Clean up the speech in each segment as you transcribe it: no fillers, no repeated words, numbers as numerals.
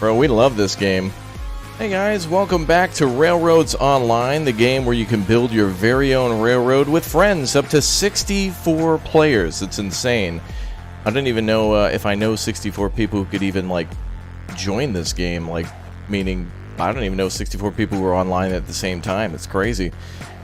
Bro, we love this game. Hey guys, welcome back to Railroads Online, the game where you can build your very own railroad with friends, up to 64 players. It's insane. I don't even know if I know 64 people who could even, like, join this game. Like, meaning, I don't even know 64 people who are online at the same time. It's crazy.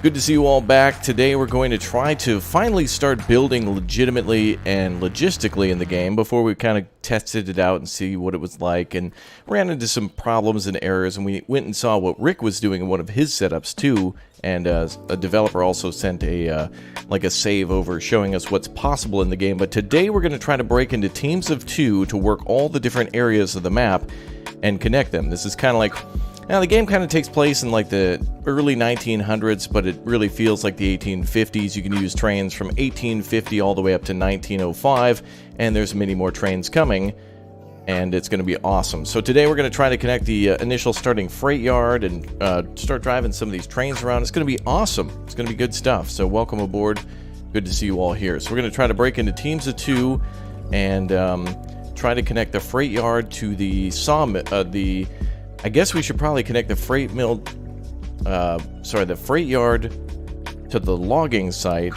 Good to see you all back. Today we're going to try to finally start building legitimately and logistically in the game before we kind of tested it out and see what it was like, and ran into some problems and errors, and we went and saw what Rick was doing in one of his setups too, and a developer also sent a like a save over showing us what's possible in the game. But today we're going to try to break into teams of 2 to work all the different areas of the map and connect them. This is kind of like... Now, the game kind of takes place in like the early 1900s, but it really feels like the 1850s. You can use trains from 1850 all the way up to 1905, and there's many more trains coming, and it's going to be awesome. So today we're going to try to connect the initial starting freight yard and start driving some of these trains around. It's going to be awesome. It's going to be good stuff. So welcome aboard. Good to see you all here. So we're going to try to break into teams of 2 and try to connect the freight yard to the sawmill, I guess we should probably connect the freight yard to the logging site,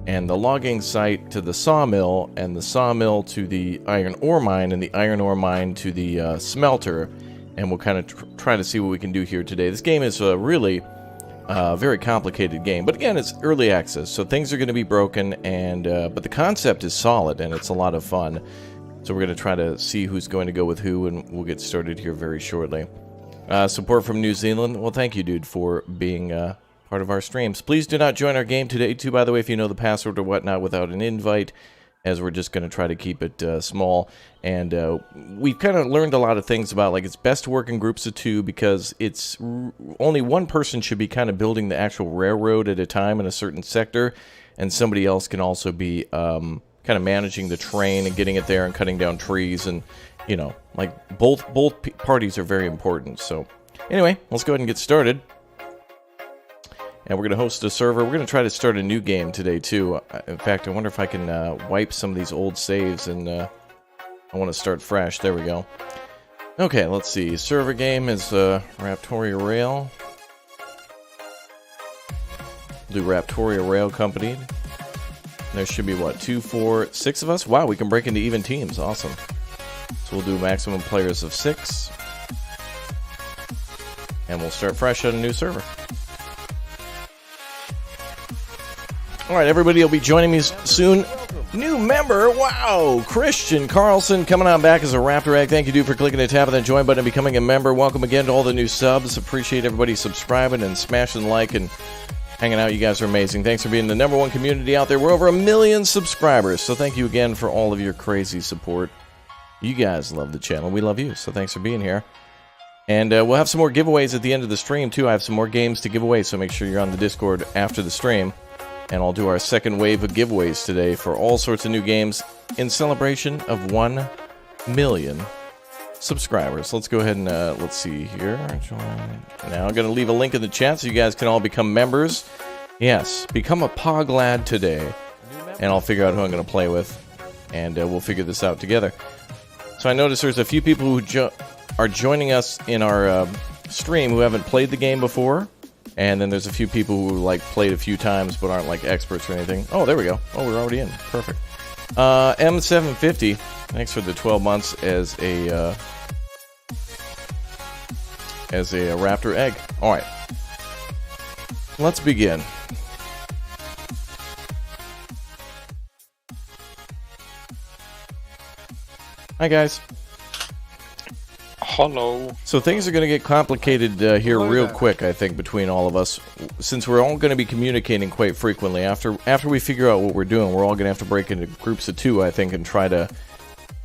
and the logging site to the sawmill, and the sawmill to the iron ore mine, and the iron ore mine to the smelter. And we'll kind of try to see what we can do here today. This game is a really very complicated game, but again, it's early access, so things are going to be broken, and but the concept is solid, and it's a lot of fun. So we're going to try to see who's going to go with who, and we'll get started here very shortly. Support from New Zealand. Well, thank you, dude, for being part of our streams. Please do not join our game today, too, by the way, if you know the password or whatnot, without an invite, as we're just going to try to keep it small. And we've kind of learned a lot of things about, like, it's best to work in groups of 2 because it's only one person should be kind of building the actual railroad at a time in a certain sector, and somebody else can also be kind of managing the train and getting it there and cutting down trees, and you know, like, both parties are very important. So anyway, let's go ahead and get started. And we're going to host a server. We're going to try to start a new game today too. In fact, I wonder if I can wipe some of these old saves, and I want to start fresh. There we go. Okay, let's see. Server game is Raptoria Rail. Do Raptoria Rail Company. There should be, what, 2, 4, 6 of us? Wow, we can break into even teams. Awesome. So we'll do maximum players of 6. And we'll start fresh on a new server. Alright, everybody will be joining me soon. New member, wow! Christian Carlson coming on back as a Raptor Egg. Thank you, dude, for clicking the tab on that join button and becoming a member. Welcome again to all the new subs. Appreciate everybody subscribing and smashing like and hanging out. You guys are amazing. Thanks for being the #1 community out there. We're over 1 million subscribers, so thank you again for all of your crazy support. You guys love the channel. We love you, so thanks for being here. And we'll have some more giveaways at the end of the stream, too. I have some more games to give away, so make sure you're on the Discord after the stream. And I'll do our second wave of giveaways today for all sorts of new games in celebration of 1 million subscribers. Let's go ahead and, let's see here. Now I'm going to leave a link in the chat so you guys can all become members. Yes, become a POG lad today. And I'll figure out who I'm going to play with. And we'll figure this out together. So I noticed there's a few people who are joining us in our stream who haven't played the game before. And then there's a few people who, like, played a few times but aren't, like, experts or anything. Oh, there we go. Oh, we're already in. Perfect. M750, thanks for the 12 months as a Raptor Egg. All right. Let's begin. Hi, guys. Hello. So things are going to get complicated here real quick, I think, between all of us, since we're all going to be communicating quite frequently. After we figure out what we're doing, we're all going to have to break into groups of 2, I think, and try to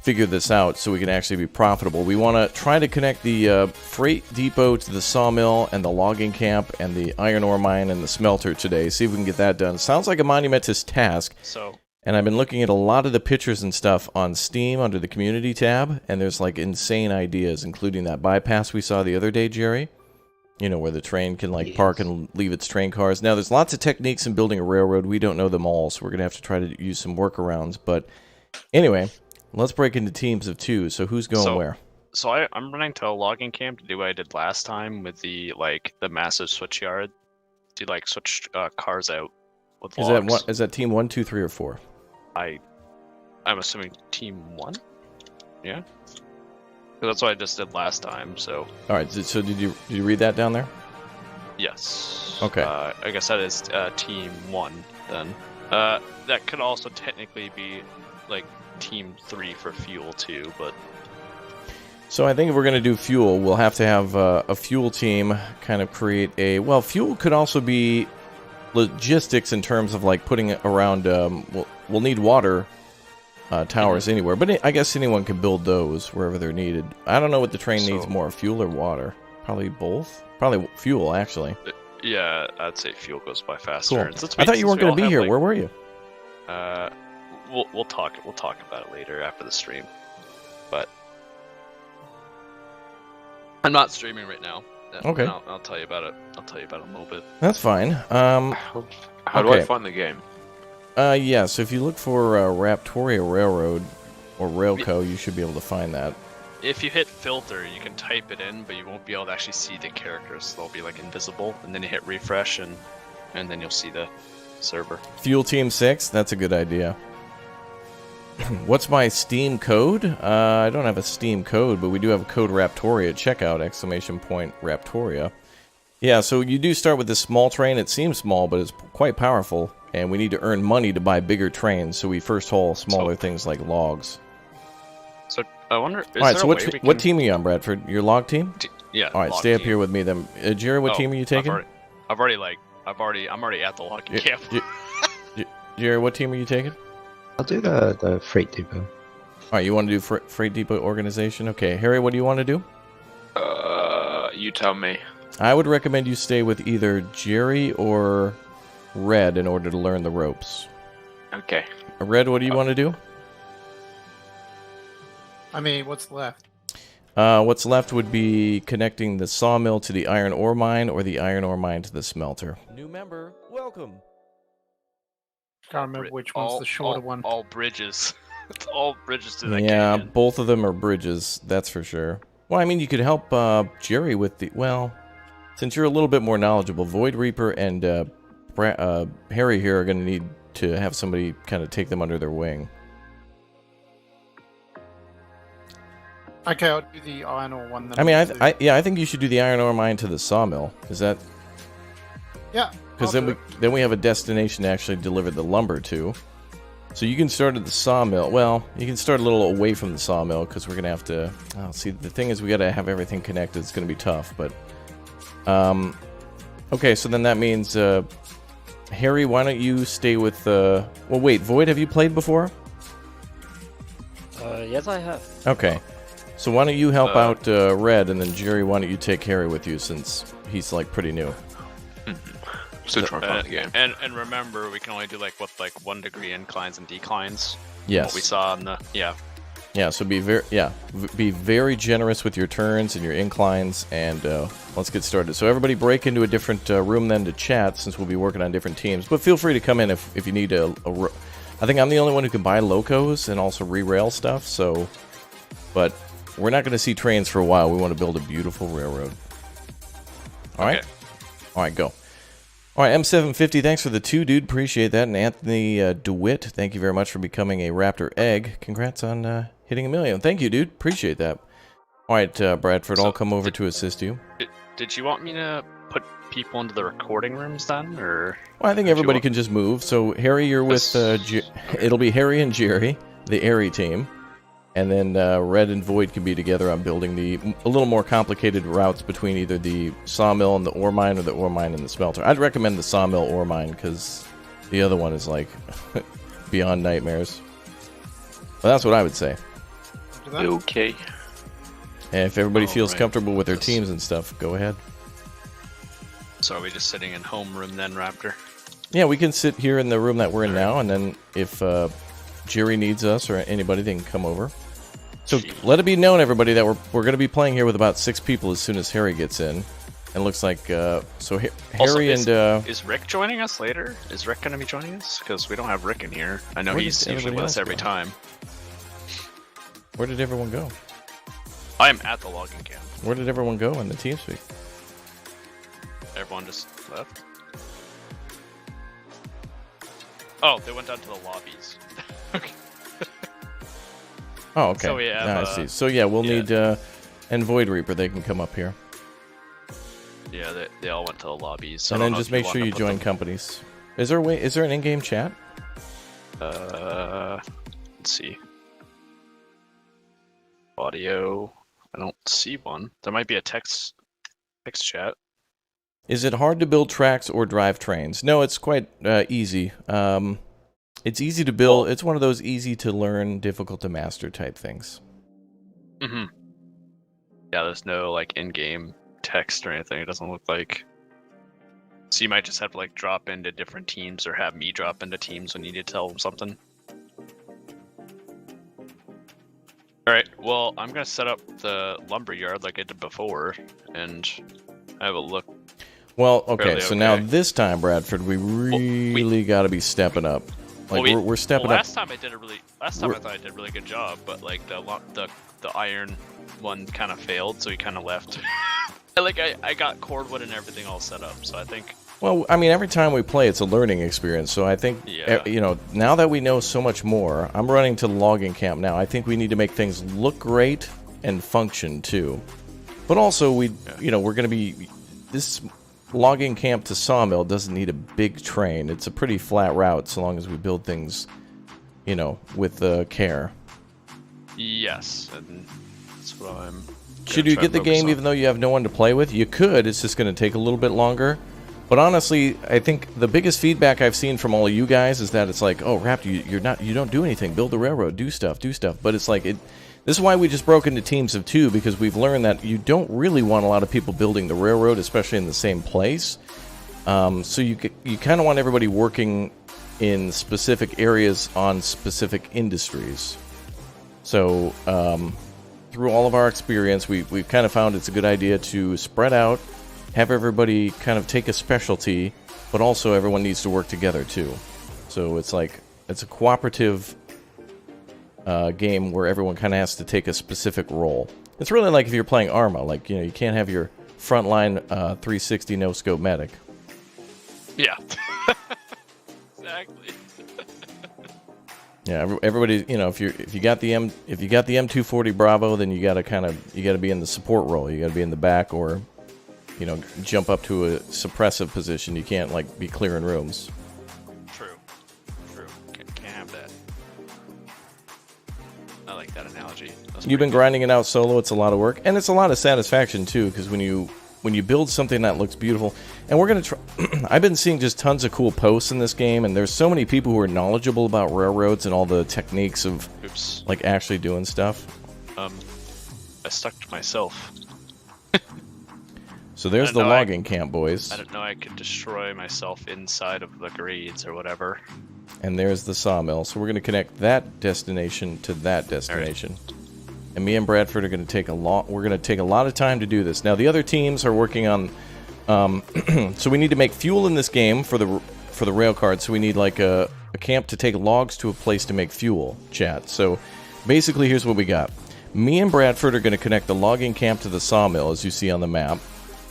figure this out so we can actually be profitable. We want to try to connect the freight depot to the sawmill and the logging camp and the iron ore mine and the smelter today. See if we can get that done. Sounds like a monumentous task. And I've been looking at a lot of the pictures and stuff on Steam under the community tab, and there's like insane ideas, including that bypass we saw the other day, Jerry. You know, where the train can like park and leave its train cars. Now, there's lots of techniques in building a railroad. We don't know them all, so we're going to have to try to use some workarounds. But anyway, let's break into teams of 2. So who's going where? So I'm running to a logging camp to do what I did last time with the massive switch yard to switch cars out with logs. Is that team 1, 2, 3, or 4? I'm assuming team 1. Yeah. That's what I just did last time. So. All right. So did you read that down there? Yes. Okay. I guess that is team 1 then. That could also technically be like team 3 for fuel too, but. So I think if we're going to do fuel, we'll have to have a fuel team kind of create a... Well, fuel could also be logistics in terms of like putting it around... we'll need water towers anywhere, but I guess anyone can build those wherever they're needed. I don't know what the train needs more, fuel or water. Probably both? Probably fuel, actually. Yeah, I'd say fuel goes by faster. Cool. I thought you weren't going to be here. Where were you? We'll talk about it later after the stream. But... I'm not streaming right now. Okay. I'll tell you about it. I'll tell you about it in a little bit. That's fine. How do I find the game? Yeah, so if you look for Raptoria Railroad or Railco, you should be able to find that. If you hit filter, you can type it in, but you won't be able to actually see the characters. They'll be like invisible, and then you hit refresh, and then you'll see the server. Fuel Team 6, that's a good idea. What's my Steam code? I don't have a Steam code, but we do have a code Raptoria. Checkout, !Raptoria. Yeah, so you do start with this small train. It seems small, but it's quite powerful. And we need to earn money to buy bigger trains, so we first haul smaller things like logs. So, I wonder... Alright, so what team are you on, Bradford? Your log team? Yeah. Alright, stay up here with me then. Jerry, what team are you taking? I'm already at the logging camp. Jerry, what team are you taking? I'll do the freight depot. Alright, you want to do freight depot organization? Okay, Harry, what do you want to do? You tell me. I would recommend you stay with either Jerry or Red in order to learn the ropes. Okay. Red, what do you want to do? I mean, what's left? What's left would be connecting the sawmill to the iron ore mine or the iron ore mine to the smelter. New member, welcome. Can't remember which one's the shorter one. All bridges. It's all bridges to that Yeah, canyon. both of them are bridges, that's for sure. Well, I mean, you could help Jerry with the... Well, since you're a little bit more knowledgeable, Void Reaper and Harry here are going to need to have somebody kind of take them under their wing. Okay, I'll do the iron ore one then. I mean, I think you should do the iron ore mine to the sawmill. Is that... Yeah. Because then we have a destination to actually deliver the lumber to. So you can start at the sawmill. Well, you can start a little away from the sawmill because we're going to have to... Oh, see, the thing is we got to have everything connected. It's going to be tough, but... Okay, so then that means... Harry, why don't you stay with... Well, wait, Void, have you played before? Yes, I have. Okay. So why don't you help out Red, and then Jerry, why don't you take Harry with you since he's, like, pretty new. Still trying to find the game. And remember, we can only do like 1 degree inclines and declines. Yes. What we saw in the Yeah. So be very generous with your turns and your inclines, and let's get started. So everybody, break into a different room then to chat, since we'll be working on different teams. But feel free to come in if you need a I think I'm the only one who can buy locos and also re-rail stuff. So, but we're not going to see trains for a while. We want to build a beautiful railroad. All right. All right, go. All right, M750, thanks for the 2, dude. Appreciate that. And Anthony DeWitt, thank you very much for becoming a Raptor Egg. Congrats on hitting 1 million. Thank you, dude. Appreciate that. All right, Bradford, I'll come over to assist you. Did you want me to put people into the recording rooms then, or? Well, I think everybody can just move. So, Harry, you're with... it'll be Harry and Jerry, the Airy team. And then Red and Void can be together on building a little more complicated routes between either the sawmill and the ore mine or the ore mine and the smelter. I'd recommend the sawmill ore mine because the other one is like beyond nightmares. Well, that's what I would say. Okay. And if everybody feels comfortable with their teams and stuff, go ahead. So are we just sitting in homeroom then, Raptor? Yeah, we can sit here in the room that we're in now, and then if Jerry needs us or anybody, they can come over. So let it be known, everybody, that we're going to be playing here with about 6 people as soon as Harry gets in. And it looks like Harry is Rick joining us later? Is Rick going to be joining us? Because we don't have Rick in here. I know he's usually with us every time. Where did everyone go? I am at the logging camp. Where did everyone go in the TeamSpeak? Everyone just left. Oh, they went down to the lobbies. Okay. Oh, okay. So we have, I see. So yeah, we'll need and Void Reaper. They can come up here. Yeah, they all went to the lobbies. So and then just make sure you join companies. Is there a way? Is there an in-game chat? Let's see. Audio. I don't see one. There might be a text chat. Is it hard to build tracks or drive trains? No, it's quite easy. It's easy to build. It's one of those easy to learn, difficult to master type things. Mm-hmm. Yeah, there's no like in-game text or anything. It doesn't look like. So you might just have to like drop into different teams or have me drop into teams when you need to tell them something. Alright, well, I'm going to set up the lumber yard like I did before, and have a look. Well, okay, so now this time, Bradford, we really got to be stepping up. Like, we're stepping up. Last time I thought I did a really good job, but like the iron one kind of failed, so he kind of left. I got cordwood and everything all set up, so I think... Well, I mean, every time we play, it's a learning experience, so I think, you know, now that we know so much more, I'm running to the logging camp now. I think we need to make things look great and function, too. But also, you know, we're going to be... This logging camp to Sawmill doesn't need a big train. It's a pretty flat route, so long as we build things, you know, with care. Yes, and that's what I'm... Should you get the game even though you have no one to play with? You could. It's just going to take a little bit longer. But honestly, I think the biggest feedback I've seen from all of you guys is that it's like, oh, Raptor, you don't do anything. Build the railroad. Do stuff. But it's like, this is why we just broke into teams of 2, because we've learned that you don't really want a lot of people building the railroad, especially in the same place. So you kind of want everybody working in specific areas on specific industries. So through all of our experience, we've kind of found it's a good idea to spread out, have everybody kind of take a specialty, but also everyone needs to work together too. So it's like, it's a cooperative game where everyone kind of has to take a specific role. It's really like if you're playing Arma, like, you know, you can't have your frontline 360 no-scope medic. Yeah. Exactly. Yeah, everybody, you know, if you got the M240 Bravo, then you got to be in the support role. You got to be in the back, or, you know, jump up to a suppressive position. You can't like be clearing rooms. True. Can't have that. I like that analogy. You've been grinding it out solo. It's a lot of work, and it's a lot of satisfaction too, because when you build something that looks beautiful, and we're gonna try. I've been seeing just tons of cool posts in this game, and there's so many people who are knowledgeable about railroads and all the techniques of like actually doing stuff. I stuck to myself. So there's the logging camp, boys. I didn't know I could destroy myself inside of the grades or whatever. And there's the sawmill. So we're going to connect that destination to that destination. Right. And me and Bradford are going to take we're going to take a lot of time to do this. Now the other teams are working on so we need to make fuel in this game for the rail card. So we need like a camp to take logs to a place to make fuel, chat. So basically here's what we got. Me and Bradford are going to connect the logging camp to the sawmill, as you see on the map.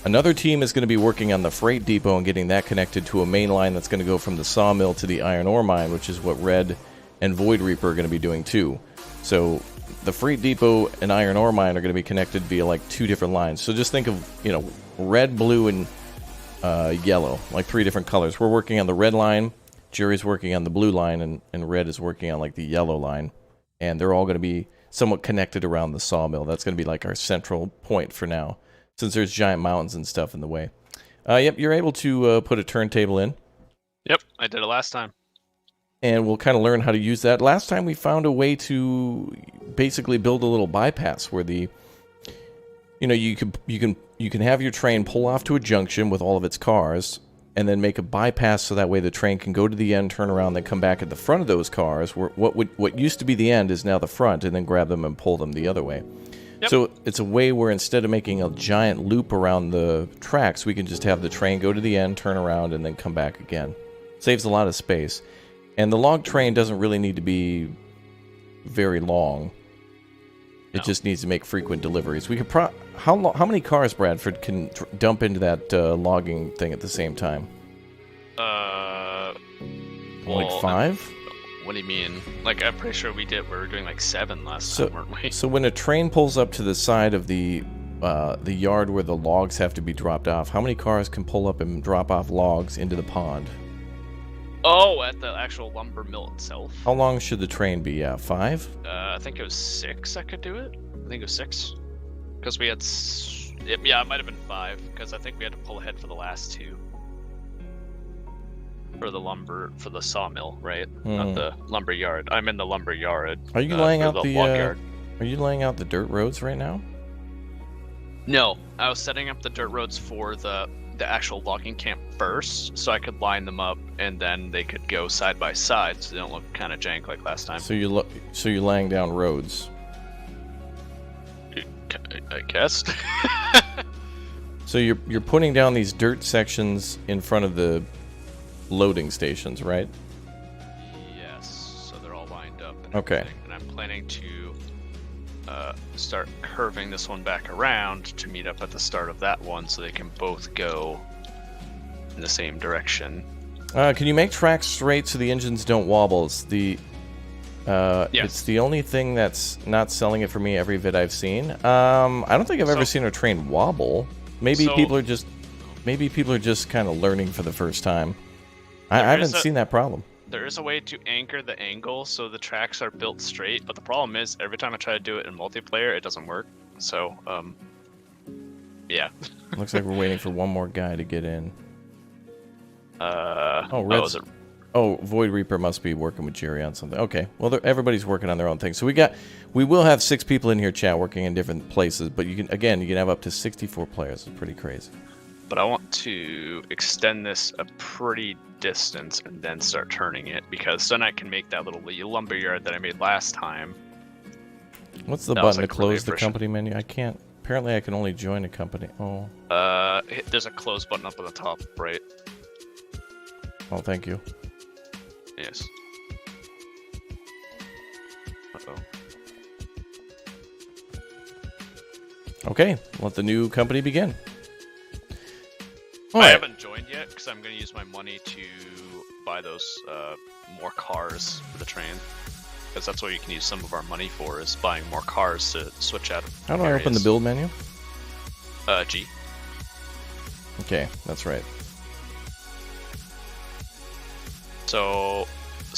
Another team is going to be working on the freight depot and getting that connected to a main line that's going to go from the sawmill to the iron ore mine, which is what Red and Void Reaper are going to be doing too. So the freight depot and iron ore mine are going to be connected via like 2 different lines. So just think of, you know, red, blue, and yellow, like 3 different colors. We're working on the red line, Jerry's working on the blue line, and Red is working on like the yellow line. And they're all going to be somewhat connected around the sawmill. That's going to be like our central point for now, since there's giant mountains and stuff in the way. Yep, you're able to put a turntable in. Yep, I did it last time. And we'll kind of learn how to use that. Last time we found a way to basically build a little bypass where the, you know, you can have your train pull off to a junction with all of its cars, and then make a bypass so that way the train can go to the end, turn around, then come back at the front of those cars. Where what used to be the end is now the front, and then grab them and pull them the other way. Yep. So it's a way where instead of making a giant loop around the tracks, we can just have the train go to the end, turn around, and then come back again. Saves a lot of space. And the log train doesn't really need to be very long. It just needs to make frequent deliveries. We could how many cars, Bradford, can dump into that logging thing at the same time? Like 5? What do you mean? Like, I'm pretty sure we were doing like 7 last time, weren't we? So when a train pulls up to the side of the yard where the logs have to be dropped off, how many cars can pull up and drop off logs into the pond? Oh, at the actual lumber mill itself. How long should the train be? 5? I think it was 6 I could do it. I think it was 6. Because we had... Yeah, it might have been 5, because I think we had to pull ahead for the last 2. For the sawmill, right? Not the lumber yard. I'm in the lumber yard. Are you laying out the log yard. Are you laying out the dirt roads right now? No, I was setting up the dirt roads for the actual logging camp first, so I could line them up, and then they could go side by side, so they don't look kind of jank like last time. So you're laying down roads. I guess. So you're putting down these dirt sections in front of the loading stations, right? Yes. So they're all lined up. And okay. Everything. And I'm planning to start curving this one back around to meet up at the start of that one, so they can both go in the same direction. Can you make tracks straight so the engines don't wobble? It's yes. It's the only thing that's not selling it for me every vid I've seen. I don't think I've ever seen a train wobble. Maybe people are just kind of learning for the first time. I haven't seen that problem. There is a way to anchor the angle so the tracks are built straight, but the problem is every time I try to do it in multiplayer, it doesn't work. So, yeah. Looks like we're waiting for one more guy to get in. Void Reaper must be working with Jerry on something. Okay, well, everybody's working on their own thing. So we will have 6 people in here, chat, working in different places. But you can have up to 64 players. It's pretty crazy. But I want to extend this a pretty distance and then start turning it, because then I can make that little lumber yard that I made last time. What's the button to close the company menu? I can't. Apparently, I can only join a company. Oh. There's a close button up at the top, right? Oh, thank you. Yes. Uh-oh. Okay, let the new company begin. I haven't joined yet because I'm going to use my money to buy those more cars for the train. Because that's what you can use some of our money for, is buying more cars to switch out of How do I open the build menu? G. Okay, that's right. So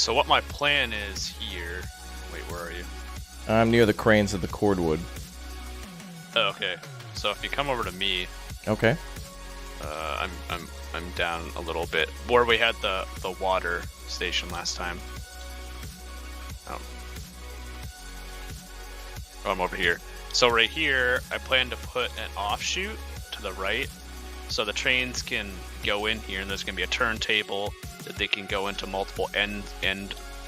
what my plan is here... Wait, where are you? I'm near the cranes of the cordwood. Oh, okay. So if you come over to me... Okay. I'm down a little bit where we had the water station last time. Oh, I'm over here. So right here, I plan to put an offshoot to the right, so the trains can go in here, and there's gonna be a turntable that they can go into multiple end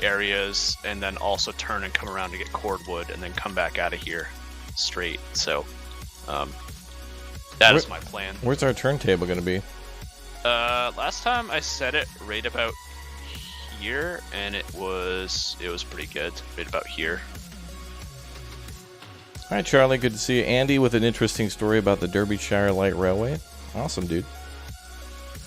areas, and then also turn and come around to get cordwood, and then come back out of here straight. So, that is my plan. Where's our turntable going to be? Last time I set it right about here, and it was pretty good. Right about here. Hi, Charlie. Good to see you. Andy with an interesting story about the Derbyshire Light Railway. Awesome, dude.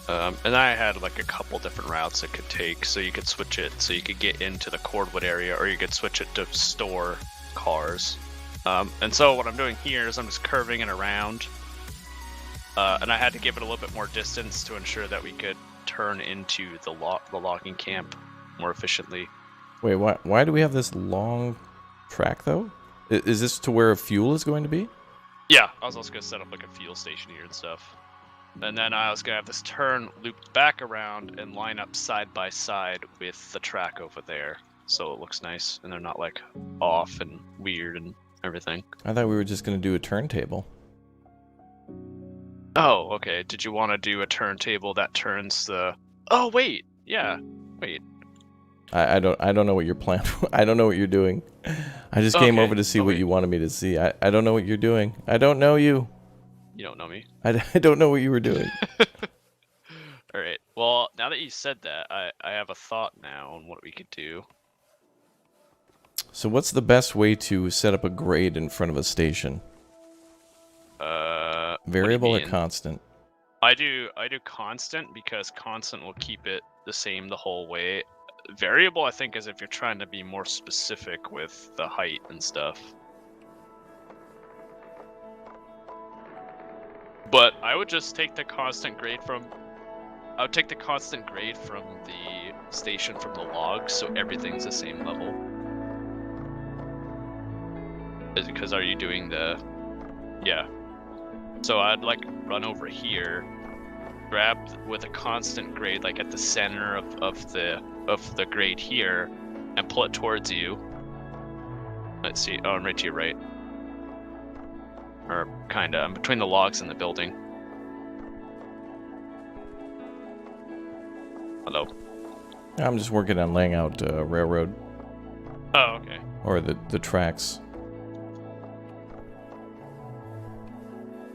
And I had like a couple different routes it could take, so you could switch it so you could get into the cordwood area, or you could switch it to store cars. And so what I'm doing here is I'm just curving it around. And I had to give it a little bit more distance to ensure that we could turn into the logging camp more efficiently. Wait, why do we have this long track, though? Is this to where fuel is going to be? Yeah, I was also going to set up like a fuel station here and stuff. And then I was going to have this turn looped back around and line up side by side with the track over there. So it looks nice, and they're not like off and weird and everything. I thought we were just going to do a turntable. Oh, okay. Did you want to do a turntable that turns the... Oh, wait. Yeah. Wait. I don't know what your plan... I don't know what you're doing. I just came over to see what you wanted me to see. I don't know what you're doing. I don't know you. You don't know me? I don't know what you were doing. Alright. Well, now that you said that, I have a thought now on what we could do. So what's the best way to set up a grade in front of a station? Variable or constant? I do constant because constant will keep it the same the whole way. Variable, I think, is if you're trying to be more specific with the height and stuff. But I would just take the constant grade from. I would take the constant grade from the station from the logs, so everything's the same level. Is it because are you doing the? Yeah. So I'd like run over here, grab with a constant grade like at the center of the grade here, and pull it towards you. Let's see. Oh, I'm right to your right. Or kinda. I'm between the logs and the building. Hello. I'm just working on laying out railroad. Oh, okay. Or the tracks.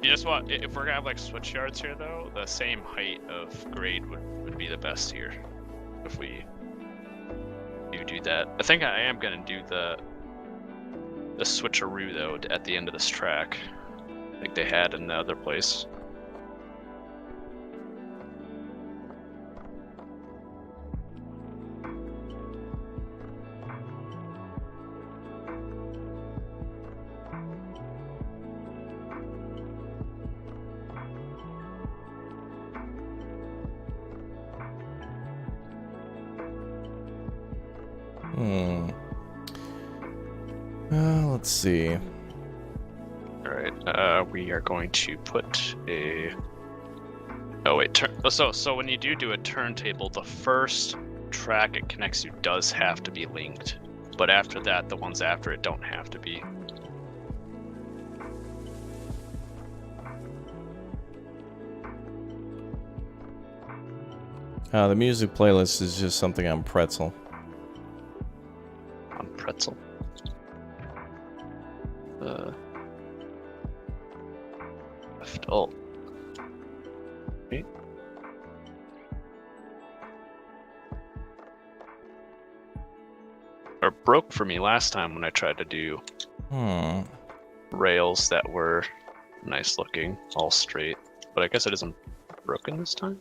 You just want, if we're gonna have like switch yards here though, the same height of grade would be the best here. If we do that. I think I am gonna do the switcheroo though at the end of this track. Like they had in the other place. Let's see. Alright, we are going to put a... Oh wait, so when you do a turntable, the first track it connects to does have to be linked. But after that, the ones after it don't have to be. The music playlist is just something on Pretzel. On Pretzel. Left alt. Okay. Or broke for me last time when I tried to do rails that were nice looking, all straight. But I guess it isn't broken this time.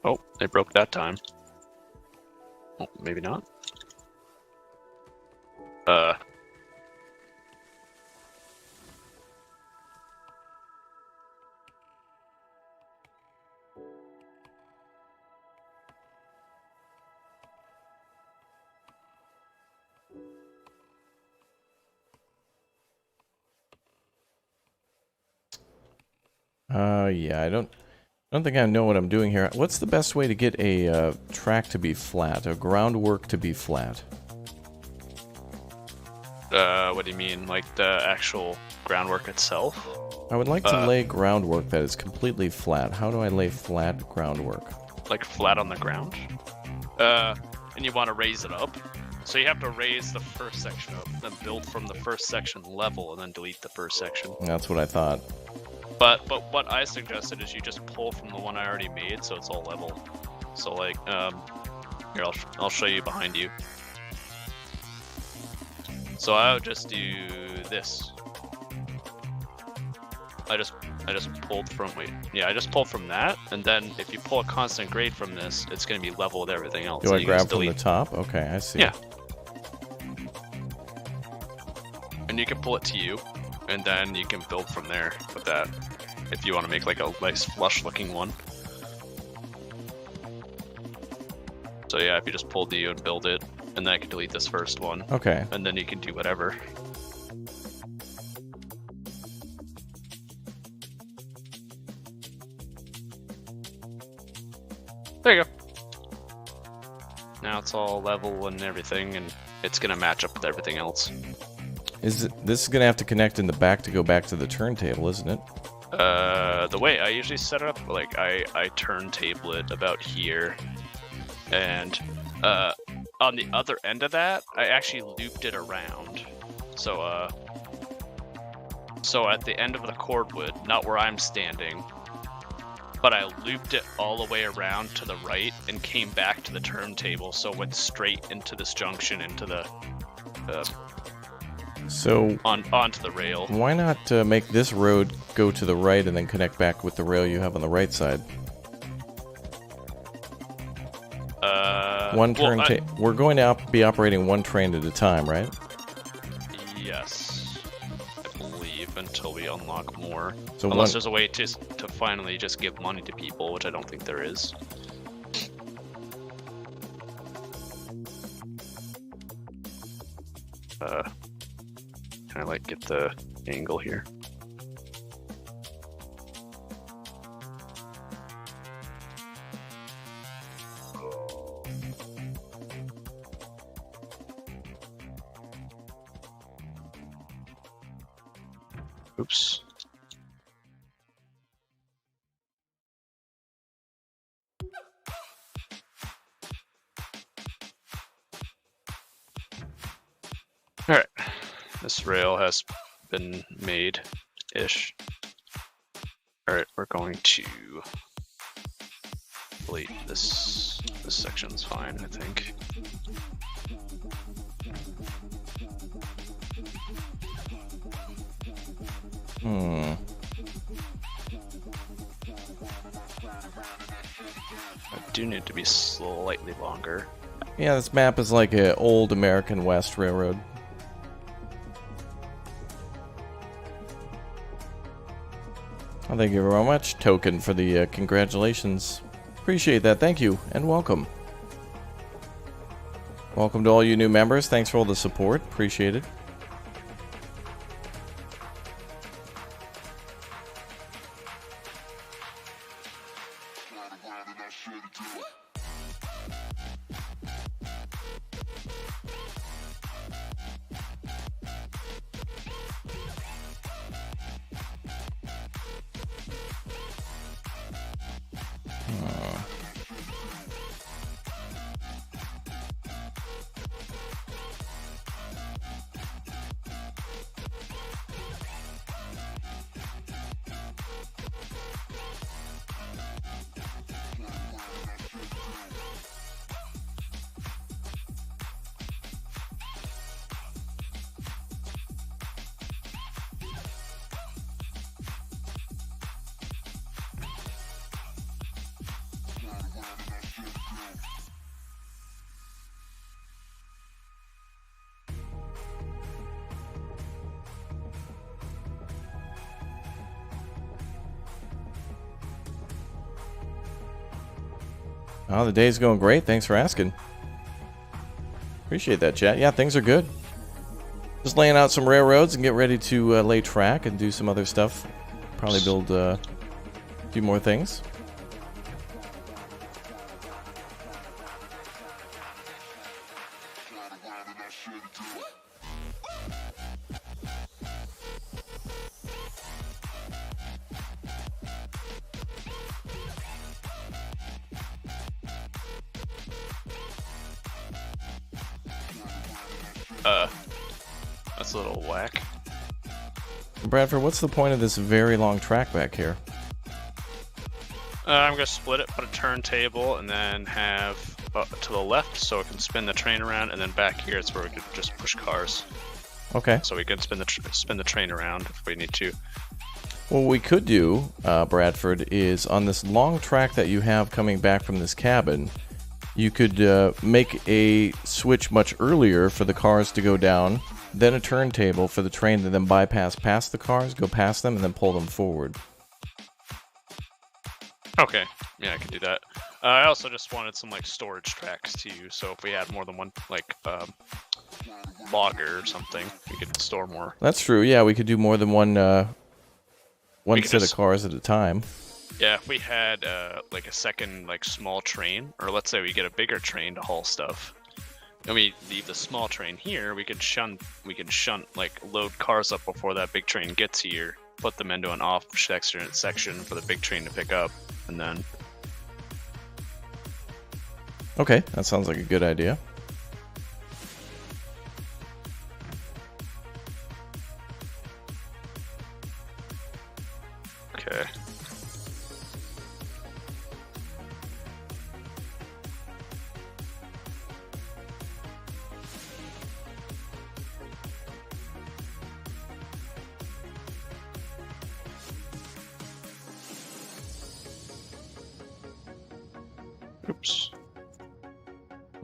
Oh, they broke that time. Oh, maybe not. Yeah, I don't think I know what I'm doing here. What's the best way to get a track to be flat, a groundwork to be flat? What do you mean? Like the actual groundwork itself? I would like to lay groundwork that is completely flat. How do I lay flat groundwork? Like flat on the ground? And you want to raise it up? So you have to raise the first section up, then build from the first section level, and then delete the first section. That's what I thought. But what I suggested is you just pull from the one I already made, so it's all level. So like, here I'll show you behind you. So I would just do this. I just pulled from I just pulled from that, and then if you pull a constant grade from this, it's gonna be level with everything else. Do I grab from the top? Okay, I see. Yeah. And you can pull it to you, and then you can build from there with that. If you want to make like a nice flush looking one. So yeah, if you just pull to you and build it, and then I can delete this first one. Okay. And then you can do whatever. There you go. Now it's all level and everything, and it's gonna match up with everything else. This is gonna have to connect in the back to go back to the turntable, isn't it? The way I usually set it up, like I turntable it about here, and on the other end of that, I actually looped it around. So so at the end of the cordwood, not where I'm standing, but I looped it all the way around to the right and came back to the turntable, so it went straight into this junction, into the onto the rail. Why not make this road go to the right and then connect back with the rail you have on the right side? One turn. We're going to be operating one train at a time, right? Yes, I believe, until we unlock more. So unless there's a way to finally just give money to people, which I don't think there is. Can I like get the angle here? Oops. Alright. This rail has been made-ish. Alright, we're going to delete this. This section's fine, I think. I do need to be slightly longer. Yeah, this map is like an old American West railroad. Oh, thank you very much, Token, for the congratulations. Appreciate that. Thank you, and welcome. Welcome to all you new members. Thanks for all the support. Appreciate it. Oh, the day's going great. Thanks for asking. Appreciate that, chat. Yeah, things are good. Just laying out some railroads and get ready to lay track and do some other stuff. Probably build a few more things. That's a little whack. Bradford, what's the point of this very long track back here? I'm gonna split it, put a turntable, and then have to the left so it can spin the train around, and then back here it's where we can just push cars. Okay. So we can spin the train around if we need to. What we could do, Bradford, is on this long track that you have coming back from this cabin, you could make a switch much earlier for the cars to go down, then a turntable for the train to then bypass past the cars, go past them, and then pull them forward. Okay, yeah, I can do that. I also just wanted some like storage tracks too, so if we had more than one like logger or something, we could store more. That's true. Yeah, we could do more than one set of cars at a time. Yeah, if we had like a second like small train, or let's say we get a bigger train to haul stuff, and we leave the small train here, we could shunt like load cars up before that big train gets here, put them into an off section for the big train to pick up, and then. Okay, that sounds like a good idea. Okay.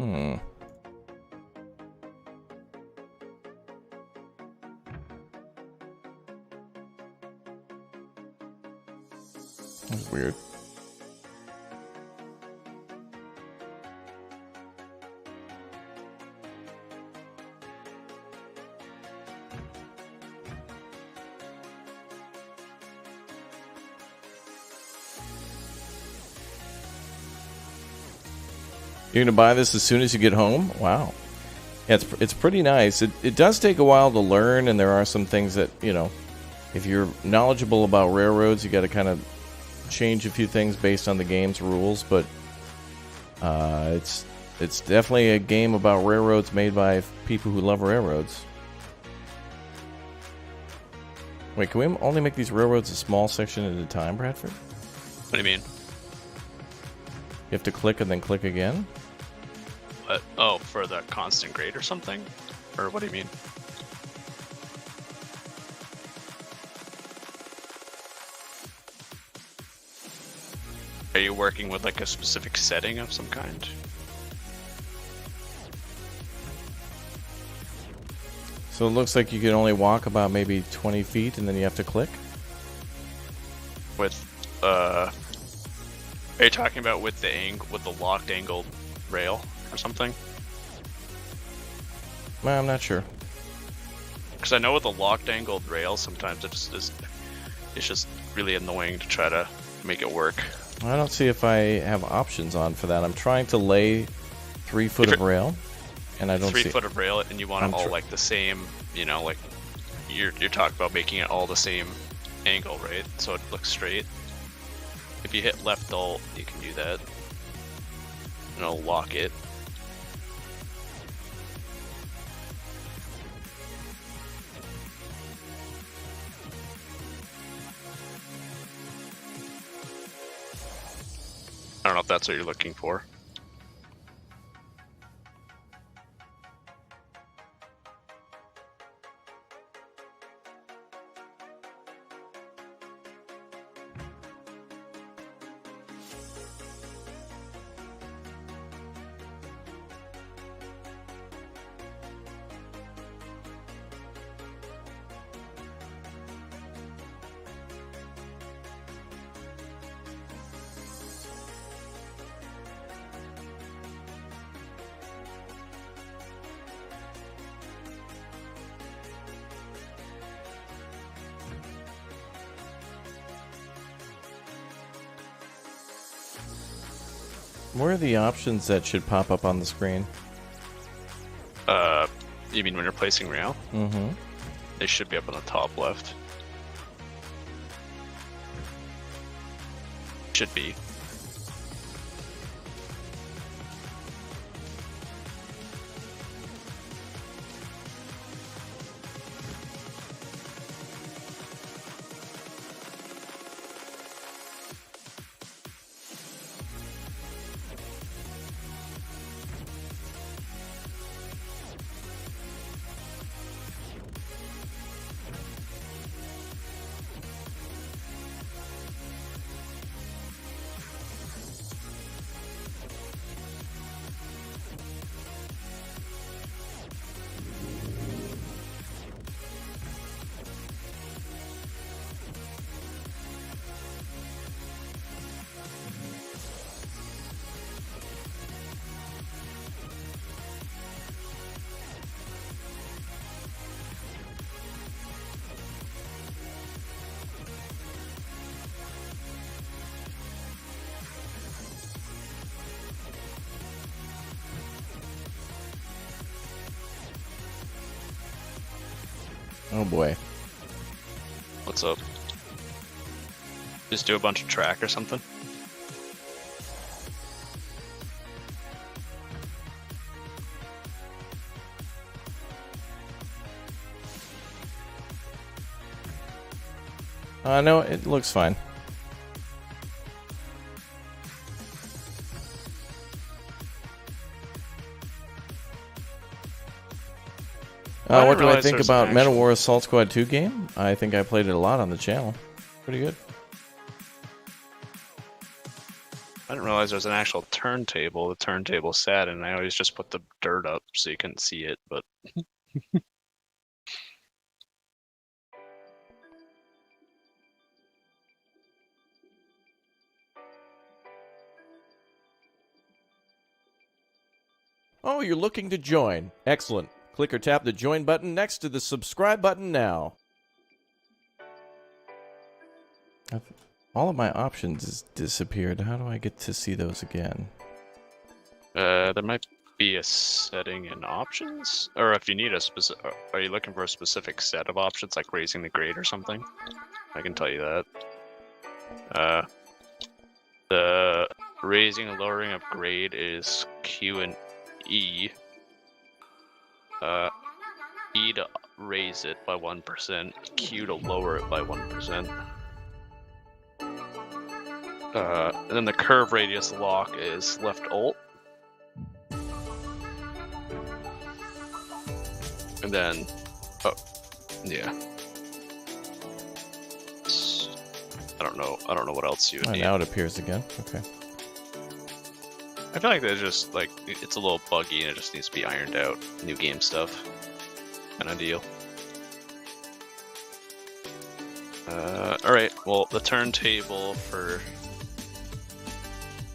Hmm. That's weird. You're gonna buy this as soon as you get home? Wow. Yeah, it's pretty nice. It does take a while to learn, and there are some things that, you know, if you're knowledgeable about railroads, you got to kind of change a few things based on the game's rules. But it's definitely a game about railroads made by people who love railroads. Wait, can we only make these railroads a small section at a time, Bradford? What do you mean? You have to click and then click again? What? Oh, for the constant grade or something? Or what do you mean? Are you working with like a specific setting of some kind? So it looks like you can only walk about maybe 20 feet and then you have to click? With, are you talking about with the locked angled rail or something? Well, I'm not sure. Because I know with the locked angled rail, sometimes it's just really annoying to try to make it work. I don't see if I have options on for that. I'm trying to lay 3 foot of rail, and I don't see 3 foot of rail, and you want them all like the same. You know, like you're talking about making it all the same angle, right? So it looks straight. If you hit left alt, you can do that, and it'll lock it. I don't know if that's what you're looking for. Where are the options that should pop up on the screen? You mean when you're placing rail? Mm-hmm. They should be up on the top left. Should be. Oh boy. What's up? Just do a bunch of track or something? No, it looks fine. What do I think about Metal War Assault Squad 2 game? I think I played it a lot on the channel. Pretty good. I didn't realize there's an actual turntable. The turntable sat, and I always just put the dirt up so you couldn't see it, but... Oh, you're looking to join. Excellent. Click or tap the join button next to the subscribe button now. All of my options has disappeared. How do I get to see those again? There might be a setting in options? Or if you need a specific... Are you looking for a specific set of options, like raising the grade or something? I can tell you that. The raising and lowering of grade is Q and E. E to raise it by 1%, Q to lower it by 1%. And then the curve radius lock is left alt. And then, oh, yeah. I don't know what else you would need. Now it appears again. Okay. I feel like they're just like it's a little buggy and it just needs to be ironed out. New game stuff, kind of deal. All right. Well, the turntable for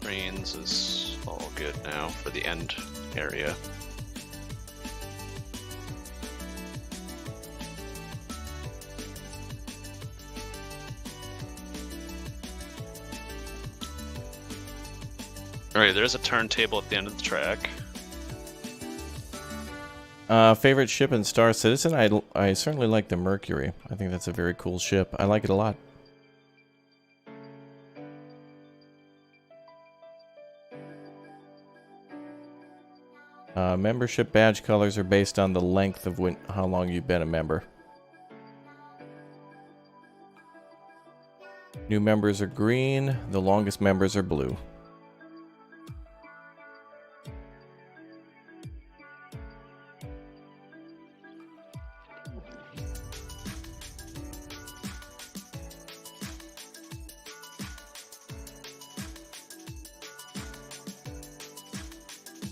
trains is all good now for the end area. Alright, there's a turntable at the end of the track. Favorite ship in Star Citizen? I certainly like the Mercury. I think that's a very cool ship. I like it a lot. Membership badge colors are based on the length of how long you've been a member. New members are green. The longest members are blue.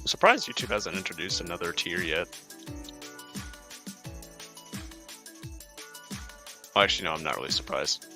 I'm surprised YouTube hasn't introduced another tier yet. Well, actually, no, I'm not really surprised.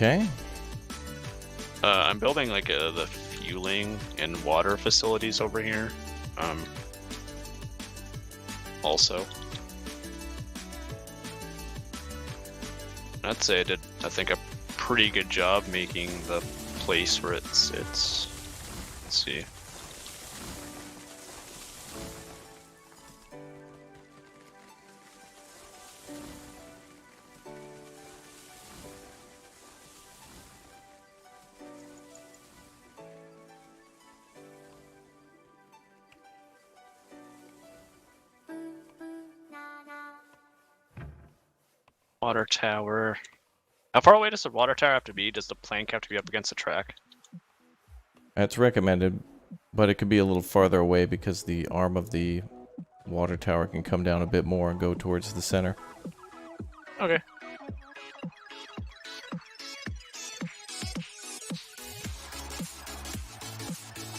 Okay. I'm building like the fueling and water facilities over here. Also, I'd say I did, I think, a pretty good job making the place where it sits. Let's see. Water tower. How far away does the water tower have to be? Does the plank have to be up against the track? That's recommended, but it could be a little farther away because the arm of the water tower can come down a bit more and go towards the center. Okay.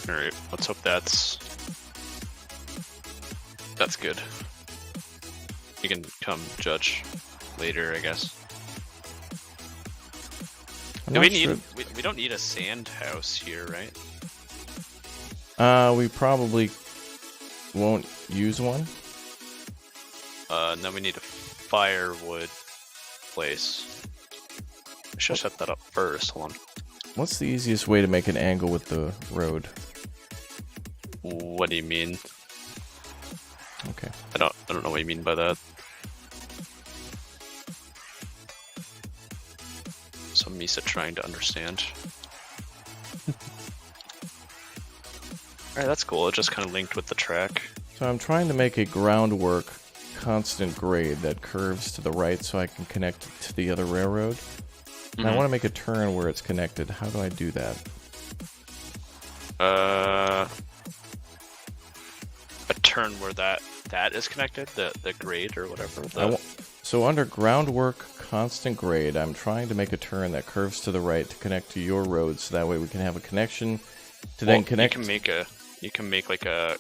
Alright, let's hope that's good. You can come judge later, I guess. Do we need? We don't need a sand house here, right? We probably won't use one. Then we need a firewood place. I should set that up first. Hold on. What's the easiest way to make an angle with the road? What do you mean? Okay. I don't know what you mean by that. So Misa trying to understand. Alright, that's cool. It just kind of linked with the track. So I'm trying to make a groundwork constant grade that curves to the right so I can connect it to the other railroad. And I want to make a turn where it's connected. How do I do that? A turn where that is connected, the grade or whatever. So under groundwork constant grade, I'm trying to make a turn that curves to the right to connect to your road, so that way we can have a connection to then connect. You can make like a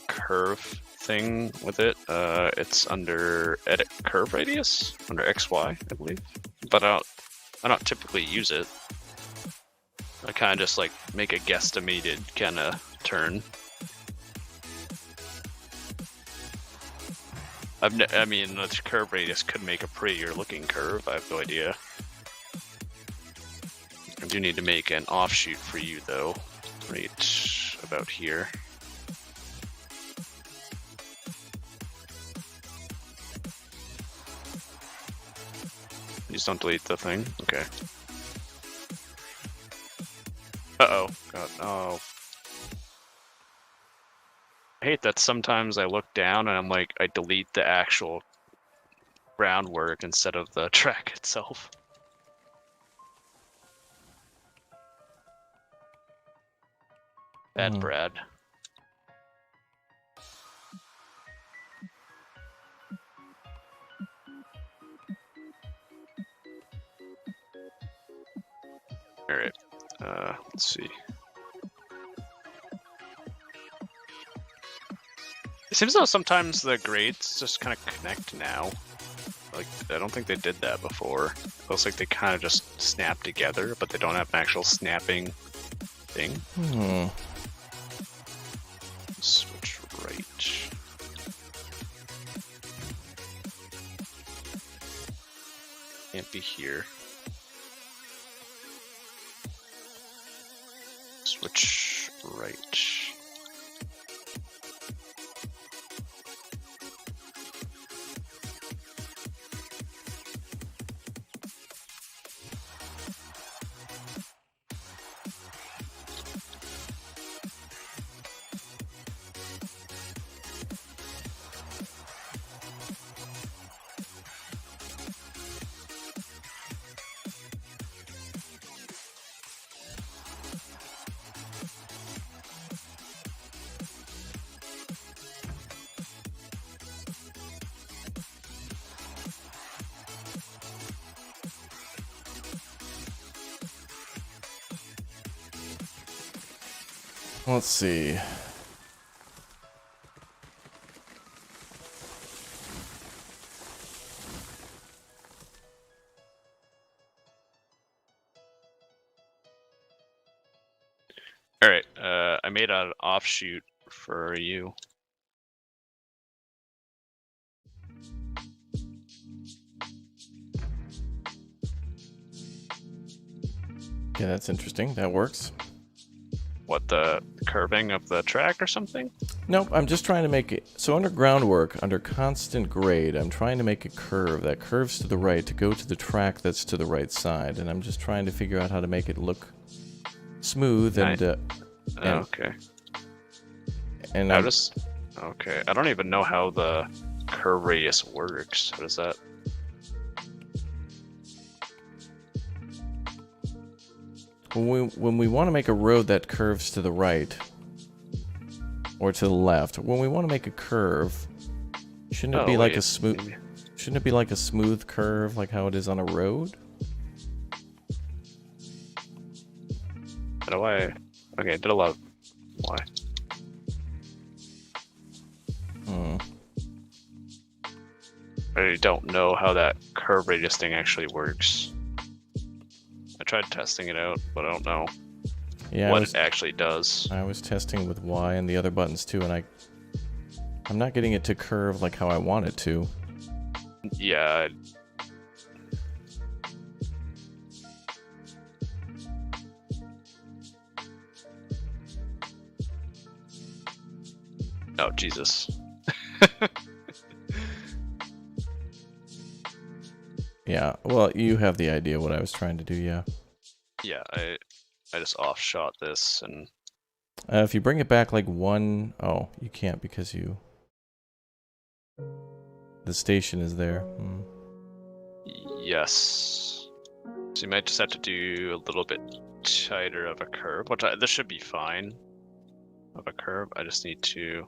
curve thing with it. It's under edit curve radius under XY, I believe. But I don't typically use it. I kind of just like make a guesstimated kind of turn. I mean, the curve radius could make a prettier looking curve. I have no idea. I do need to make an offshoot for you though, right about here. Please don't delete the thing. Okay. Uh-oh. God, oh. I hate that sometimes I look down and I'm like, I delete the actual groundwork instead of the track itself. Bad Brad. Alright, let's see. It seems though sometimes the grades just kind of connect now. Like, I don't think they did that before. It looks like they kind of just snap together, but they don't have an actual snapping thing. Switch right. Can't be here. Switch right. Let's see. Alright, I made an offshoot for you. Okay, that's interesting. That works. What, the curving of the track or something? Nope, I'm just trying to make it. So under groundwork, under constant grade, I'm trying to make a curve that curves to the right to go to the track that's to the right side. And I'm just trying to figure out how to make it look smooth and... okay. And okay, I don't even know how the curve radius works. What is that? When we want to make a road that curves to the right or to the left, when we want to make a curve, shouldn't it be like a smooth? Maybe. Shouldn't it be like a smooth curve, like how it is on a road? How do I? Okay, I did a lot of why. I don't know how that curve radius thing actually works. I tried testing it out, but I don't know what it actually does. I was testing with Y and the other buttons too, and I'm not getting it to curve like how I want it to. Yeah. Oh, Jesus. Yeah, well, you have the idea what I was trying to do, yeah. Yeah, I just offshot this and If you bring it back like one... Oh, you can't because you... The station is there. Hmm. Yes. So you might just have to do a little bit tighter of a curve, which this should be fine. Of a curve, I just need to...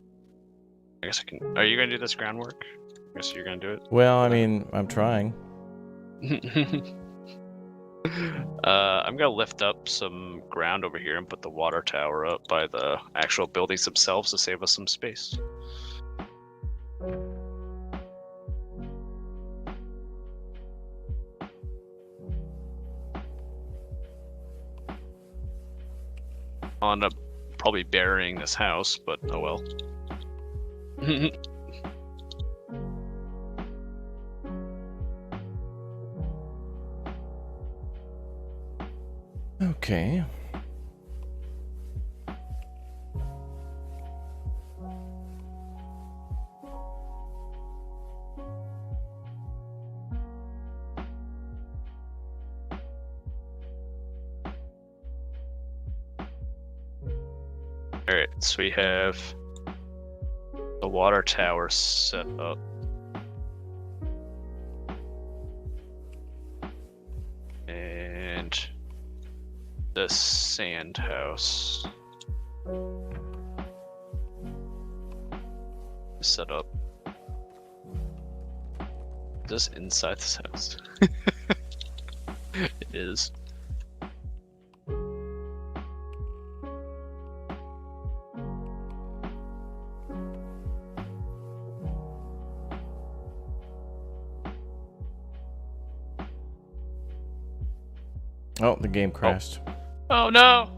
I guess I can... Are you going to do this groundwork? I guess you're going to do it? Well, I mean, I'm trying. I'm going to lift up some ground over here and put the water tower up by the actual buildings themselves to save us some space. I'll end up probably burying this house, but oh well. Okay. Alright, so we have the water tower set up. And the sand house is set up. Is this inside this house? It is. Oh, the game crashed. Oh no!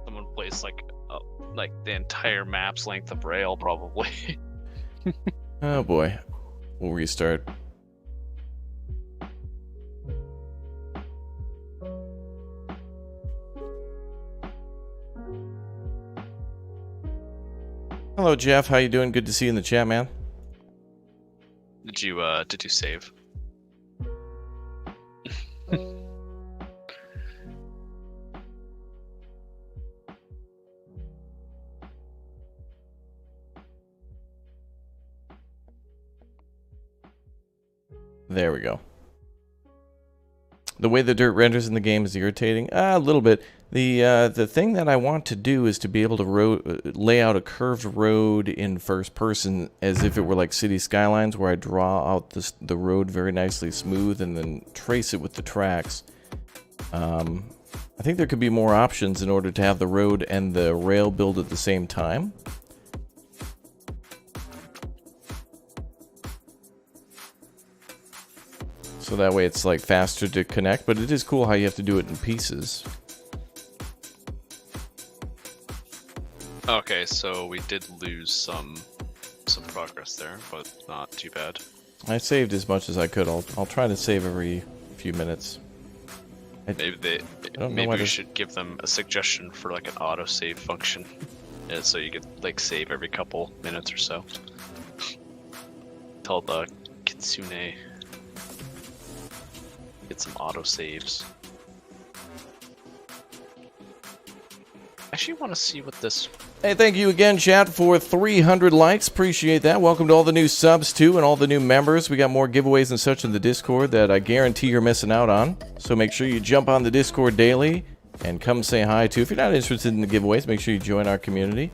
Someone placed like the entire map's length of rail, probably. Oh boy. We'll restart. Hello, Jeff. How you doing? Good to see you in the chat, man. Did you save? There we go. The way the dirt renders in the game is irritating. A little bit. The thing that I want to do is to be able to lay out a curved road in first person as if it were like City Skylines, where I draw out the road very nicely smooth and then trace it with the tracks. I think there could be more options in order to have the road and the rail build at the same time. So that way it's like faster to connect, but it is cool how you have to do it in pieces. Okay, so we did lose some progress there, but not too bad. I saved as much as I could. I'll try to save every few minutes. Maybe we should give them a suggestion for like an autosave function, so you could like save every couple minutes or so. Tell the Kitsune get some autosaves. I actually want to see what this... Hey, thank you again, chat, for 300 likes. Appreciate that. Welcome to all the new subs, too, and all the new members. We got more giveaways and such in the Discord that I guarantee you're missing out on. So make sure you jump on the Discord daily and come say hi, too. If you're not interested in the giveaways, make sure you join our community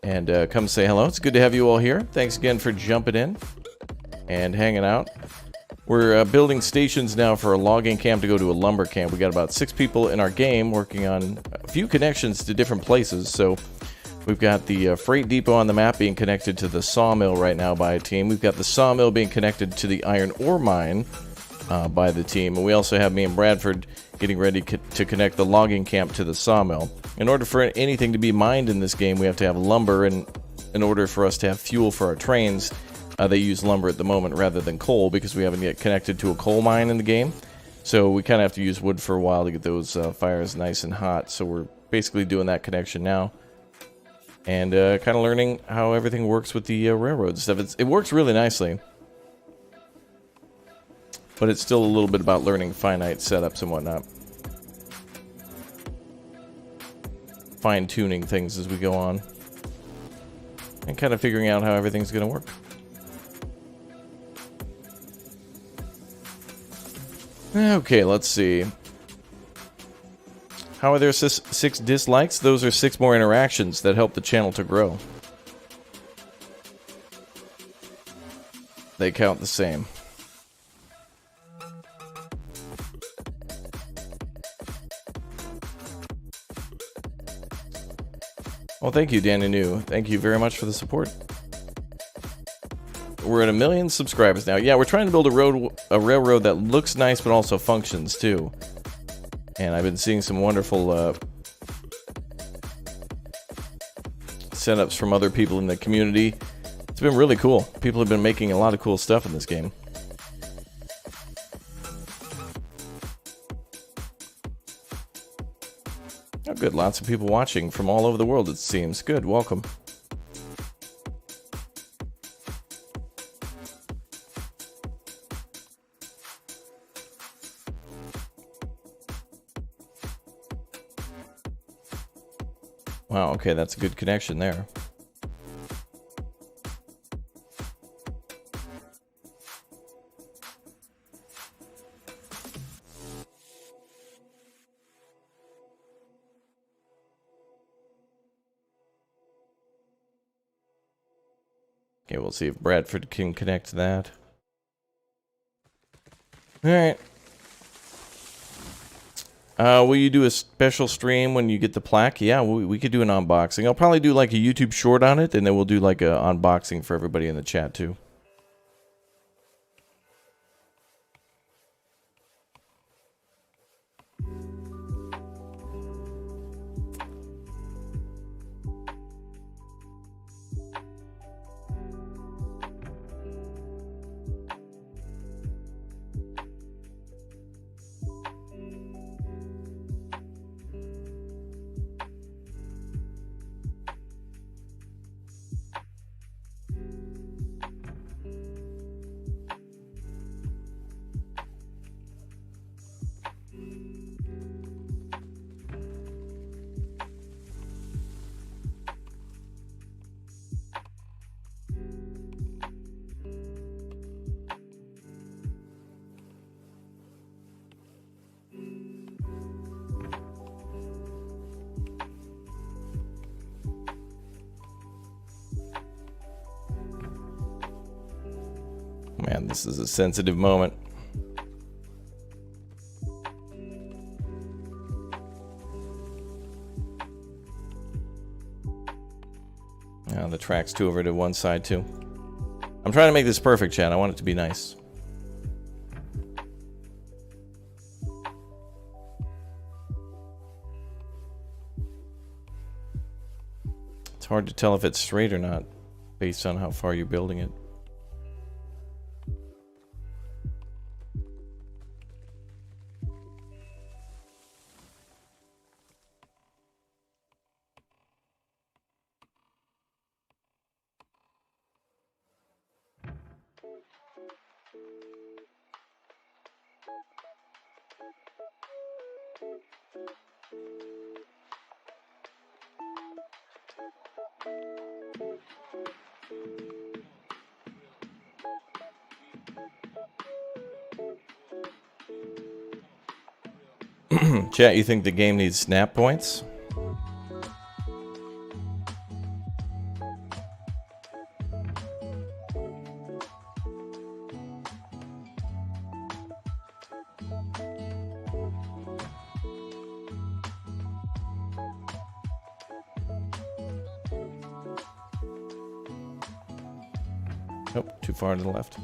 and come say hello. It's good to have you all here. Thanks again for jumping in and hanging out. We're building stations now for a logging camp to go to a lumber camp. We got about 6 people in our game working on a few connections to different places. So we've got the freight depot on the map being connected to the sawmill right now by a team. We've got the sawmill being connected to the iron ore mine by the team. And we also have me and Bradford getting ready to connect the logging camp to the sawmill. In order for anything to be mined in this game, we have to have lumber. And in order for us to have fuel for our trains, they use lumber at the moment rather than coal because we haven't yet connected to a coal mine in the game. So we kind of have to use wood for a while to get those fires nice and hot. So we're basically doing that connection now. And kind of learning how everything works with the railroad stuff. It works really nicely. But it's still a little bit about learning finite setups and whatnot. fine-tuning things as we go on. And kind of figuring out how everything's going to work. Okay, let's see. How are there 6 dislikes? Those are 6 more interactions that help the channel to grow. They count the same. Well, thank you, Danny New. Thank you very much for the support. We're at 1 million subscribers now. Yeah, we're trying to build a railroad that looks nice but also functions too. And I've been seeing some wonderful setups from other people in the community. It's been really cool. People have been making a lot of cool stuff in this game. Oh, good. Lots of people watching from all over the world, it seems. Good. Welcome. Wow, okay, that's a good connection there. Okay, we'll see if Bradford can connect to that. Alright. Will you do a special stream when you get the plaque? Yeah, we could do an unboxing. I'll probably do like a YouTube short on it, and then we'll do like an unboxing for everybody in the chat too. Man, this is a sensitive moment. Yeah, the track's too over to one side too. I'm trying to make this perfect, Chad. I want it to be nice. It's hard to tell if it's straight or not based on how far you're building it. Chat, you think the game needs snap points? Nope, too far to the left.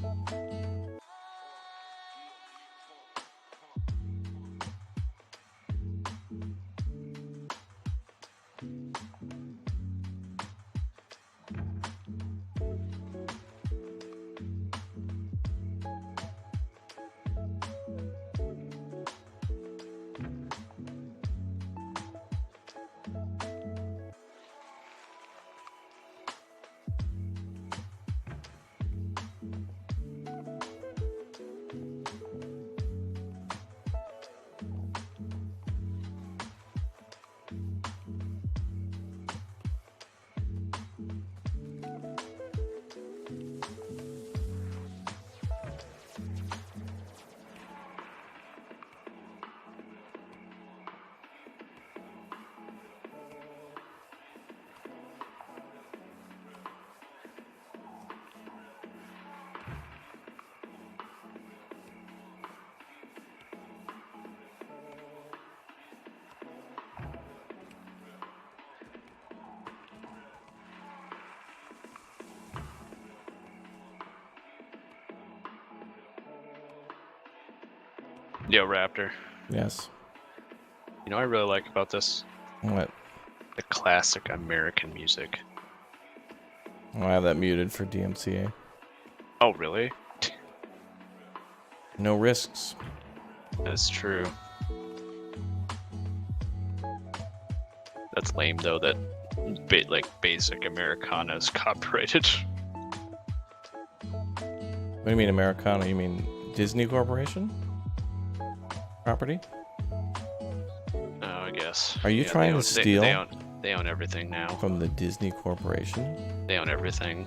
Yo, Raptor. Yes. You know what I really like about this? What? The classic American music. I have that muted for DMCA. Oh, really? No risks. That's true. That's lame though. That basic Americana is copyrighted. What do you mean Americana? You mean Disney Corporation? Property? Oh, I guess. Are you trying to steal? They own everything now. From the Disney Corporation? They own everything.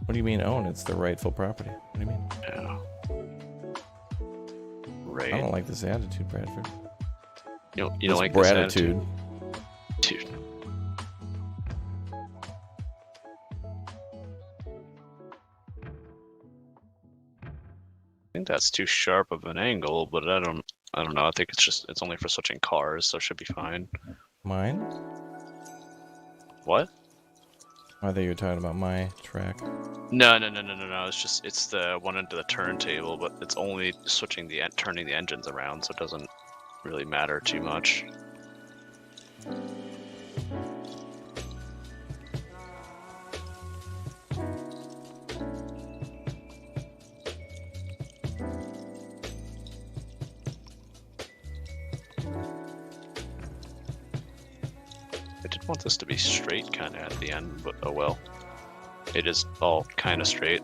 What do you mean own? It's the rightful property. What do you mean? Yeah. Right. I don't like this attitude, Bradford. You don't like this attitude? Dude. I think that's too sharp of an angle, but I don't know. I think it's only for switching cars, so it should be fine. Mine? What? I thought you were talking about my track. No. It's the one into the turntable, but it's only switching turning the engines around, so it doesn't really matter too much. I did want this to be straight kind of at the end, but oh well. It is all kind of straight.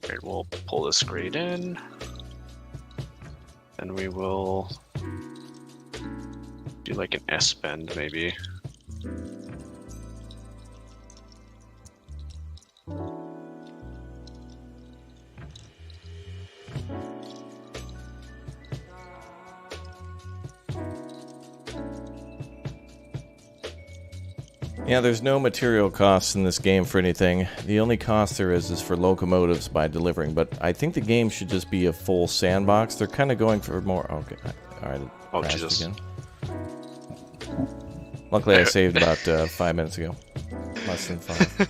Alright, we'll pull this grade in. And we will do like an S bend maybe. Yeah, there's no material costs in this game for anything. The only cost there is for locomotives by delivering, but I think the game should just be a full sandbox. They're kind of going for more... Okay, alright, Oh, Jesus. Again. Luckily I saved about 5 minutes ago. Less than 5.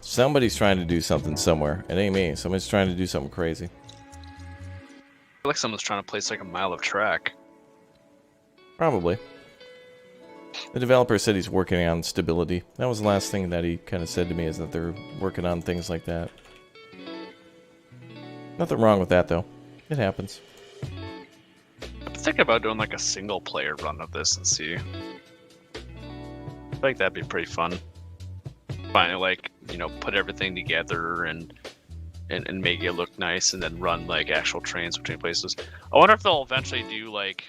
Somebody's trying to do something somewhere. It ain't me. Somebody's trying to do something crazy. I feel like someone's trying to place like a mile of track. Probably. The developer said he's working on stability. That was the last thing that he kind of said to me, is that they're working on things like that. Nothing wrong with that, though. It happens. I'm thinking about doing like a single player run of this and see. I feel like that'd be pretty fun. Finally, like, you know, put everything together and make it look nice, and then run like actual trains between places. I wonder if they'll eventually do like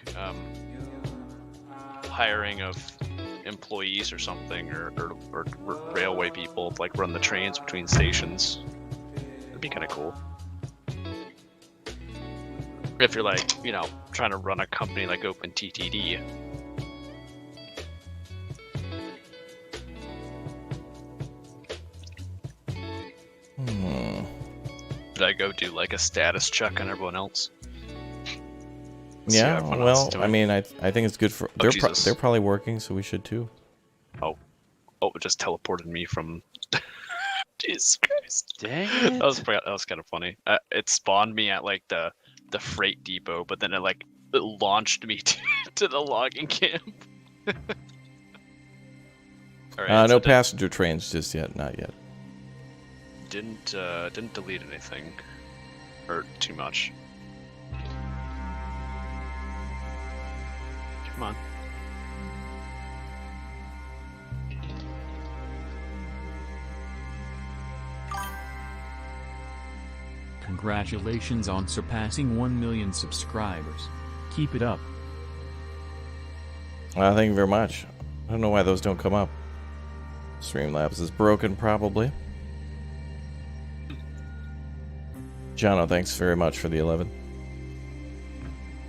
hiring of employees or something, or railway people to like run the trains between stations. That'd be kind of cool. If you're like, you know, trying to run a company like OpenTTD. Did I go do like a status check on everyone else? Yeah, well, I mean, I think it's good for... they're probably working, so we should too. Oh, it just teleported me from... Jesus Christ. Dang it. That was kind of funny. It spawned me at like the freight depot, but then it launched me to the logging camp. All right, no passenger trains just yet, not yet. Didn't delete anything, or too much. Come on. Congratulations on surpassing 1 million subscribers. Keep it up. Thank you very much. I don't know why those don't come up. Streamlabs is broken, probably. Jono, thanks very much for the 11.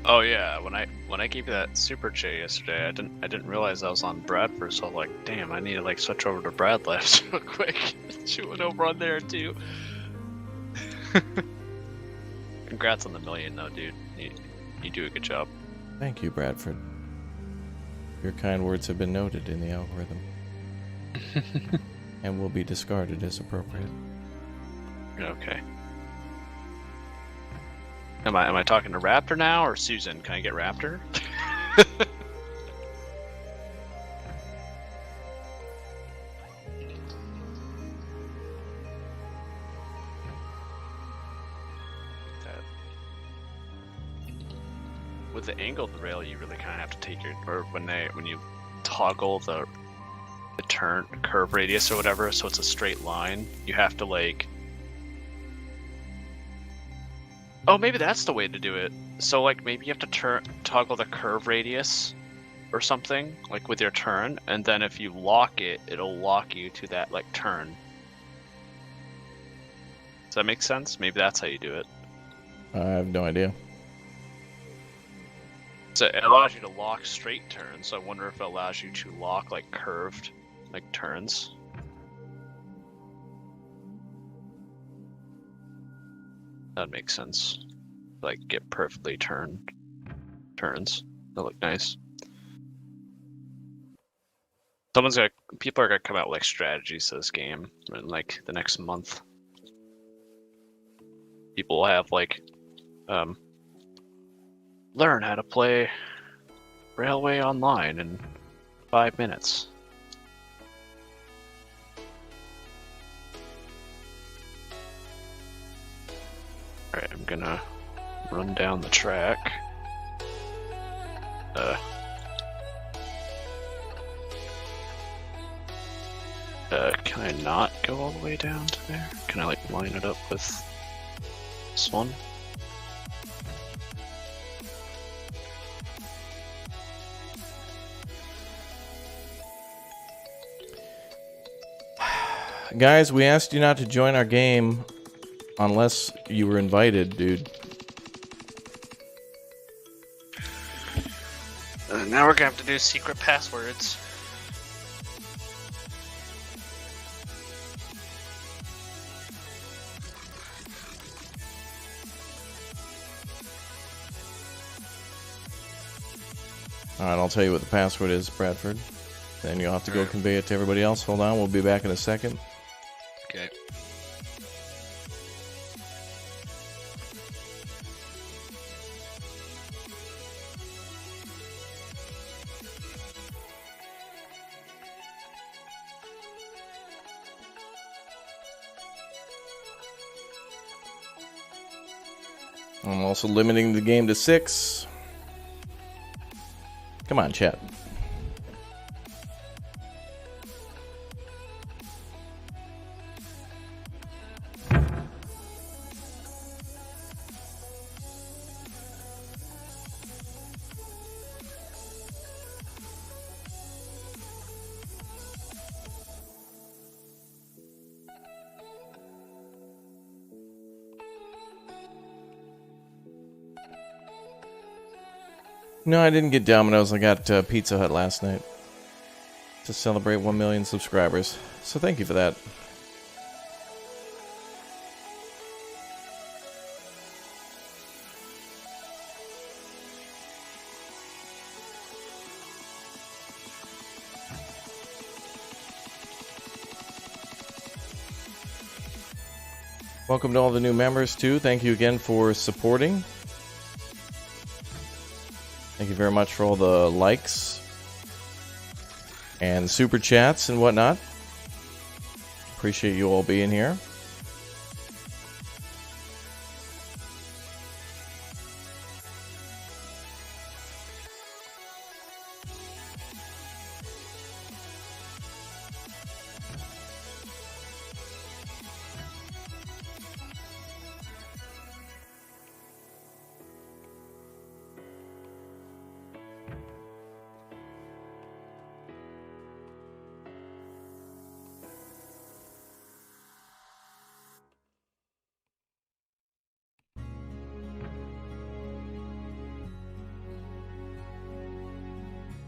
Oh yeah, when I gave you that super chat yesterday, I didn't realize I was on Bradford, so I was like, damn, I need to like switch over to Brad Labs real quick. She went over on there too. Congrats on the million though, dude. You do a good job. Thank you, Bradford. Your kind words have been noted in the algorithm. And will be discarded as appropriate. Okay. Am I talking to Raptor now or Susan? Can I get Raptor? With the angle of the rail, you really kind of have to take your, or when you toggle the turn curve radius or whatever, so it's a straight line, you have to like. Oh, maybe that's the way to do it. So like maybe you have to toggle the curve radius or something like with your turn, and then if you lock it, it'll lock you to that like turn. Does that make sense? Maybe that's how you do it. I have no idea. So it allows you to lock straight turns, so I wonder if it allows you to lock like curved like turns. That makes sense. Like get perfectly turned turns. That look nice. People are gonna come out with like strategies to this game in like the next month. People will have like learn how to play Railway Online in 5 minutes. Alright, I'm gonna run down the track. Can I not go all the way down to there? Can I like line it up with this one? Guys, we asked you not to join our game unless you were invited, dude. Now we're gonna have to do secret passwords. Alright, I'll tell you what the password is, Bradford. Then you'll have to go convey it to everybody else. Hold on, we'll be back in a second. Okay. I'm also limiting the game to 6. Come on, chat. No, I didn't get Domino's. I got Pizza Hut last night to celebrate 1 million subscribers. So thank you for that. Welcome to all the new members, too. Thank you again for supporting. Thank you very much for all the likes and super chats and whatnot. Appreciate you all being here.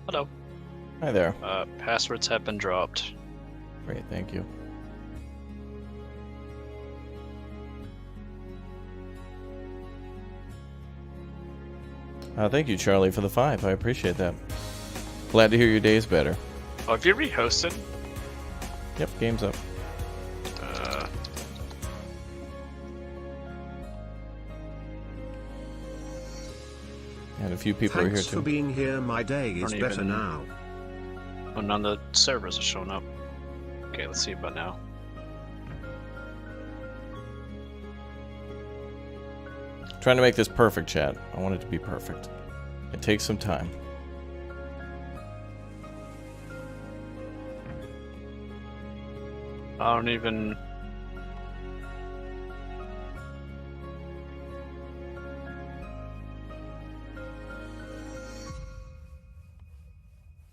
Hello. Hi there. Passwords have been dropped. Great, thank you. Thank you, Charlie, for the 5. I appreciate that. Glad to hear your day's better. Oh, have you rehosted? Yep, game's up. And a few people are here Thanks too. for being here. My day is better now. Oh, none of the servers are showing up. Okay, let's see about now. Trying to make this perfect, chat. I want it to be perfect. It takes some time. I don't even...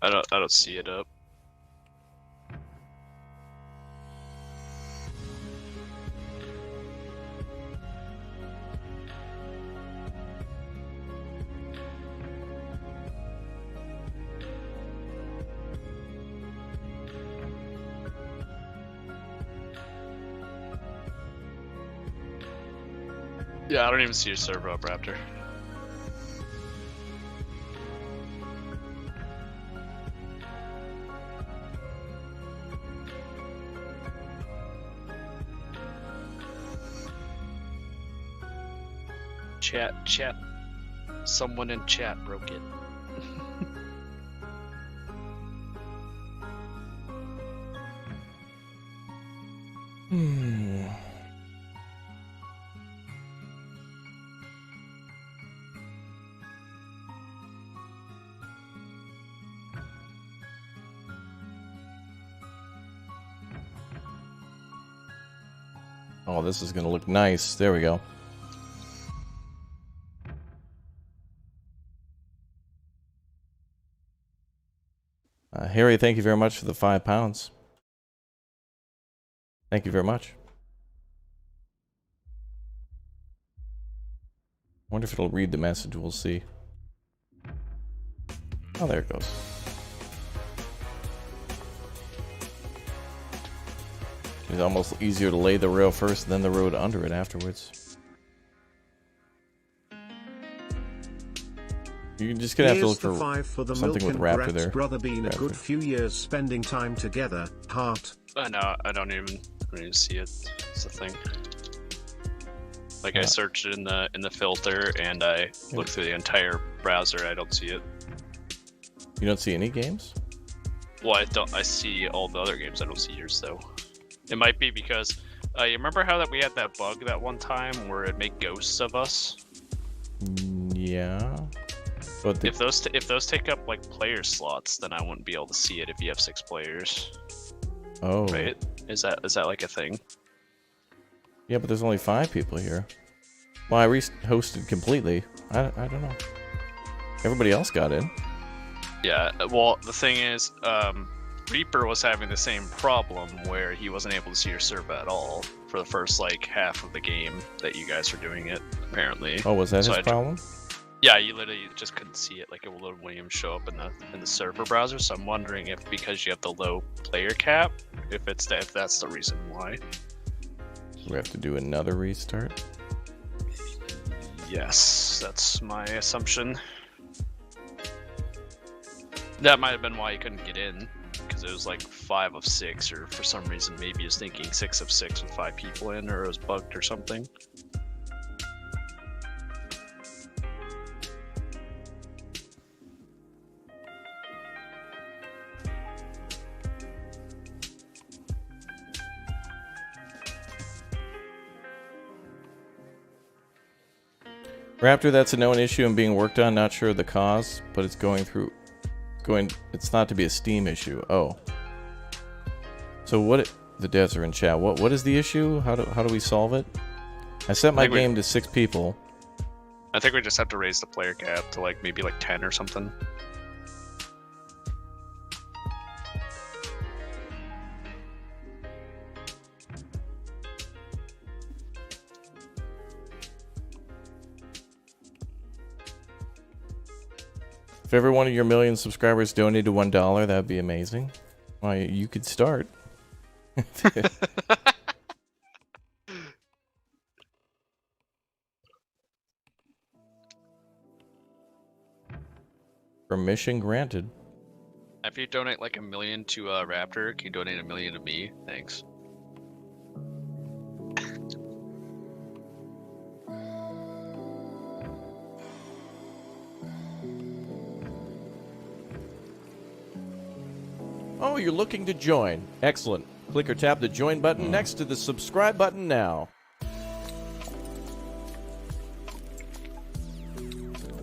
I don't see it up. Yeah, I don't even see your server up, Raptor. Chat. Someone in chat broke it. Oh, this is going to look nice. There we go. Harry, thank you very much for the £5. Thank you very much. Wonder if it'll read the message. We'll see. Oh, there it goes. It's almost easier to lay the rail first, then the road under it afterwards. You're just gonna have to look for something with Raptor there. Brother, been a good few years spending time together. Heart. No, I don't even see it. It's a thing. Like I searched it in the filter and I looked through the entire browser. I don't see it. You don't see any games? Well, I see all the other games. I don't see yours though. It might be because you remember how that we had that bug that one time where it'd make ghosts of us? Yeah. But if those take up like player slots, then I wouldn't be able to see it if you have 6 players. Oh. Right? Is that like a thing? Yeah, but there's only 5 people here. Well, I hosted completely. I don't know. Everybody else got in. Yeah. Well, the thing is, Reaper was having the same problem where he wasn't able to see your server at all for the first like half of the game that you guys were doing it. Apparently. Oh, was that his problem? Yeah, you literally just couldn't see it. Like it wouldn't even show up in the server browser. So I'm wondering if because you have the low player cap, if that's the reason why. We have to do another restart. Yes, that's my assumption. That might have been why you couldn't get in, because it was like 5 of 6, or for some reason maybe he was thinking 6 of 6 with 5 people in, or it was bugged or something. Raptor, that's a known issue and being worked on. Not sure of the cause, but it's it's thought to be a Steam issue. Oh. So the devs are in chat. What is the issue? How do we solve it? I set my game to 6 people. I think we just have to raise the player cap to like maybe like 10 or something. If every one of your million subscribers donated $1, that would be amazing. Well, you could start. Permission granted. If you donate like $1 million to Raptor, can you donate $1 million to me? Thanks. Oh, you're looking to join. Excellent. Click or tap the join button next to the subscribe button now.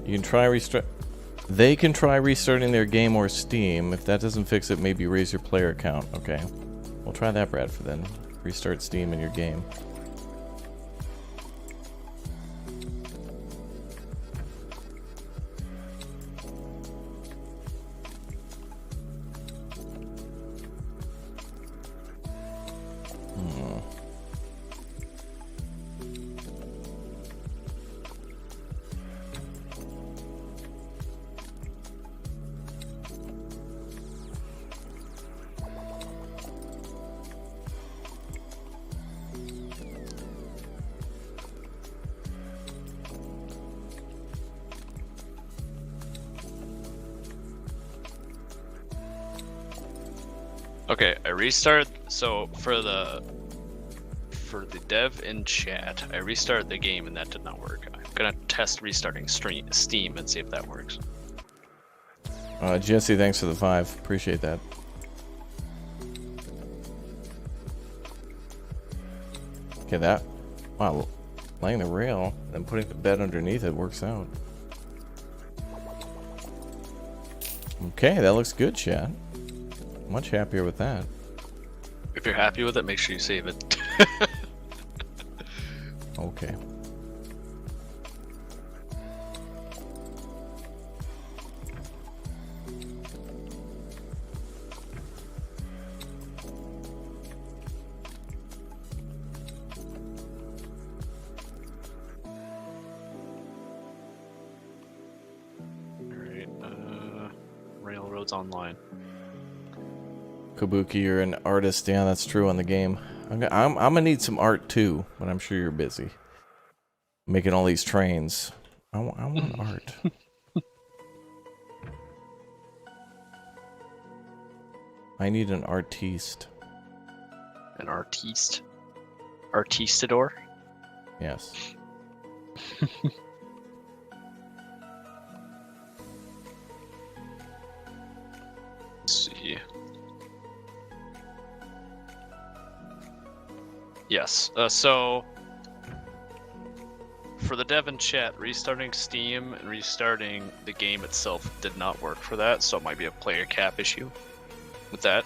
You can try restart. They can try restarting their game or Steam. If that doesn't fix it, maybe raise your player count. Okay. We'll try that, Bradford, then. Restart Steam in your game. Okay, I restarted. So for the dev in chat, I restarted the game and that did not work. I'm gonna test restarting Steam and see if that works. Jesse, thanks for the 5. Appreciate that. Okay, that. Wow, laying the rail and putting the bed underneath it works out. Okay, that looks good, chat. Much happier with that. If you're happy with it, make sure you save it. Okay. Alright, Railroads Online. Kabuki, you're an artist. Yeah, that's true on the game. I'm gonna need some art too, but I'm sure you're busy making all these trains. I want art. I need an artiste. An artiste? Artistador? Yes. Let's see. Yes, so for the dev in chat, restarting Steam and restarting the game itself did not work for that, so it might be a player cap issue with that.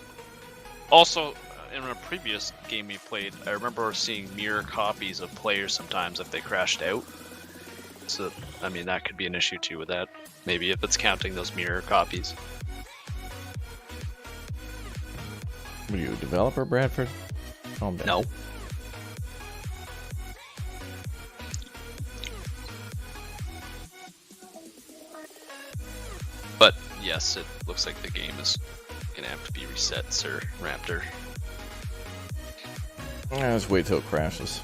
Also, in a previous game we played, I remember seeing mirror copies of players sometimes if they crashed out. So, I mean, that could be an issue too with that. Maybe if it's counting those mirror copies. What are you, a developer, Bradford? Calm down. No. But yes, it looks like the game is gonna have to be reset, sir, Raptor. Let's wait till it crashes.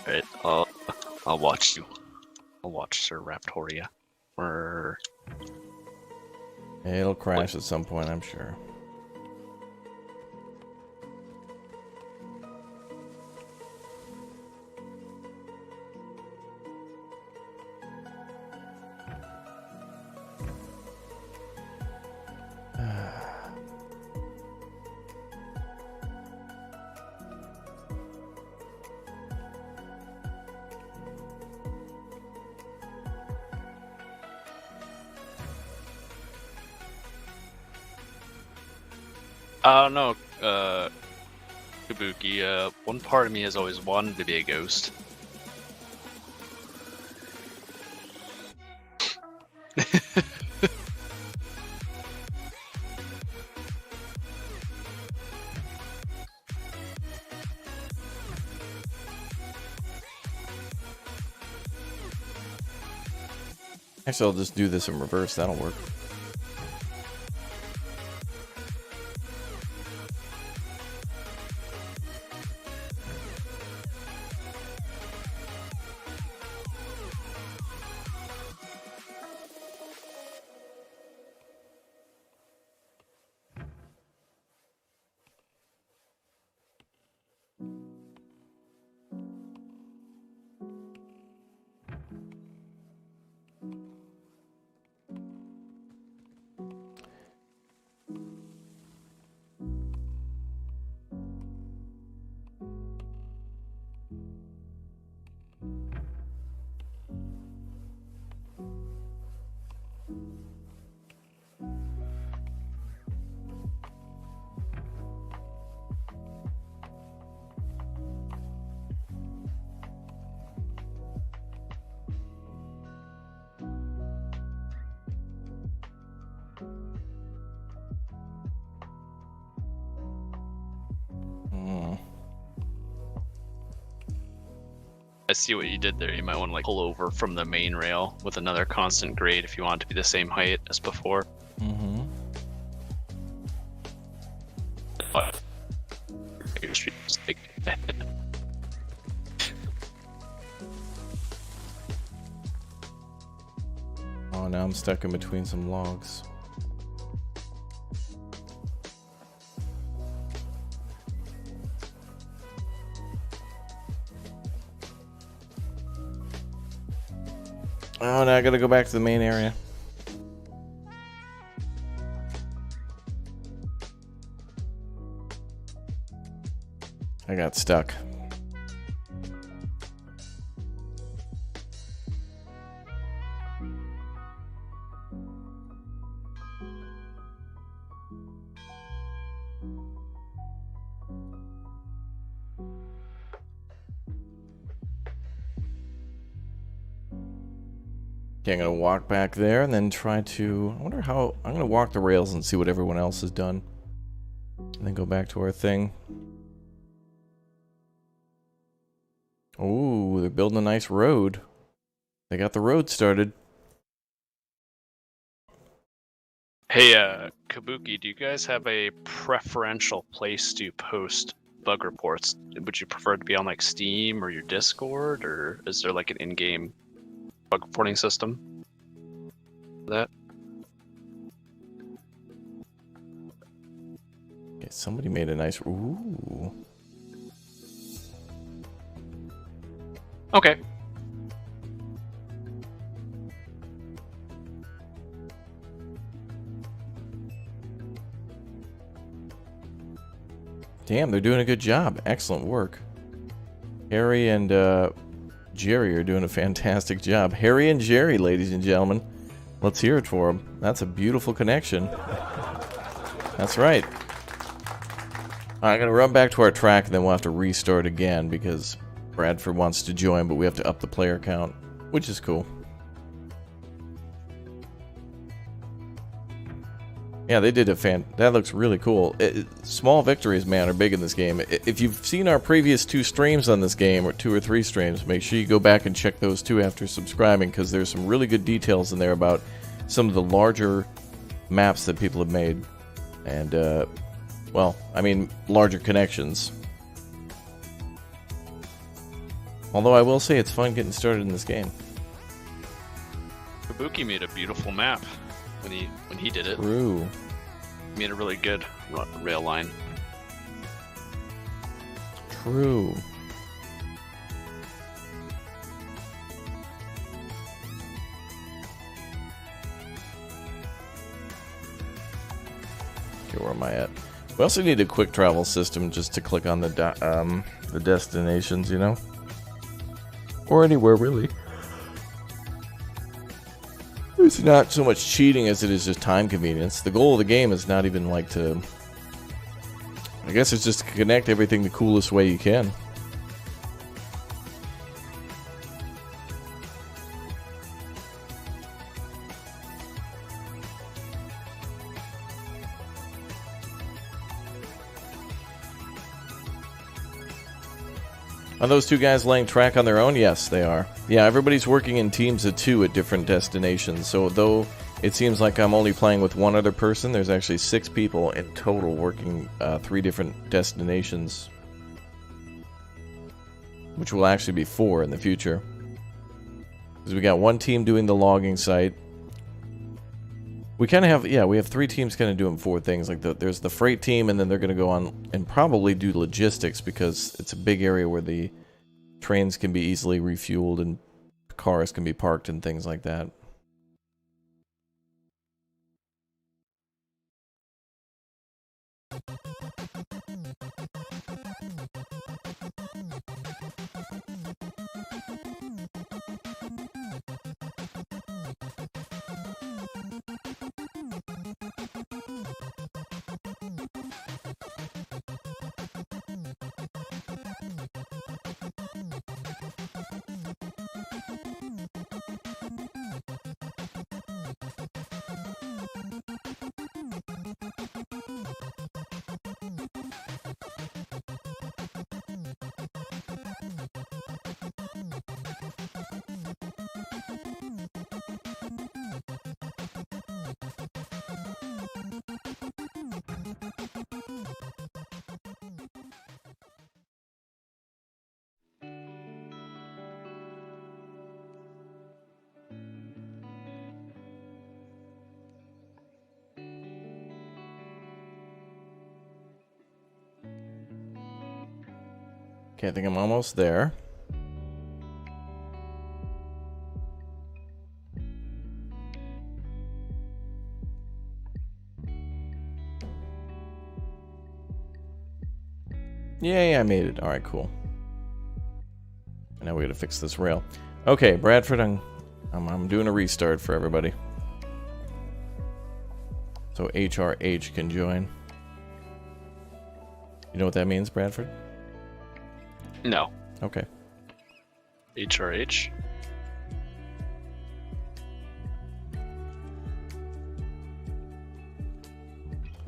Alright, I'll watch you. I'll watch Sir Raptoria. Or It'll crash at some point, I'm sure. I don't know, Kabuki, one part of me has always wanted to be a ghost. Actually, I'll just do this in reverse. That'll work. I see what you did there. You might want to like pull over from the main rail with another constant grade if you want it to be the same height as before. Mm-hmm. But Oh, now I'm stuck in between some logs. Oh, now I gotta go back to the main area. I got stuck. Okay, I'm gonna walk back there and then try to... I wonder how... I'm gonna walk the rails and see what everyone else has done. And then go back to our thing. Oh, they're building a nice road. They got the road started. Hey, Kabuki, do you guys have a preferential place to post bug reports? Would you prefer it to be on like Steam or your Discord, or is there like an in-game bug reporting system for that? Okay, somebody made a nice... Ooh. Okay. Damn, they're doing a good job. Excellent work. Harry and Jerry are doing a fantastic job. Harry and Jerry, ladies and gentlemen. Let's hear it for them. That's a beautiful connection. That's right. I'm going to run back to our track, and then we'll have to restart again because Bradford wants to join, but we have to up the player count, which is cool. Yeah, they did a that looks really cool. Small victories, man, are big in this game. If you've seen our previous 2 streams on this game, or 2 or 3 streams, make sure you go back and check those 2 after subscribing, because there's some really good details in there about some of the larger maps that people have made. And, well, I mean, larger connections. Although I will say it's fun getting started in this game. Kabuki made a beautiful map when he did it. True. He made a really good rail line. True. Okay, where am I at? We also need a quick travel system just to click on the destinations, you know? Or anywhere, really. It's not so much cheating as it is just time convenience. The goal of the game is not even like to... I guess it's just to connect everything the coolest way you can. Are those two guys laying track on their own? Yes, they are. Yeah, everybody's working in teams of 2 at different destinations. So though it seems like I'm only playing with one other person, there's actually 6 people in total working 3 different destinations. Which will actually be 4 in the future. Because we got one team doing the logging site. We kind of have, yeah, we have 3 teams kind of doing 4 things. Like there's the freight team, and then they're going to go on and probably do logistics because it's a big area where the trains can be easily refueled and cars can be parked and things like that. Okay, I think I'm almost there. Yay, I made it. Alright, cool. And now we gotta fix this rail. Okay, Bradford, I'm doing a restart for everybody. So HRH can join. You know what that means, Bradford? No. Okay. HRH?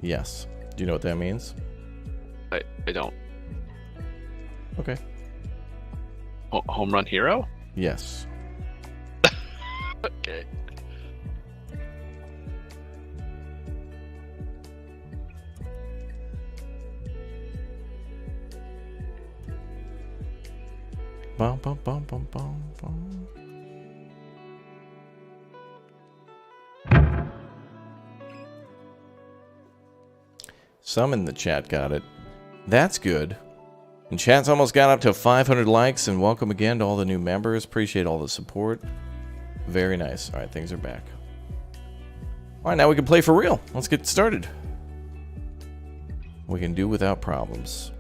Yes. Do you know what that means? I don't. Okay. Home run hero? Yes. Okay. Bum, bum, bum, bum, bum, bum. Some in the chat got it. That's good. And chat's almost got up to 500 likes, and welcome again to all the new members. Appreciate all the support. Very nice. Alright, things are back. Alright, now we can play for real. Let's get started. We can do without problems.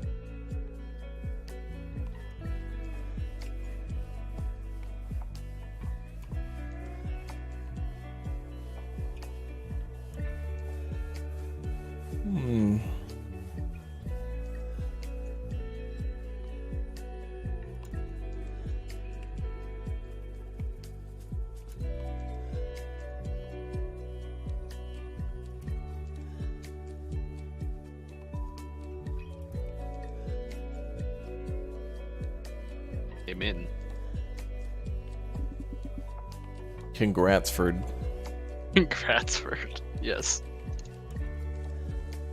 In. Congratsford. Congratsford. Yes.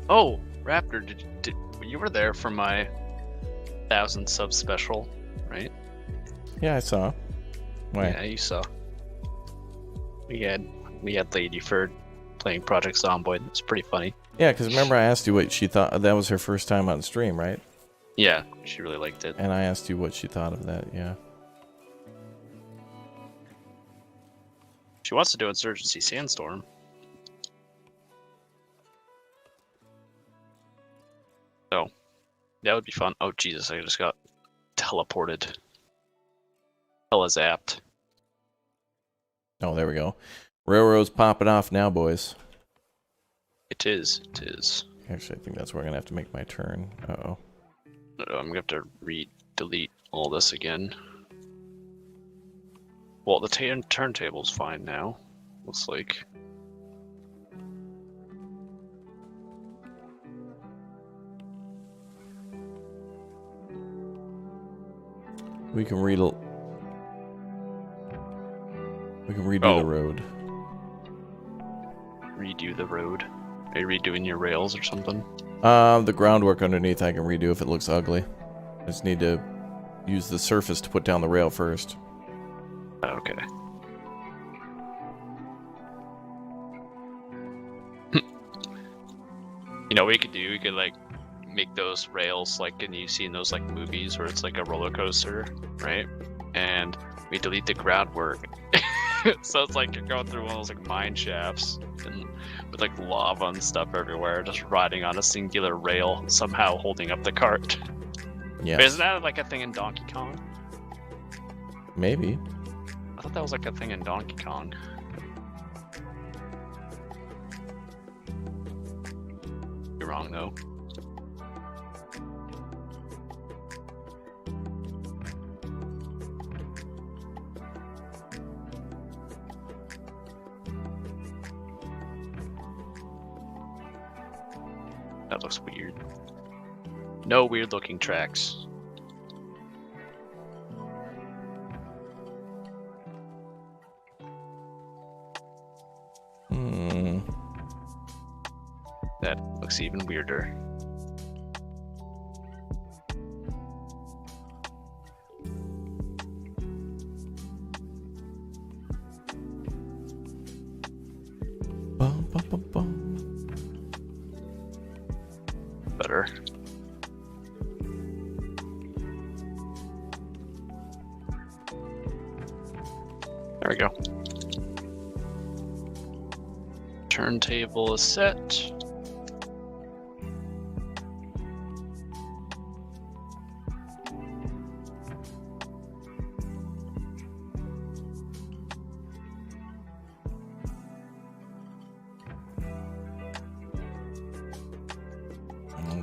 Oh, Raptor, did you were there for my 1,000 sub special, right? Yeah, I saw. Why? Yeah, you saw. We had Lady Ferd playing Project Zomboid. It's pretty funny. Yeah, because remember I asked you what she thought. That was her first time on stream, right? Yeah, she really liked it. And I asked you what she thought of that, yeah. She wants to do Insurgency Sandstorm. So, that would be fun. Oh, Jesus, I just got teleported. Hella zapped. Oh, there we go. Railroad's popping off now, boys. It is. Actually, I think that's where I'm going to have to make my turn. Uh-oh. I'm going to have to delete all this again. Well, the turntable's fine now. Looks like. We can redo the road. Redo the road. Are you redoing your rails or something? The groundwork underneath I can redo if it looks ugly. I just need to use the surface to put down the rail first. Okay. You know what we could do? We could like make those rails like you've seen those like movies where it's like a roller coaster, right? And we delete the groundwork. So it's like you're going through one of those like mine shafts and with like lava and stuff everywhere, just riding on a singular rail, somehow holding up the cart. Yeah. Isn't that like a thing in Donkey Kong? Maybe. I thought that was like a thing in Donkey Kong. You're wrong though. That looks weird. No weird looking tracks. That looks even weirder. Bum, bum, bum, bum. Better. There we go. Turntable is set.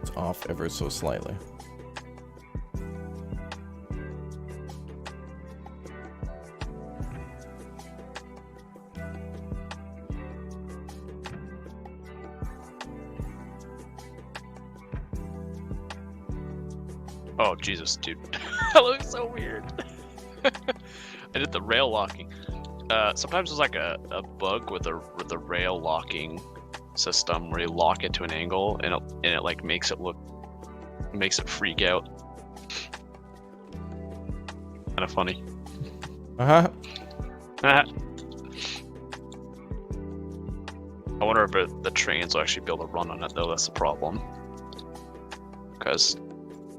It's off ever so slightly. Oh Jesus, dude, that looks so weird. I did the rail locking. Sometimes there's like a bug with the rail locking system where you lock it to an angle and it like makes it freak out. Kind of funny. Uh-huh. I wonder if the trains will actually be able to run on it though. That's the problem, because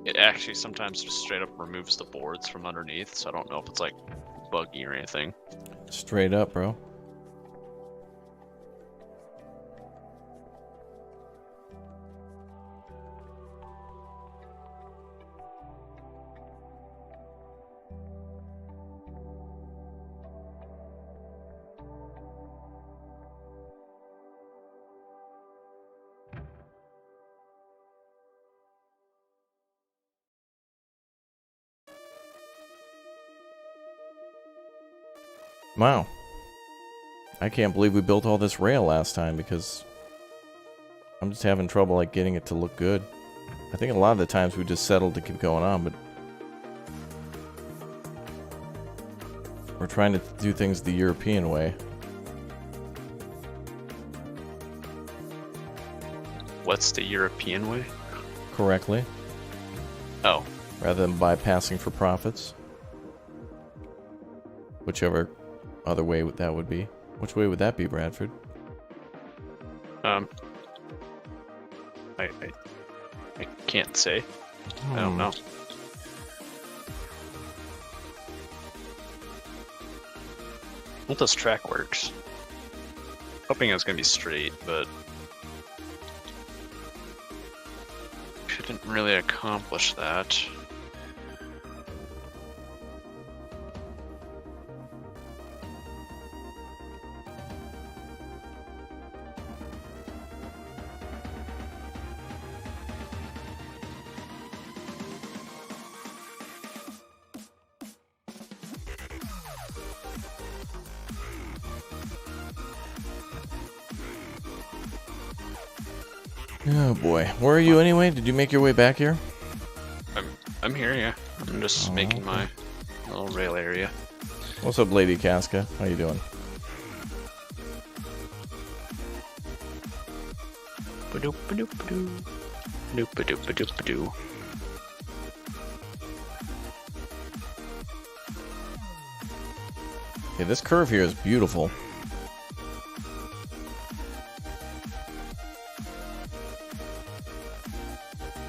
it actually sometimes just straight up removes the boards from underneath. So I don't know if it's like buggy or anything. Straight up, bro. Wow. I can't believe we built all this rail last time because I'm just having trouble like getting it to look good. I think a lot of the times we just settled to keep going on, but we're trying to do things the European way. What's the European way? Correctly. Oh. Rather than bypassing for profits. Whichever other way that would be. Which way would that be, Bradford? I can't say. I don't know. Well, this track works. Hoping it's gonna be straight, but couldn't really accomplish that. Oh boy. Where are you anyway? Did you make your way back here? I'm here, yeah. I'm just making my little rail area. What's up, Lady Casca? How you doing? Okay, this curve here is beautiful.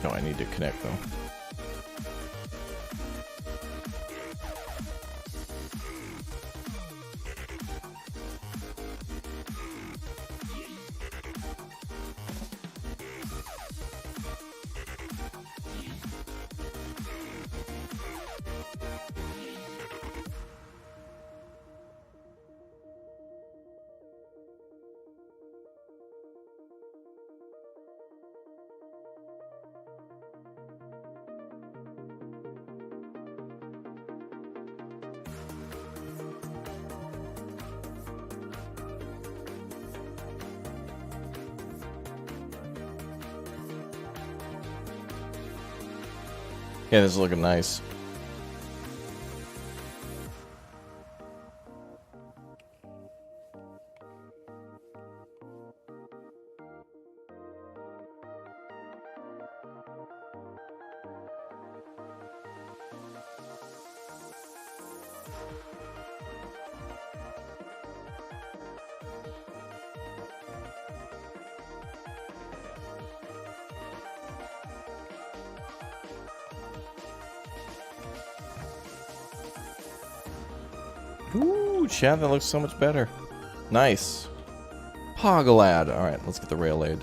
No, I need to connect though. Yeah, this is looking nice. Ooh, chat, that looks so much better. Nice. Poglad. Alright, let's get the rail laid.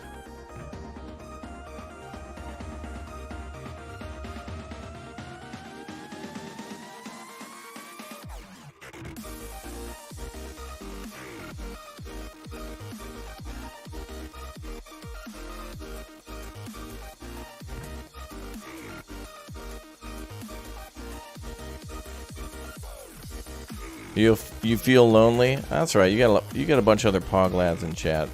You feel lonely? That's right. You got a bunch of other Pog lads in chat.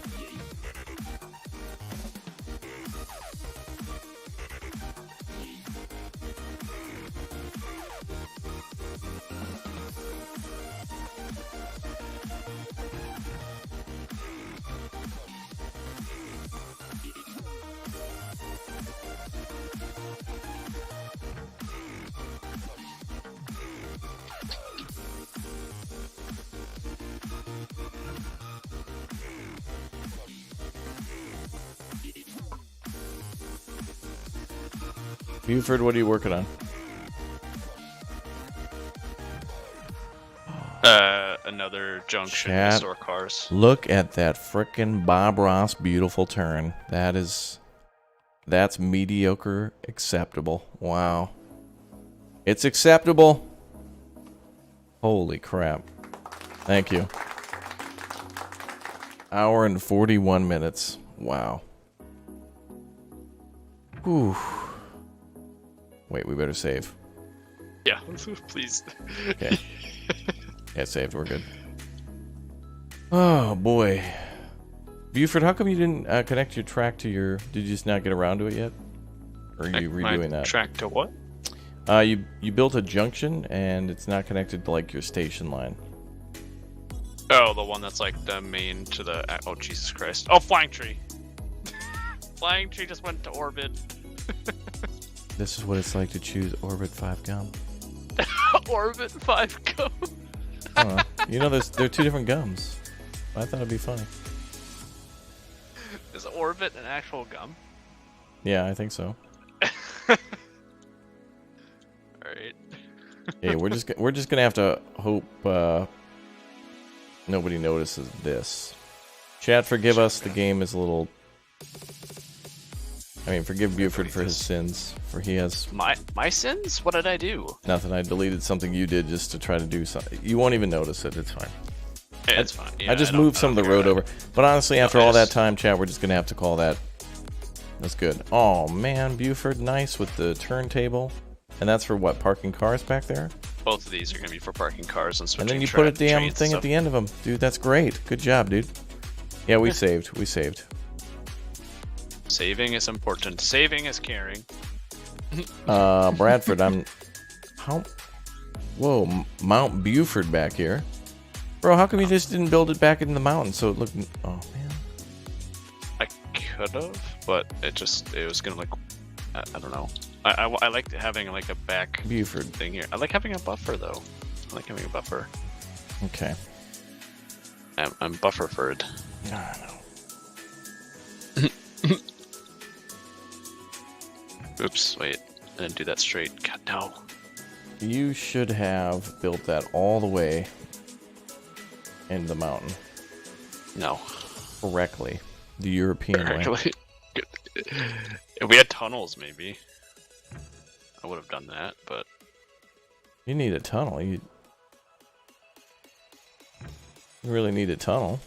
Buford, what are you working on? Another junction Chat, to store cars. Look at that frickin' Bob Ross beautiful turn. That's mediocre acceptable. Wow. It's acceptable. Holy crap. Thank you. Hour and 41 minutes. Wow. Whew. Wait, we better save. Yeah, please. Okay. Yeah, saved. We're good. Oh, boy. Buford, how come you didn't connect your track to your... Did you just not get around to it yet? Or are you redoing that? Track to what? You built a junction, and it's not connected to, like, your station line. Oh, the one that's, like, the main to the... Oh, Jesus Christ. Oh, Flying Tree! Flying Tree just went to orbit. This is what it's like to choose Orbit 5 gum. Orbit 5 gum. You know, there are two different gums. I thought it'd be funny. Is Orbit an actual gum? Yeah, I think so. Alright. Hey, we're just gonna have to hope nobody notices this. Chat, forgive us. The game is a little... I mean, forgive Buford for his sins, for he has... My sins? What did I do? Nothing. I deleted something you did just to try to do something. You won't even notice it. It's fine. Yeah, it's fine. Yeah, I just moved some of the road over. But honestly, after all that time, chat, we're just going to have to call that. That's good. Oh, man, Buford, nice with the turntable. And that's for what, parking cars back there? Both of these are going to be for parking cars and switching. And then you put a damn thing at the end of them. Dude, that's great. Good job, dude. Yeah, we saved. We saved. Saving is important. Saving is caring. Bradford, I'm... How... Whoa, Mount Buford back here. Bro, how come you just didn't build it back in the mountain so it looked... Oh, man. I could have, but it was gonna like... I don't know. I like having like a back Buford thing here. I like having a buffer though. I like having a buffer. Okay. I'm buffer-furred. I know. Oops, wait. I didn't do that straight. God, no. You should have built that all the way in the mountain. No. Correctly. The European way. If we had tunnels, maybe. I would have done that, but... You need a tunnel. You really need a tunnel.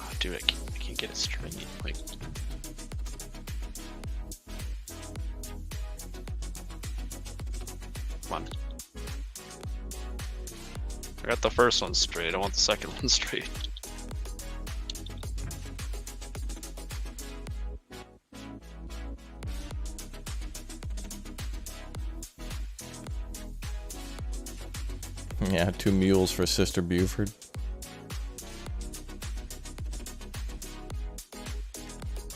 Oh, dude, I can't get it straight. Like... Come on. I got the first one straight. I want the second one straight. Yeah, 2 mules for Sister Buford.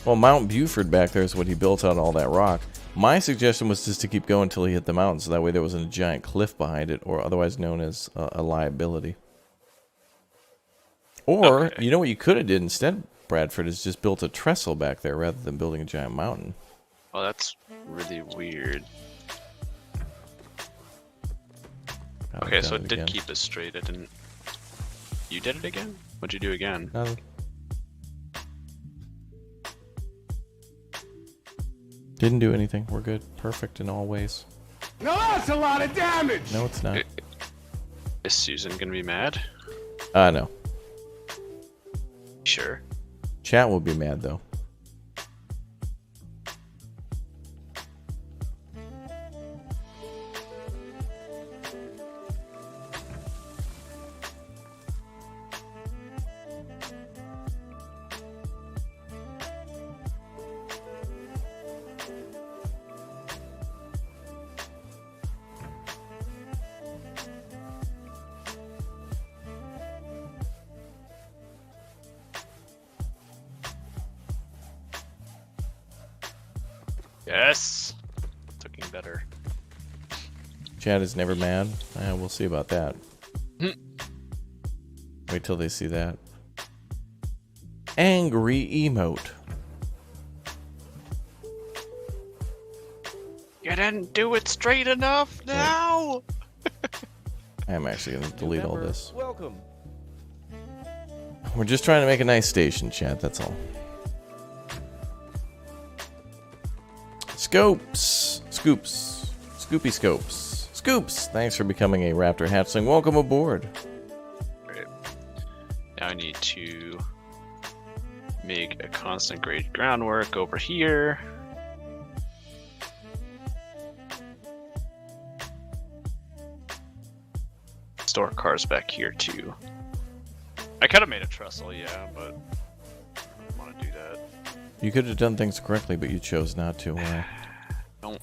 Well, Mount Buford back there is what he built on all that rock. My suggestion was just to keep going until he hit the mountain, so that way there wasn't a giant cliff behind it, or otherwise known as a liability. Or, Okay. you know what you could have did instead, Bradford, is just built a trestle back there rather than building a giant mountain. Oh, that's really weird. Okay, so it did keep it straight. It didn't... You did it again? What'd you do again? Nothing. Didn't do anything. We're good. Perfect in all ways. No, that's a lot of damage! No, it's not. Is Susan gonna be mad? No. Sure. Chat will be mad, though. Yes! Looking better. Chat is never mad. We'll see about that. Wait till they see that. Angry emote. You didn't do it straight enough now! I'm actually going to delete all this. Welcome. We're just trying to make a nice station, chat. That's all. Scopes. Scoops. Scoopy Scopes. Scoops. Thanks for becoming a Raptor Hatchling. Welcome aboard. Great. Now I need to make a constant grade groundwork over here. Store cars back here too. I could have made a trestle, yeah, but I don't want to do that. You could have done things correctly, but you chose not to. Don't.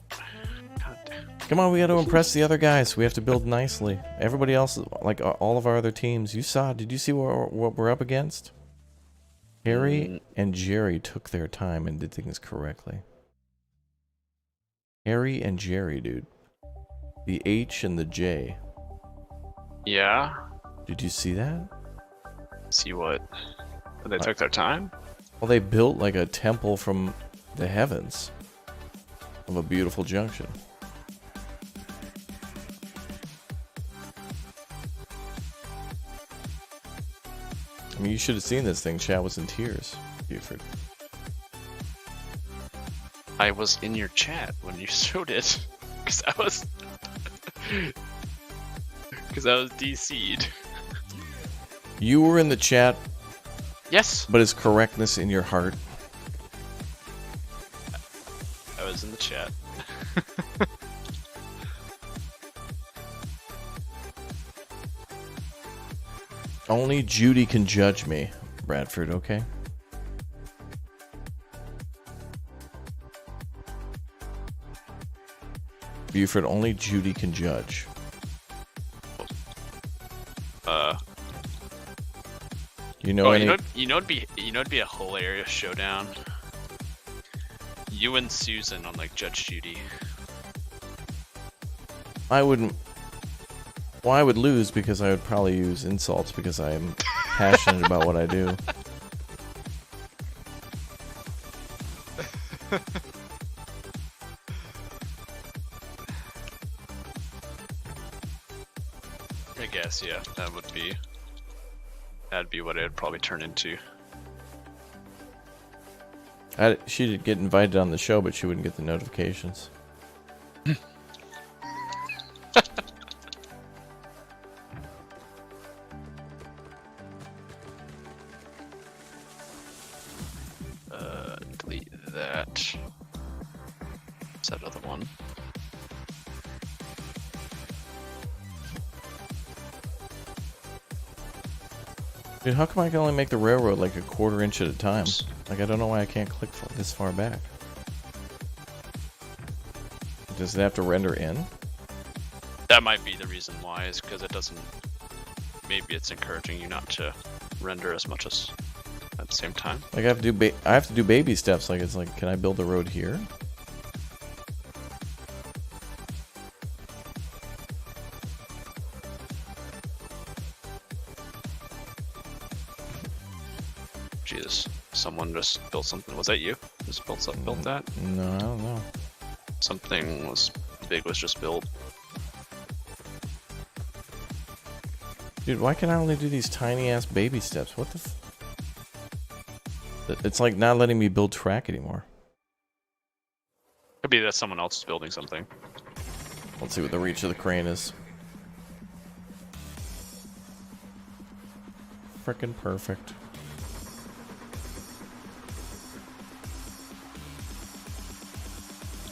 God. Come on, we got to impress the other guys. We have to build nicely. Everybody else, like all of our other teams, you saw. Did you see what we're up against? Harry and Jerry took their time and did things correctly. Harry and Jerry, dude. The H and the J. Yeah. Did you see that? See what? They took their time? Well, they built like a temple from the heavens of a beautiful junction. I mean, you should have seen this thing. Chat was in tears, Buford. I was in your chat when you showed it. Because I was... Because I was DC'd. You were in the chat, Yes! but is correctness in your heart? I was in the chat. Only Judy can judge me, Bradford, okay? Buford, only Judy can judge. You know any? It'd be a hilarious showdown. You and Susan on like Judge Judy. I wouldn't. Well, I would lose because I would probably use insults because I am passionate about what I do. I guess, yeah, that'd be what it'd probably turn into. She'd get invited on the show, but she wouldn't get the notifications. Delete that. What's that other one? Dude, how come I can only make the railroad like a 1/4 inch at a time? Like, I don't know why I can't click this far back. Does it have to render in? That might be the reason why, is because it doesn't. Maybe it's encouraging you not to render as much as at the same time. Like, I have to do baby steps. Like, it's like, can I build the road here? Jesus, someone just built something. Was that you? Just built that? No, I don't know. Something big was just built. Dude, why can I only do these tiny ass baby steps? What the It's like not letting me build track anymore. Could be that someone else is building something. Let's see what the reach of the crane is. Frickin' perfect.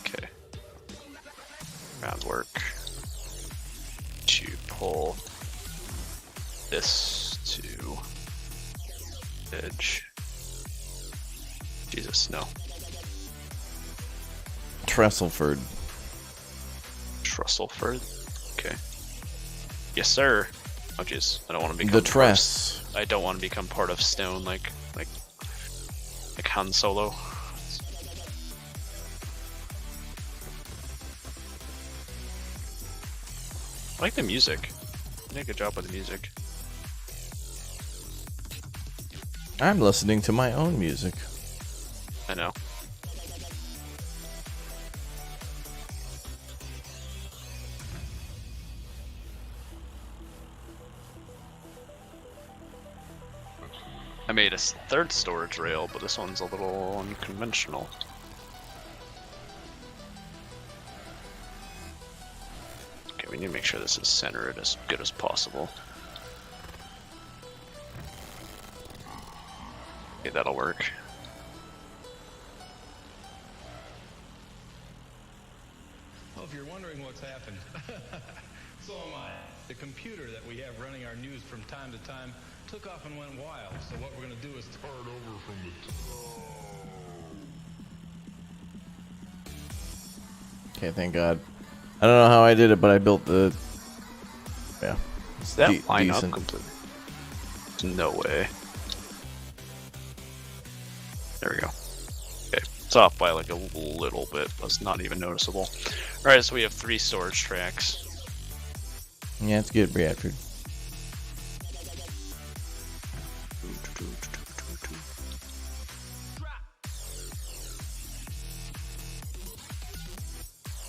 Okay. Groundwork. To pull this to edge. Jesus, no. Trestleford. Trestleford? Okay. Yes, sir. Oh, jeez. I don't want to become The Tress. I don't want to become part of Stone like Han Solo. I like the music. You did a good job with the music. I'm listening to my own music. I know. I made a third storage rail, but this one's a little unconventional. Okay, we need to make sure this is centered as good as possible. Okay, that'll work. Well, if you're wondering what's happened, so am I. The computer that we have running our news from time to time took off and went wild. So what we're going to do is start over from the top. Okay, thank God. I don't know how I did it, but I built the... Yeah. Does that line up decent. completely? There's no way. There we go. Okay, it's off by like a little bit, but it's not even noticeable. Alright, so we have 3 storage tracks. Yeah, it's good, Bradford.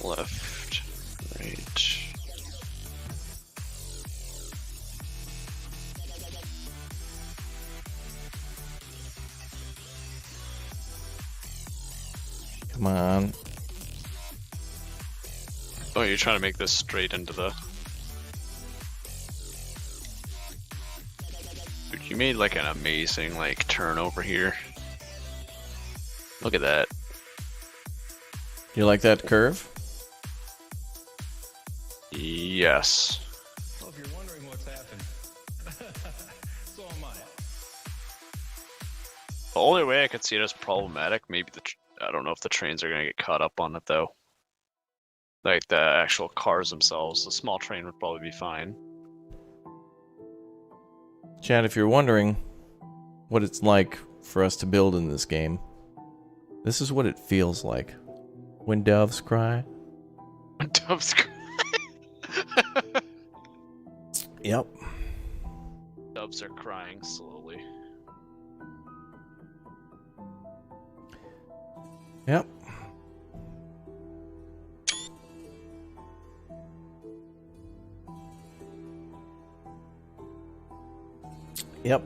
Left, right. Come on. Oh, you're trying to make this straight into the... Dude, you made like an amazing like turn over here. Look at that. You like that curve? Yes. Well, if you're wondering what's happened, so am I. The only way I could see it as problematic, maybe I don't know if the trains are gonna get caught up on it though. Like the actual cars themselves. The small train would probably be fine. Chad, if you're wondering what it's like for us to build in this game, this is what it feels like when doves cry. Doves cry. Yep. Doves are crying slowly. Yep. Yep.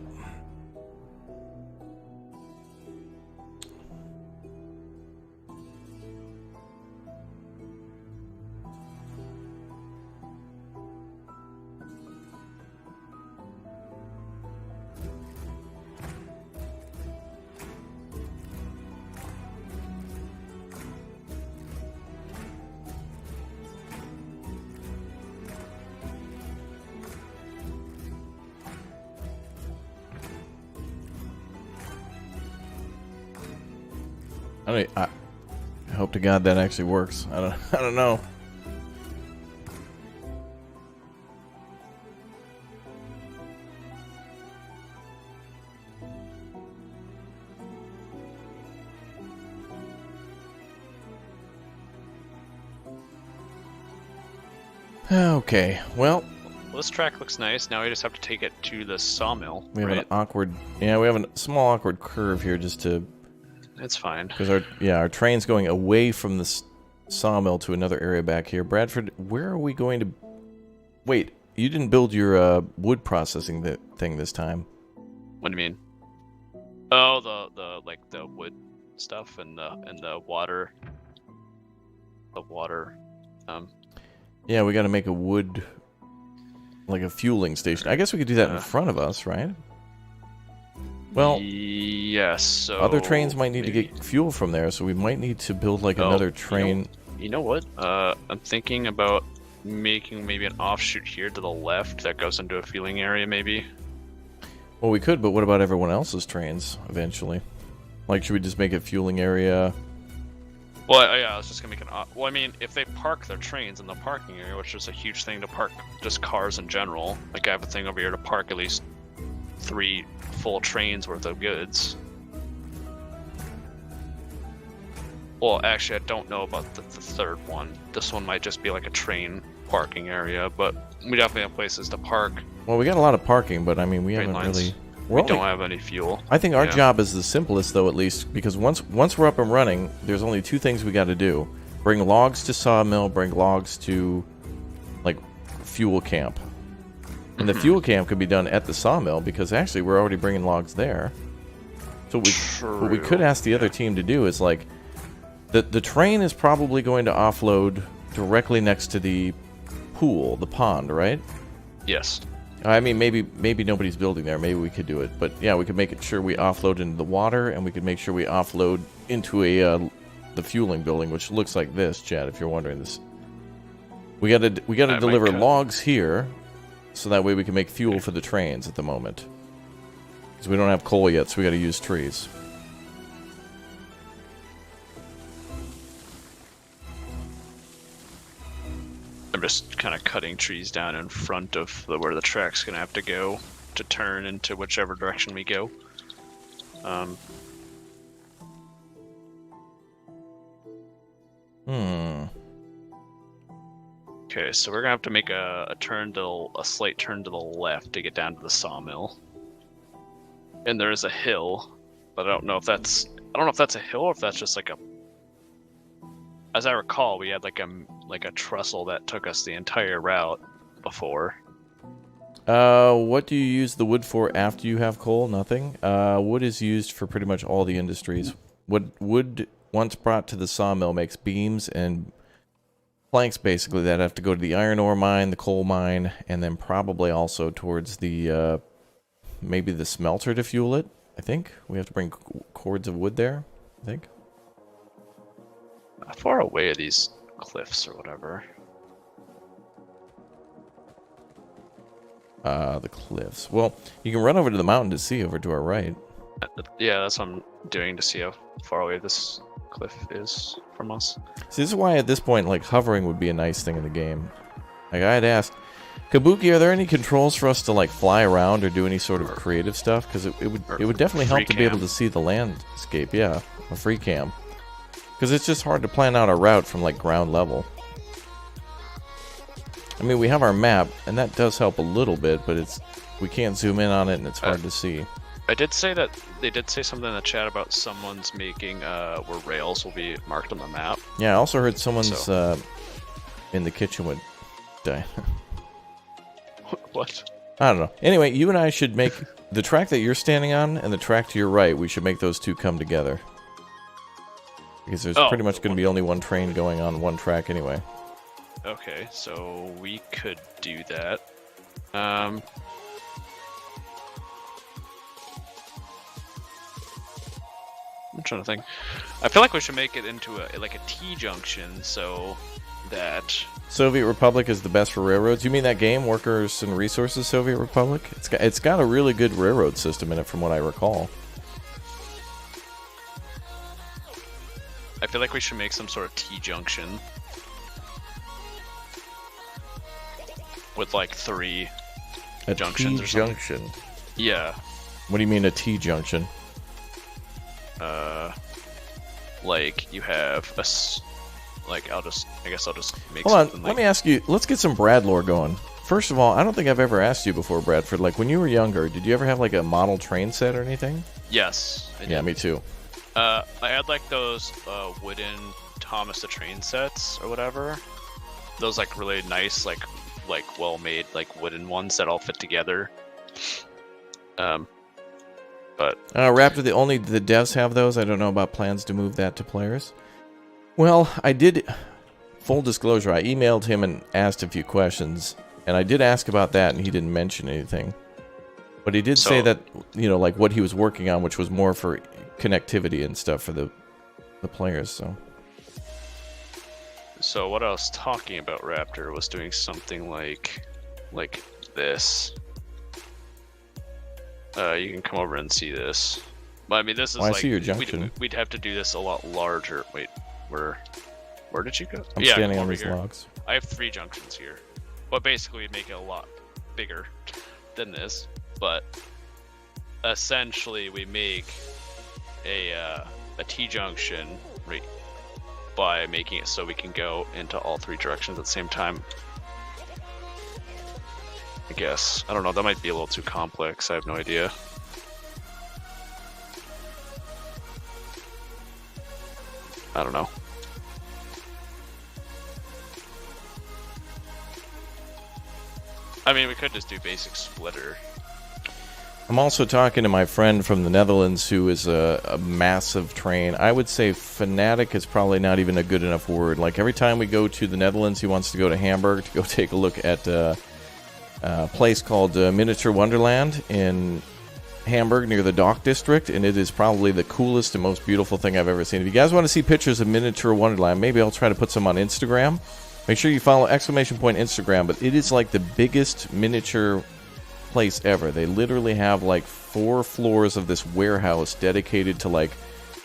I hope to God that actually works. I don't know. Okay, well, this track looks nice. Now we just have to take it to the sawmill. We have an awkward, we have a small awkward curve here just to. It's fine. Because our train's going away from the sawmill to another area back here. Bradford, where are we going to? Wait, you didn't build your wood processing thing this time. What do you mean? Oh, the wood stuff and the water. The water. Yeah, we got to make a wood, like a fueling station. I guess we could do that in front of us, right? Well, yes. So other trains might need to get fuel from there, so we might need to build like another train. You know what? I'm thinking about making maybe an offshoot here to the left that goes into a fueling area, maybe. Well, we could, but what about everyone else's trains eventually? Like, should we just make a fueling area? Well, yeah, I was just gonna make an. Well, I mean, if they park their trains in the parking area, which is a huge thing to park just cars in general. Like I have a thing over here to park at least 3 full trains worth of goods. Well, actually, I don't know about the third one. This one might just be like a train parking area, but we definitely have places to park. Well, we got a lot of parking, but I mean, we haven't really. We don't have any fuel. I think our job is the simplest, though, at least, because once we're up and running, there's only 2 things we got to do: bring logs to sawmill, bring logs to like fuel camp. And the fuel camp could be done at the sawmill because actually we're already bringing logs there. So what we could ask the other team to do is like the train is probably going to offload directly next to the pool, the pond, right? Yes. I mean, maybe nobody's building there. Maybe we could do it, but yeah, we could make it sure we offload into the water, and we could make sure we offload into the fueling building, which looks like this, Chad. If you're wondering this, we got to deliver logs here. So that way we can make fuel for the trains at the moment. Because we don't have coal yet, so we got to use trees. I'm just kind of cutting trees down in front of where the track's going to have to go to turn into whichever direction we go. Okay, so we're gonna have to make a slight turn to the left to get down to the sawmill. And there is a hill, but I don't know if that's a hill or if that's just like a. As I recall, we had like a trestle that took us the entire route before. What do you use the wood for after you have coal? Nothing. Wood is used for pretty much all the industries. Wood once brought to the sawmill makes beams and planks, basically, that have to go to the iron ore mine, the coal mine, and then probably also towards the maybe the smelter to fuel it. I think we have to bring cords of wood there. I think. How far away are these cliffs or whatever? The cliffs. Well, you can run over to the mountain to see over to our right. Yeah, that's what I'm doing to see how far away this cliff is from us. See, this is why at this point, like, hovering would be a nice thing in the game. Like, I had asked, Kabuki, are there any controls for us to, like, fly around or do any sort of creative stuff? Because it would definitely help to be able to see the landscape. Yeah, a free cam. Because it's just hard to plan out a route from, like, ground level. I mean, we have our map, and that does help a little bit, but we can't zoom in on it, and it's hard to see. I did say that they did say something in the chat about someone's making where rails will be marked on the map. Yeah, I also heard someone's in the kitchen would die. What? I don't know. Anyway, you and I should make the track that you're standing on and the track to your right. We should make those two come together. Because there's pretty much going to be only one train going on one track anyway. Okay, so we could do that. I'm trying to think. I feel like we should make it into a T-junction so that... Soviet Republic is the best for railroads? You mean that game, Workers and Resources Soviet Republic? It's got a really good railroad system in it from what I recall. I feel like we should make some sort of T-junction. With like 3 junctions or something. T-junction? Yeah. What do you mean a T-junction? Like you have a... Like, I guess I'll just make Hold on, something let me ask you, let's get some Brad lore going. First of all, I don't think I've ever asked you before, Bradford, like when you were younger, did you ever have like a model train set or anything? Yes. Yeah, me too. I had like those wooden Thomas the Train sets or whatever. Those like really nice, like well-made, like wooden ones that all fit together. But Raptor, only the devs have those. I don't know about plans to move that to players. Well, I did, full disclosure, I emailed him and asked a few questions, and I did ask about that, and he didn't mention anything. But he did say that, you know, like what he was working on, which was more for connectivity and stuff for the players, so. So what I was talking about, Raptor, was doing something like this. You can come over and see this. But I mean, this is I see your junction. We'd have to do this a lot larger. Wait, where did you go? I'm standing on these logs. I have 3 junctions here. But basically, we'd make it a lot bigger than this. But essentially, we make a T-junction by making it so we can go into all 3 directions at the same time. I guess. I don't know, that might be a little too complex, I have no idea. I don't know. I mean, we could just do basic splitter. I'm also talking to my friend from the Netherlands who is a massive train. I would say fanatic is probably not even a good enough word. Like every time we go to the Netherlands, he wants to go to Hamburg to go take a look at a place called Miniature Wonderland in Hamburg near the Dock District, and it is probably the coolest and most beautiful thing I've ever seen. If you guys want to see pictures of Miniature Wonderland, maybe I'll try to put some on Instagram. Make sure you follow !Instagram, but it is like the biggest miniature place ever. They literally have like 4 floors of this warehouse dedicated to like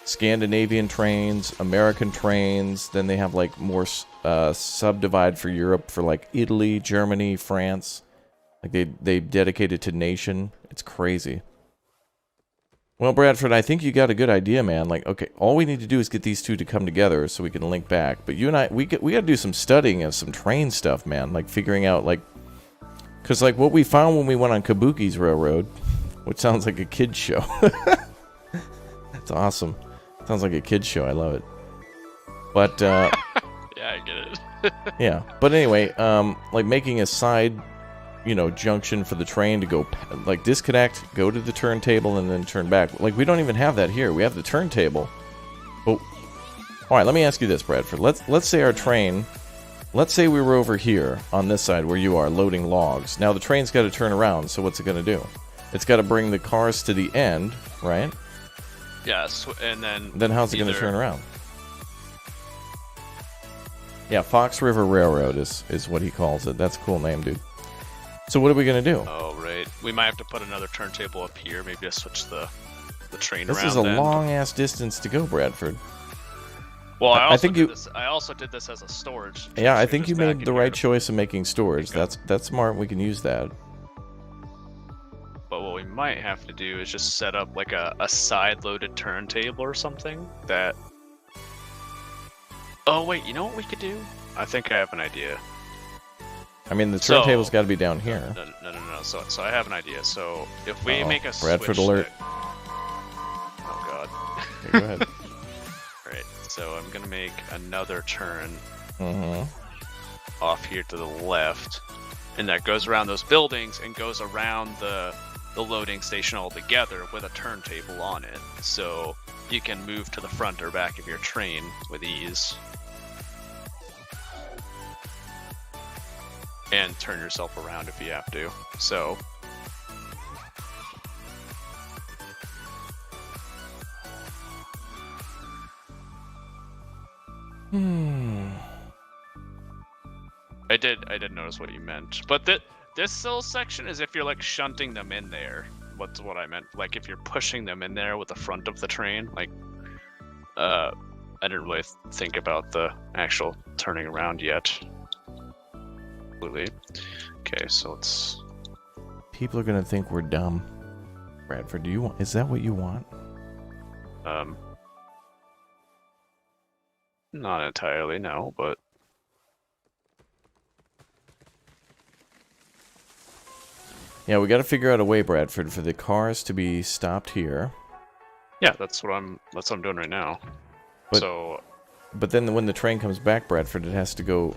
Scandinavian trains, American trains, then they have like more subdivided for Europe for like Italy, Germany, France. Like they dedicated to nation. It's crazy. Well, Bradford, I think you got a good idea, man. Like, okay, all we need to do is get these two to come together so we can link back. But you and I, we got to do some studying of some train stuff, man. Like figuring out like, because like what we found when we went on Kabuki's Railroad, which sounds like a kid's show. That's awesome. Sounds like a kid's show. I love it. But yeah, I get it. yeah. But anyway, like making a side, you know, junction for the train to go, like disconnect, go to the turntable, and then turn back. Like we don't even have that here. We have the turntable. Oh, all right. Let me ask you this, Bradford. Let's say our train. Let's say we were over here on this side where you are loading logs. Now the train's got to turn around. So what's it going to do? It's got to bring the cars to the end, right? Yes, and then. Then how's it going to turn around? Yeah, Fox River Railroad is what he calls it. That's a cool name, dude. So what are we going to do? Oh, right. We might have to put another turntable up here, maybe to switch the train around. This is a long-ass distance to go, Bradford. Well, I think you. I also did this as a storage. Yeah, I so think you just made back the in right here. choice in making storage. That's smart. We can use that. But what we might have to do is just set up like a side-loaded turntable or something that... Oh wait, you know what we could do? I think I have an idea. I mean, the turntable's got to be down here. No. So I have an idea. So if we make a Bradford switch alert. Oh god. Okay, go ahead. Alright, so I'm gonna make another turn Mm-hmm. off here to the left, and that goes around those buildings and goes around the loading station altogether with a turntable on it, so you can move to the front or back of your train with ease. And turn yourself around if you have to. So I did notice what you meant. But this little section is if you're like shunting them in there. What's what I meant. Like if you're pushing them in there with the front of the train, like I didn't really think about the actual turning around yet. Completely. Okay, so let's... People are gonna think we're dumb. Bradford, is that what you want? Not entirely, no, but... Yeah, we got to figure out a way, Bradford, for the cars to be stopped here. Yeah, that's what I'm doing right now. But then when the train comes back, Bradford, it has to go...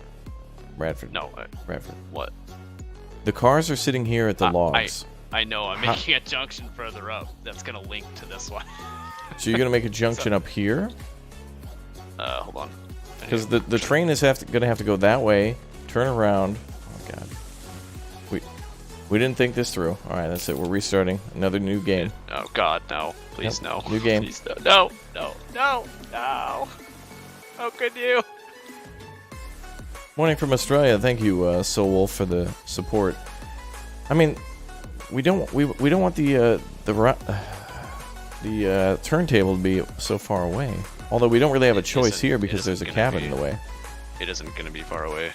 Bradford. No. Bradford. What? The cars are sitting here at the logs. I know, I'm making a junction further up that's gonna link to this one. So you're going to make a junction up here? Hold on. Because the train is going to have to go that way, turn around. Oh, God. We didn't think this through. All right, that's it. We're restarting. Another new game. Oh, God, no. Please, Nope. no. New game. Please, no. No. How could you? Morning from Australia. Thank you, Soul Wolf, for the support. I mean, we don't want the turntable to be so far away. Although we don't really have a choice here because there's a cabin in the way. It isn't going to be far away.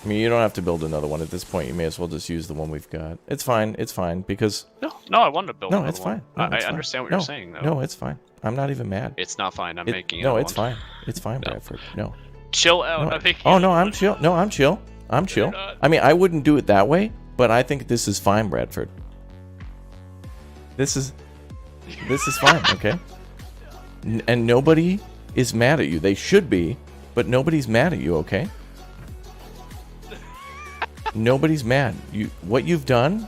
I mean, you don't have to build another one at this point. You may as well just use the one we've got. It's fine. It's fine because... No, I wanted to build another one. No, it's fine. No, I understand what you're saying, though. No, it's fine. I'm not even mad. It's not fine. I'm making No, another it's one. fine. It's fine, Bradford. No. Chill out. No. I'm making Oh, no, I'm chill. No, I'm chill. I'm chill. I mean, I wouldn't do it that way, but I think this is fine, Bradford. This is fine, okay? And nobody is mad at you. They should be, but nobody's mad at you, okay? Nobody's mad. What you've done,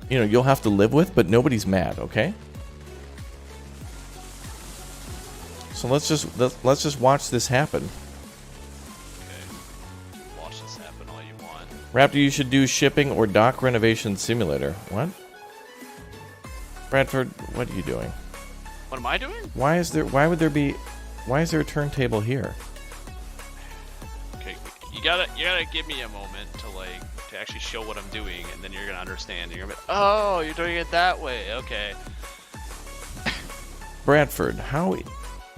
you'll have to live with, but nobody's mad, okay? So let's just watch this happen. Okay. Watch this happen all you want. Raptor, you should do shipping or dock renovation simulator. What? Bradford, what are you doing? What am I doing? Why is there a turntable here? Okay, you gotta give me a moment to actually show what I'm doing, and then you're gonna understand. You're gonna be, oh, you're doing it that way. Okay. Bradford, how,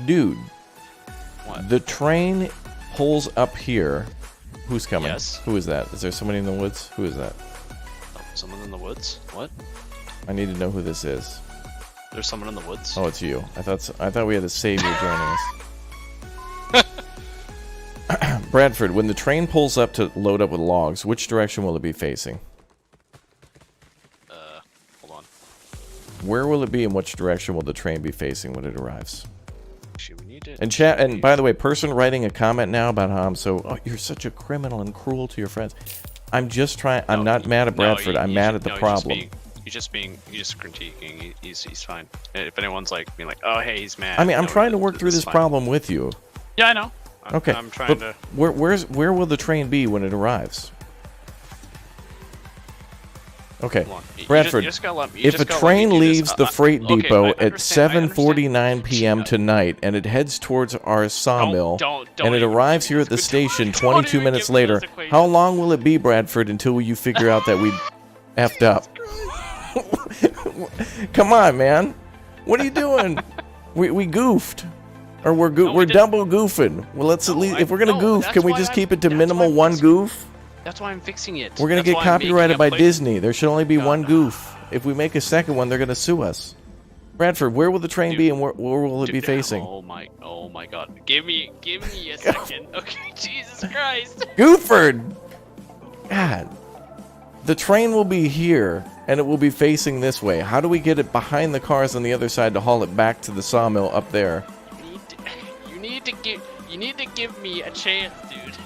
dude? What? The train pulls up here. Who's coming? Yes. Who is that? Is there somebody in the woods? Who is that? Oh, someone in the woods? What? I need to know who this is. There's someone in the woods. Oh, it's you. I thought we had a savior joining us. Bradford, when the train pulls up to load up with logs, which direction will it be facing? Hold on. Where will it be and which direction will the train be facing when it arrives? Actually, we need it. And chat, and by the way, person writing a comment now about how you're such a criminal and cruel to your friends. I'm just trying, I'm not mad at Bradford, I'm mad at the problem. He's just critiquing. He's fine. If anyone's being like, oh hey, he's mad. I mean, I'm trying to work through this problem with you. Yeah, I know. Okay. I'm trying to. Where will the train be when it arrives? Okay, Bradford. If a train leaves the freight depot at 7:49 p.m. tonight and it heads towards our sawmill and it arrives here at the station 22 minutes later, how long will it be, Bradford, until you figure out that we effed up? Come on, man. What are you doing? We goofed. Or we're didn't. double goofing. Well, let's at least, if we're gonna goof, can we just keep it to minimal one goof? That's why I'm fixing it. We're gonna get copyrighted by Disney. There should only be one goof. If we make a second one, they're gonna sue us. Bradford, where will the train be and where will it be facing? Oh my god. Give me a second. Okay, Jesus Christ. Gooford! God. The train will be here, and it will be facing this way. How do we get it behind the cars on the other side to haul it back to the sawmill up there? You need to give me a chance, dude.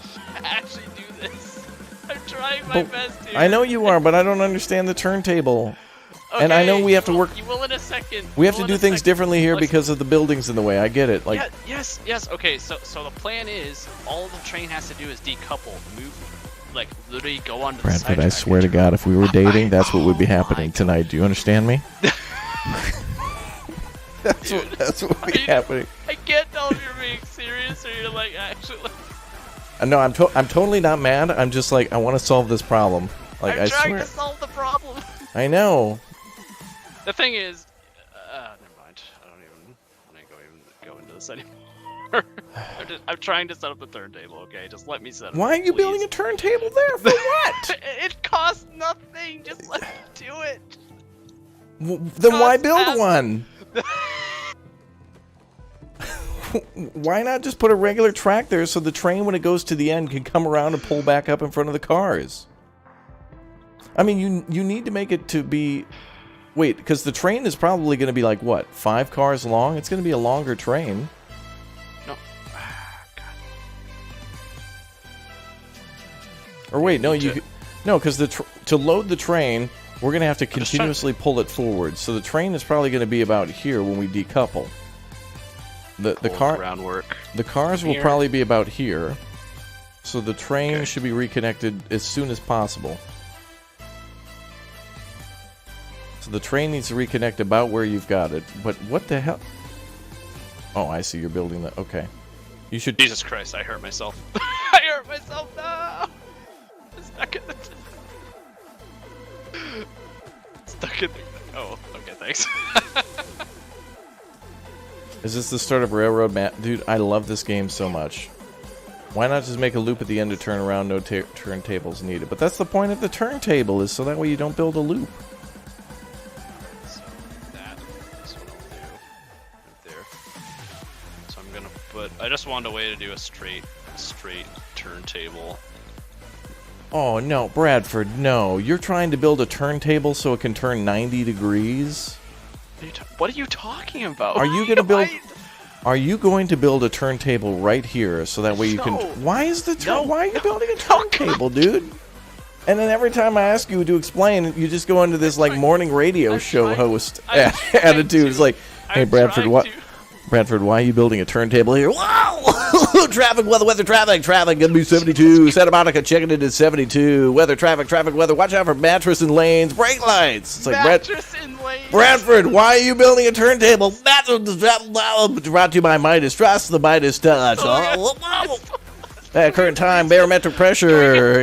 Actually do this. I'm trying my best, dude. I know you are, but I don't understand the turntable. Okay, And I know we have to work. You will in a second. We have to do things differently here because of the buildings in the way. I get it. Like. Yeah, yes. Okay, so the plan is all the train has to do is decouple, move, like literally go onto the Bradford, side I swear to God, if we were dating, that's what would be happening tonight. Do you understand me? That's what would be happening. I can't tell if you're being serious or you're like actually. No, I'm totally not mad. I'm just like I want to solve this problem. Like I'm I trying swear. to solve the problem. I know. The thing is, never mind. I don't even want to go into this anymore. I'm trying to set up the turntable. Okay, just let me set it. Why are you building a turntable there? For what? It costs nothing. Just let me do it. Then why build one? Why not just put a regular track there so the train, when it goes to the end, can come around and pull back up in front of the cars? I mean, you need to make it to be... Wait, because the train is probably going to be like, what, 5 cars long? It's going to be a longer train. No. God. Or wait, no, because to load the train, we're going to have to continuously pull it forward. So the train is probably going to be about here when we decouple. The cars will probably be about here. So the train should be reconnected as soon as possible. So the train needs to reconnect about where you've got it. But what the hell? Oh, I see. You're building that. Okay. You should... Jesus Christ, I hurt myself. I hurt myself now! Stuck in the... Stuck in the... Oh, okay, thanks. Is this the start of Railroad Map? Dude, I love this game so much. Why not just make a loop at the end to turn around? No turntables needed. But that's the point of the turntable, is so that way you don't build a loop. So that's what I'll do. Right there. So I'm gonna put... I just wanted a way to do a straight turntable. Oh, no, Bradford, no. You're trying to build a turntable so it can turn 90 degrees? What are you talking about? Are you going to build... Are you going to build a turntable right here so that way you can... Why is the... Why are you building a turntable, dude? And then every time I ask you to explain, you just go into this, like, morning radio show host attitude. It's like, hey, Bradford, Bradford, why are you building a turntable here? Wow! Traffic, weather, traffic, gonna be 72. Santa Monica checking it at 72. Weather, traffic, weather. Watch out for mattress and lanes. Brake lights. It's like, mattress and lanes. Bradford, why are you building a turntable? Brought to you by Midas. Trust the Midas touch. At current time, barometric pressure.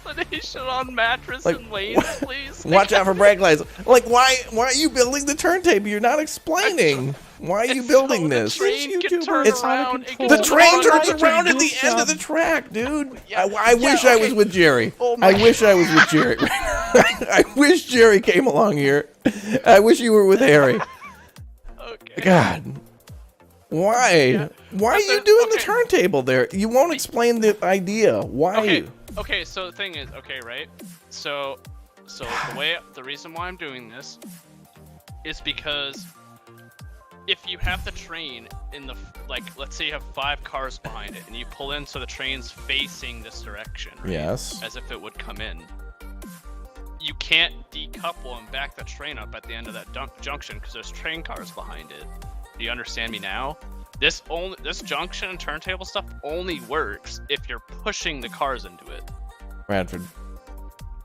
Explanation on mattress and lanes, please. Watch out for brake lights. Like, why are you building the turntable? You're not explaining. Why are you building this? The train can turn around. The train turns around at the end of the track, dude. I wish I was with Jerry. I wish I was with Jerry. I wish Jerry came along here. I wish you were with Harry. Okay. God. Why? Yeah. Why are you doing the turntable there? You won't explain the idea. Why? Okay, so the thing is, right? So the reason why I'm doing this is because if you have the train in the, like, let's say you have 5 cars behind it and you pull in so the train's facing this direction, right? Yes. As if it would come in. You can't decouple and back the train up at the end of that junction because there's train cars behind it. Do you understand me now? This junction and turntable stuff only works if you're pushing the cars into it. Bradford,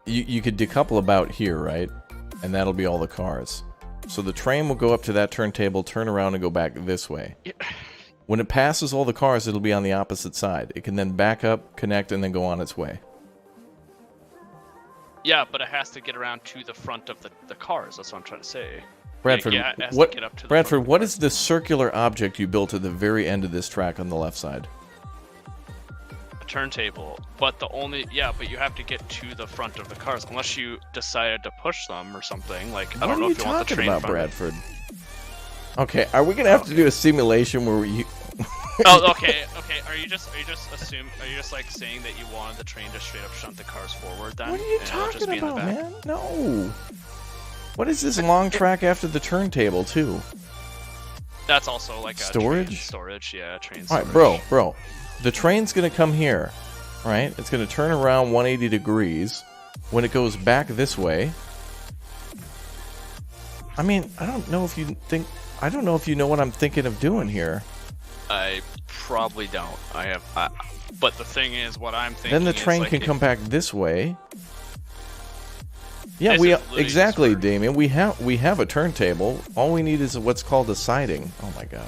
you could decouple about here, right? And that'll be all the cars. So the train will go up to that turntable, turn around, and go back this way. Yeah. When it passes all the cars, it'll be on the opposite side. It can then back up, connect, and then go on its way. Yeah, but it has to get around to the front of the cars. That's what I'm trying to say. Bradford, Yeah, it has to what? get up to the Bradford, front what of is the circular object you built at the very end of this track on the left side? a turntable. But but you have to get to the front of the cars unless you decided to push them or something. Like I don't know if you want the train about, front. Bradford? Okay, are we gonna have to do a simulation where you? Oh, okay. Are you just like saying that you wanted the train to straight up shunt the cars forward then? What are you and it'll just talking be in the about, back? man? No. What is this long track after the turntable too? That's also like a Storage? Train storage, yeah, train All storage. right, bro. The train's gonna come here, right? It's gonna turn around 180 degrees. When it goes back this way, I mean, I don't know if you know what I'm thinking of doing here. I probably don't. But the thing is, what I'm thinking. Then the is, train like, can come back this way. Yeah, This we is literally exactly, just for- Damien. We have a turntable. All we need is what's called a siding. Oh my god.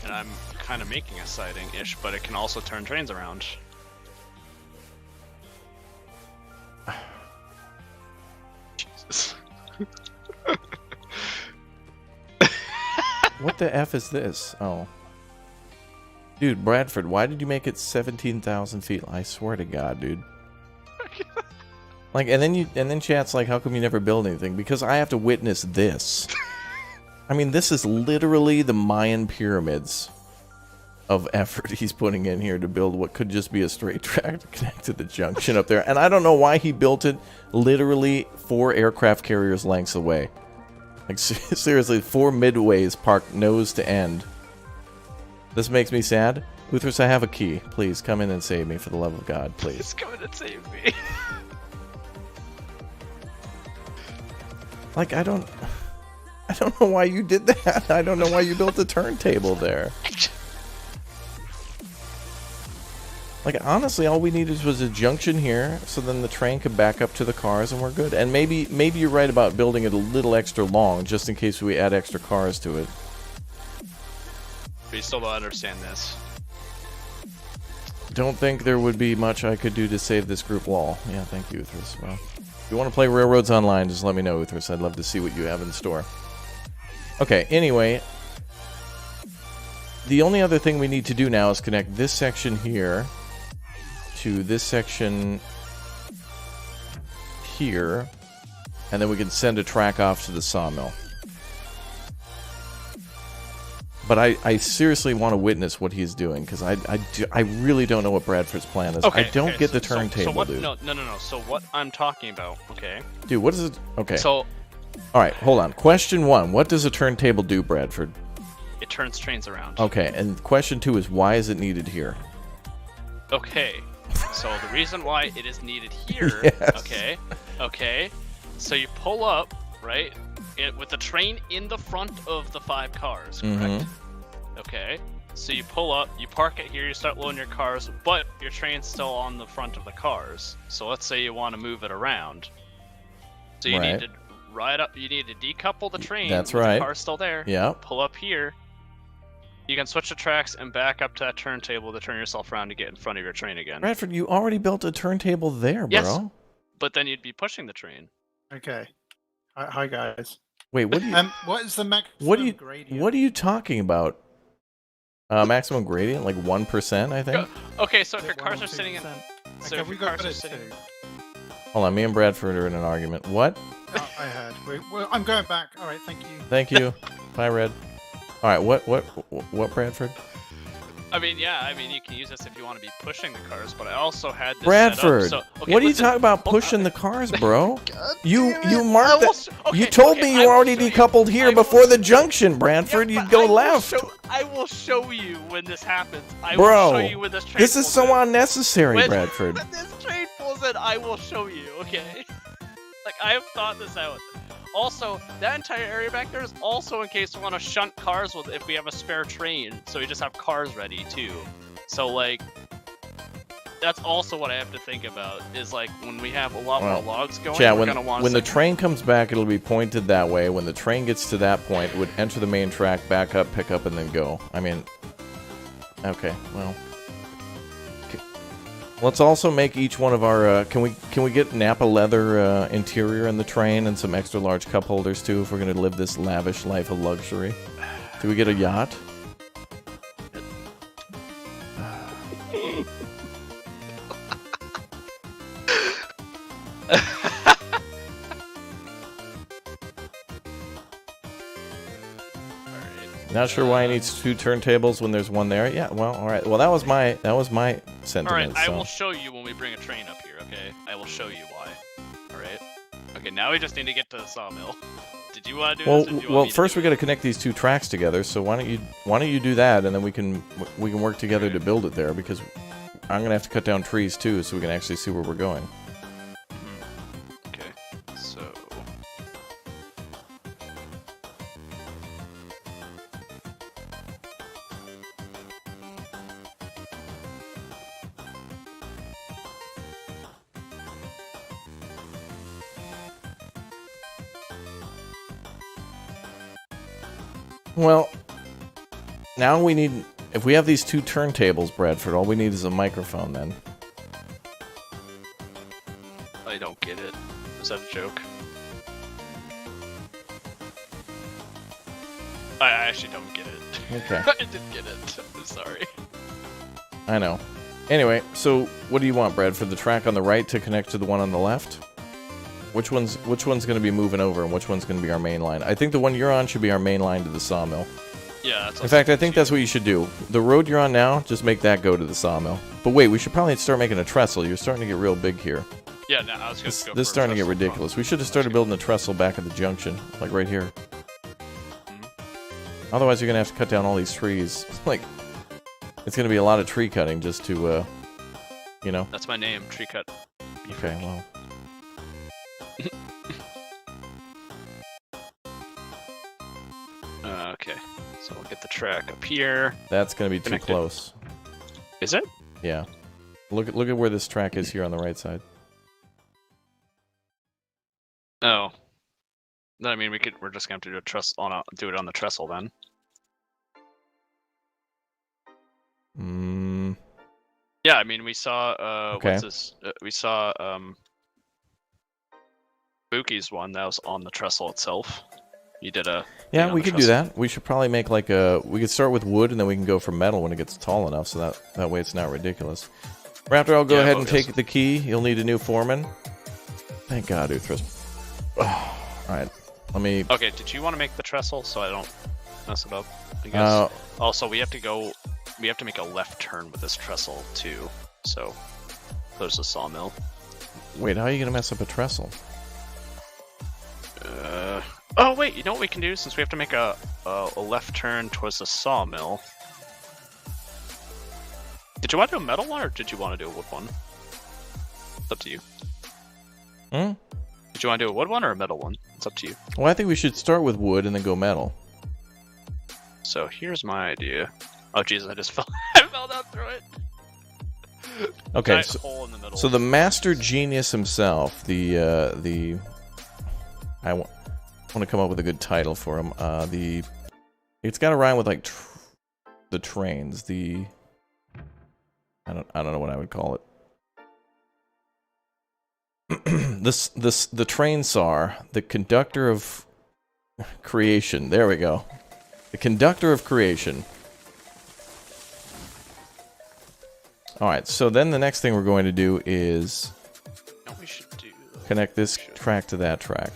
And I'm kind of making a siding-ish, but it can also turn trains around. Jesus. What the F is this? Oh. Dude, Bradford, why did you make it 17,000 feet? I swear to God, dude. Like, and then chat's like, how come you never build anything? Because I have to witness this. I mean, this is literally the Mayan pyramids of effort he's putting in here to build what could just be a straight track to connect to the junction up there. And I don't know why he built it literally 4 aircraft carriers lengths away. Like, seriously, 4 midways parked nose to end. This makes me sad. Uthras, I have a key. Please, come in and save me, for the love of God, please. Just come in and save me. Like, I don't know why you did that. I don't know why you built the turntable there. Like, honestly, all we needed was a junction here, so then the train could back up to the cars and we're good. And maybe you're right about building it a little extra long, just in case we add extra cars to it. But you still don't understand this. Don't think there would be much I could do to save this group lol. Yeah, thank you, Uthras. Well, if you want to play Railroads Online, just let me know, Uthras. I'd love to see what you have in store. Okay, anyway. The only other thing we need to do now is connect this section here to this section here, and then we can send a track off to the sawmill. But I seriously want to witness what he's doing, because I really don't know what Bradford's plan is. Okay, I don't get the turntable, dude. No. So what I'm talking about, okay? Dude, what is it? Okay. So, alright, hold on. Question 1. What does a turntable do, Bradford? it turns trains around. Okay, and question 2 is, why is it needed here? Okay. So the reason why it is needed here, Yes. okay. So you pull up, right? With the train in the front of the 5 cars, correct? Okay. So you pull up, you park it here, you start loading your cars, but your train's still on the front of the cars. So let's say you want to move it around. So you need to ride up, you need to decouple the train. That's with right. The car's still there. Yeah. Pull up here. You can switch the tracks and back up to that turntable to turn yourself around to get in front of your train again. Bradford, you already built a turntable there, bro. Yes. But then you'd be pushing the train. Okay. Hi guys. Wait, what do you What is the maximum gradient? what are you talking about? Maximum gradient, like 1%, I think. Okay, so if Is your it cars 1 are or sitting in, 2%? so Okay, if we your got cars are it sitting, too. Hold on, me and Bradford are in an argument. What? I heard. Well, I'm going back. All right, thank you. Thank you. Bye, Red. All right, what, Bradford? I mean, you can use this if you want to be pushing the cars, but I also had this Bradford, set up, so, okay, what are you listen, talking about hold- pushing the cars, bro? you I marked will that. okay, You told okay, me I you will already show you. decoupled here I will- before the junction, Bradford. Yeah, You'd but go I will left. I will show you when this happens. I Bro, will show you when this train this is pulls so in. unnecessary, When- Bradford. When this train pulls in, I will show you, okay? Like, I have thought this out. Also, that entire area back there is also in case we want to shunt cars with if we have a spare train, so we just have cars ready, too. So, like, that's also what I have to think about, is, like, when we have a lot more logs going, Chat, we're going to want when the train comes back, it'll be pointed that way. When the train gets to that point, it would enter the main track, back up, pick up, and then go. I mean, okay, well. Let's also make each one of our. Can we get Napa leather interior in the train and some extra large cup holders too if we're gonna live this lavish life of luxury? Do we get a yacht? Not sure why he needs 2 turntables when there's one there. Yeah, well, all right. Well, that was my sentiment. All right, I so. will show you when we bring a train up here. Okay, I will show you why. All right. Okay, now we just need to get to the sawmill. Did you want to do this? Or do you want me to first do we got to connect these 2 tracks together. So why don't you do that, and then we can work together to build it there, because I'm gonna have to cut down trees too, so we can actually see where we're going. Okay, so. Well, now we need. If we have these 2 turntables, Bradford, all we need is a microphone then. I don't get it. Is that a joke? I actually don't get it. Okay. I didn't get it. I'm sorry. I know. Anyway, so what do you want, Brad? For the track on the right to connect to the one on the left? Which one's going to be moving over, and which one's going to be our main line? I think the one you're on should be our main line to the sawmill. Yeah, that's in fact, I think that's what you should do. The road you're on now, just make that go to the sawmill. But wait, we should probably start making a trestle. You're starting to get real big here. Yeah, no, I was going to go. This is starting to get ridiculous. We should have started building a trestle back at the junction, like right here. Otherwise, you're going to have to cut down all these trees. Like, it's going to be a lot of tree cutting just to, you know. That's my name, Tree Cut. Okay, well. Okay, so we'll get the track up here. That's going to be too close. Is it? Yeah. Look at where this track is here on the right side. Oh. No, I mean we're just going to have to do it on the trestle then. Yeah, I mean we saw what's this? We saw Buki's one that was on the trestle itself. You did a yeah, we could do that. We should probably make like a. We could start with wood, and then we can go for metal when it gets tall enough, so that way it's not ridiculous. Raptor, I'll go ahead and take the key. You'll need a new foreman. Thank God, Uthras. All right, let me. Okay, did you want to make the trestle so I don't mess it up? I guess. Also, we have to go. We have to make a left turn with this trestle too. So there's a sawmill. Wait, how are you gonna mess up a trestle? Oh wait, you know what we can do since we have to make a left turn towards the sawmill? Did you want to do a metal one or did you want to do a wood one? It's up to you. Did you want to do a wood one or a metal one? It's up to you. Well, I think we should start with wood and then go metal. So here's my idea. Oh Jesus, I just fell. I fell down through it. Okay, hole in the middle. So the master genius himself, I want to come up with a good title for him. It's got to rhyme with like the trains. I don't know what I would call it. the train czar, the conductor of creation. There we go. The conductor of creation. All right. So then the next thing we're going to do is connect this track to that track.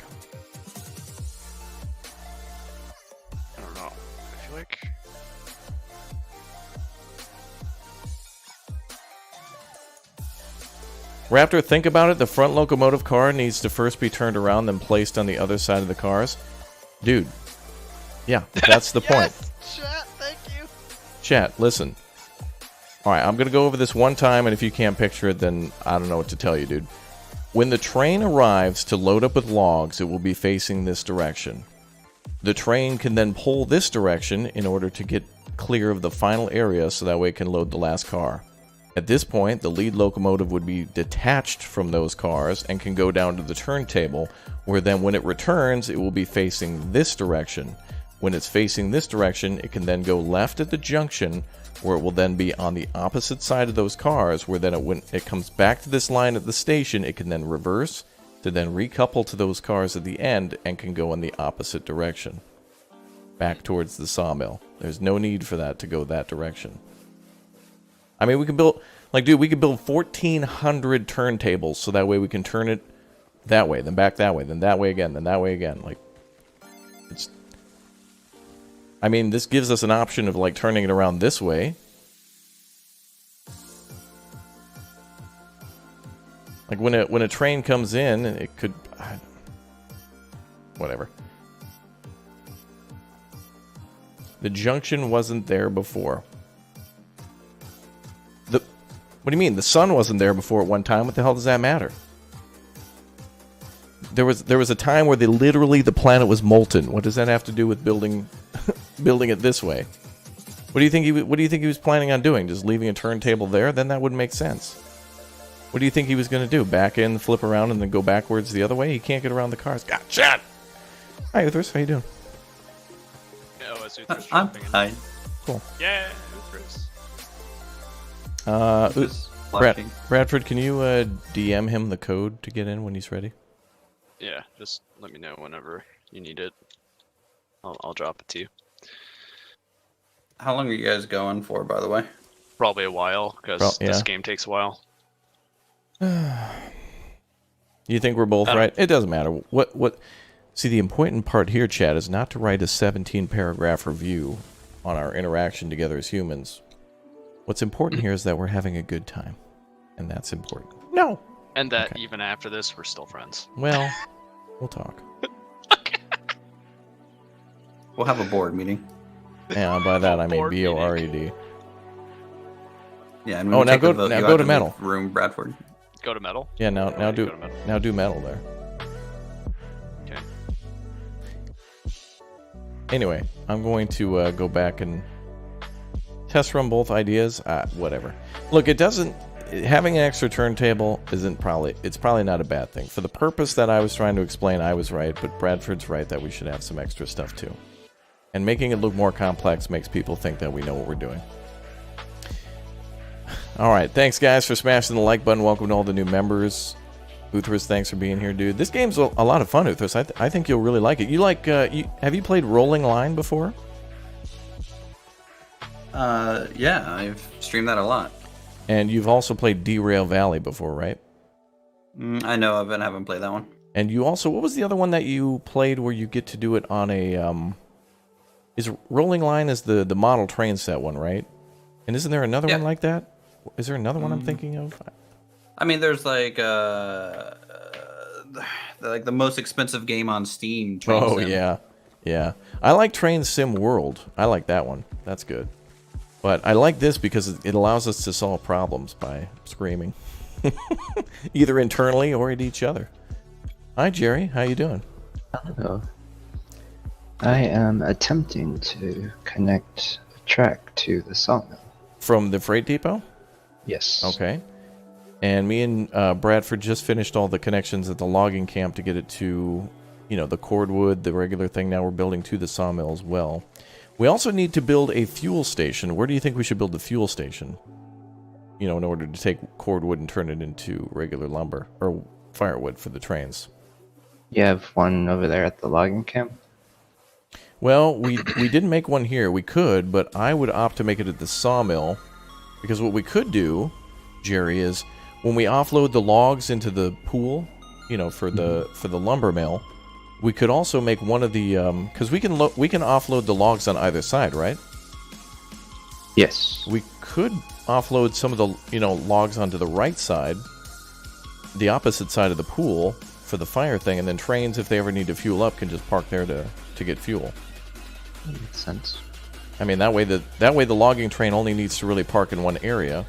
Raptor, think about it. The front locomotive car needs to first be turned around, then placed on the other side of the cars. Dude. Yeah, that's the point. Chat, thank you. Chat, listen. Alright, I'm going to go over this one time, and if you can't picture it, then I don't know what to tell you, dude. When the train arrives to load up with logs, it will be facing this direction. The train can then pull this direction in order to get clear of the final area so that way it can load the last car. At this point, the lead locomotive would be detached from those cars and can go down to the turntable, where then when it returns, it will be facing this direction. when it's facing this direction, it can then go left at the junction, where it will then be on the opposite side of those cars, where then when it comes back to this line at the station, it can then reverse to then recouple to those cars at the end and can go in the opposite direction, back towards the sawmill. There's no need for that to go that direction. I mean, we can build, like, dude, we could build 1,400 turntables, so that way we can turn it that way, then back that way, then that way again, then that way again. Like, it's... I mean, this gives us an option of, like, turning it around this way. Like, when a train comes in, it could... whatever. The junction wasn't there before. What do you mean? The sun wasn't there before at one time. What the hell does that matter? There was a time where the planet was molten. What does that have to do with building building it this way? What do you think he was planning on doing? Just leaving a turntable there? Then that wouldn't make sense. What do you think he was going to do? Back in, flip around, and then go backwards the other way? He can't get around the cars. Gotcha! Hi, Uthers. How you doing? Oh, it's Uthers. I'm fine. Cool. Yeah, Uthers. Bradford, can you DM him the code to get in when he's ready? Yeah, just let me know whenever you need it. I'll drop it to you. How long are you guys going for, by the way? Probably a while, because this game takes a while. You think we're both right? It doesn't matter. What? See, the important part here, Chad, is not to write a 17-paragraph review on our interaction together as humans. What's important here is that we're having a good time, and that's important. No. And that even after this, we're still friends. Well, we'll talk. We'll have a board meeting. Yeah, by that I mean B-O-R-E-D. Yeah, and now go to metal. Room, Bradford. Go to metal. Yeah, now do metal there. Okay. Anyway, I'm going to go back and test run both ideas. Whatever. Look, it doesn't. Having an extra turntable it's probably not a bad thing. For the purpose that I was trying to explain, I was right, but Bradford's right that we should have some extra stuff too. And making it look more complex makes people think that we know what we're doing. Alright, thanks guys for smashing the like button. Welcome to all the new members. Uthras, thanks for being here, dude. This game's a lot of fun, Uthras. I think you'll really like it. You like, have you played Rolling Line before? Yeah, I've streamed that a lot. And you've also played Derail Valley before, right? I know of it, I haven't played that one. And you also, what was the other one that you played where you get to do it on a, is Rolling Line is the model train set one, right? And isn't there another one like that? Is there another one I'm thinking of? I mean, there's like the most expensive game on Steam. Train Sim. Yeah. I like Train Sim World. I like that one. That's good. But I like this because it allows us to solve problems by screaming, either internally or at each other. Hi, Jerry. How you doing? Hello. I am attempting to connect a track to the sawmill. From the freight depot? Yes. Okay. And me and Bradford just finished all the connections at the logging camp to get it to, the cordwood, the regular thing. Now we're building to the sawmill as well. We also need to build a fuel station. Where do you think we should build the fuel station? In order to take cordwood and turn it into regular lumber or firewood for the trains. You have one over there at the logging camp? Well, we didn't make one here. We could, but I would opt to make it at the sawmill, because what we could do, Jerry, is when we offload the logs into the pool, for the lumber mill, we could also make one of the because we can offload the logs on either side, right? Yes. We could offload some of the logs onto the right side, the opposite side of the pool for the fire thing, and then trains, if they ever need to fuel up, can just park there to get fuel. That makes sense. I mean, that way the logging train only needs to really park in one area,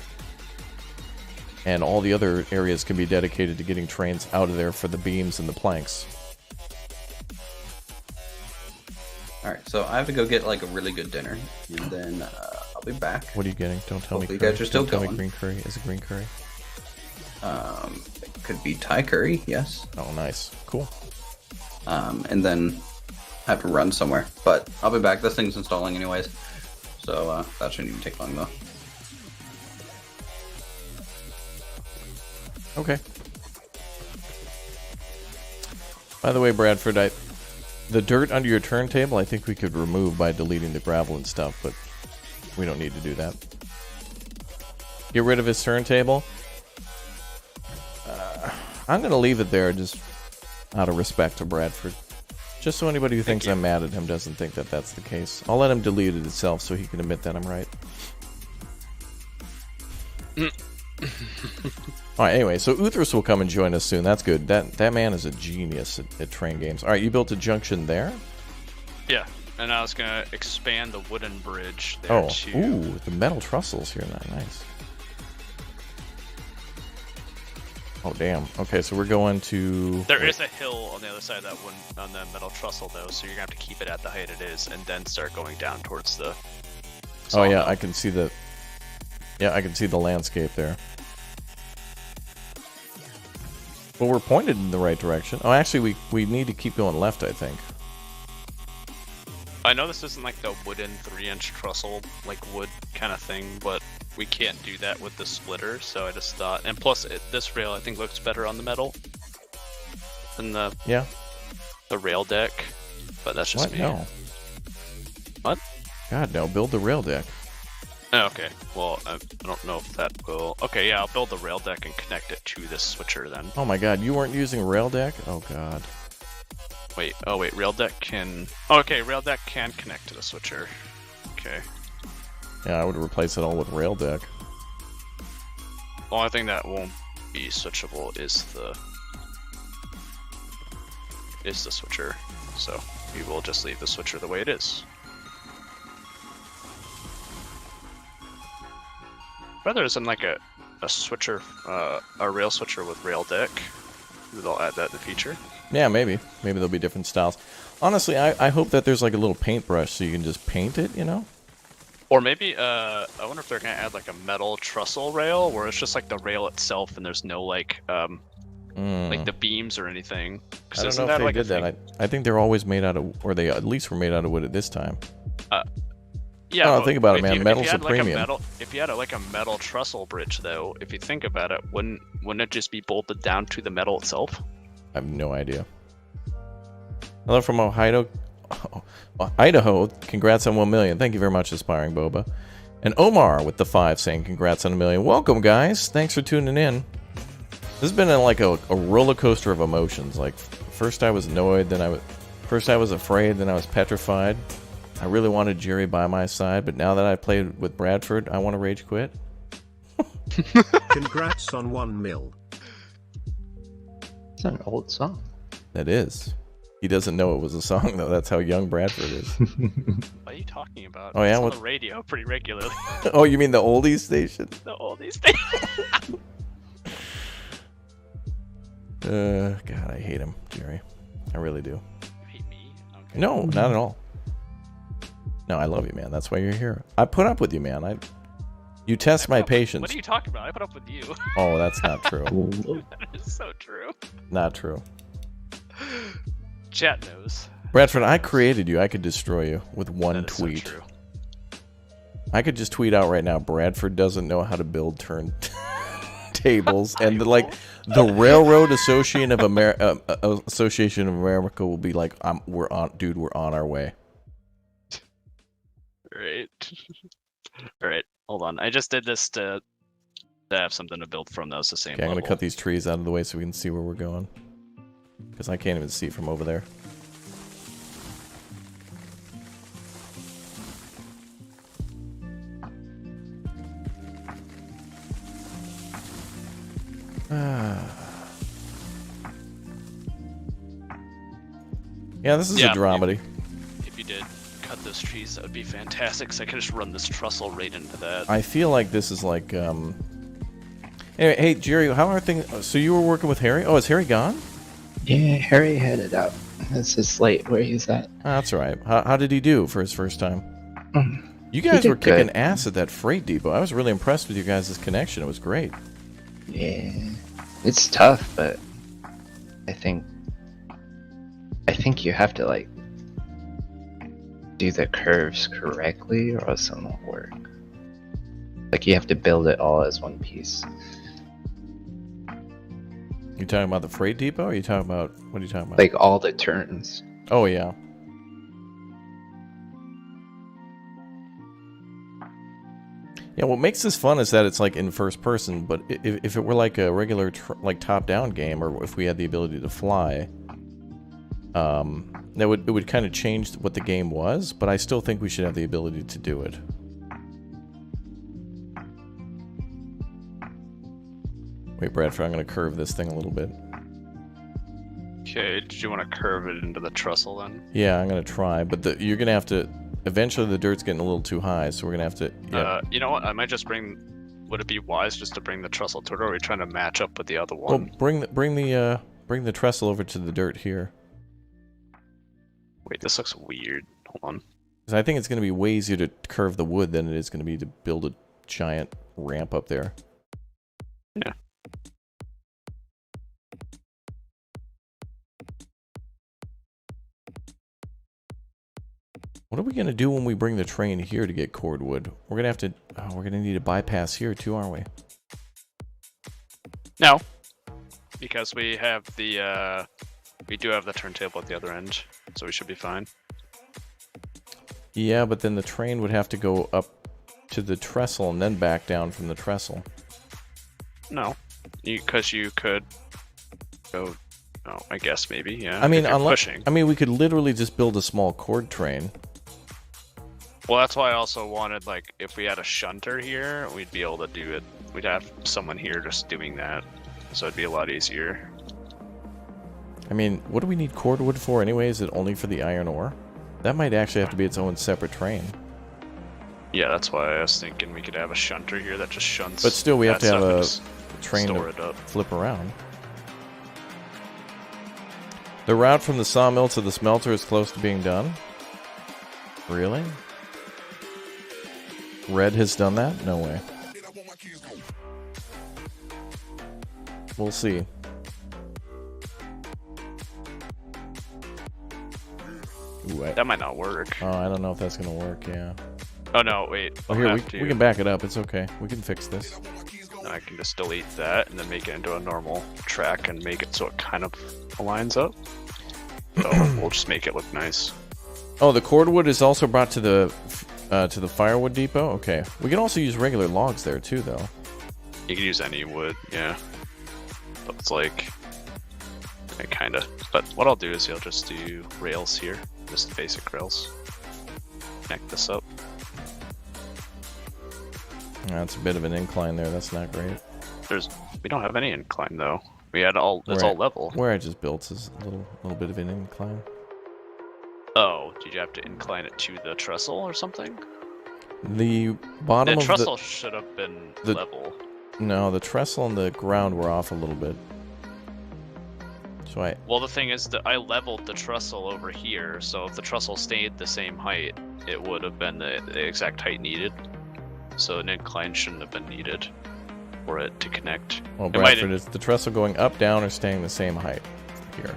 and all the other areas can be dedicated to getting trains out of there for the beams and the planks. Alright, so I have to go get like a really good dinner, and then I'll be back. What are you getting? Don't tell me. You guys are still going. Tell me green curry. Is it green curry? It could be Thai curry, yes. Oh, nice. Cool. And then I have to run somewhere, but I'll be back. This thing's installing anyways, so that shouldn't even take long though. Okay. By the way, Bradford, the dirt under your turntable, I think we could remove by deleting the gravel and stuff, but we don't need to do that. Get rid of his turntable. I'm going to leave it there just out of respect to Bradford. Just so anybody who thinks I'm mad at him doesn't think that that's the case. I'll let him delete it itself so he can admit that I'm right. Alright, anyway, so Uthras will come and join us soon. That's good. That man is a genius at train games. Alright, you built a junction there? Yeah, and I was going to expand the wooden bridge there too. Ooh, the metal trussels here. Nice. Oh, damn. Okay, so we're going to... There is a hill on the other side of that one, on the metal trussel, though, so you're going to have to keep it at the height it is, and then start going down towards the... Oh, yeah, I can see the... Yeah, I can see the landscape there. Well, we're pointed in the right direction. Oh, actually, we need to keep going left, I think. I know this isn't like the wooden 3-inch trussel, like wood kind of thing, but we can't do that with the splitter, so I just thought... And plus, this rail, I think, looks better on the metal than the rail deck, but that's just me. No. What? God, no. Build the rail deck. Oh, okay. Well, I don't know if that will... Okay, yeah, I'll build the rail deck and connect it to this switcher then. Oh my god, you weren't using rail deck? Oh god. Wait, rail deck can... Oh, okay, rail deck can connect to the switcher. Okay. Yeah, I would replace it all with rail deck. The only thing that won't be switchable is the switcher. So we will just leave the switcher the way it is. Rather isn't like a switcher, a rail switcher with rail deck. Maybe they'll add that in the future. Yeah, maybe. Maybe there'll be different styles. Honestly, I hope that there's like a little paintbrush so you can just paint it, you know? Or maybe, I wonder if they're gonna add like a metal trussel rail, where it's just like the rail itself and there's no like the beams or anything. I don't know if they did that. I think they're always made out of, or they at least were made out of wood at this time. Yeah, oh, think about it, man. Metal's a premium. If you had like a metal trussel bridge, though, if you think about it, wouldn't it just be bolted down to the metal itself? I have no idea. Hello from Ohio. Idaho, congrats on 1 million. Thank you very much, Aspiring Boba. And Omar with the 5 saying congrats on 1 million. Welcome, guys. Thanks for tuning in. This has been like a roller coaster of emotions. Like, first I was annoyed, then I was afraid, then I was petrified. I really wanted Jerry by my side, but now that I played with Bradford, I want to rage quit. Congrats on 1 mil. It's an old song. That is. He doesn't know it was a song, though. That's how young Bradford is. What are you talking about? Oh, yeah? It's on the radio pretty regularly. Oh, you mean the oldies station? The oldies station. God, I hate him, Jerry. I really do. You hate me? Okay. No, not at all. No, I love you, man. That's why you're here. I put up with you, man. You test my patience. What are you talking about? I put up with you. Oh, that's not true. That is so true. Not true. Chat knows. Bradford, I created you. I could destroy you with one tweet. So true. I could just tweet out right now, Bradford doesn't know how to build turntables. And the Railroad Association of America will be like, we're on our way. Right. Alright, hold on. I just did this to have something to build from. That was the same Okay, I'm level. going to cut these trees out of the way so we can see where we're going. Because I can't even see from over there. Yeah, this is a dramedy. If you did cut those trees, that would be fantastic, so I could just run this trussel right into that. I feel like this is like, Anyway, hey, Jerry, how are things? So you were working with Harry? Oh, is Harry gone? Yeah, Harry headed out. It's just late where he's at. Oh, that's all right. How did he do for his first time? You guys were kicking ass at that freight depot. I was really impressed with you guys' connection. It was great. Yeah, it's tough, but I think you have to like do the curves correctly, or else it won't work. Like, you have to build it all as one piece. You talking about the freight depot? Or are you talking about what are you talking about? Like all the turns. Oh yeah. Yeah, what makes this fun is that it's like in first person, but if it were like a regular like top-down game, or if we had the ability to fly, it would kind of change what the game was, but I still think we should have the ability to do it. Wait, Bradford, I'm going to curve this thing a little bit. Okay, did you want to curve it into the trestle then? Yeah, I'm going to try, but you're going to have to... Eventually the dirt's getting a little too high, so we're going to have to... Yeah. You know what? I might just bring... Would it be wise just to bring the trestle to it, or are we trying to match up with the other one? Well, bring the trestle over to the dirt here. Wait, this looks weird. Hold on. Because I think it's going to be way easier to curve the wood than it is going to be to build a giant ramp up there. Yeah. What are we going to do when we bring the train here to get cordwood? We're going to have to... Oh, we're going to need a bypass here too, aren't we? No. Because we have the, we do have the turntable at the other end, so we should be fine. Yeah, but then the train would have to go up to the trestle and then back down from the trestle. No. Because you could go... Oh, I guess maybe, yeah. I mean, pushing. I mean, we could literally just build a small cord train. Well, that's why I also wanted, like, if we had a shunter here, we'd be able to do it. We'd have someone here just doing that, so it'd be a lot easier. I mean, what do we need cordwood for anyway? Is it only for the iron ore? That might actually have to be its own separate train. Yeah, that's why I was thinking we could have a shunter here that just shunts. But still, we have to have a train to flip around. The route from the sawmill to the smelter is close to being done. Really? Red has done that? No way. We'll see. Ooh, that might not work. Oh, I don't know if that's gonna work, yeah. Oh no, wait. Oh, here, we can back it up. It's okay. We can fix this. I can just delete that and then make it into a normal track and make it so it kind of aligns up. So we'll just make it look nice. Oh, the cordwood is also brought to the firewood depot? Okay. We can also use regular logs there too, though. You can use any wood, yeah. But it's like... kind of. But what I'll do is I'll just do rails here. Just basic rails. Connect this up. That's a bit of an incline there. That's not great. We don't have any incline though. We had all. It's all level. Where I just built is a little bit of an incline. Oh, did you have to incline it to the trestle or something? The bottom of the trestle should have been level. No, the trestle and the ground were off a little bit. So Well, the thing is that I leveled the trestle over here, so if the trestle stayed the same height, it would have been the exact height needed. So an incline shouldn't have been needed for it to connect. Well, Bradford, is the trestle going up, down, or staying the same height here?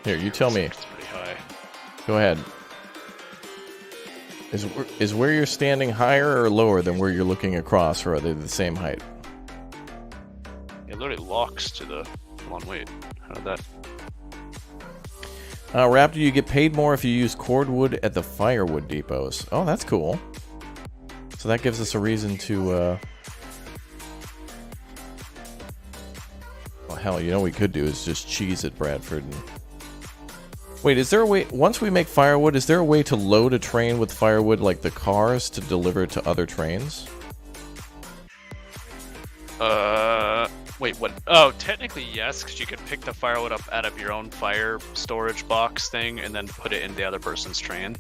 Here, you tell me. It's pretty high. Go ahead. Is where you're standing higher or lower than where you're looking across, or are they the same height? It literally locks to the... Hold on, wait. How did that... Raptor, you get paid more if you use cordwood at the firewood depots. Oh, that's cool. So that gives us a reason to, well, hell, you know what we could do is just cheese at Bradford. And... Wait, is there a way... Once we make firewood, is there a way to load a train with firewood like the cars to deliver it to other trains? Wait, what? Oh, technically yes, because you could pick the firewood up out of your own fire storage box thing and then put it in the other person's train.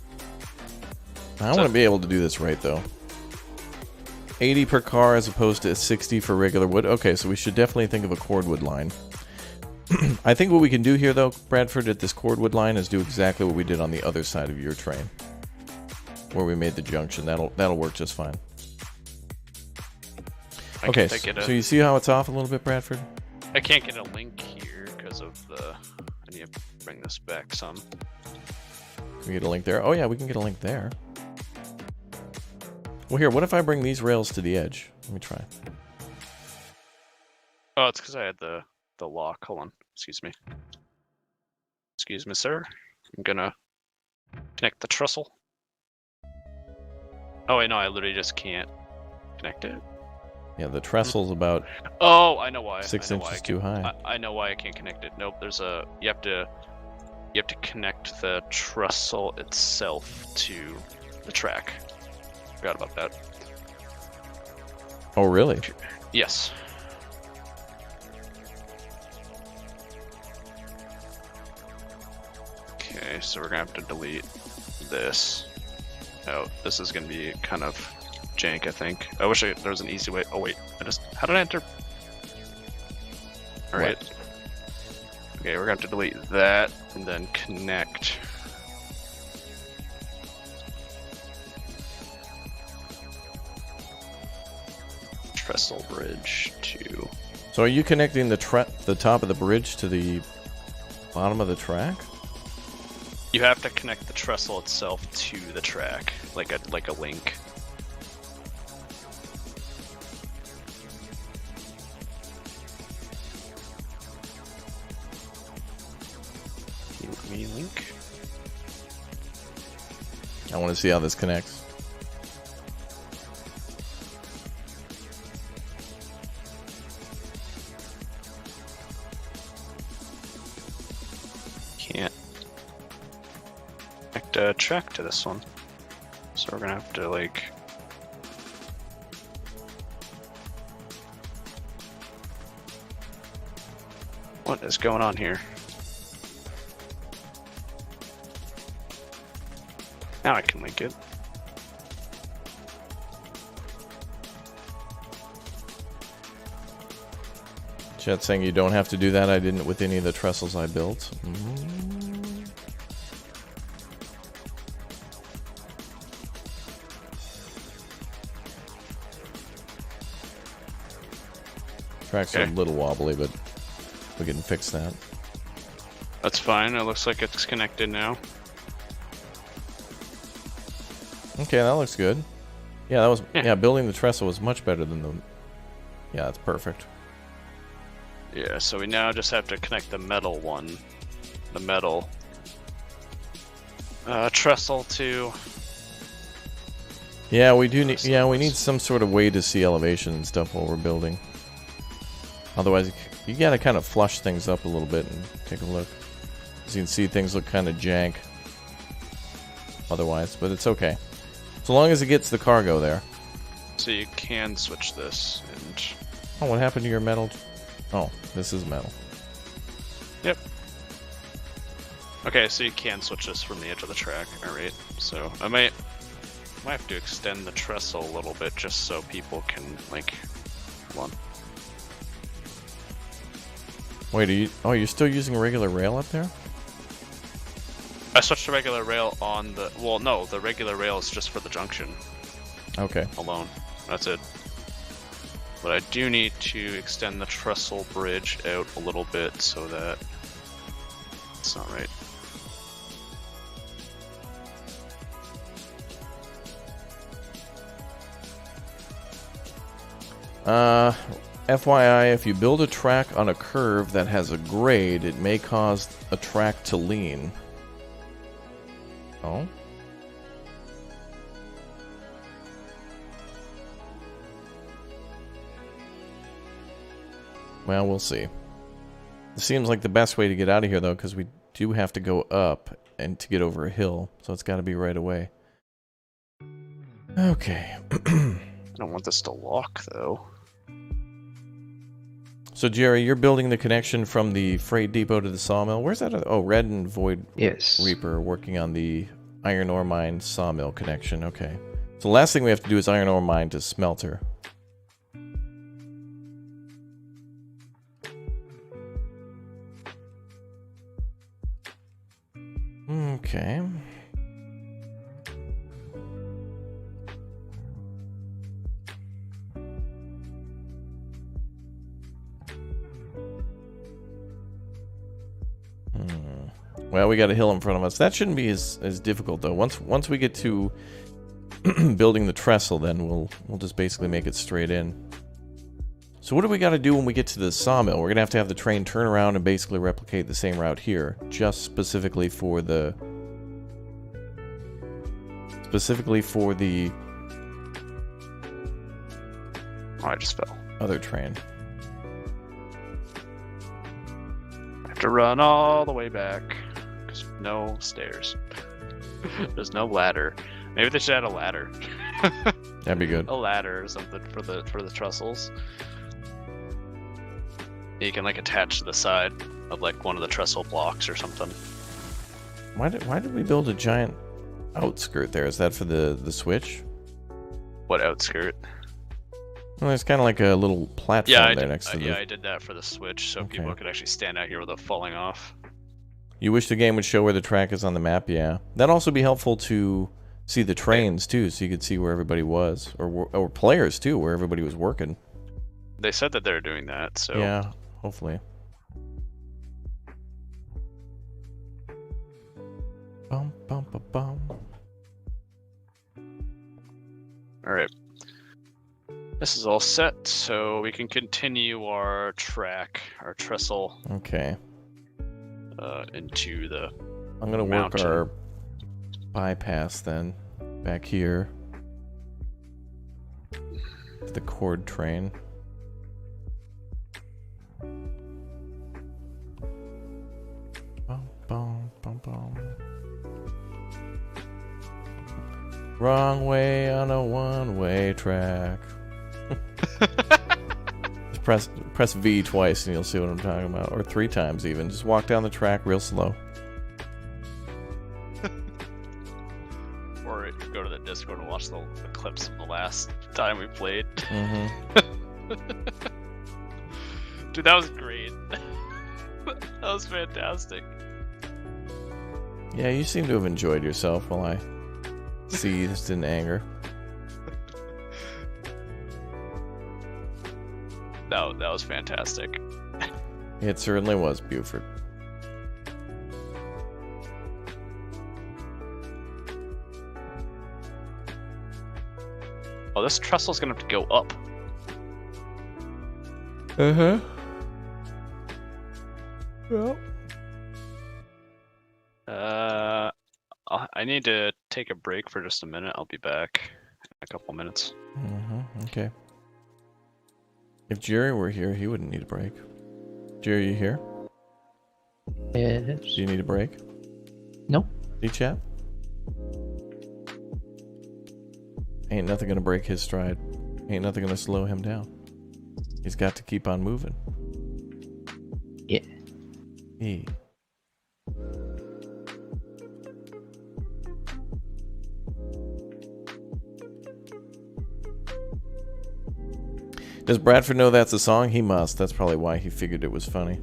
I want to be able to do this right, though. 80 per car as opposed to 60 for regular wood. Okay, so we should definitely think of a cordwood line. I think what we can do here, though, Bradford, at this cordwood line is do exactly what we did on the other side of your train. Where we made the junction. That'll work just fine. Okay, so you see how it's off a little bit, Bradford? I can't get a link here because because of the. I need to bring this back some. Can we get a link there? Oh yeah, we can get a link there. Well, here, what if I bring these rails to the edge? Let me try. Oh, it's because I had the lock. Hold on. Excuse me. Excuse me, sir. I'm gonna connect the trestle. Oh wait, no, I literally just can't connect it. Yeah, the trestle's about. Oh, I know why. 6 inches too high. I know why I can't connect it. Nope, there's a. You have to connect the trestle itself to the track. Forgot about that. Oh really? Yes. Okay, so we're gonna have to delete this. Oh, this is gonna be kind of jank, I think. I wish there was an easy way. Oh wait, how did I enter? All right. Okay, we're gonna have to delete that and then connect. Trestle bridge to. So are you connecting the top of the bridge to the bottom of the track? You have to connect the trestle itself to the track, like a link. Me link. I want to see how this connects. Can't connect a track to this one, so we're gonna have to like. What is going on here? Now I can link it. Chat's saying you don't have to do that. I didn't with any of the trestles I built. Track's a little wobbly, but we can fix that. That's fine. It looks like it's connected now. Okay, that looks good. Yeah, that was building the trestle was much better than the. Yeah, that's perfect. Yeah, so we now just have to connect the metal one, the metal trestle to. Yeah, we do need. Yeah, we need some sort of way to see elevation and stuff while we're building. Otherwise, you gotta kind of flush things up a little bit and take a look. So you can see things look kind of jank. Otherwise, but it's okay. So long as it gets the cargo there. So you can switch this and. Oh, what happened to your metal? Oh, this is metal. Yep. Okay, so you can switch this from the edge of the track. Alright, so I might have to extend the trestle a little bit just so people can, like, hold on. Wait, you're still using a regular rail up there? I switched the regular rail on the, well, no, the regular rail is just for the junction. Okay. Alone. That's it. But I do need to extend the trestle bridge out a little bit so that it's not right. FYI, if you build a track on a curve that has a grade, it may cause a track to lean. Oh? Well, we'll see. It seems like the best way to get out of here, though, because we do have to go up and to get over a hill, so it's got to be right away. Okay. I don't want this to lock, though. So, Jerry, you're building the connection from the freight depot to the sawmill. Where's that? Oh, Red and Void Reaper are working on the iron ore mine sawmill connection. Okay. So the last thing we have to do is iron ore mine to smelter. Okay. Well, we got a hill in front of us. That shouldn't be as difficult though. Once we get to building the trestle, then we'll just basically make it straight in. So what do we got to do when we get to the sawmill? We're gonna have the train turn around and basically replicate the same route here, just specifically for the Oh, I just fell. other train. I have to run all the way back. 'Cause no stairs. There's no ladder. Maybe they should add a ladder. That'd be good. A ladder or something for the trestles. You can like attach to the side of like one of the trestle blocks or something. Why did we build a giant outskirt there? Is that for the switch? What outskirt? Well, there's kind of like a little platform there next to the... Yeah, I did that for the switch, so people could actually stand out here without falling off. You wish the game would show where the track is on the map? Yeah. That'd also be helpful to see the trains, too, so you could see where everybody was. Or players, too, where everybody was working. They said that they're doing that, so... Yeah, hopefully. Bum, bum, ba, bum. Alright. This is all set, so we can continue our track, our trestle. Okay. Into the I'm gonna mountain. work our bypass then, back here. The cord train. Bum, bum, bum, bum. Wrong way on a one-way track. Just press V twice and you'll see what I'm talking about. Or 3 times even. Just walk down the track real slow. Or go to the Discord and watch the clips of the last time we played. Mm-hmm. Dude, that was great. That was fantastic. Yeah, you seem to have enjoyed yourself while I seethed in anger. That was fantastic. It certainly was, Buford. Oh, this trestle's gonna have to go up. Uh-huh. Well. I need to take a break for just a minute. I'll be back in a couple minutes. Mm-hmm. Okay. If Jerry were here, he wouldn't need a break. Jerry, you here? Yes. Do you need a break? Nope. D-chat? Ain't nothing gonna break his stride. Ain't nothing gonna slow him down. He's got to keep on moving. Yeah. E. Does Bradford know that's a song? He must. That's probably why he figured it was funny.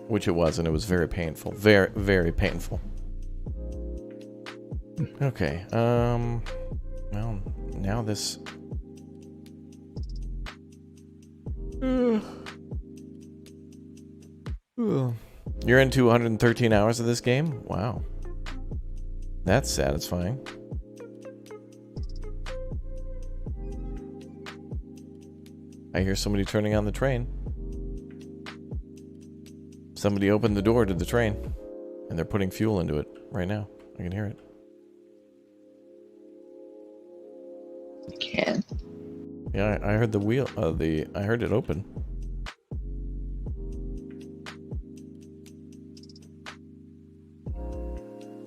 Which it was, and it was very painful. Very, very painful. Okay, well, now this... You're into 113 hours of this game? Wow. That's satisfying. I hear somebody turning on the train. Somebody opened the door to the train, and they're putting fuel into it right now. I can hear it. You can. Yeah, I heard the wheel. I heard it open.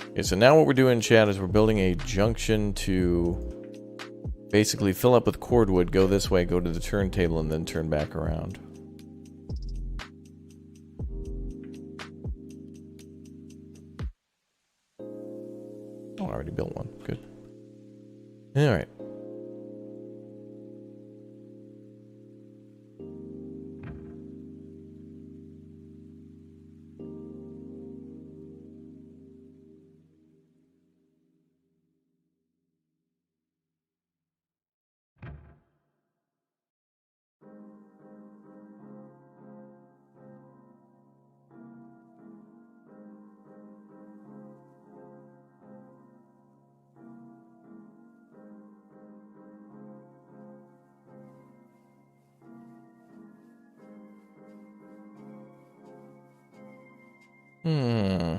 Okay, so now what we're doing, chat, is we're building a junction to basically fill up with cordwood, go this way, go to the turntable, and then turn back around. Oh, I already built one. Good. All right. Hmm.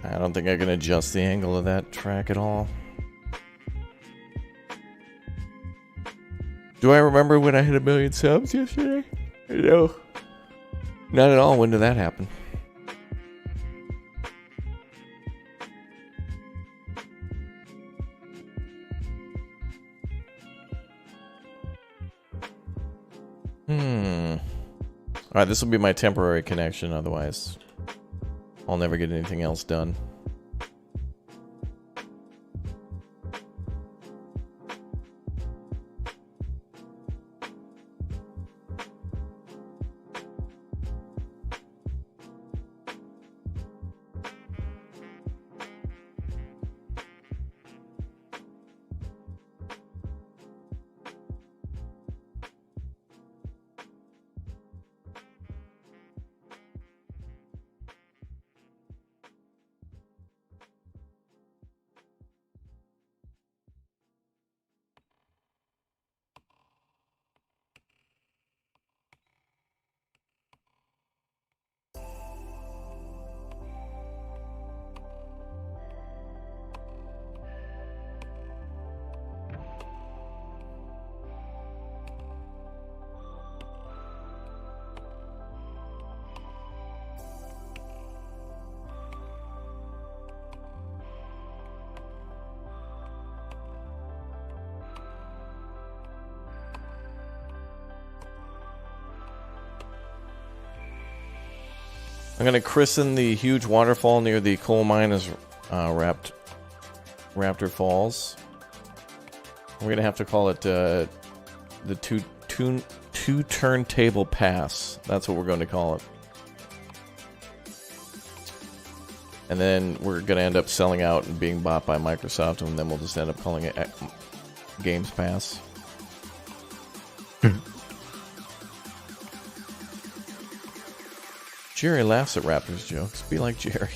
I don't think I can adjust the angle of that track at all. Do I remember when I hit 1 million subs yesterday? No. Not at all. When did that happen? Alright, this will be my temporary connection, otherwise I'll never get anything else done. I'm going to christen the huge waterfall near the coal mine as Raptor Falls. We're going to have to call it the two turntable pass. That's what we're going to call it. And then we're going to end up selling out and being bought by Microsoft, and then we'll just end up calling it Games Pass. Jerry laughs at Raptors jokes. Be like Jerry.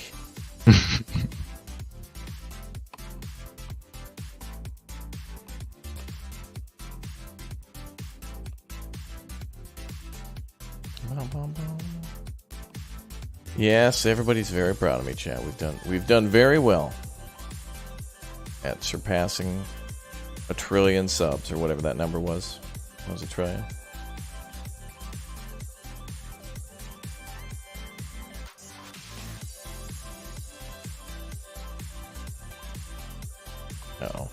Yes, everybody's very proud of me, chat. We've done very well at surpassing 1 trillion subs, or whatever that number was. What was 1 trillion? Uh-oh.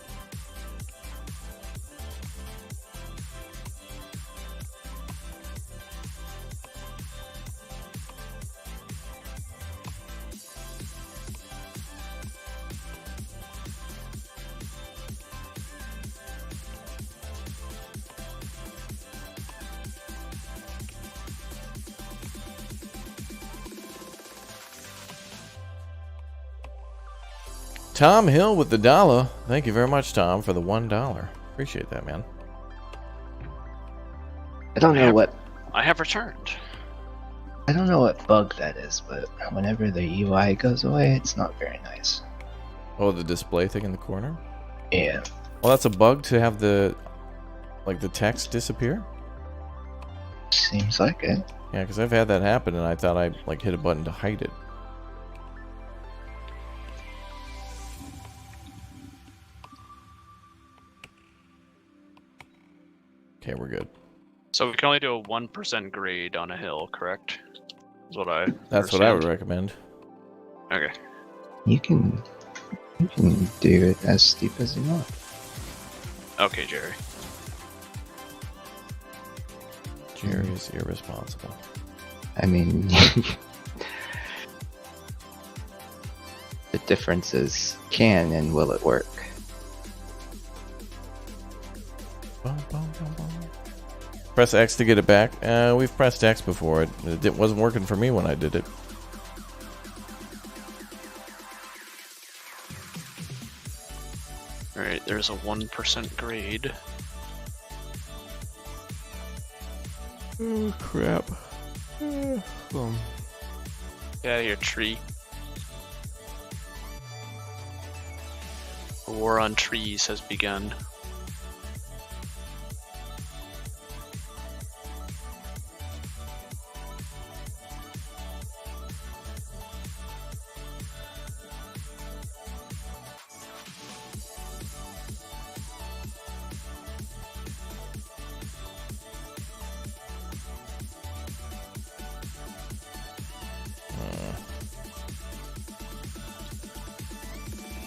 Tom Hill with the $1. Thank you very much, Tom, for the $1. Appreciate that, man. I don't know what. I have returned. I don't know what bug that is, but whenever the UI goes away, it's not very nice. Oh, the display thing in the corner? Yeah. Well, that's a bug to have the text disappear? Seems like it. Yeah, because I've had that happen, and I thought I hit a button to hide it. Okay, we're good. So we can only do a 1% grade on a hill, correct? Is what I That's what I would recommend. Okay. You can do it as steep as you want. Okay, Jerry. Jerry is irresponsible. I mean, The difference is, can and will it work? Press X to get it back. We've pressed X before. It wasn't working for me when I did it. Alright, there's a 1% grade. Oh, crap. Get out of here, tree. The war on trees has begun.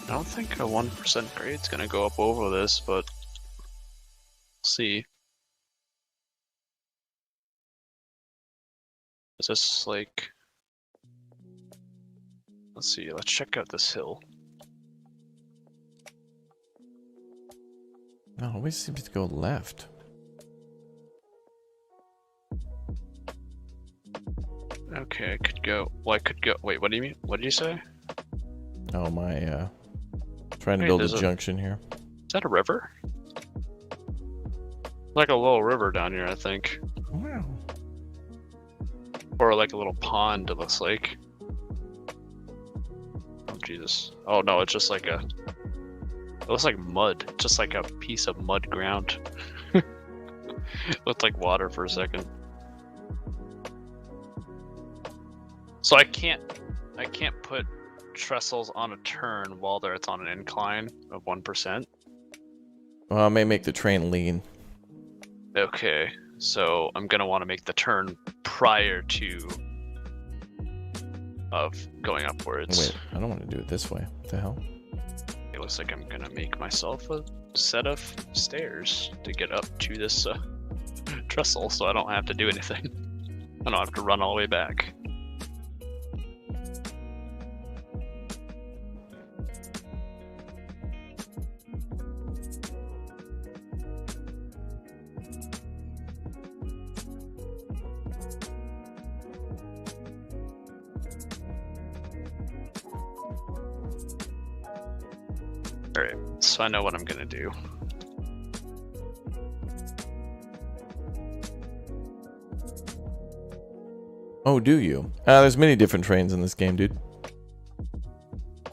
I don't think a 1% grade's gonna go up over this, but we'll see. Is this like... Let's see, let's check out this hill. No, it always seems to go left. Okay, I could go... Well, I could go... Wait, what do you mean? What did you say? Oh, my, trying to Wait, build a there's junction here. Is that a river? Like a little river down here, I think. Wow. Or like a little pond, it looks like. Oh, Jesus. Oh, no, it's just like a... It looks like mud. Just like a piece of mud ground. Looked like water for a second. So I can't put trestles on a turn while it's on an incline of 1%. Well, I may make the train lean. Okay, so I'm gonna want to make the turn prior to going upwards. Wait, I don't want to do it this way. What the hell? It looks like I'm gonna make myself a set of stairs to get up to this trestle, so I don't have to do anything. I don't have to run all the way back. Alright, so I know what I'm gonna do. Oh, do you? There's many different trains in this game, dude.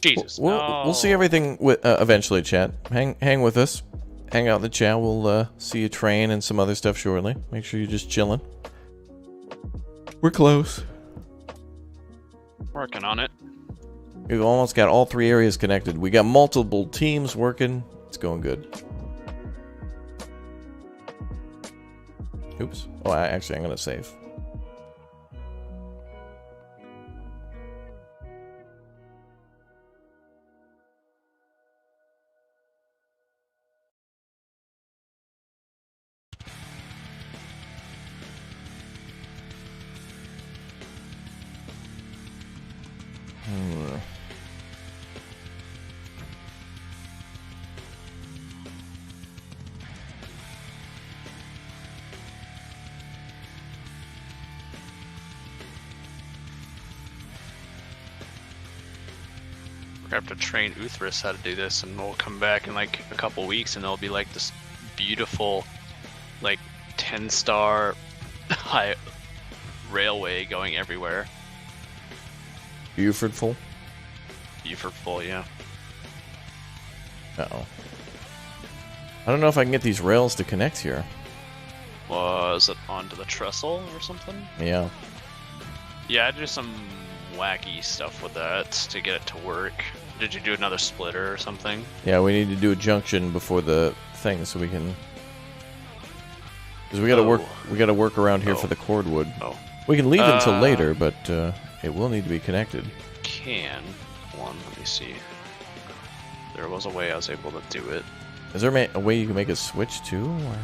Jesus, We'll see everything eventually, chat. Hang with us. Hang out in the chat. We'll see a train and some other stuff shortly. Make sure you're just chilling. We're close. Working on it. We've almost got all 3 areas connected. We got multiple teams working. It's going good. Oops. Oh, I'm going to save. I have to train Uthris how to do this, and we'll come back in like a couple weeks, and there'll be like this beautiful, like 10-star high railway going everywhere. Bufordful? Bufordful, yeah. Uh-oh. I don't know if I can get these rails to connect here. Was it onto the trestle or something? Yeah. Yeah, I did some wacky stuff with that to get it to work. Did you do another splitter or something? Yeah, we need to do a junction before the thing so we can... Because we gotta work around here for the cordwood. Oh. We can leave until later, but it will need to be connected. Let me see. There was a way I was able to do it. Is there a way you can make a switch too? Or?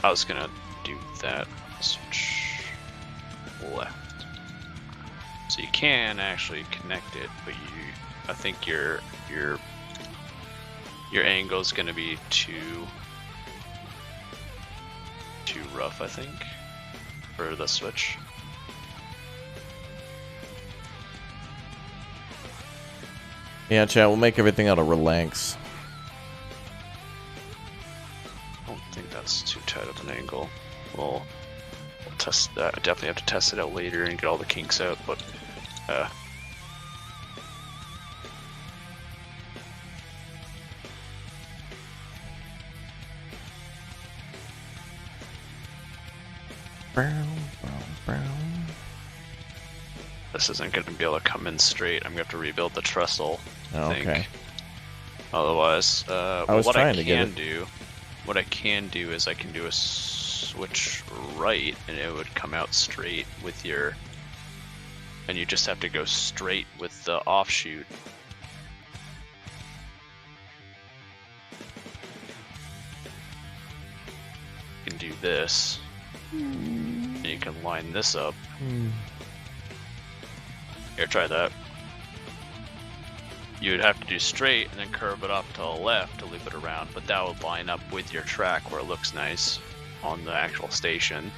I was gonna do that. Switch left. So you can actually connect it, but I think your angle is gonna be too rough, I think, for the switch. Yeah, chat, we'll make everything out of relanx. I don't think that's too tight of an angle. We'll test that. I definitely have to test it out later and get all the kinks out, but this isn't going to be able to come in straight. I'm going to have to rebuild the trestle, I think. Okay. Otherwise, what I can do is I can do a switch right, and it would come out straight with your, and you just have to go straight with the offshoot. You can do this, and you can line this up. Here, try that. You would have to do straight and then curve it off to the left to loop it around, but that would line up with your track where it looks nice on the actual station.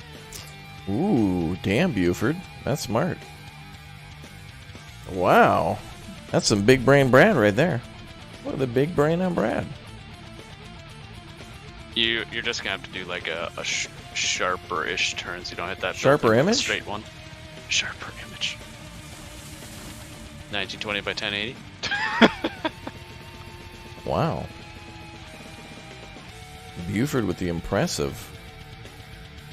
Ooh, damn, Buford. That's smart. Wow. That's some big brain Brad right there. What the big brain on Brad? You're just going to have to do like a sharper-ish turn so you don't hit that sharper image? Straight one. Sharper image. 1920 by 1080. Wow. Buford with the impressive.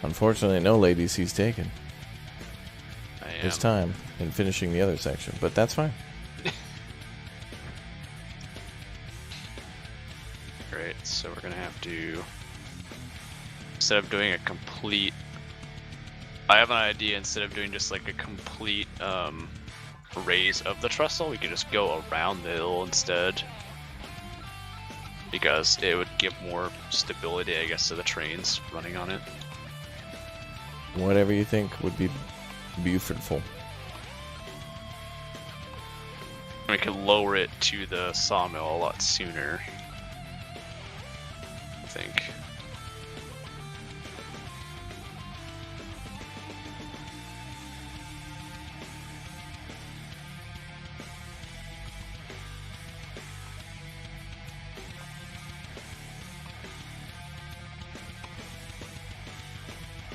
Unfortunately, no ladies he's taken. His time in finishing the other section, but that's fine. Alright, so we're gonna have to, instead of doing a complete, I have an idea, instead of doing just like a complete raise of the trestle, we could just go around the hill instead, because it would give more stability, I guess, to the trains running on it. Whatever you think would be Bufordful. We could lower it to the sawmill a lot sooner, I think.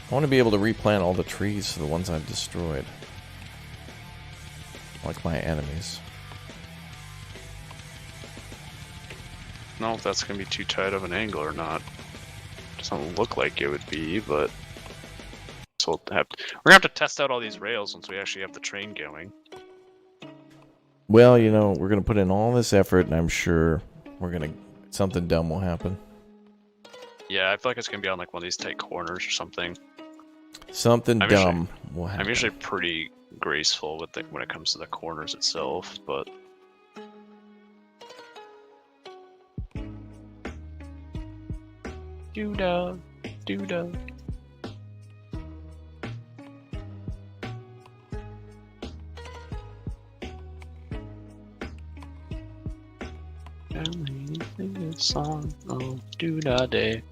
I want to be able to replant all the trees for the ones I've destroyed. Like my enemies. I don't know if that's going to be too tight of an angle or not. Doesn't look like it would be, but so we're going to have to test out all these rails once we actually have the train going. Well, you know, we're going to put in all this effort, and I'm sure something dumb will happen. Yeah, I feel like it's going to be on like one of these tight corners or something. Something dumb will happen. I'm usually pretty graceful with when it comes to the corners itself, but doo-da, doo-da. Sing a song, oh doo-da day.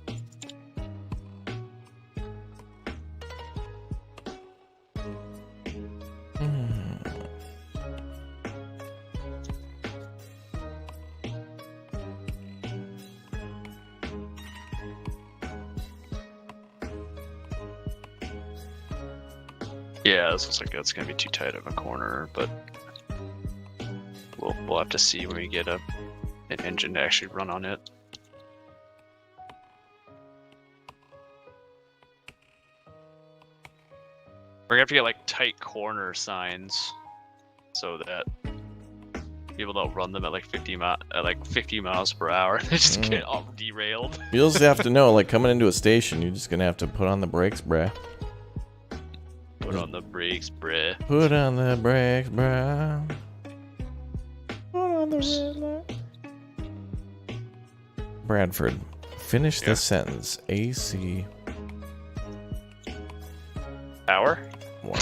Yeah, this looks like it's gonna be too tight of a corner, but we'll have to see when we get an engine to actually run on it. We're gonna have to get like tight corner signs so that people don't run them at like 50 miles per hour. They just get all derailed. You'll just have to know, like coming into a station, you're just gonna have to put on the brakes, bruh. Put on the brakes, bruh. Put on the brakes, bruh. Put on the red light. Bradford, finish the sentence. AC. Power? Wow.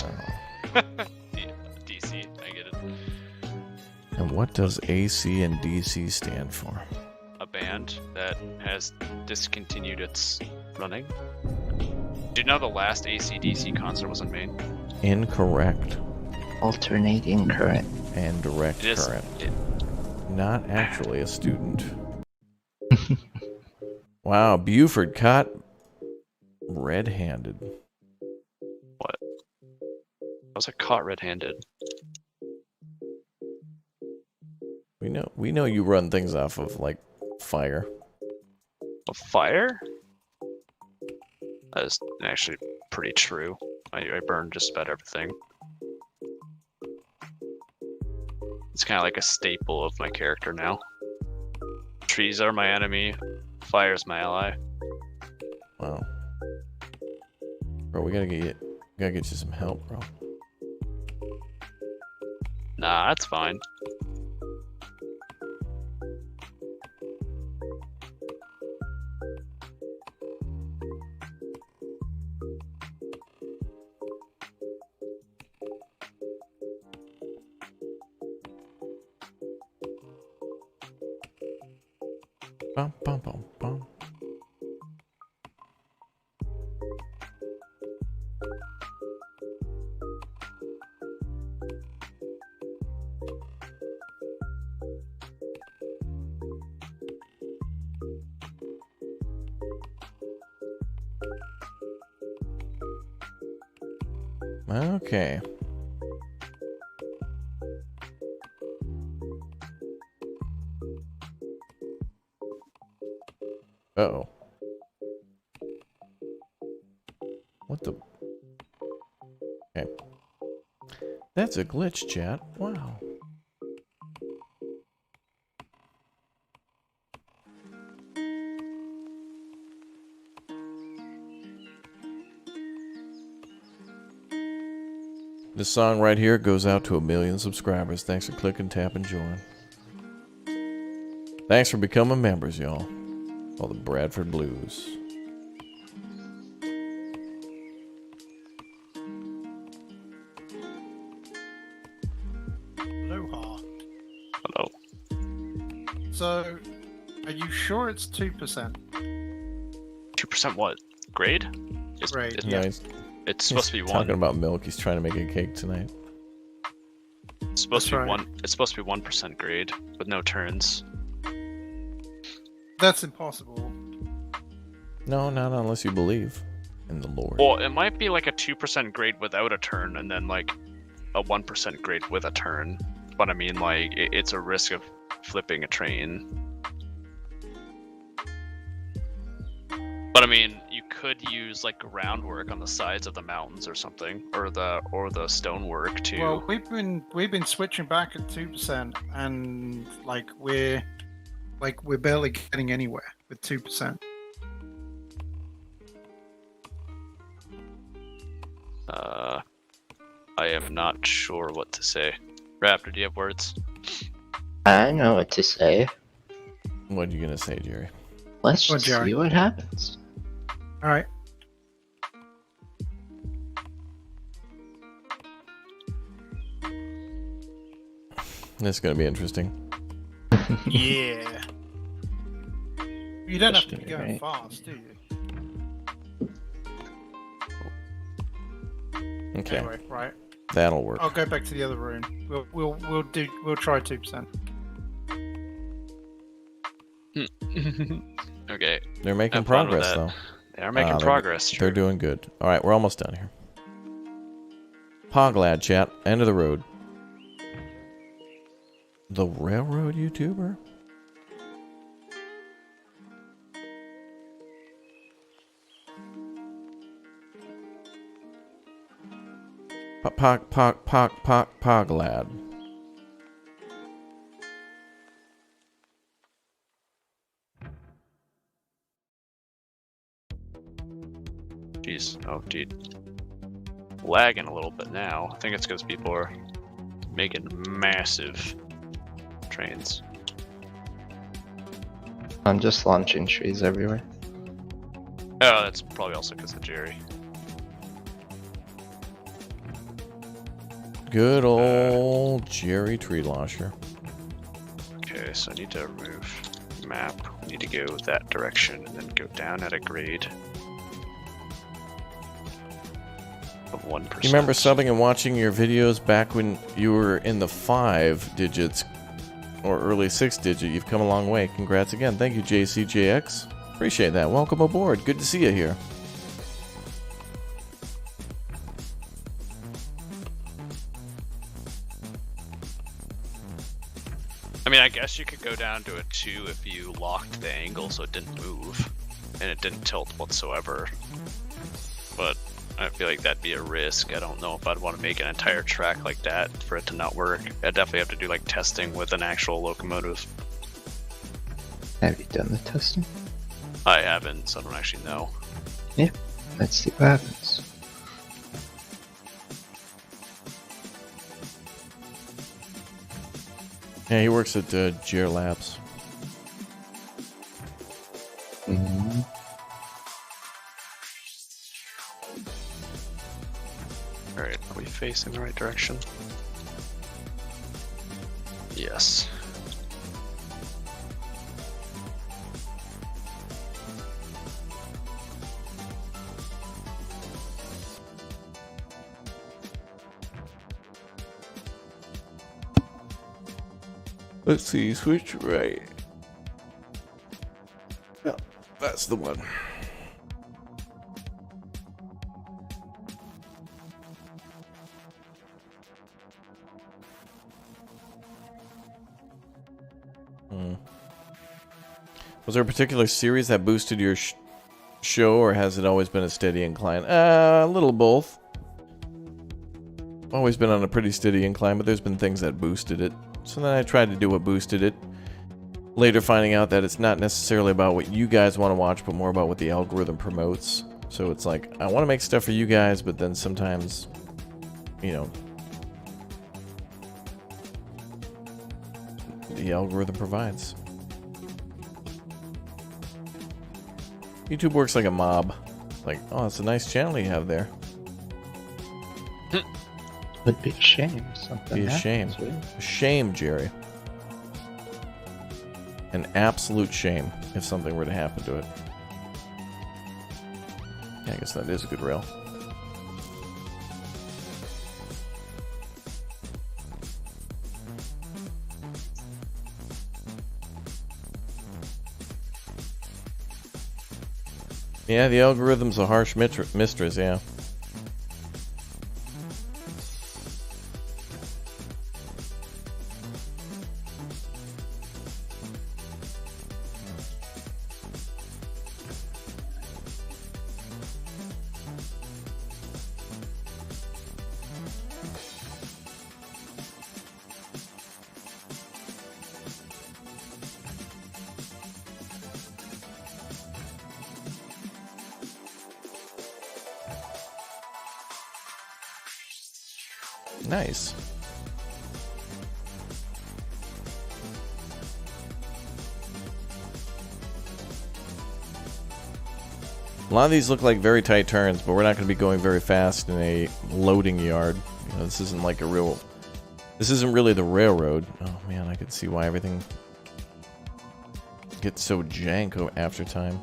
DC, I get it. And What does AC and DC stand for? A band that has discontinued its running. Do you know the last AC/DC concert was in Maine? Incorrect. Alternating current. And direct current. Not actually a student. Wow, Buford caught red-handed. What? I was caught red-handed. We know you run things off of like fire. A fire? That is actually pretty true. I burn just about everything. It's kind of like a staple of my character now. Trees are my enemy. Fire's my ally. Wow. Bro, we gotta get you some help, bro. Nah, that's fine. Bum, bum, bum, bum. Okay. Uh-oh. What the? Okay. That's a glitch, chat. Wow. This song right here goes out to 1 million subscribers. Thanks for clicking, tap, and join. Thanks for becoming members, y'all. All the Bradford Blues. Aloha. Hello. So, are you sure it's 2%? 2% what? Grade? Grade. Nice. It's supposed to be 1. Talking about milk. He's trying to make a cake tonight. It's supposed to be 1. It's supposed to be 1% grade with no turns. That's impossible. No, not unless you believe in the Lord. Well, it might be like a 2% grade without a turn, and then like a 1% grade with a turn. But I mean, like, it's a risk of flipping a train. But I mean, you could use like groundwork on the sides of the mountains or something, or the stonework too. Well, we've been switching back at 2%, and like we're barely getting anywhere with 2%. I am not sure what to say. Raptor, do you have words? I know what to say. What are you gonna say, Jerry? Let's just see what happens. All right. This is gonna be interesting. Yeah. You don't have to be going fast, do you? Okay. Anyway, right. That'll work. I'll go back to the other room. We'll try 2%. Okay. They're making progress though. They are making progress. They're doing good. All right, we're almost done here. Poglad chat, end of the road. The railroad YouTuber? Poglad. Jeez. Oh, dude. Lagging a little bit now. I think it's because people are making massive trains. I'm just launching trees everywhere. Oh, that's probably also because of Jerry. Good old Jerry Tree Launcher. so I need to remove map. We need to go that direction and then go down at a grade of 1%. You remember subbing and watching your videos back when you were in the 5 digits or early 6 digit? You've come a long way. Congrats again. Thank you, JCJX. Appreciate that. Welcome aboard. Good to see you here. I mean, I guess you could go down to a 2 if you locked the angle so it didn't move and it didn't tilt whatsoever. But I feel like that'd be a risk. I don't know if I'd want to make an entire track like that for it to not work. I'd definitely have to do like testing with an actual locomotive. Have you done the testing? I haven't, so I don't actually know. Yeah, let's see what happens. Yeah, he works at Jer Labs. Mm-hmm. Alright, are we facing the right direction? Yes. Let's see, switch right. Yeah, that's the one. Was there a particular series that boosted your show, or has it always been a steady incline? A little both. Always been on a pretty steady incline, but there's been things that boosted it. So then I tried to do what boosted it. Later finding out that it's not necessarily about what you guys want to watch, but more about what the algorithm promotes. So it's like, I want to make stuff for you guys, but then sometimes, you know, the algorithm provides. YouTube works like a mob. Like, oh, it's a nice channel you have there. Would be a shame if something Be a shame. A shame, Jerry. An absolute shame if something were to happen to it. Yeah, I guess that is a good rail. Yeah, the algorithm's a harsh mistress, yeah. Nice. A lot of these look like very tight turns, but we're not going to be going very fast in a loading yard. You know, this isn't like a real... This isn't really the railroad. Oh man, I can see why everything gets so jank after time.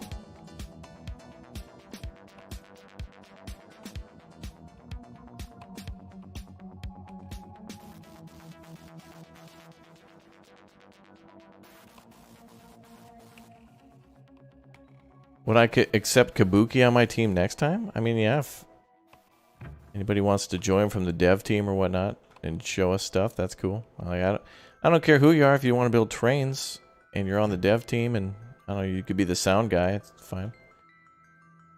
Would I accept Kabuki on my team next time? I mean, yeah, if anybody wants to join from the dev team or whatnot and show us stuff, that's cool. Like, I don't care who you are. If you want to build trains and you're on the dev team and, I don't know, you could be the sound guy, it's fine.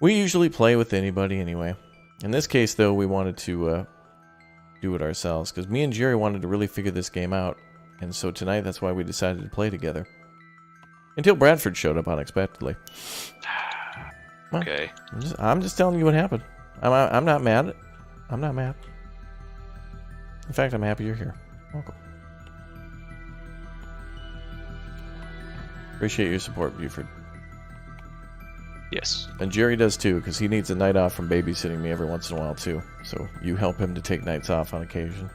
We usually play with anybody anyway. In this case, though, we wanted to do it ourselves because me and Jerry wanted to really figure this game out. And so tonight, that's why we decided to play together. Until Bradford showed up unexpectedly. Well, okay. I'm just telling you what happened. I'm not mad. I'm not mad. In fact, I'm happy you're here. Welcome. Appreciate your support, Buford. Yes. And Jerry does too, because he needs a night off from babysitting me every once in a while too. So you help him to take nights off on occasion.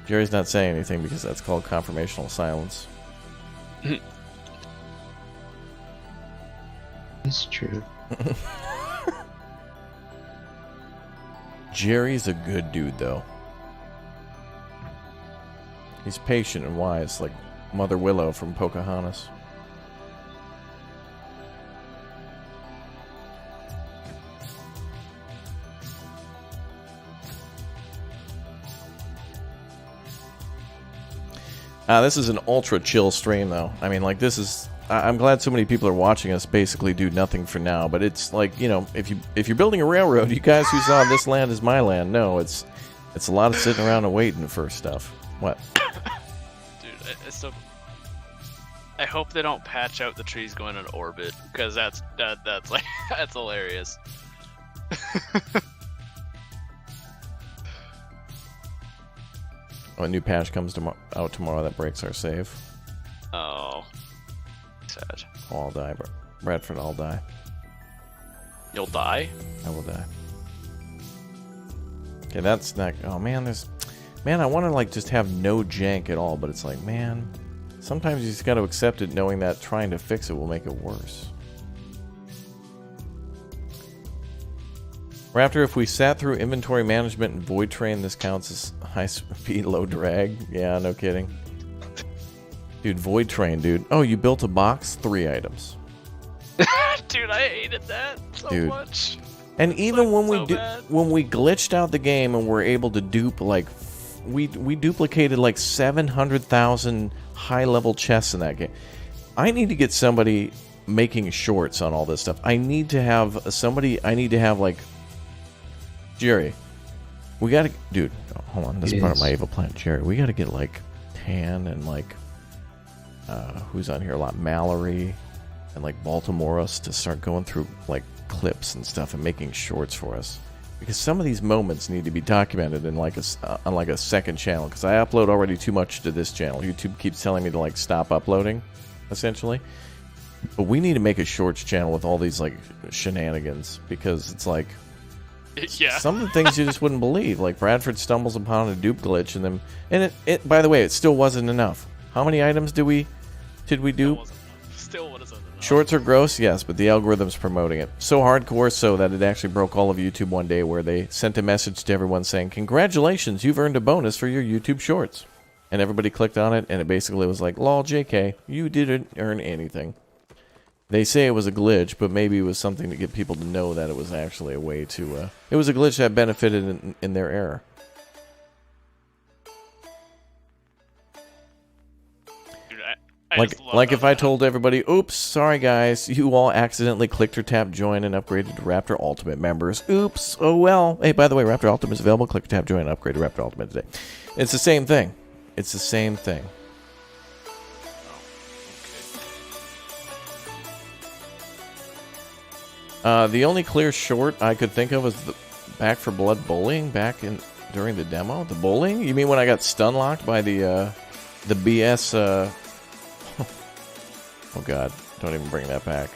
Jerry's not saying anything because that's called confirmational silence. It's true. Jerry's a good dude, though. He's patient and wise, like Mother Willow from Pocahontas. This is an ultra chill stream, though. I mean, like, this is... I'm glad so many people are watching us basically do nothing for now, but it's like, you know, if you're building a railroad, you guys who saw This Land Is My Land know it's a lot of sitting around and waiting for stuff. What? Dude, I hope they don't patch out the trees going in orbit, because that's like that's hilarious. Oh, a new patch comes out tomorrow that breaks our save. Oh, sad. I'll die, Bradford. I'll die. You'll die? I will die. Okay, that's not... Oh, man, Man, I want to, like, just have no jank at all, but it's like, man... Sometimes you just got to accept it knowing that trying to fix it will make it worse. Raptor, if we sat through inventory management and void train, this counts as high speed, low drag? Yeah, no kidding. Dude, void train, dude. Oh, you built a box? 3 items. Dude, I hated that so much. And even when we glitched out the game and were able to dupe, like, we duplicated like 700,000 high-level chests in that game. I need to get somebody making shorts on all this stuff. I need to have like, Jerry, we gotta, dude, hold on, this is part of my evil plan. Jerry, we gotta get like Tan and like, who's on here a lot, Mallory and like Baltimore's to start going through like clips and stuff and making shorts for us, because some of these moments need to be documented in like on like a second channel, because I upload already too much to this channel. YouTube keeps telling me to like stop uploading, essentially. But we need to make a shorts channel with all these like shenanigans, because it's like, yeah, some of the things you just wouldn't believe. Like Bradford stumbles upon a dupe glitch and it by the way, it still wasn't enough. How many items did we dupe? Still wasn't enough. Shorts are gross, yes, but the algorithm's promoting it. So hardcore so that it actually broke all of YouTube one day, where they sent a message to everyone saying, "Congratulations, you've earned a bonus for your YouTube shorts." And everybody clicked on it, and it basically was like, "Lol, JK, you didn't earn anything." They say it was a glitch, but maybe it was something to get people to know that it was actually a way to... it was a glitch that benefited in their error. Dude, like if I told everybody, "Oops, sorry guys, you all accidentally clicked or tapped join and upgraded to Raptor Ultimate members. Oops, oh well. Hey, by the way, Raptor Ultimate is available. Click or tap join and upgrade to Raptor Ultimate today." It's the same thing. It's the same thing. The only clear short I could think of was the Back for Blood bullying during the demo. The bullying? You mean when I got stun locked by the BS? Oh god, don't even bring that back.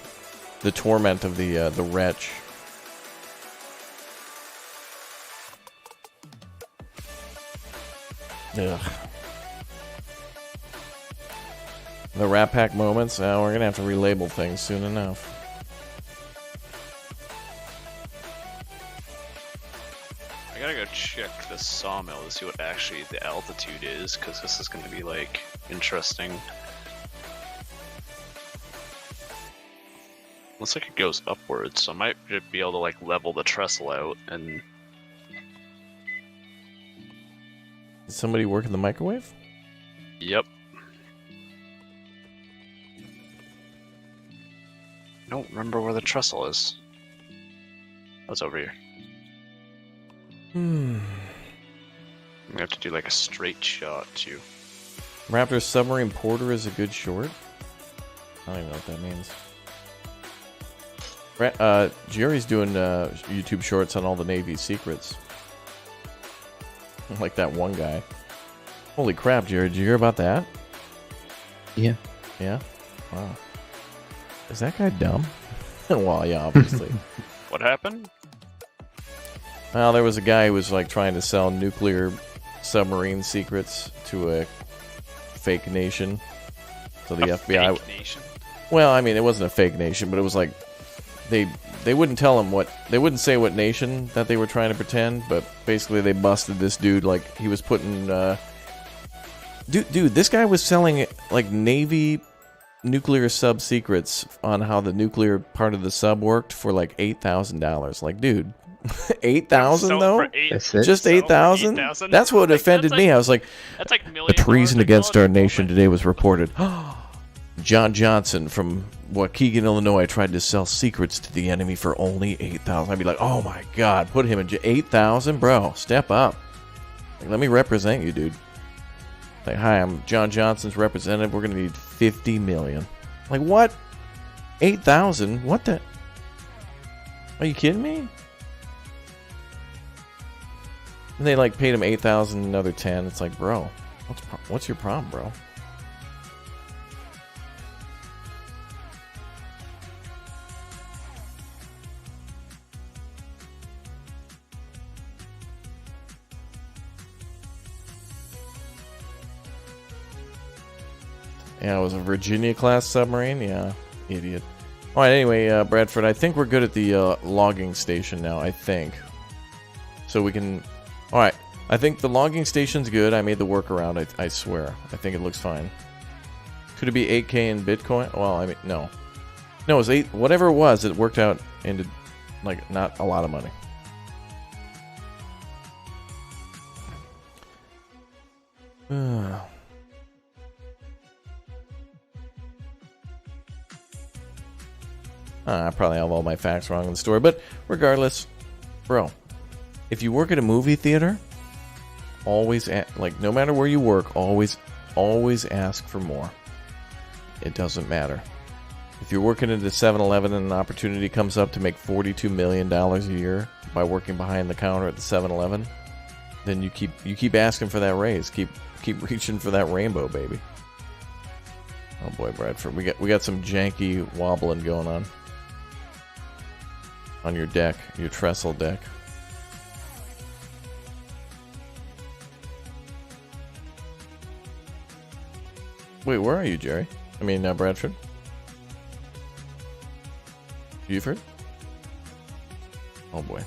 The torment of the wretch. Ugh. The Rat Pack moments. We're gonna have to relabel things soon enough. I gotta go check the sawmill to see what actually the altitude is, because this is gonna be like interesting. Looks like it goes upwards, so I might be able to like level the trestle out and... Did somebody work in the microwave? Yep. I don't remember where the trestle is. Oh, it's over here. I'm gonna have to do like a straight shot too. Raptor Submarine Porter is a good short. I don't even know what that means. Jerry's doing YouTube shorts on all the Navy secrets. Like that one guy. Holy crap, Jerry, did you hear about that? Yeah. Yeah? Wow. Is that guy dumb? Well, yeah, obviously. What happened? Well, there was a guy who was like trying to sell nuclear submarine secrets to a fake nation. So the FBI. Fake nation. Well, I mean, it wasn't a fake nation, but it was like they wouldn't tell him they wouldn't say what nation that they were trying to pretend, but basically they busted this dude. Like he was putting. Dude, this guy was selling like Navy nuclear sub secrets on how the nuclear part of the sub worked for like $8,000. Like, dude, 8,000 though? Just 8,000? That's what offended me. I was like, that's like the treason against our nation today was reported. John Johnson from Waukegan, Illinois, tried to sell secrets to the enemy for only 8,000. I'd be like, oh my god, put him in 8,000, bro. Step up. Like, let me represent you, dude. Like, hi, I'm John Johnson's representative. We're gonna need 50 million. Like, what? 8,000? What the? Are you kidding me? And they like paid him 8,000, another 10. It's like, bro, what's your problem, bro? Yeah, it was a Virginia-class submarine? Yeah, idiot. Alright, anyway, Bradford, I think we're good at the logging station now, I think. So we can... Alright, I think the logging station's good. I made the workaround, I swear. I think it looks fine. Could it be 8K in Bitcoin? Well, I mean, no. No, it was 8... Whatever it was, it worked out into, like, not a lot of money. I probably have all my facts wrong in the story, but regardless, bro, if you work at a movie theater, always, like, no matter where you work, always ask for more. It doesn't matter. If you're working at a 7-Eleven and an opportunity comes up to make $42 million a year by working behind the counter at the 7-Eleven, then you keep asking for that raise. Keep reaching for that rainbow, baby. Oh boy, Bradford, we got some janky wobbling going on your deck, your trestle deck. Wait, where are you, Jerry? I mean, Bradford? Buford? Oh boy.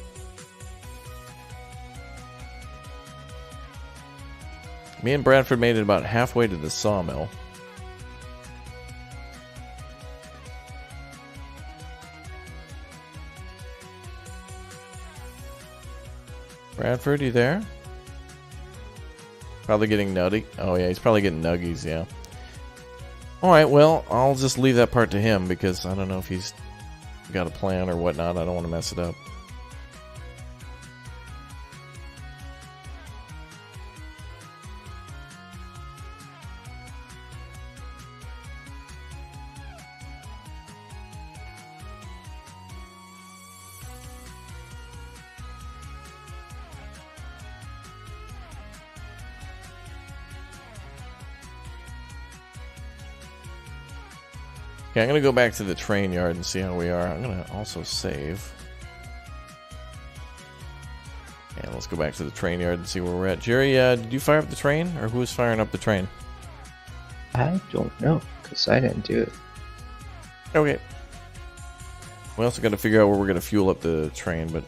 Me and Bradford made it about halfway to the sawmill. Bradford, you there? Probably getting nutty. Oh yeah, he's probably getting nuggies, yeah. Alright, well, I'll just leave that part to him because I don't know if he's got a plan or whatnot. I don't want to mess it up. Okay, I'm going to go back to the train yard and see how we are. I'm going to also save. Yeah, let's go back to the train yard and see where we're at. Jerry, did you fire up the train? Or who's firing up the train? I don't know, because I didn't do it. Okay. We also got to figure out where we're going to fuel up the train, but...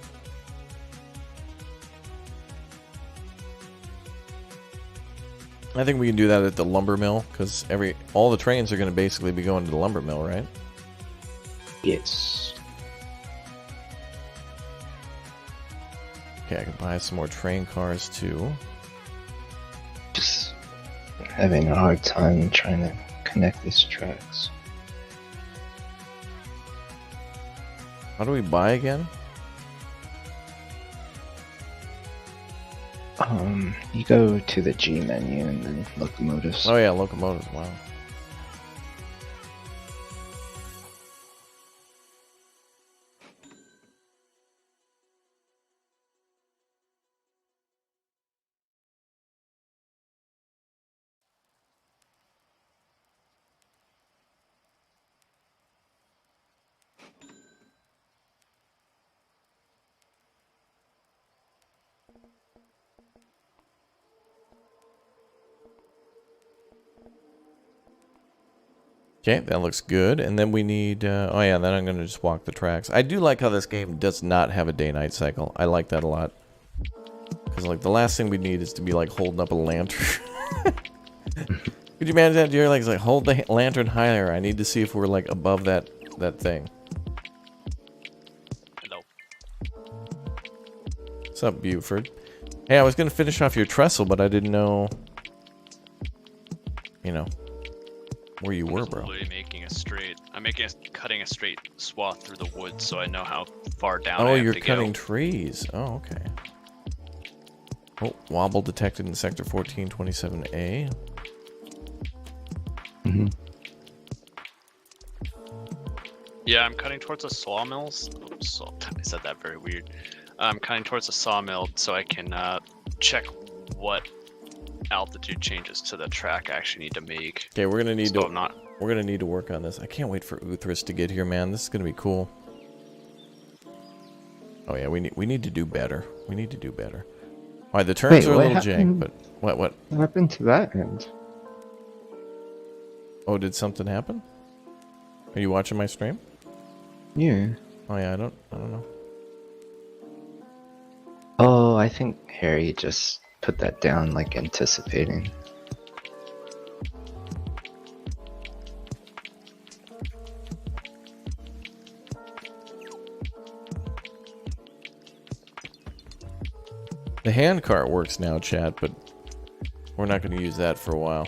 I think we can do that at the lumber mill, because all the trains are going to basically be going to the lumber mill, right? Yes. Okay, I can buy some more train cars too. Just having a hard time trying to connect these tracks. How do we buy again? You go to the G menu and then locomotives. Oh yeah, locomotives, wow. Okay, that looks good. And then we need... oh yeah, then I'm going to just walk the tracks. I do like how this game does not have a day-night cycle. I like that a lot. Because, like, the last thing we need is to be, like, holding up a lantern. Could you imagine that, Jerry? Like, it's like, hold the lantern higher. I need to see if we're, like, above that thing. Hello. What's up, Buford? Hey, I was going to finish off your trestle, but I didn't know... You know... where you were, bro. Making a straight. I'm cutting a straight swath through the woods, so I know how far down. Oh, I have you're to cutting go. trees. Oh, okay. Oh, wobble detected in sector 1427A. Mm-hmm. Yeah, I'm cutting towards the sawmills. Oops, I said that very weird. I'm cutting towards the sawmill so I can check what altitude changes to the track I actually need to make. Okay, we're gonna need so to. We're gonna need to work on this. I can't wait for Uthris to get here, man. This is gonna be cool. Oh yeah, we need to do better. We need to do better. All right, the turns are a little jank, but what? What happened to that end? Oh, did something happen? Are you watching my stream? Yeah. Oh yeah, I don't know. Oh, I think Harry just put that down, like anticipating. The hand cart works now, chat, but we're not going to use that for a while.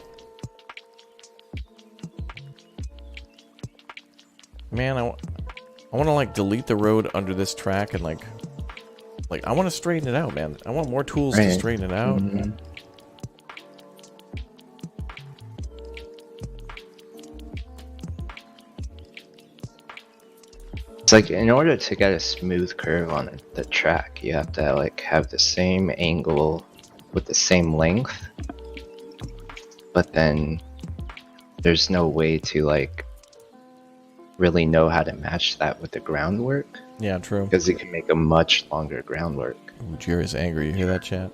Man, I want to like delete the road under this track and like I want to straighten it out, man. I want more tools to straighten it out. Mm-hmm. It's like in order to get a smooth curve on the track, you have to like have the same angle with the same length, but then there's no way to like really know how to match that with the groundwork. Yeah, true. Because you can make a much longer groundwork. Ooh, Jerry's angry. You hear that, chat?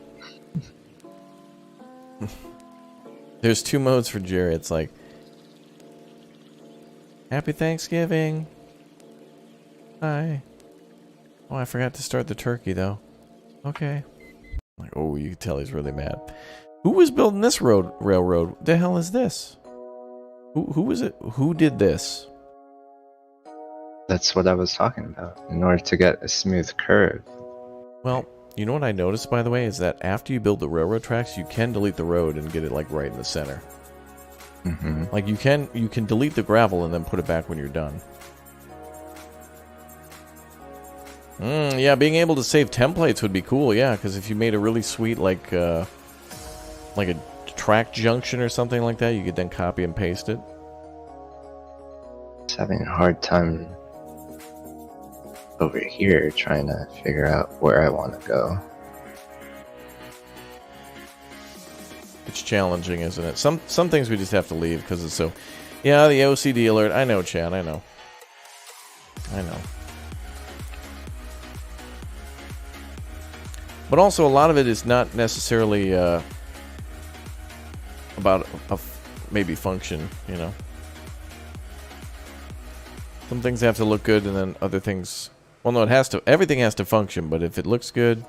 There's two modes for Jerry. It's like, Happy Thanksgiving. Hi. Oh, I forgot to start the turkey, though. Okay. Like, oh, you can tell he's really mad. Who was building this railroad? What the hell is this? Who was it? Who did this? That's what I was talking about. In order to get a smooth curve. Well, you know what I noticed, by the way, is that after you build the railroad tracks, you can delete the road and get it like right in the center. Mm-hmm. Like you can delete the gravel and then put it back when you're done. Yeah, being able to save templates would be cool. Yeah, because if you made a really sweet like a track junction or something like that, you could then copy and paste it. Just having a hard time over here trying to figure out where I want to go. It's challenging, isn't it? Some things we just have to leave because it's so... Yeah, the OCD alert. I know, Chad. I know. But also, a lot of it is not necessarily about maybe function, you know? Some things have to look good, and then other things... Well, no, it has to... Everything has to function, but if it looks good,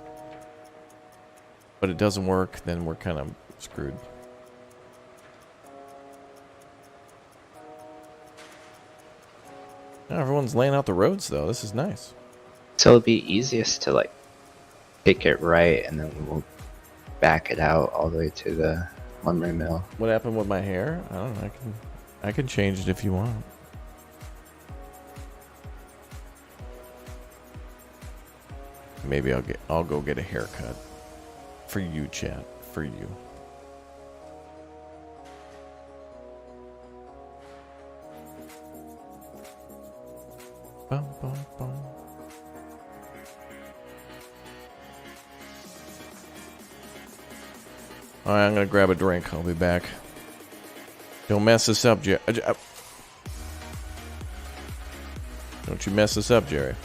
but it doesn't work, then we're kind of screwed. Now everyone's laying out the roads, though. This is nice. So it'll be easiest to, like, pick it right, and then we'll back it out all the way to the lumber mill. What happened with my hair? I don't know. I can change it if you want. Maybe I'll go get a haircut. For you, chat. For you. Bum, bum, bum. Alright, I'm gonna grab a drink. I'll be back. Don't mess this up, Jerry. Don't you mess this up, Jerry.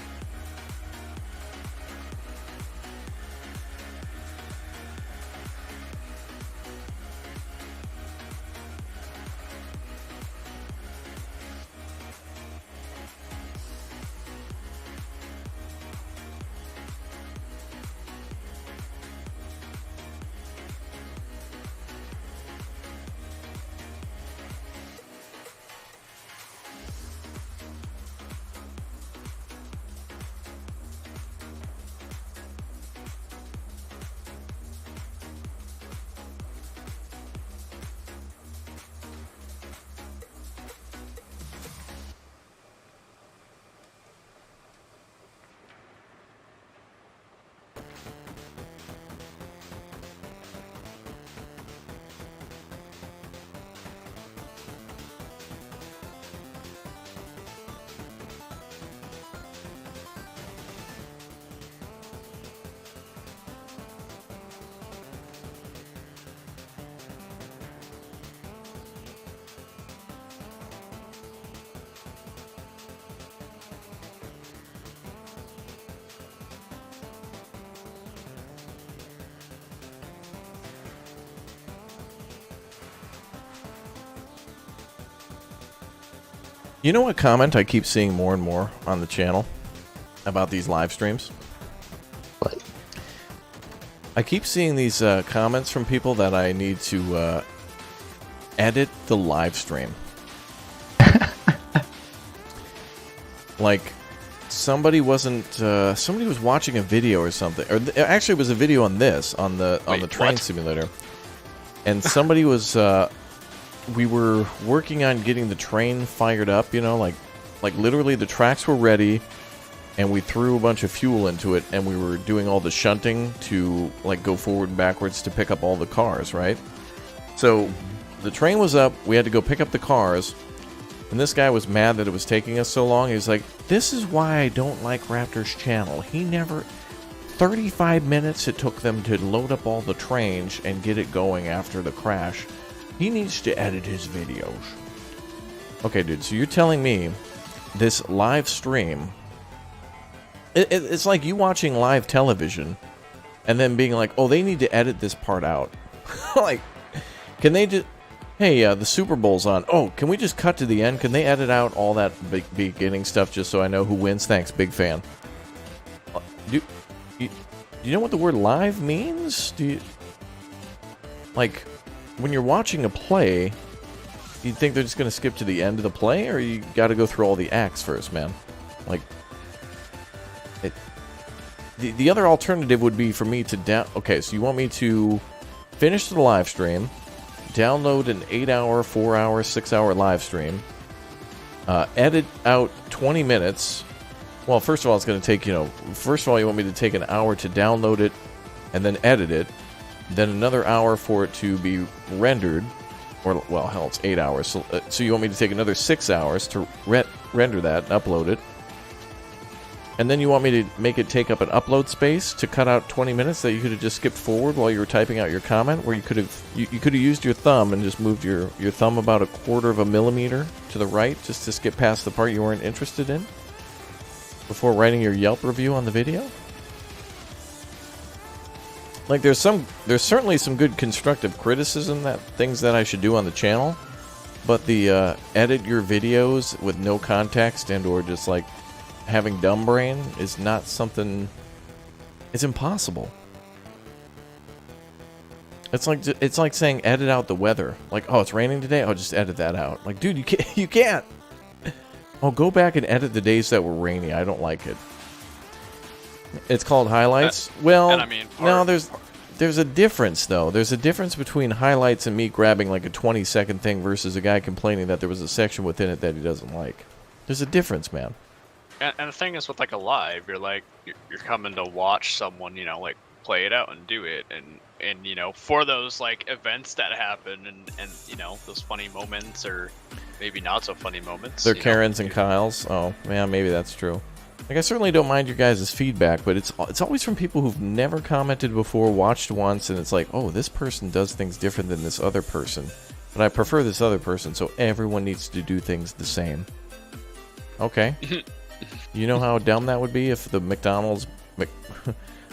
You know what comment I keep seeing more and more on the channel about these live streams? What? I keep seeing these comments from people that I need to edit the live stream. Like, somebody wasn't. Somebody was watching a video or something, or actually, it was a video on this on the train simulator, and somebody was. We were working on getting the train fired up. You know, like literally the tracks were ready, and we threw a bunch of fuel into it, and we were doing all the shunting to like go forward and backwards to pick up all the cars, right? So the train was up. We had to go pick up the cars. And this guy was mad that it was taking us so long. He's like, this is why I don't like Raptor's channel. He never... 35 minutes it took them to load up all the trains and get it going after the crash. He needs to edit his videos. Okay, dude, so you're telling me this live stream... It's like you watching live television and then being like, oh, they need to edit this part out. Like, can they just... Hey, the Super Bowl's on. Oh, can we just cut to the end? Can they edit out all that beginning stuff just so I know who wins? Thanks, big fan. Do you know what the word live means? Do you... Like, when you're watching a play, you think they're just going to skip to the end of the play? Or you got to go through all the acts first, man? Like... The other alternative would be for me to Okay, so you want me to finish the live stream... Download an 8-hour, 4-hour, 6-hour live stream. Edit out 20 minutes. Well, first of all, it's going to take, first of all, you want me to take an hour to download it and then edit it. Then another hour for it to be rendered. Or, well, hell, it's 8 hours. So you want me to take another 6 hours to render that and upload it. And then you want me to make it take up an upload space to cut out 20 minutes that you could have just skipped forward while you were typing out your comment, where you could have used your thumb and just moved your thumb about 1/4 of a millimeter to the right just to skip past the part you weren't interested in before writing your Yelp review on the video. Like, there's certainly some good constructive criticism that things that I should do on the channel, but the edit your videos with no context and or just like having dumb brain is not something... It's impossible. It's like saying edit out the weather. Like, oh, it's raining today? Oh, just edit that out. Like, dude, you can't. Oh, go back and edit the days that were rainy. I don't like it. It's called highlights. Well, and I mean, no, there's a difference, though. There's a difference between highlights and me grabbing like a 20-second thing versus a guy complaining that there was a section within it that he doesn't like. There's a difference, man. And the thing is, with like a live, you're coming to watch someone, like play it out and do it, and for those like events that happen, and those funny moments or maybe not so funny moments. They're Karens and Kyles. Oh man, maybe that's true. Like, I certainly don't mind your guys' feedback, but it's always from people who've never commented before, watched once, and it's like, oh, this person does things different than this other person, but I prefer this other person, so everyone needs to do things the same. Okay. You know how dumb that would be if the McDonald's...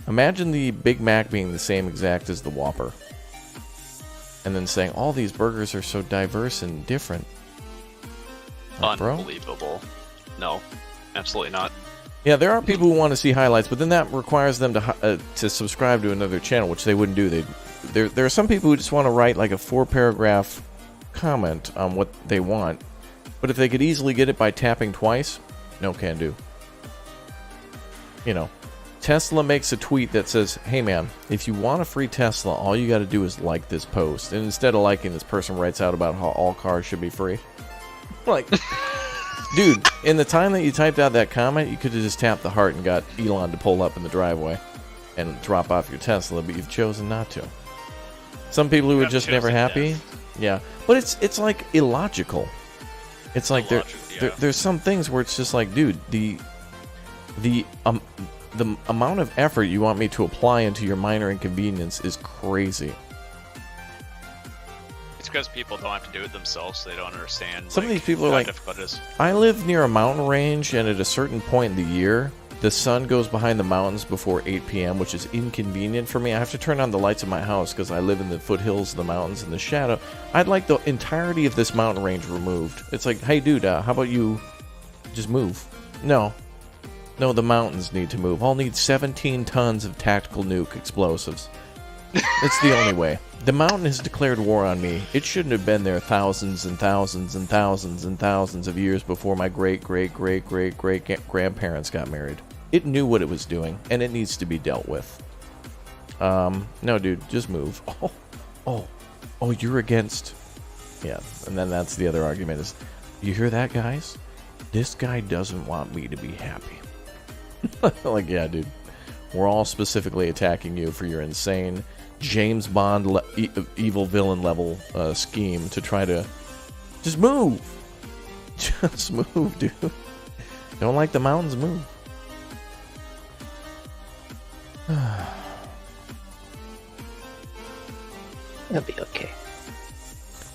Imagine the Big Mac being the same exact as the Whopper. And then saying, all these burgers are so diverse and different. Like, unbelievable. No, absolutely not. Yeah, there are people who want to see highlights, but then that requires them to subscribe to another channel, which they wouldn't do. There are some people who just want to write like a 4-paragraph comment on what they want. But if they could easily get it by tapping twice, no can do. Tesla makes a tweet that says, hey man, if you want a free Tesla, all you got to do is like this post. And instead of liking, this person writes out about how all cars should be free. Like, dude, in the time that you typed out that comment, you could have just tapped the heart and got Elon to pull up in the driveway and drop off your Tesla, but you've chosen not to. Some people who are just never happy, yeah. But it's like illogical. It's like there's some things where it's just like, dude, the amount of effort you want me to apply into your minor inconvenience is crazy. It's because people don't have to do it themselves, so they don't understand. Some of these people are like, I live near a mountain range, and at a certain point in the year, the sun goes behind the mountains before 8 p.m., which is inconvenient for me. I have to turn on the lights of my house because I live in the foothills of the mountains in the shadow. I'd like the entirety of this mountain range removed. It's like, hey, dude, how about you just move? No. No, the mountains need to move. I'll need 17 tons of tactical nuke explosives. It's the only way. The mountain has declared war on me. It shouldn't have been there thousands and thousands and thousands and thousands of years before my great-great-great-great-great-grandparents got married. It knew what it was doing, and it needs to be dealt with. No, dude, just move. Oh, you're against... Yeah, and then that's the other argument is, you hear that, guys? This guy doesn't want me to be happy. Like, yeah, dude. We're all specifically attacking you for your insane James Bond evil villain level scheme to try to... Just move! Just move, dude. Don't like the mountains, move. It'll be okay.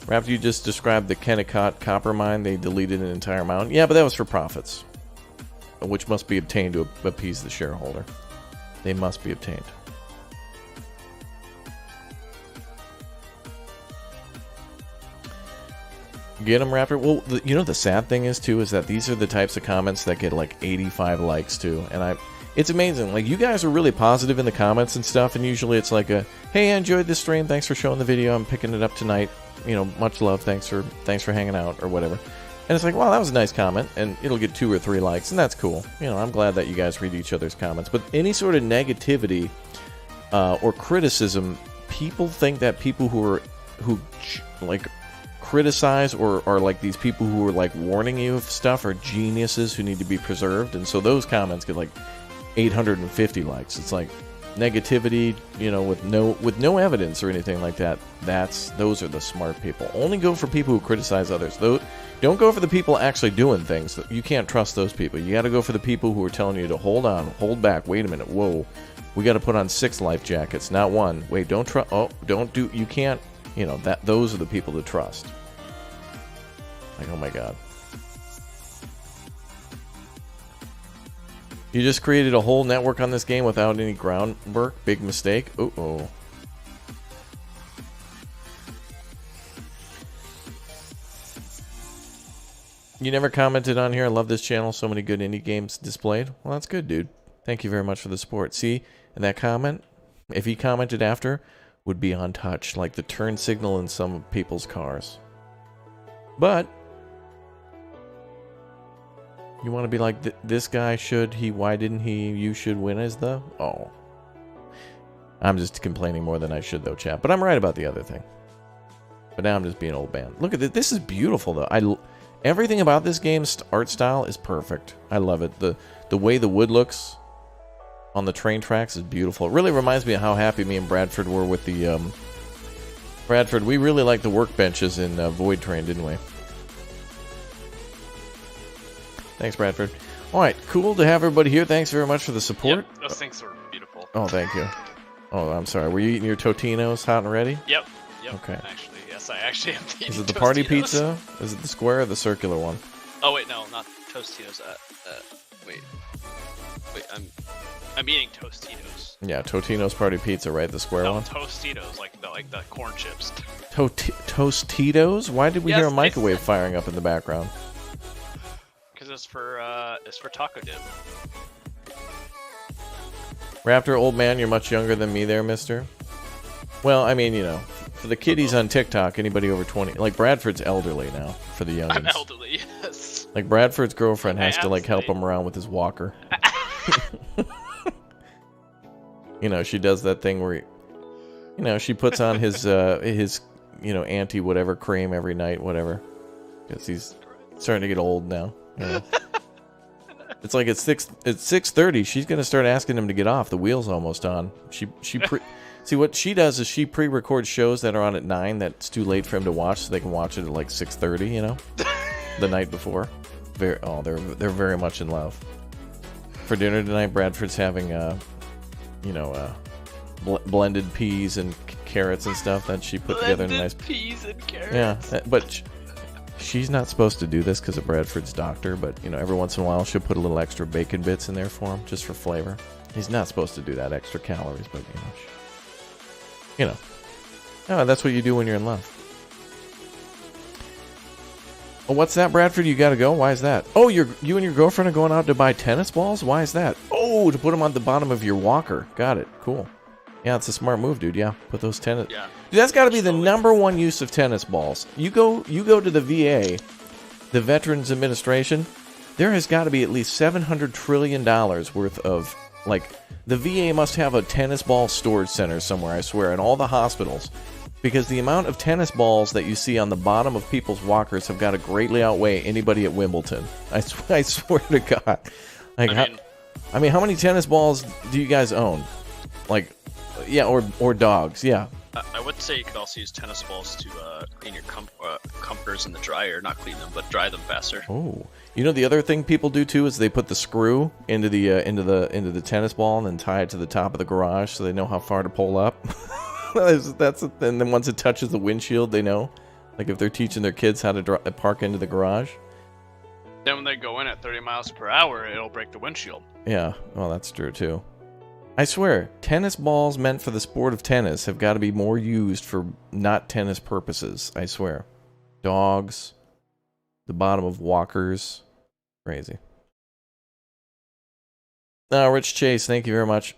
After you just described the Kennecott copper mine, they deleted an entire mountain. Yeah, but that was for profits, which must be obtained to appease the shareholder. They must be obtained. Get them, Raptor? Well, you know the sad thing is, too, is that these are the types of comments that get, like, 85 likes, too. And it's amazing. Like, you guys are really positive in the comments and stuff, and usually it's like a, hey, I enjoyed this stream, thanks for showing the video, I'm picking it up tonight. You know, much love, thanks for hanging out, or whatever. And it's like, wow, that was a nice comment, and it'll get 2 or 3 likes, and that's cool. You know, I'm glad that you guys read each other's comments. But any sort of negativity or criticism, people think that people who criticize or are like these people who are like warning you of stuff are geniuses who need to be preserved, and so those comments get like 850 likes. It's like negativity, you know, with no evidence or anything like that. Those are the smart people. Only go for people who criticize others. Don't go for the people actually doing things. You can't trust those people. You got to go for the people who are telling you to hold on, hold back, wait a minute, whoa, we got to put on 6 life jackets, not 1. Wait, don't try. Oh, don't do. You can't. You know, those are the people to trust. Like, oh my god. You just created a whole network on this game without any groundwork? Big mistake? Uh-oh. You never commented on here. I love this channel. So many good indie games displayed. Well, that's good, dude. Thank you very much for the support. See, and that comment, if he commented after, would be untouched, like the turn signal in some people's cars. But you want to be like, this guy should, why didn't he, you should win as the... Oh. I'm just complaining more than I should, though, chat. But I'm right about the other thing. But now I'm just being old man. Look at this. This is beautiful, though. Everything about this game's art style is perfect. I love it. The way the wood looks on the train tracks is beautiful. It really reminds me of how happy me and Bradford were with the... Bradford, we really liked the workbenches in Void Train, didn't we? Thanks, Bradford. Alright, cool to have everybody here. Thanks very much for the support. Yep, those things were beautiful. Oh, thank you. Oh, I'm sorry. Were you eating your Totinos hot and ready? Yep. Okay. Actually, yes, I actually am eating Is it the Tostitos. party pizza? Is it the square or the circular one? Oh, wait, no, not Tostitos. Wait, I'm eating Tostitos. Yeah, Totino's party pizza, right? The square one? Tostitos, like the corn chips. Tostitos? Why did we hear a microwave firing up in the background? Because it's for taco dip. Raptor, old man, you're much younger than me there, mister. Well, I mean, you know, for the kiddies on TikTok, anybody over 20... Like, Bradford's elderly now, for the youngins. I'm elderly, yes. Like, Bradford's girlfriend has to, like, help him around with his walker. You know, she does that thing where, you know, she puts on his you know, anti-whatever cream every night, whatever. Because he's starting to get old now. You know? It's like it's 6:30. She's gonna start asking him to get off. The wheel's almost on. See what she does is she pre-records shows that are on at 9 that's too late for him to watch, so they can watch it at like 6:30. You know, the night before. They're very much in love. For dinner tonight, Bradford's having you know, blended peas and carrots and stuff that she put together in a nice. Peas and carrots. Yeah, but She's not supposed to do this because of Bradford's doctor, but you know, every once in a while she'll put a little extra bacon bits in there for him, just for flavor. He's not supposed to do that, extra calories, but oh, that's what you do when you're in love. Oh, what's that, Bradford? You gotta go? Why is that? Oh, you and your girlfriend are going out to buy tennis balls? Why is that? Oh, to put them on the bottom of your walker. Got it. Cool. Yeah, it's a smart move, dude. Yeah, put those tennis... Yeah. Dude, that's gotta be the #1 use of tennis balls. You go to the VA, the Veterans Administration, there has got to be at least $700 trillion worth of... Like, the VA must have a tennis ball storage center somewhere, I swear, in all the hospitals. Because the amount of tennis balls that you see on the bottom of people's walkers have got to greatly outweigh anybody at Wimbledon. I swear to God. Like, I mean, how many tennis balls do you guys own? Like, yeah, or dogs, yeah. I would say you could also use tennis balls to clean your comforters in the dryer. Not clean them, but dry them faster. Oh, you know the other thing people do too is they put the screw into the tennis ball and then tie it to the top of the garage so they know how far to pull up. And then once it touches the windshield, they know. Like if they're teaching their kids how to park into the garage. Then when they go in at 30 miles per hour, it'll break the windshield. Yeah, well, that's true too. I swear, tennis balls meant for the sport of tennis have got to be more used for not tennis purposes. I swear. Dogs, the bottom of walkers, crazy. Rich Chase, thank you very much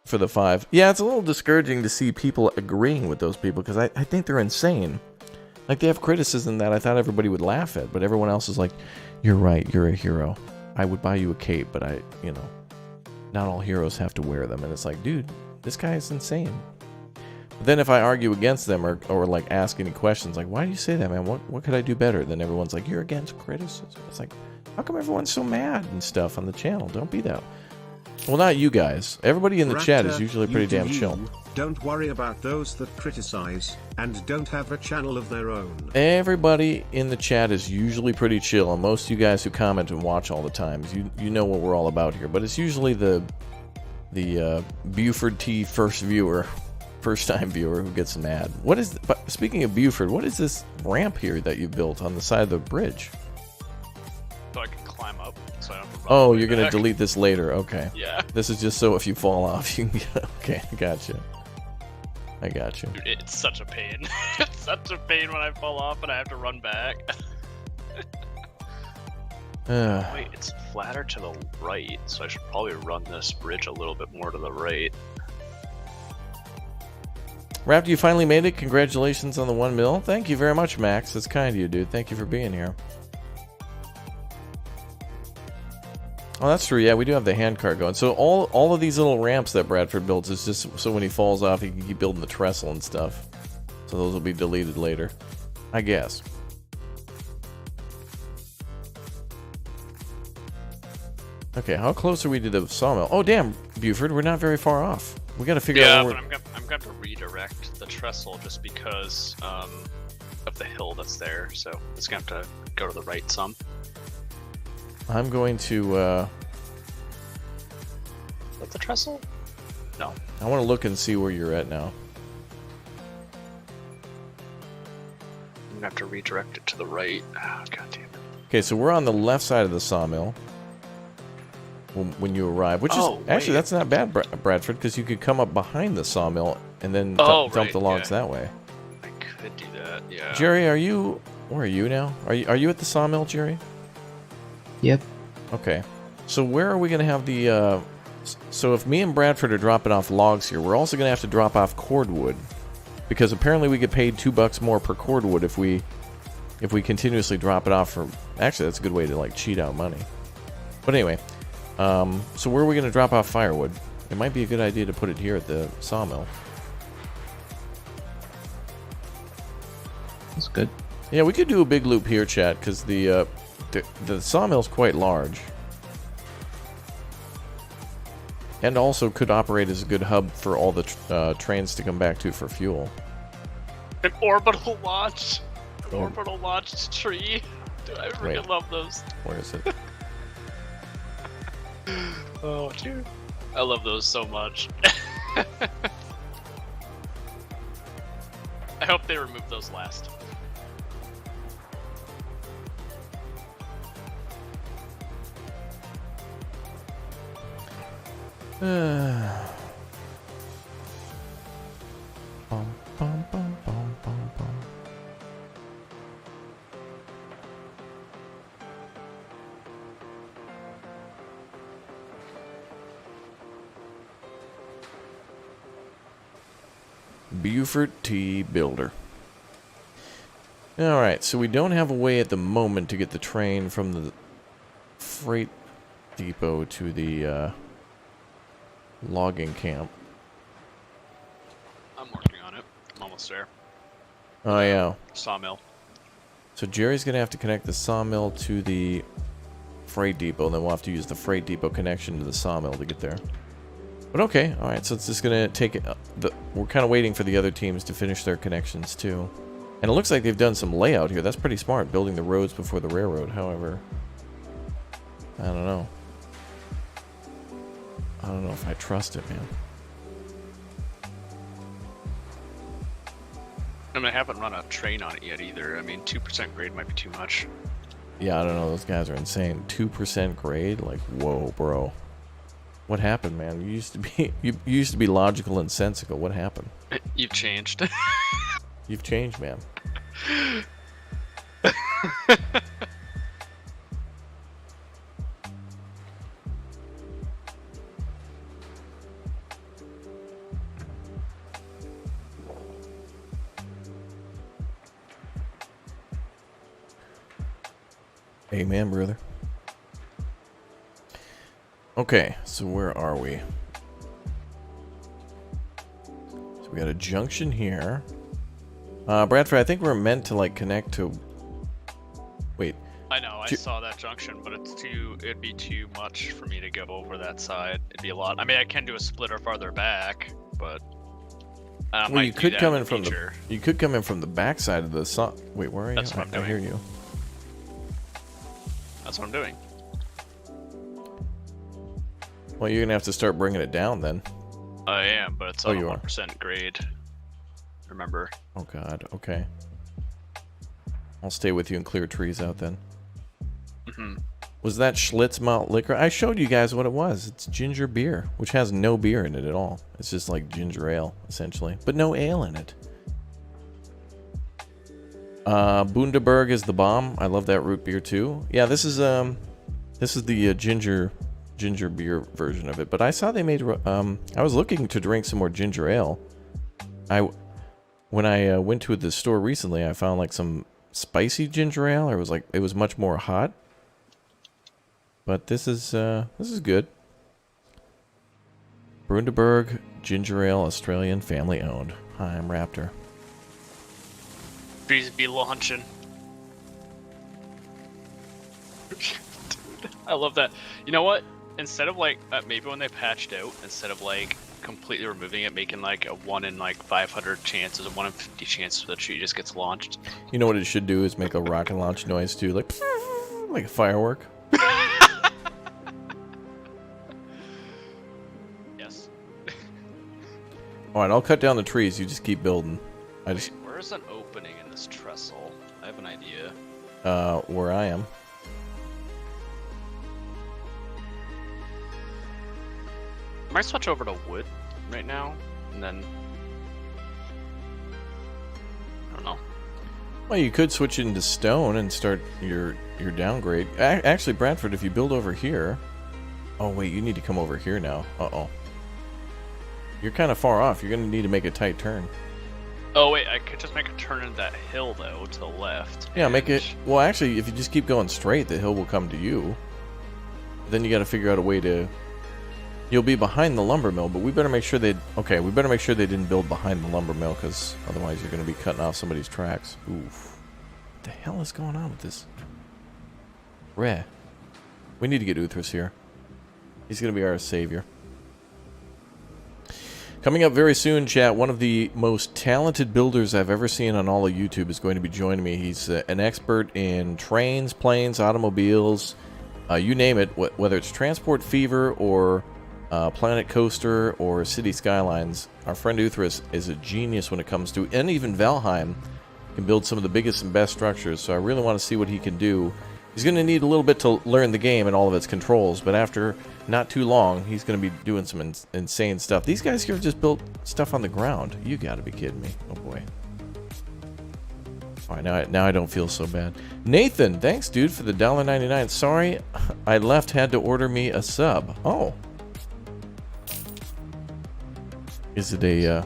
for the 5. Yeah, it's a little discouraging to see people agreeing with those people because I think they're insane. Like, they have criticism that I thought everybody would laugh at, but everyone else is like, you're right, you're a hero. I would buy you a cape, but not all heroes have to wear them. And it's like, dude, this guy is insane. But then if I argue against them or like ask any questions, like, why do you say that, man? What could I do better? Then everyone's like, you're against criticism. It's like, how come everyone's so mad and stuff on the channel? Don't be that. Well, not you guys. Everybody in the chat is usually pretty damn chill. Don't worry about those that criticize and don't have a channel of their own. Everybody in the chat is usually pretty chill, and most of you guys who comment and watch all the time, you know what we're all about here. But it's usually the Buford T first time viewer who gets mad. But speaking of Buford, what is this ramp here that you built on the side of the bridge? So I can climb up. So I don't have to run Oh, you're gonna delete this later. Okay. Yeah. This is just so if you fall off, you can get. Okay, gotcha. I got you. Dude, it's such a pain. It's such a pain when I fall off and I have to run back. Wait, it's flatter to the right, so I should probably run this bridge a little bit more to the right. Raptor, you finally made it. Congratulations on the 1 mil. Thank you very much, Max. That's kind of you, dude. Thank you for being here. Oh, that's true. Yeah, we do have the handcart going. So all of these little ramps that Bradford builds is just so when he falls off, he can keep building the trestle and stuff. So those will be deleted later, I guess. Okay, how close are we to the sawmill? Oh, damn, Buford, we're not very far off. We got to figure out where but I'm going to redirect the trestle just because of the hill that's there. So it's going to have to go to the right some. I'm going to, With the trestle? No. I want to look and see where you're at now. I'm going to have to redirect it to the right. Oh, God damn it. Okay, so we're on the left side of the sawmill when you arrive, which is actually that's not bad, Bradford, because you could come up behind the sawmill and then dump the logs that way. I could do that, yeah. Jerry, where are you now? Are you at the sawmill, Jerry? Yep. Okay. So where are we going to have the... So if me and Bradford are dropping off logs here, we're also going to have to drop off cordwood. Because apparently we get paid $2 more per cordwood if we continuously drop it off for... Actually, that's a good way to, like, cheat out money. But anyway, so where are we going to drop off firewood? It might be a good idea to put it here at the sawmill. That's good. Yeah, we could do a big loop here, chat, because the sawmill's quite large. And also could operate as a good hub for all the trains to come back to for fuel. An orbital launch! An orbital launched tree! Dude, I freaking love those. Where is it? Oh, dude. I love those so much. I hope they remove those last. Bum, bum, bum, bum, bum, bum. Buford T. Builder. Alright, so we don't have a way at the moment to get the train from the freight depot to the logging camp. I'm working on it. I'm almost there. Oh, yeah. Sawmill. So Jerry's going to have to connect the sawmill to the freight depot, and then we'll have to use the freight depot connection to the sawmill to get there. But okay, alright, so it's just going to take... we're kind of waiting for the other teams to finish their connections, too. And it looks like they've done some layout here. That's pretty smart, building the roads before the railroad. However, I don't know. I don't know if I trust it, man. I mean, I haven't run a train on it yet either. I mean, 2% grade might be too much. Yeah, I don't know. Those guys are insane. 2% grade? Like, whoa, bro. What happened, man? You used to be you used to be logical and sensical. What happened? You've changed. You've changed, man. Amen, brother. Okay, so where are we? So we got a junction here. Bradford, I think we're meant to like connect to... Wait. I know, I saw that junction, but it'd be too much for me to go over that side. It'd be a lot. I mean, I can do a splitter farther back, but... well, you could come in from you could come in from the back side of the Wait, where are you? That's what I'm doing. I hear you. That's what I'm doing. Well, you're gonna have to start bringing it down then. I am, but it's on a 1% grade. Remember. Oh god, okay. I'll stay with you and clear trees out then. Was that Schlitz malt liquor? I showed you guys what it was. It's ginger beer, which has no beer in it at all. It's just like ginger ale, essentially. But no ale in it. Bundaberg is the bomb. I love that root beer too. Yeah, this is the ginger beer version of it. But I saw they made I was looking to drink some more ginger ale. When I went to the store recently, I found like some spicy ginger ale. It was much more hot. But this is good. Bundaberg ginger ale, Australian, family owned. Hi, I'm Raptor. Trees be launching. I love that. You know what? Instead of like maybe when they patched out, instead of like completely removing it, making like a 1 in like 500 chances, a 1 in 50 chance that tree just gets launched. You know what it should do is make a rocket launch noise too, like a firework. Yes. All right, I'll cut down the trees. You just keep building. Where's an opening in this trestle? I have an idea. Where I am. I might switch over to wood right now, and then... I don't know. Well, you could switch into stone and start your downgrade. Actually, Bradford, if you build over here... Oh, wait, you need to come over here now. Uh-oh. You're kind of far off. You're going to need to make a tight turn. Oh, wait, I could just make a turn in that hill, though, to the left. Yeah, make it... Well, actually, if you just keep going straight, the hill will come to you. Then you got to figure out a way to... You'll be behind the lumber mill, but we better make sure they... Okay, we better make sure they didn't build behind the lumber mill, because otherwise you're going to be cutting off somebody's tracks. Oof. What the hell is going on with this? Reh. We need to get Uthras here. He's going to be our savior. Coming up very soon, chat, one of the most talented builders I've ever seen on all of YouTube is going to be joining me. He's an expert in trains, planes, automobiles, you name it, whether it's Transport Fever or Planet Coaster or City Skylines. Our friend Uthras is a genius when it comes to, and even Valheim can build some of the biggest and best structures, so I really want to see what he can do He's going to need a little bit to learn the game and all of its controls, but after not too long, he's going to be doing some insane stuff. These guys here just built stuff on the ground. You got to be kidding me. Oh, boy. All right, now I don't feel so bad. Nathan, thanks, dude, for the $1.99. Sorry, I left. Had to order me a sub. Oh. Is it a,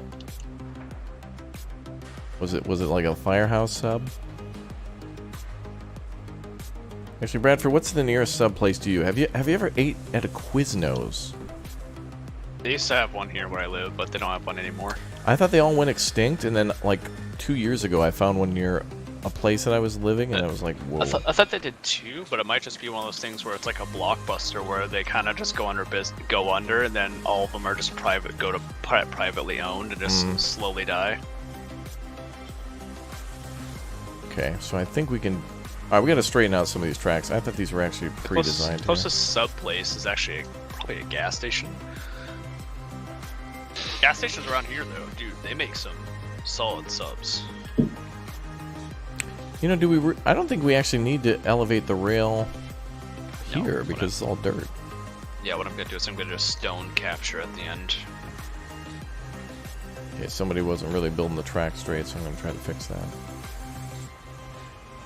Was it like a Firehouse sub? Actually, Bradford, what's the nearest sub place to you? Have you ever ate at a Quiznos? They used to have one here where I live, but they don't have one anymore. I thought they all went extinct, and then like 2 years ago, I found one near a place that I was living, and I was like, whoa. I thought they did too, but it might just be one of those things where it's like a Blockbuster where they kind of just go under, and then all of them are just privately owned and just slowly die. Okay, so I think we can. All right, we got to straighten out some of these tracks. I thought these were actually pre-designed. The closest sub place is actually probably a gas station. Gas stations around here, though, dude, they make some solid subs. You know, I don't think we actually need to elevate the rail here because it's all dirt. Yeah, what I'm gonna do is I'm gonna do a stone capture at the end. Okay, somebody wasn't really building the track straight, so I'm gonna try to fix that.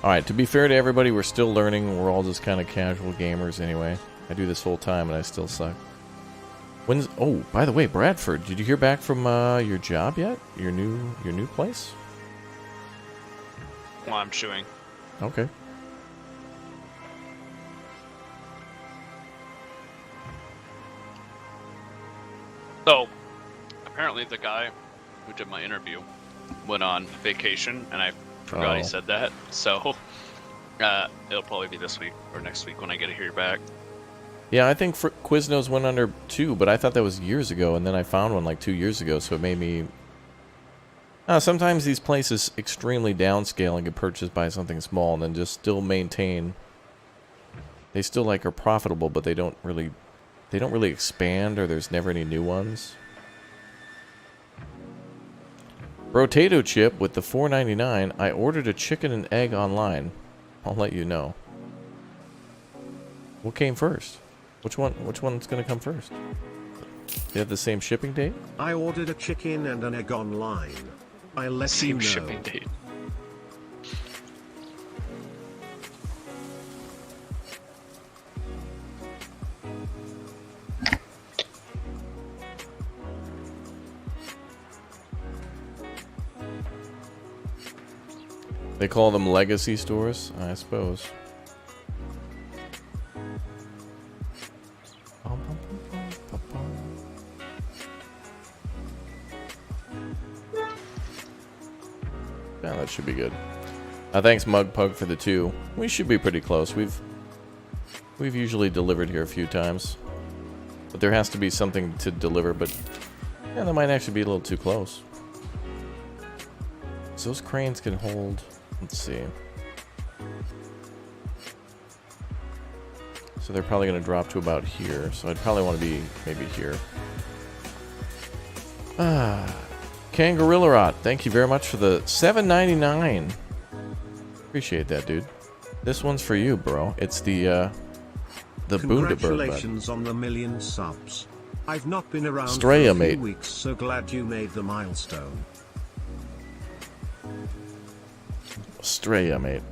Alright, to be fair to everybody, we're still learning. We're all just kind of casual gamers anyway. I do this full time and I still suck. Oh, by the way, Bradford, did you hear back from your job yet? Your new place? Well, I'm chewing. Okay. So, apparently the guy who did my interview went on vacation, and I forgot he said that. So, it'll probably be this week or next week when I get to hear back. Yeah, I think Quiznos went under too, but I thought that was years ago, and then I found one like 2 years ago, so it made me... sometimes these places extremely downscale and get purchased by something small and then just still maintain... They still like are profitable, but they don't really expand, or there's never any new ones. Rotato Chip with the $4.99. I ordered a chicken and egg online. I'll let you know. What came first? Which one's gonna come first? They have the same shipping date? I ordered a chicken and an egg online. I'll let you know. Same shipping date. They call them legacy stores, I suppose. Yeah, that should be good. Thanks, Mugpug, for the 2. We should be pretty close. We've usually delivered here a few times, but there has to be something to deliver. But yeah, that might actually be a little too close. So those cranes can hold. Let's see. So they're probably going to drop to about here. So I'd probably want to be maybe here. Kangarillarot, thank you very much for the $7.99. Appreciate that, dude. This one's for you, bro. It's the Bundaberg. Congratulations on the 1,000,000 subs. I've not been around Straya, for a mate. few weeks, so glad you made the milestone. Straya, mate.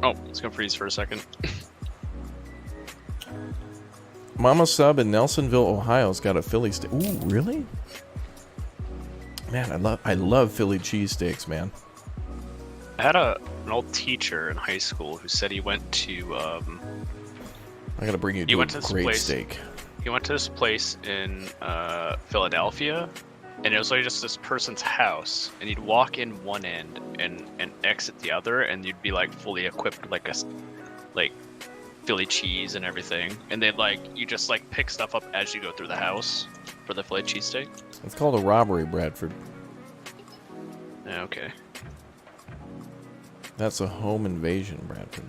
Oh, it's gonna freeze for a second. Mama Sub in Nelsonville, Ohio's got a Philly steak. Ooh, really? Man, I love Philly cheesesteaks, man. I had an old teacher in high school who said he went to I gotta bring you to a great steak. He went to this place in Philadelphia, and it was like just this person's house, and you'd walk in one end and exit the other, and you'd be like fully equipped like Philly cheese and everything, and then you just pick stuff up as you go through the house for the Philly cheesesteak. It's called a robbery, Bradford. Yeah, okay. That's a home invasion, Bradford.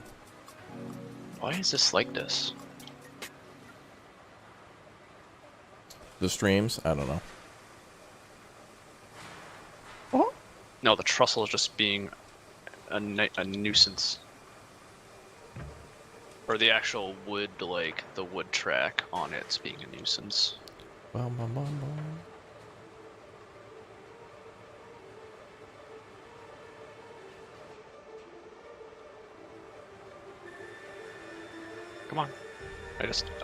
Why is this like this? The streams? I don't know. No, the trussel is just being a nuisance. Or the actual wood, like the wood track on it's being a nuisance. Bum, bum, bum, bum. Come on.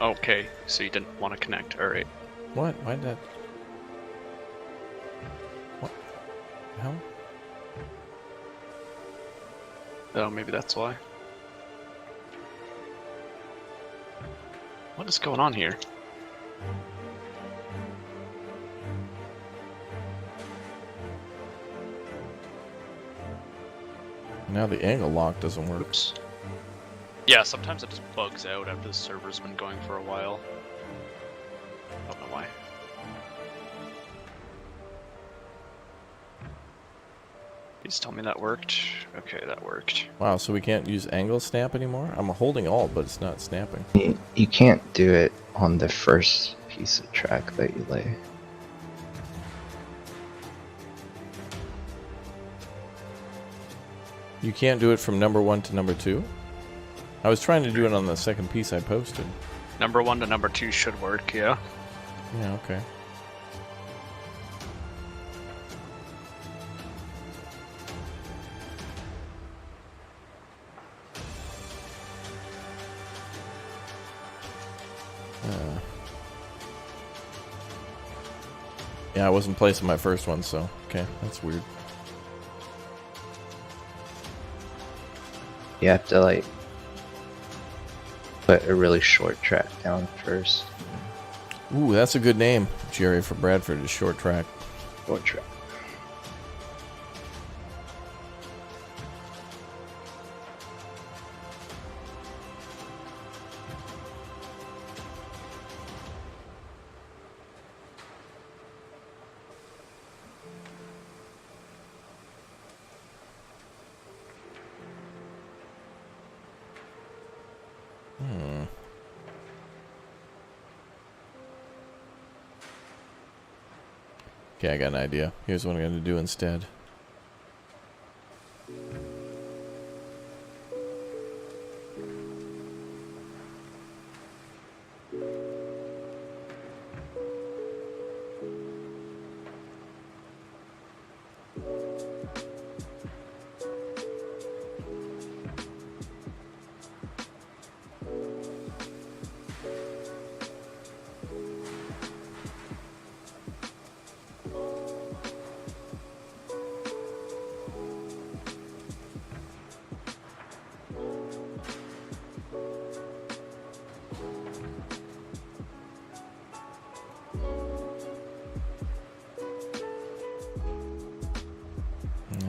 Okay, so you didn't want to connect. Alright. What? Why did that? What the hell? Oh, maybe that's why. What is going on here? Now the angle lock doesn't work. Oops. Yeah, sometimes it just bugs out after the server's been going for a while. Don't know why. Please tell me that worked. Okay, that worked. Wow, so we can't use angle snap anymore? I'm holding alt, but it's not snapping. You can't do it on the first piece of track that you lay. You can't do it from number 1 to number 2? I was trying to do it on the second piece I posted. Number 1 to number 2 should work, yeah. Yeah, okay. Yeah, I wasn't placing my first one, so okay, that's weird. You have to like put a really short track down first. Ooh, that's a good name, Jerry, for Bradford, is short track. Short track. Okay, I got an idea. Here's what I'm going to do instead.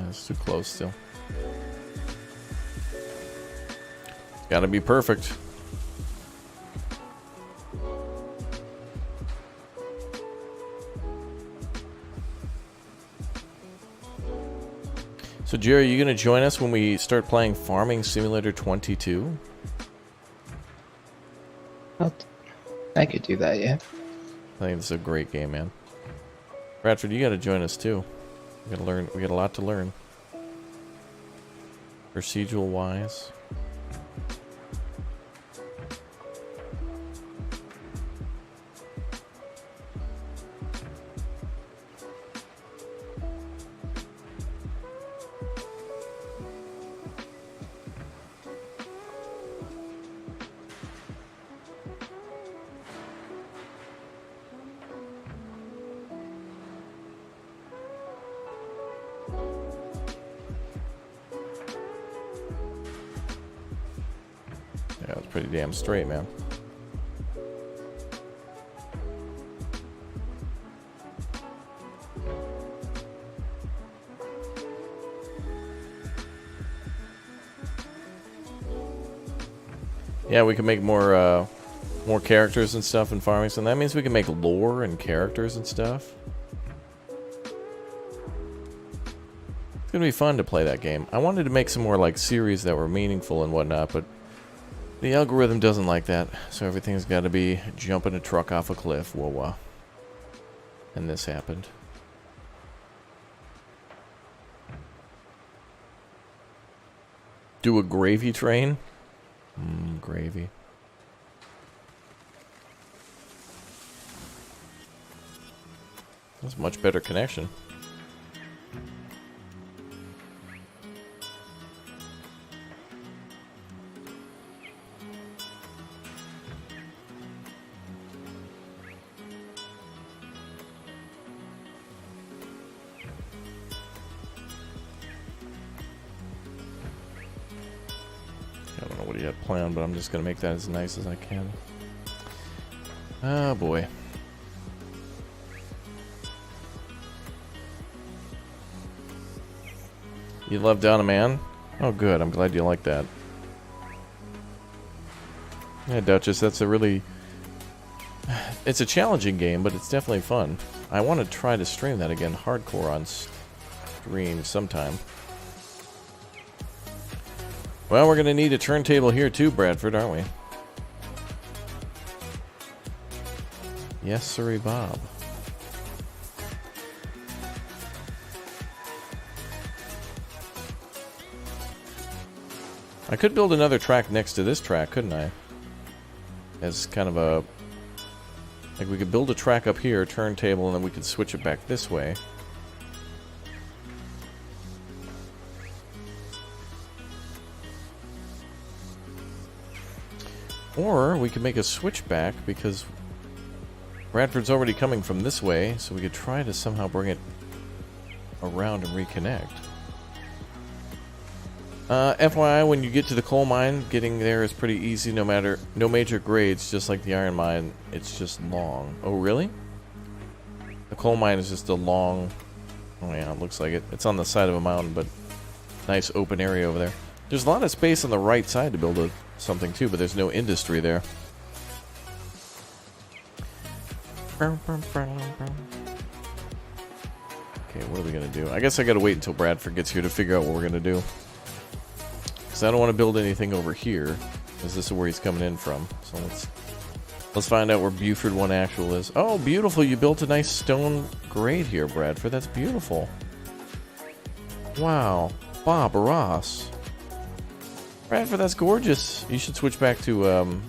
It's too close still. Gotta be perfect. So Jerry, are you gonna join us when we start playing Farming Simulator 22? I could do that, yeah. I think this is a great game, man. Bradford, you gotta join us too. We gotta learn. We got a lot to learn. Procedural wise. Yeah, it's pretty damn straight, man. Yeah, we can make more characters and stuff in farming, so that means we can make lore and characters and stuff. It's gonna be fun to play that game. I wanted to make some more like series that were meaningful and whatnot, but the algorithm doesn't like that, so everything's got to be jumping a truck off a cliff. Whoa, whoa. And this happened. Do a gravy train? Gravy. That's a much better connection. I don't know what he had planned, but I'm just going to make that as nice as I can. Oh boy. You love Down a Man? Oh good, I'm glad you like that. Yeah, Duchess, that's a really... It's a challenging game, but it's definitely fun. I want to try to stream that again hardcore on stream sometime. Well, we're going to need a turntable here too, Bradford, aren't we? Yes, sirree, Bob. I could build another track next to this track, couldn't I? As kind of a... Like, we could build a track up here, turntable, and then we could switch it back this way. Or we could make a switchback, because Bradford's already coming from this way, so we could try to somehow bring it around and reconnect. FYI, when you get to the coal mine, getting there is pretty easy, no major grades, just like the iron mine. It's just long. Oh, really? The coal mine is just a long... Oh yeah, it looks like it. It's on the side of a mountain, but nice open area over there. There's a lot of space on the right side to build something too, but there's no industry there. Okay, what are we gonna do? I guess I gotta wait until Bradford gets here to figure out what we're gonna do. Because I don't want to build anything over here, because this is where he's coming in from. So let's find out where Buford 1 Actual is. Oh, beautiful! You built a nice stone grate here, Bradford. That's beautiful. Wow, Bob Ross. Bradford, that's gorgeous. You should switch back to well,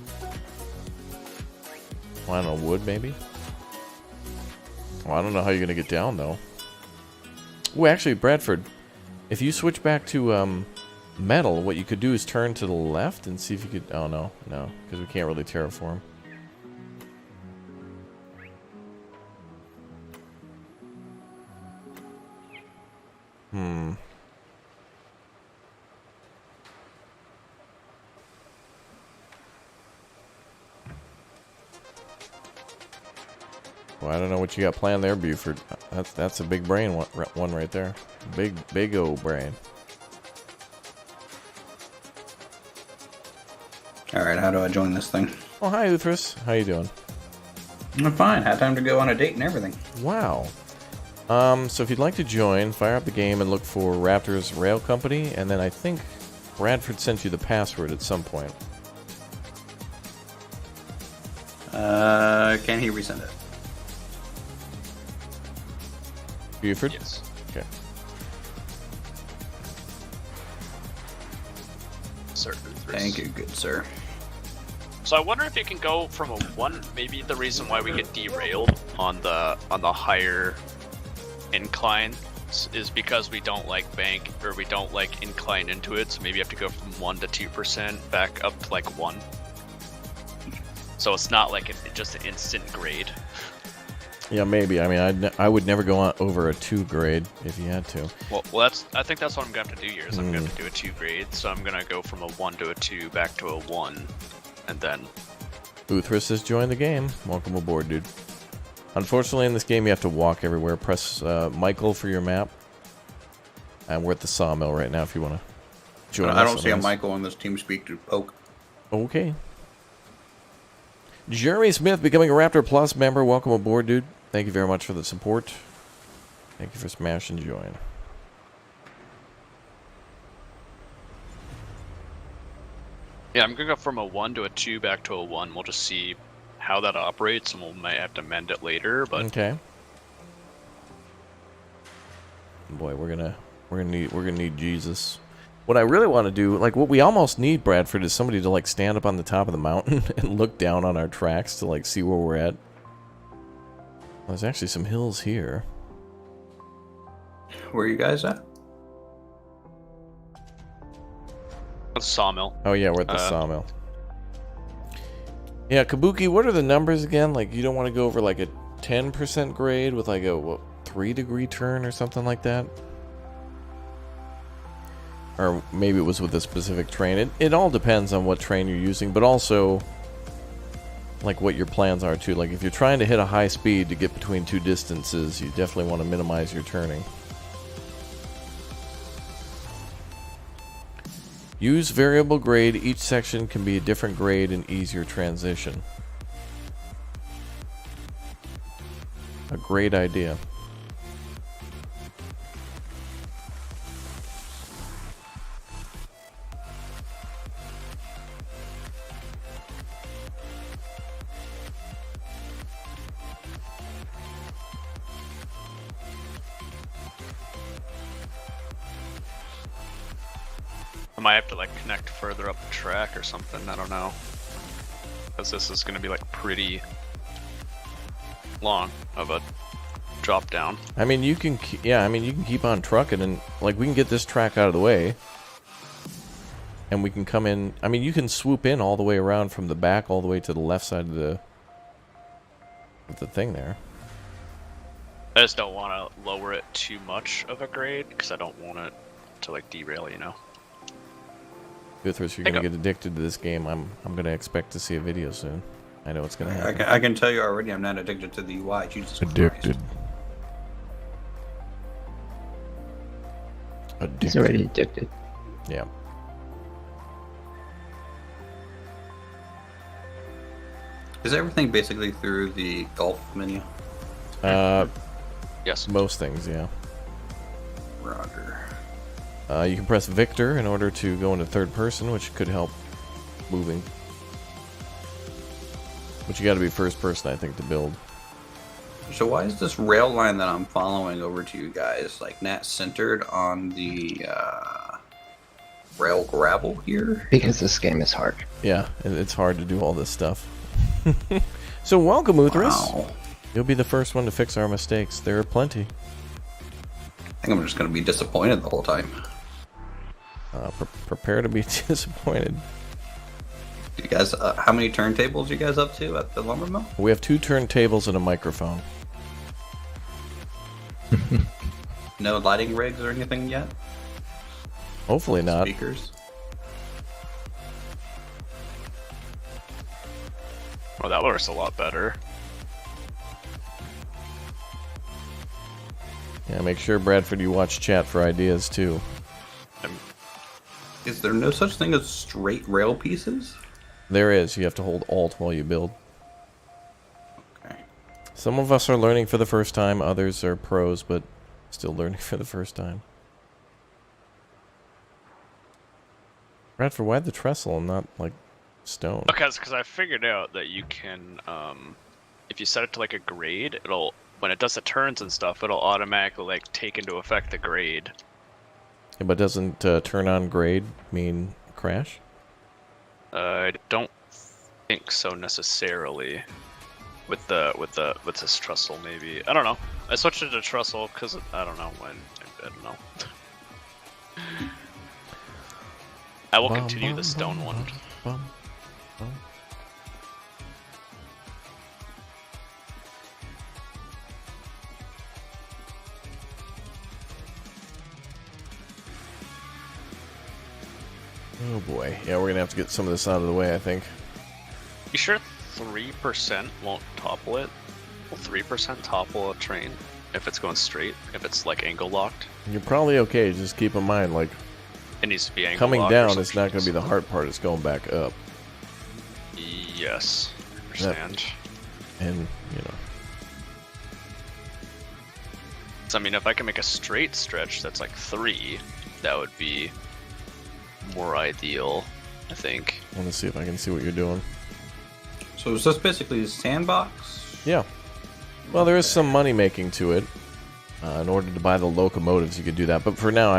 I don't know, wood maybe. Well, I don't know how you're gonna get down though. Oh, actually, Bradford, if you switch back to metal, what you could do is turn to the left and see if you could... Oh, no, because we can't really terraform. Well, I don't know what you got planned there, Buford. That's a big brain one right there. Big old brain. Alright, how do I join this thing? Oh, hi, Uthris. How you doing? I'm fine. Had time to go on a date and everything. Wow. So if you'd like to join, fire up the game and look for Raptors Rail Company, and then I think Bradford sent you the password at some point. Can he resend it? Buford? Yes. Okay. Sir. Thank you, good sir. So I wonder if you can go from a 1. Maybe the reason why we get derailed on the higher incline is because we don't like bank, or we don't like incline into it. So maybe you have to go from 1 to 2% back up to like 1. So it's not like just an instant grade. Yeah, maybe. I mean, I would never go on over a 2 grade if you had to. Well, I think that's what I'm gonna have to do here. Is I'm gonna have to do a 2 grade. So I'm gonna go from a 1 to a 2 back to a 1, and then. Uthris has joined the game. Welcome aboard, dude. Unfortunately, in this game, you have to walk everywhere. Press Michael for your map. And we're at the sawmill right now. If you want to join us. I don't see a Michael on this TeamSpeak to poke. Okay. Jeremy Smith becoming a Raptor Plus member. Welcome aboard, dude. Thank you very much for the support. Thank you for smash and join. Yeah, I'm gonna go from a 1 to a 2 back to a 1. We'll just see how that operates, and we might have to mend it later. But okay. Boy, we're gonna need Jesus. What I really want to do, like what we almost need, Bradford, is somebody to like stand up on the top of the mountain and look down on our tracks to like see where we're at. There's actually some hills here. Where are you guys at? The sawmill. Oh yeah, we're at the sawmill. Yeah, Kabuki, what are the numbers again? Like, you don't want to go over like a 10% grade with like a, what, 3-degree turn or something like that? Or maybe it was with a specific train. It all depends on what train you're using, but also like what your plans are too. Like if you're trying to hit a high speed to get between two distances, you definitely want to minimize your turning. Use variable grade. Each section can be a different grade and easier transition. A great idea. I might have to like connect further up the track or something. I don't know, because this is going to be like pretty long of a drop down. I mean, you can, yeah. I mean, you can keep on trucking, and like we can get this track out of the way, and we can come in. I mean, you can swoop in all the way around from the back all the way to the left side of the thing there. I just don't want to lower it too much of a grade because I don't want it to like derail, you know. Guthers, you're gonna get addicted to this game. I'm gonna expect to see a video soon. I know it's gonna happen. I can tell you already, I'm not addicted to the UI. Jesus addicted. Christ. He's already addicted. Yeah. Is everything basically through the golf menu? Yes. Most things, yeah. Roger. You can press Victor in order to go into third person, which could help moving. But you got to be first person, I think, to build. So why is this rail line that I'm following over to you guys like not centered on the rail gravel here? Because this game is hard. Yeah, it's hard to do all this stuff. So welcome, Uthras. Wow. You'll be the first one to fix our mistakes. There are plenty. I think I'm just going to be disappointed the whole time. Prepare to be disappointed. You guys, how many turntables you guys up to at the lumber mill? We have 2 turntables and a microphone. No lighting rigs or anything yet? Hopefully not. Speakers? Well, that works a lot better. Yeah, make sure, Bradford, you watch chat for ideas too. Is there no such thing as straight rail pieces? There is. You have to hold Alt while you build. Okay. Some of us are learning for the first time. Others are pros, but still learning for the first time. Bradford, why the trestle and not, like, stone? Because I figured out that you can, if you set it to like a grade, it'll, when it does the turns and stuff, it'll automatically like take into effect the grade. Yeah, but doesn't turn on grade mean crash? I don't think so necessarily. With this trestle, maybe. I don't know. I switched it to trestle because I don't know when. I don't know. I will continue the stone one. Oh boy. Yeah, we're gonna have to get some of this out of the way, I think. You sure 3% won't topple it? Will 3% topple a train if it's going straight? If it's like angle locked? You're probably okay. Just keep in mind, like, it needs to be angle coming locked down is not going to be the hard part. It's going back up. Yes, understand. And you know. So I mean, if I can make a straight stretch that's like 3, that would be more ideal, I think. I want to see if I can see what you're doing. So is this basically a sandbox? Yeah. Well, there is some money making to it. In order to buy the locomotives, you could do that. But for now,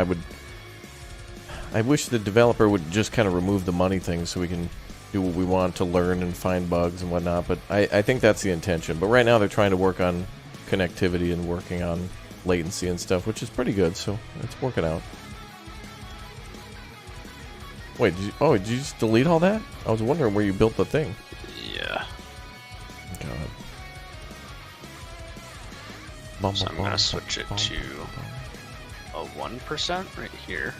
I wish the developer would just kind of remove the money thing so we can do what we want to learn and find bugs and whatnot, but I think that's the intention. But right now they're trying to work on connectivity and working on latency and stuff, which is pretty good, so it's working out. Wait, did you just delete all that? I was wondering where you built the thing. Yeah. God. So I'm going to switch it to a 1% right here.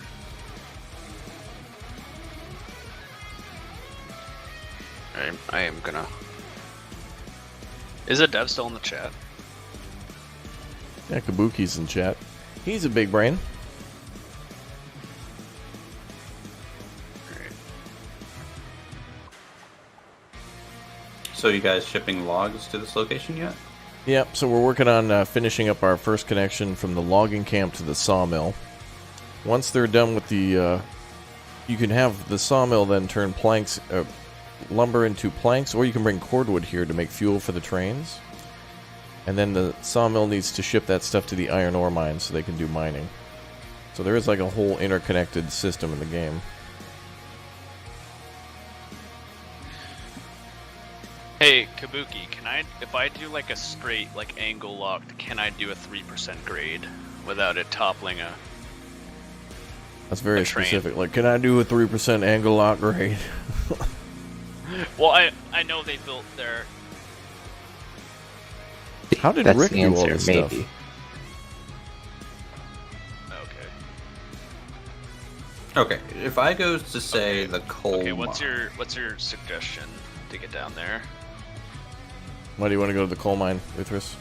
I am gonna... Is a dev still in the chat? Yeah, Kabuki's in chat. He's a big brain. Great. So you guys shipping logs to this location yet? Yep, so we're working on finishing up our first connection from the logging camp to the sawmill. Once they're done with the... you can have the sawmill then turn planks... lumber into planks, or you can bring cordwood here to make fuel for the trains. And then the sawmill needs to ship that stuff to the iron ore mine so they can do mining. So there is like a whole interconnected system in the game. Hey, Kabuki, can I, if I do like a straight, like angle locked, can I do a 3% grade without it toppling a... That's very specific. Like, can I do a 3% angle lock grade? Well, I know they built their... How did Rick do all this stuff? Okay, if I goes to say the coal Okay, what's your suggestion to get down there? Why do you want to go to the coal mine, Uthris?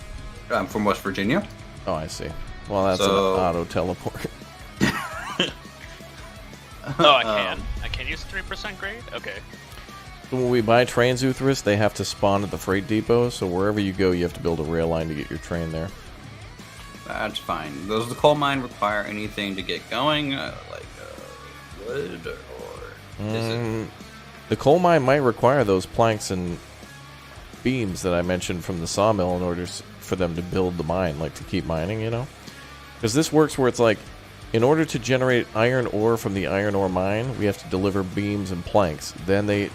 I'm from West Virginia. Oh, I see. Well, that's an auto teleport. Oh, I can use 3% grade? Okay. So when we buy trains, Uthris, they have to spawn at the freight depot, so wherever you go, you have to build a rail line to get your train there. That's fine. Does the coal mine require anything to get going? Like wood or is it... The coal mine might require those planks and beams that I mentioned from the sawmill in order for them to build the mine, like to keep mining, you know? Because this works where it's like, in order to generate iron ore from the iron ore mine, we have to deliver beams and planks. Then that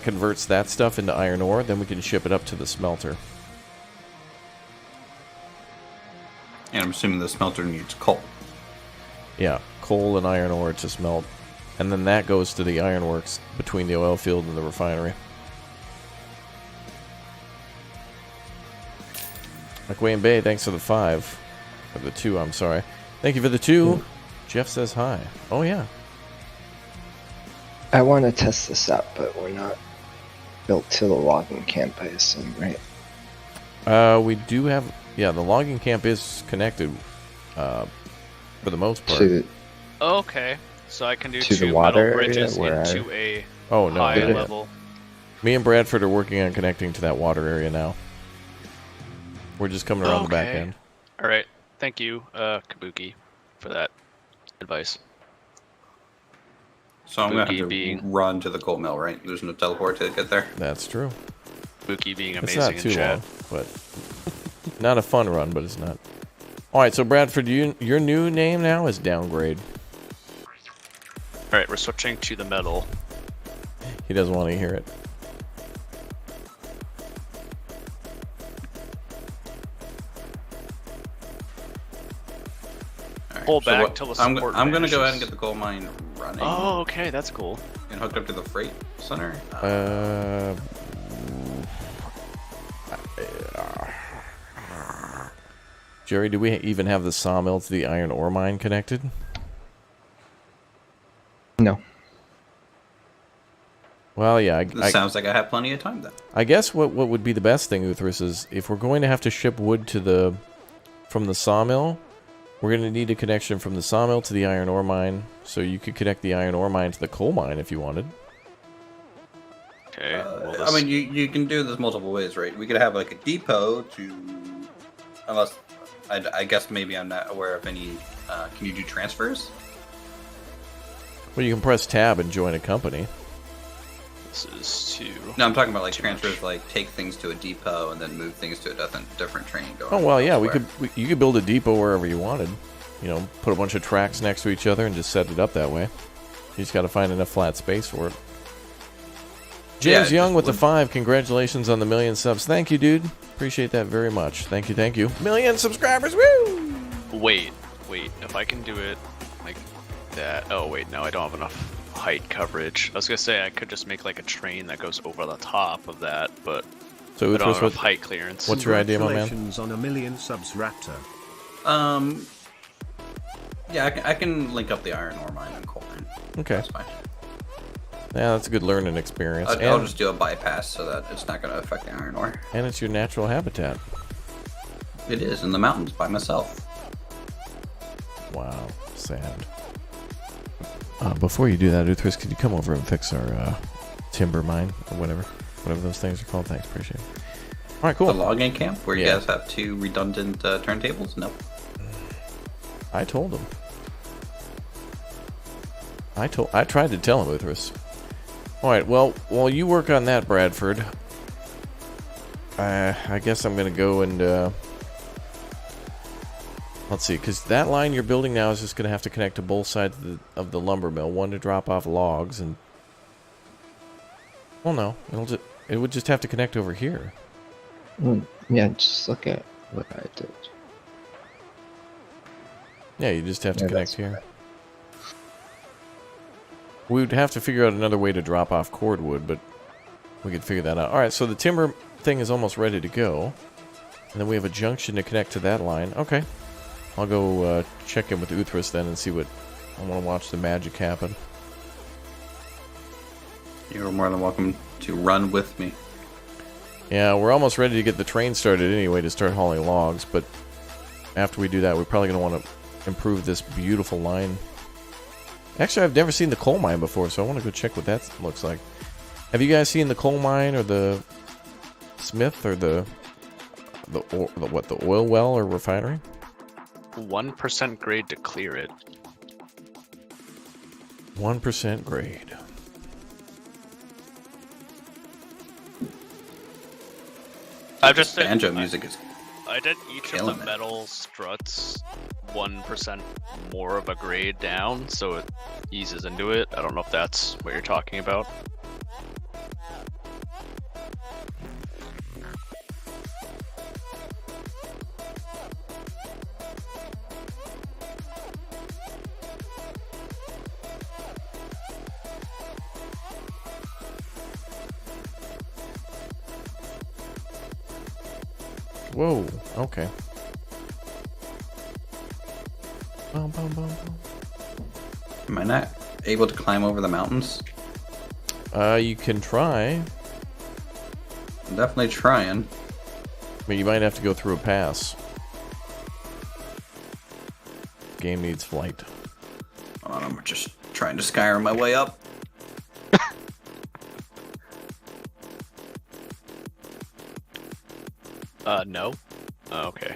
converts that stuff into iron ore. Then we can ship it up to the smelter. And I'm assuming the smelter needs coal. Yeah, coal and iron ore to smelt, and then that goes to the ironworks between the oil field and the refinery. McWayne Bay, thanks for the 5. For the 2, I'm sorry. Thank you for the 2. Ooh. Jeff says hi. Oh, yeah. I want to test this out, but we're not built to the logging camp, I assume, right? We do have... Yeah, the logging camp is connected for the most part. Okay. So I can do to 2 the water metal bridges area into a no, high level. Me and Bradford are working on connecting to that water area now. We're just coming around the back end. Alright. Thank you, Kabuki, for that advice. So I'm going to have to run to the coal mill, right? There's no teleport to get there? That's true. Kabuki being it's amazing not too in chat. long, but not a fun run, but it's not. Alright, so Bradford, your new name now is Downgrade. Alright, we're switching to the metal. He doesn't want to hear it. Pull back till the support I'm going to go ahead and get the coal mine running. Oh, okay, that's cool. And hooked up to the freight center. Jerry, do we even have the sawmill to the iron ore mine connected? No. Well, yeah. It sounds like I have plenty of time then. I guess what would be the best thing, Uthris, is if we're going to have to ship wood to from the sawmill, we're going to need a connection from the sawmill to the iron ore mine, so you could connect the iron ore mine to the coal mine if you wanted. Okay. I mean, you can do this multiple ways, right? We could have like a depot unless, I guess maybe I'm not aware of any, can you do transfers? Well, you can press tab and join a company. This is too... No, I'm talking about like transfers, like take things to a depot and then move things to a different train. Oh well, yeah, you could build a depot wherever you wanted. you know, put a bunch of tracks next to each other and just set it up that way. You just got to find enough flat space for it. James Young with the 5. Congratulations on the 1,000,000 subs. Thank you, dude. Appreciate that very much. Thank you, thank you. 1,000,000 subscribers. Woo! Wait. If I can do it like that. Oh, wait. No, I don't have enough height coverage. I was going to say I could just make like a train that goes over the top of that, but so I don't have enough height clearance. What's your idea, my man? Congratulations on 1,000,000 subs, Raptor. Yeah, I can link up the iron ore mine and coal mine. Okay. That's fine. Yeah, that's a good learning experience. I'll just do a bypass so that it's not going to affect the iron ore. And it's your natural habitat. It is, in the mountains by myself. Wow, sad. Before you do that, Uthris, could you come over and fix our timber mine or whatever those things are called? Thanks, appreciate it. All right, cool. The logging camp where you guys have 2 redundant turntables? Nope. I told him. I tried to tell him, Uthris. All right, well, while you work on that, Bradford, I guess I'm gonna go and let's see, because that line you're building now is just gonna have to connect to both sides of the lumber mill. One to drop off logs, and well, no, it would just have to connect over here. Yeah, just look at what I did. Yeah, you just have to connect here. Right. We would have to figure out another way to drop off cordwood, but we could figure that out. Alright, so the timber thing is almost ready to go. And then we have a junction to connect to that line. Okay. I'll go check in with Uthris then and see what... I want to watch the magic happen. You're more than welcome to run with me. Yeah, we're almost ready to get the train started anyway to start hauling logs, but after we do that, we're probably going to want to improve this beautiful line. Actually, I've never seen the coal mine before, so I want to go check what that looks like. Have you guys seen the coal mine or the smith or the oil well or refinery? 1% grade to clear it. 1% grade. I just did, banjo music is. I did each of the metal struts 1% more of a grade down, so it eases into it. I don't know if that's what you're talking about. Whoa, okay. Bum, bum, bum, bum. Am I not able to climb over the mountains? You can try. I'm definitely trying. But you might have to go through a pass. Game needs flight. Hold on, I'm just trying to Skyrim my way up. No. Oh, okay.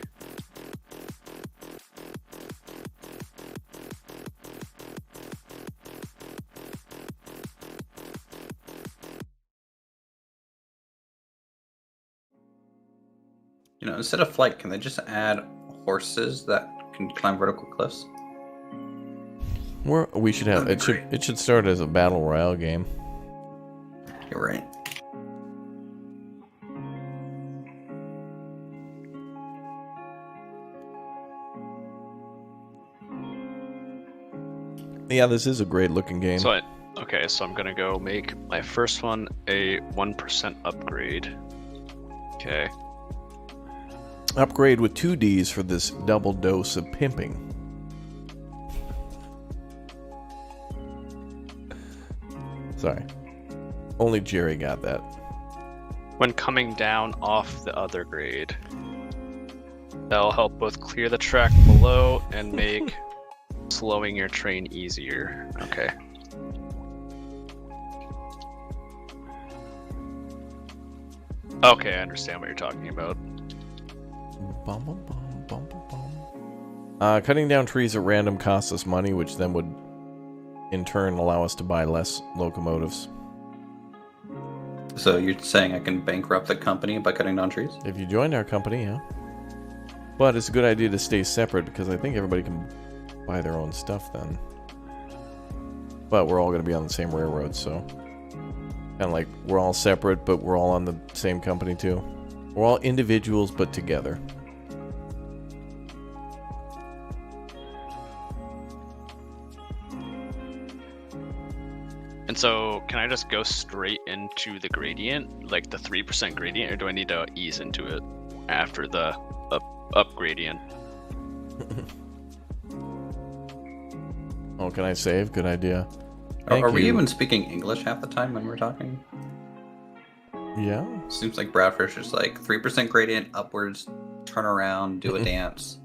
You know, instead of flight, can they just add horses that can climb vertical cliffs? We should have it should start as a battle royale game. You're right. Yeah, this is a great looking game. So I'm gonna go make my first one a 1% upgrade. Okay. Upgrade with 2 Ds for this double dose of pimping. Sorry. Only Jerry got that. When coming down off the other grade, that'll help both clear the track below and make slowing your train easier. Okay. Okay, I understand what you're talking about. Bum, bum, bum, bum, bum. Cutting down trees at random costs us money, which then would in turn allow us to buy less locomotives. So you're saying I can bankrupt the company by cutting down trees? If you joined our company, yeah. But it's a good idea to stay separate because I think everybody can buy their own stuff then. But we're all going to be on the same railroad, so... Kind of like, we're all separate, but we're all on the same company too. We're all individuals, but together. And so, can I just go straight into the gradient, like the 3% gradient, or do I need to ease into it after the up gradient? Oh, can I save? Good idea. Are we even speaking English half the time when we're talking? Yeah. Seems like Bradford's just like 3% gradient, upwards, turn around, do a dance.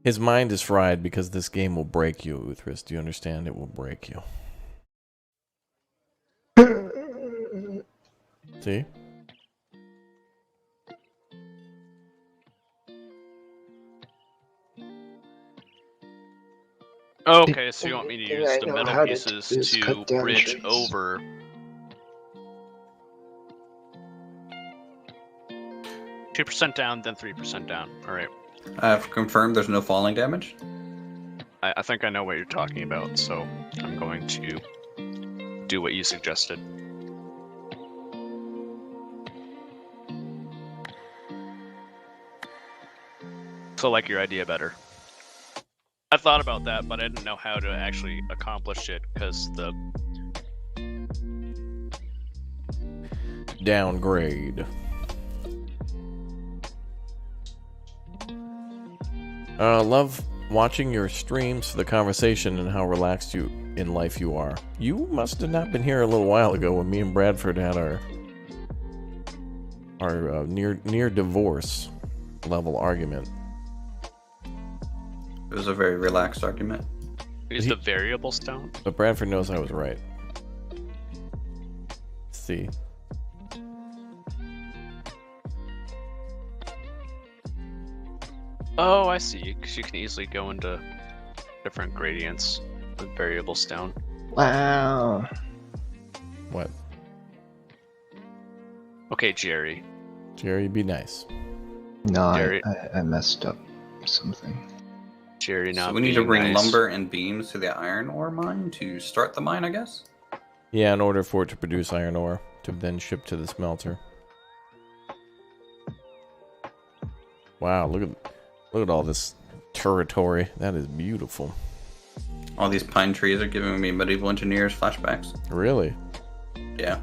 His mind is fried because this game will break you, Uthris. Do you understand? It will break you. See? Okay, so you want me to use the metal pieces to bridge over. Two 2% down, then 3% down. Alright. I've confirmed there's no falling damage. I think I know what you're talking about, so I'm going to do what you suggested. So I like your idea better. I thought about that, but I didn't know how to actually accomplish it because the downgrade. Love watching your streams for the conversation and how relaxed you in life you are. You must have not been here a little while ago when me and Bradford had our near divorce level argument. It was a very relaxed argument. Is the variable stone? But Bradford knows I was right. See. Oh, I see. Because you can easily go into different gradients with variable stone. Wow. What? Okay, Jerry. Jerry, be nice. No, Jerry. I messed up something. Jerry, not So we need to bring nice. lumber and beams to the iron ore mine to start the mine, I guess? Yeah, in order for it to produce iron ore, to then ship to the smelter. Wow, look at all this territory. That is beautiful. All these pine trees are giving me medieval engineers flashbacks. Really? Yeah.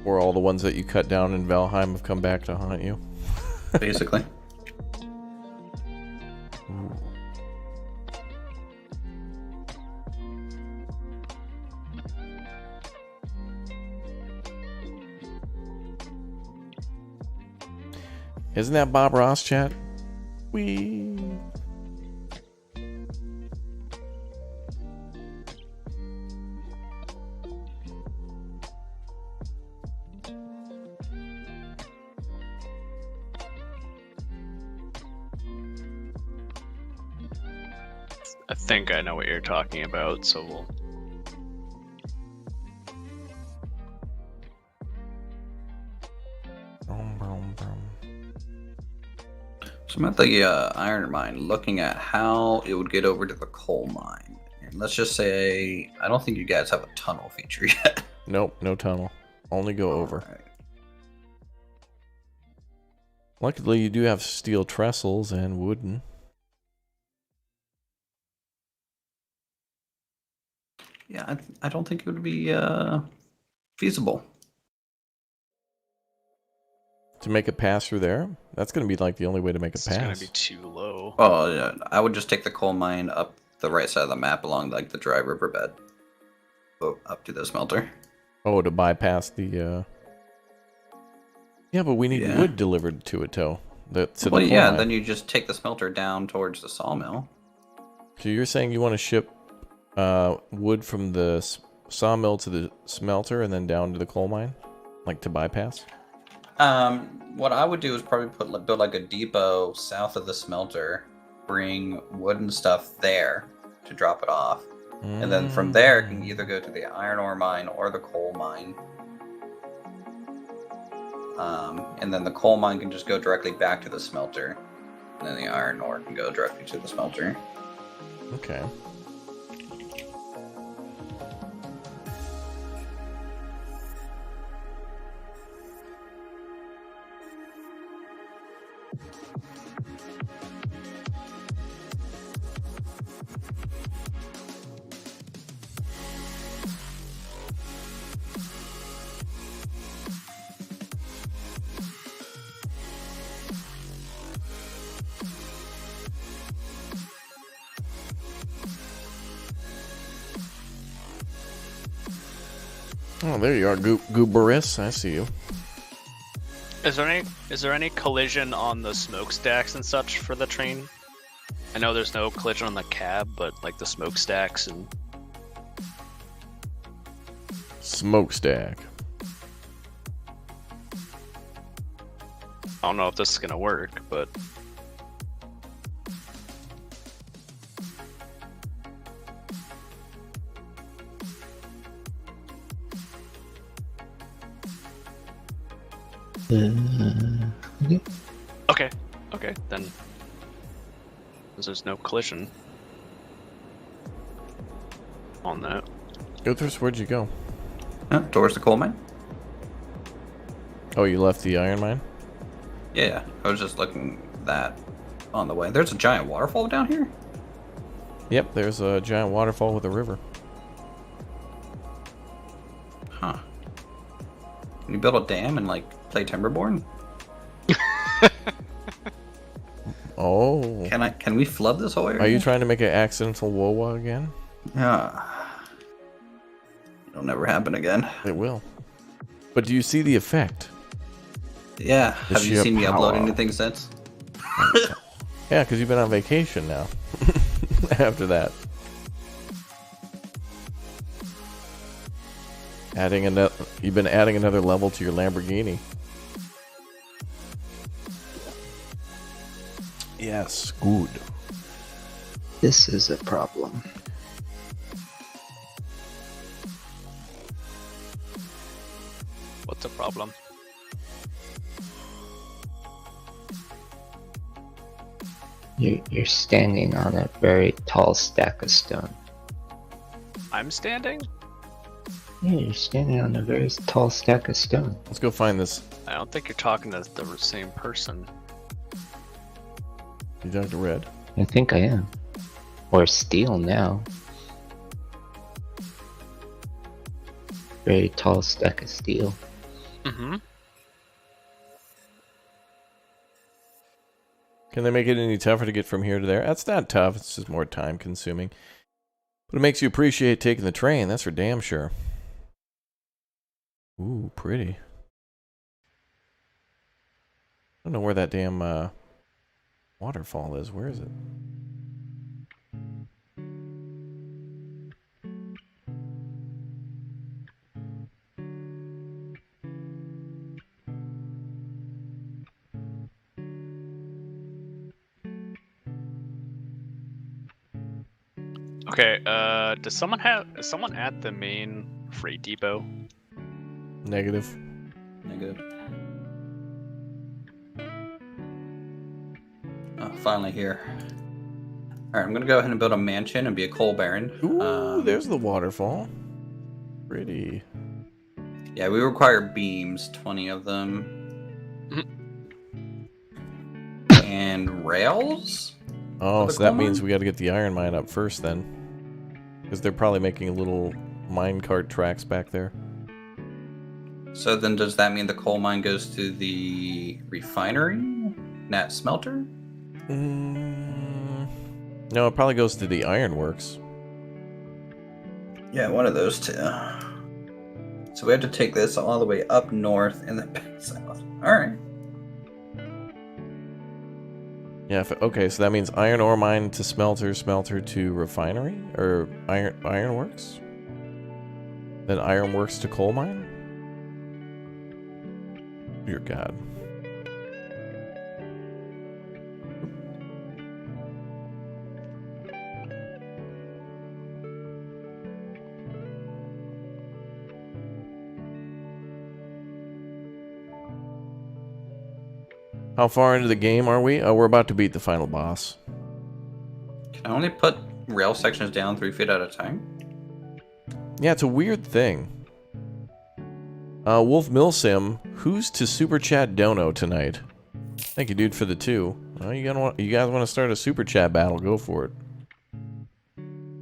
Or all the ones that you cut down in Valheim have come back to haunt you? Basically. Ooh. Isn't that Bob Ross, chat? Wee. I think I know what you're talking about, so we'll... So I'm at the iron mine looking at how it would get over to the coal mine. And let's just say, I don't think you guys have a tunnel feature yet. Nope, no tunnel. Only go over. Right. Luckily, you do have steel trestles and wooden. Yeah, I don't think it would be feasible. To make it pass through there? That's going to be like the only way to make it It's pass. gonna be too low. Oh, yeah. I would just take the coal mine up the right side of the map along like the dry riverbed. Up to the smelter. Oh, to bypass the... Yeah, but we need wood delivered to it, though. To the coal mine. Then you just take the smelter down towards the sawmill. So you're saying you want to ship wood from the sawmill to the smelter and then down to the coal mine? Like to bypass? What I would do is probably build like a depot south of the smelter, bring wood and stuff there to drop it off, and then from there it can either go to the iron ore mine or the coal mine. And then the coal mine can just go directly back to the smelter. And then the iron ore can go directly to the smelter. Okay. Oh, there you are, Gooberus. I see you. Is there any collision on the smokestacks and such for the train? I know there's no collision on the cab, but like the smokestacks and smokestack. I don't know if this is gonna work, but okay, then there's no collision on that. Guthers, where'd you go? Towards the coal mine. Oh, you left the iron mine? Yeah, I was just looking at that on the way. There's a giant waterfall down here? Yep, there's a giant waterfall with a river. Huh. Can you build a dam and, like, play Timberborn? Oh. Can we flood this whole area? Are you trying to make an accidental WoWa again? It'll never happen again. It will. But do you see the effect? Yeah. Have you seen me upload anything since? Yeah, because you've been on vacation now. After that. You've been adding another level to your Lamborghini. Yes, good. This is a problem. What's the problem? You're standing on a very tall stack of stone. I'm standing? Yeah, you're standing on a very tall stack of stone. Let's go find this. I don't think you're talking to the same person. You talking to Red? I think I am. Or steel now. Very tall stack of steel. Mm-hmm. Can they make it any tougher to get from here to there? That's not tough. It's just more time consuming. But it makes you appreciate taking the train. That's for damn sure. Ooh, pretty. I don't know where that damn waterfall is. Where is it? Okay, is someone at the main freight depot? Negative. Negative. Oh, finally here. Alright, I'm gonna go ahead and build a mansion and be a coal baron. Ooh, there's the waterfall. Pretty. Yeah, we require beams, 20 of them. And rails? Oh, so that means we gotta get the iron mine up first then. Because they're probably making little minecart tracks back there. So then does that mean the coal mine goes to the refinery? Nat smelter? No, it probably goes to the ironworks. Yeah, one of those two. So we have to take this all the way up north and then back south. Alright. Yeah, okay, so that means iron ore mine to smelter, smelter to refinery? Or ironworks? Then ironworks to coal mine? Dear God. How far into the game are we? Oh, we're about to beat the final boss. Can I only put rail sections down 3 feet at a time? Yeah, it's a weird thing. Wolf Milsim, who's to super chat Dono tonight? Thank you, dude, for the 2. Well, you guys want to start a super chat battle? Go for it.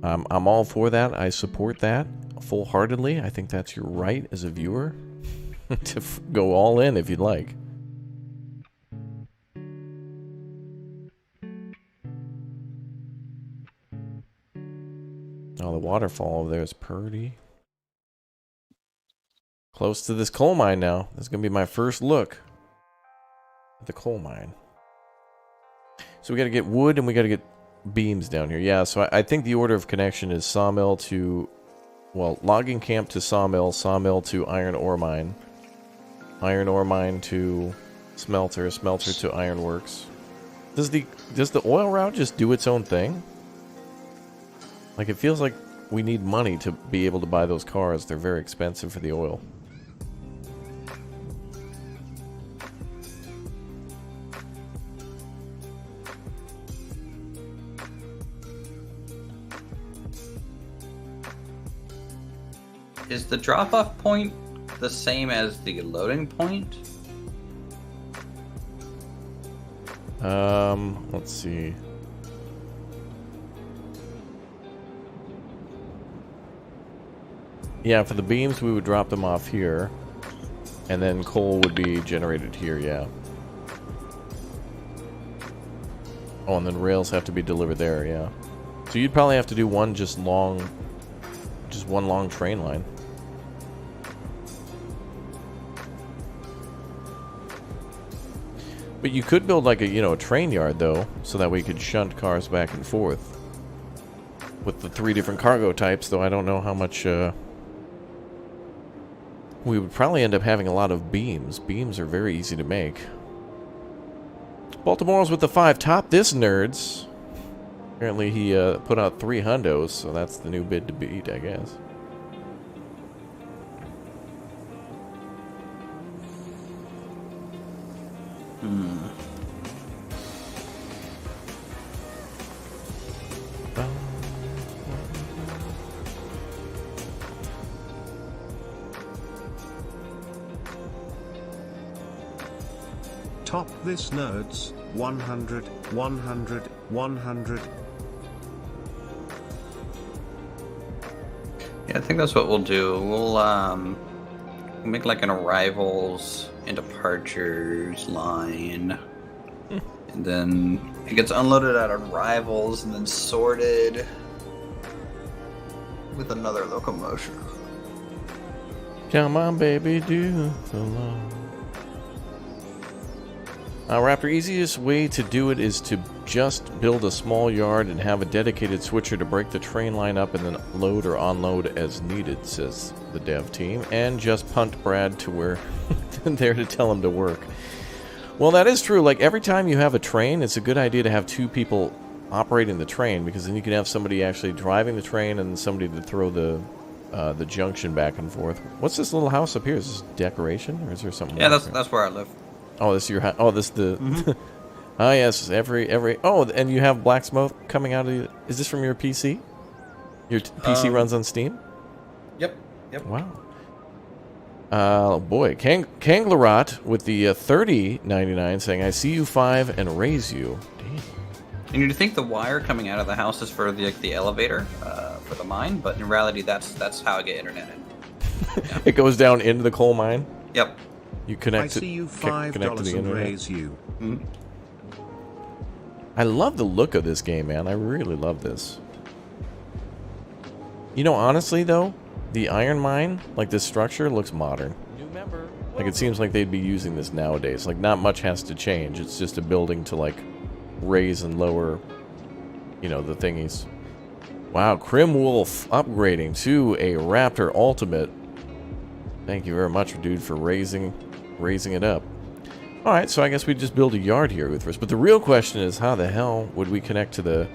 I'm all for that. I support that full-heartedly. I think that's your right as a viewer to go all in if you'd like. Oh, the waterfall over there is pretty. Close to this coal mine now. This is going to be my first look at the coal mine. So we got to get wood and we got to get beams down here. Yeah, so I think the order of connection is sawmill to, well, logging camp to sawmill, sawmill to iron ore mine to smelter, smelter to ironworks. Does the oil route just do its own thing? Like, it feels like we need money to be able to buy those cars. They're very expensive for the oil. Is the drop-off point the same as the loading point? Let's see. Yeah, for the beams, we would drop them off here. And then coal would be generated here, yeah. Oh, and then rails have to be delivered there, yeah. So you'd probably have to do one long train line. But you could build like a train yard though, so that we could shunt cars back and forth. With the 3 different cargo types, though I don't know how much we would probably end up having a lot of beams. Beams are very easy to make. Baltimore's with the 5. Top this, nerds. Apparently he put out 3 hundos, so that's the new bid to beat, I guess. Top this, nerds. 100, 100, 100. Yeah, I think that's what we'll do. We'll make like an arrivals and departures line. And then it gets unloaded at arrivals and then sorted with another locomotion. Come on, baby, do the long. Raptor, easiest way to do it is to just build a small yard and have a dedicated switcher to break the train line up and then load or unload as needed, says the dev team. And just punt Brad to where there to tell him to work. Well, that is true. Like, every time you have a train, it's a good idea to have 2 people operating the train, because then you can have somebody actually driving the train and somebody to throw the junction back and forth. What's this little house up here? Is this decoration, or is there something? Yeah, that's where I live. Oh, this is your house. Oh, this is the. Oh yes, every. Oh, and you have black smoke coming out of you. Is this from your PC? Your PC runs on Steam. Yep. Wow. Boy, Kanglerot with the 30.99 saying, "I see you 5 and raise you." Damn. And you'd think the wire coming out of the house is for the elevator for the mine, but in reality, that's how I get internet in. Yeah. It goes down into the coal mine. Yep. You connect. I see you $5 and raise you. Mm-hmm. I love the look of this game, man. I really love this. You know, honestly, though, the iron mine, like this structure, looks modern. Like, it seems like they'd be using this nowadays. Like, not much has to change. It's just a building to, like, raise and lower, the thingies. Wow, Crim Wolf upgrading to a Raptor Ultimate. Thank you very much, dude, for raising it up. Alright, so I guess we just build a yard here with first. But the real question is, how the hell would we connect to the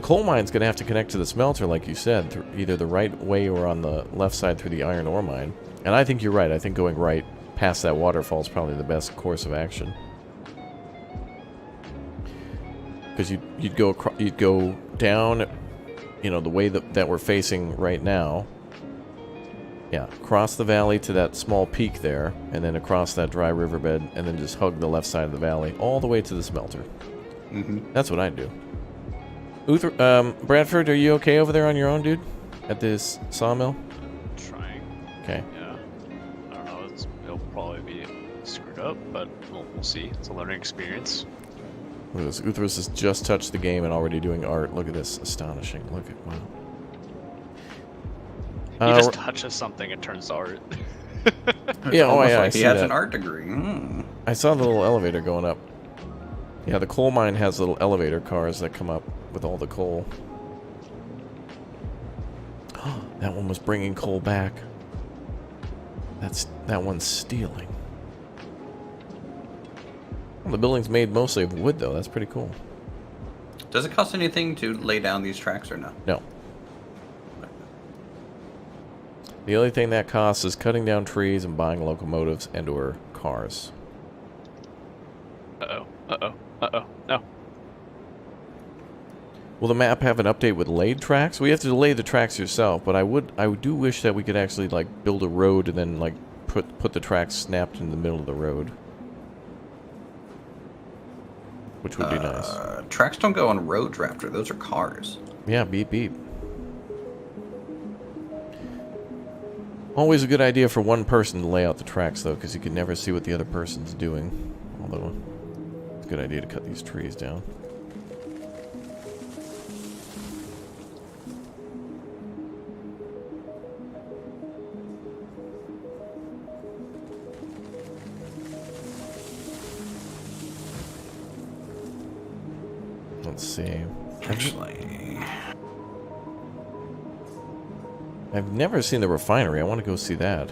coal mine's going to have to connect to the smelter, like you said, through either the right way or on the left side through the iron ore mine. And I think you're right. I think going right past that waterfall is probably the best course of action. because you'd go down, you know, the way that we're facing right now. Yeah, across the valley to that small peak there, and then across that dry riverbed, and then just hug the left side of the valley all the way to the smelter. That's what I'd do. Bradford, are you okay over there on your own, dude? At this sawmill? Trying. Okay. Yeah. I don't know. It'll probably be screwed up, but we'll see. It's a learning experience. Look at this. Uthras has just touched the game and already doing art. Look at this. Astonishing. Look at, wow. He just touches something and turns to art. Yeah, oh yeah, I he see has that. an art degree. I saw the little elevator going up. Yeah, the coal mine has little elevator cars that come up with all the coal. That one was bringing coal back. That one's stealing. Well, the building's made mostly of wood, though. That's pretty cool. Does it cost anything to lay down these tracks or no? No. The only thing that costs is cutting down trees and buying locomotives and/or cars. Uh-oh. Uh-oh. Uh-oh. No. Will the map have an update with laid tracks? We have to lay the tracks yourself, but I do wish that we could actually like build a road and then like put the tracks snapped in the middle of the road, which would be nice. Tracks don't go on roads, Raptor. Those are cars. Yeah, beep beep. Always a good idea for one person to lay out the tracks, though, because you can never see what the other person's doing. Although, it's a good idea to cut these trees down. Let's see. Actually, I've never seen the refinery. I want to go see that.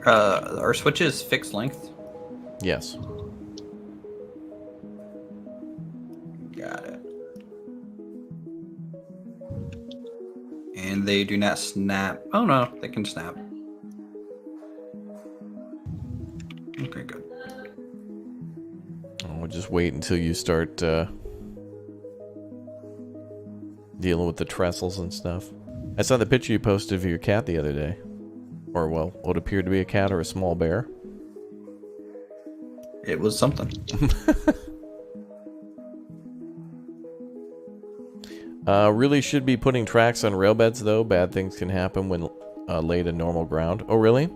Are switches fixed length? Yes. Got it. And they do not snap. Oh no, they can snap. Okay, good. We'll just wait until you start dealing with the trestles and stuff. I saw the picture you posted of your cat the other day. Or, well, what appeared to be a cat or a small bear. It was something. Really should be putting tracks on rail beds, though. Bad things can happen when laid in normal ground. Oh, really?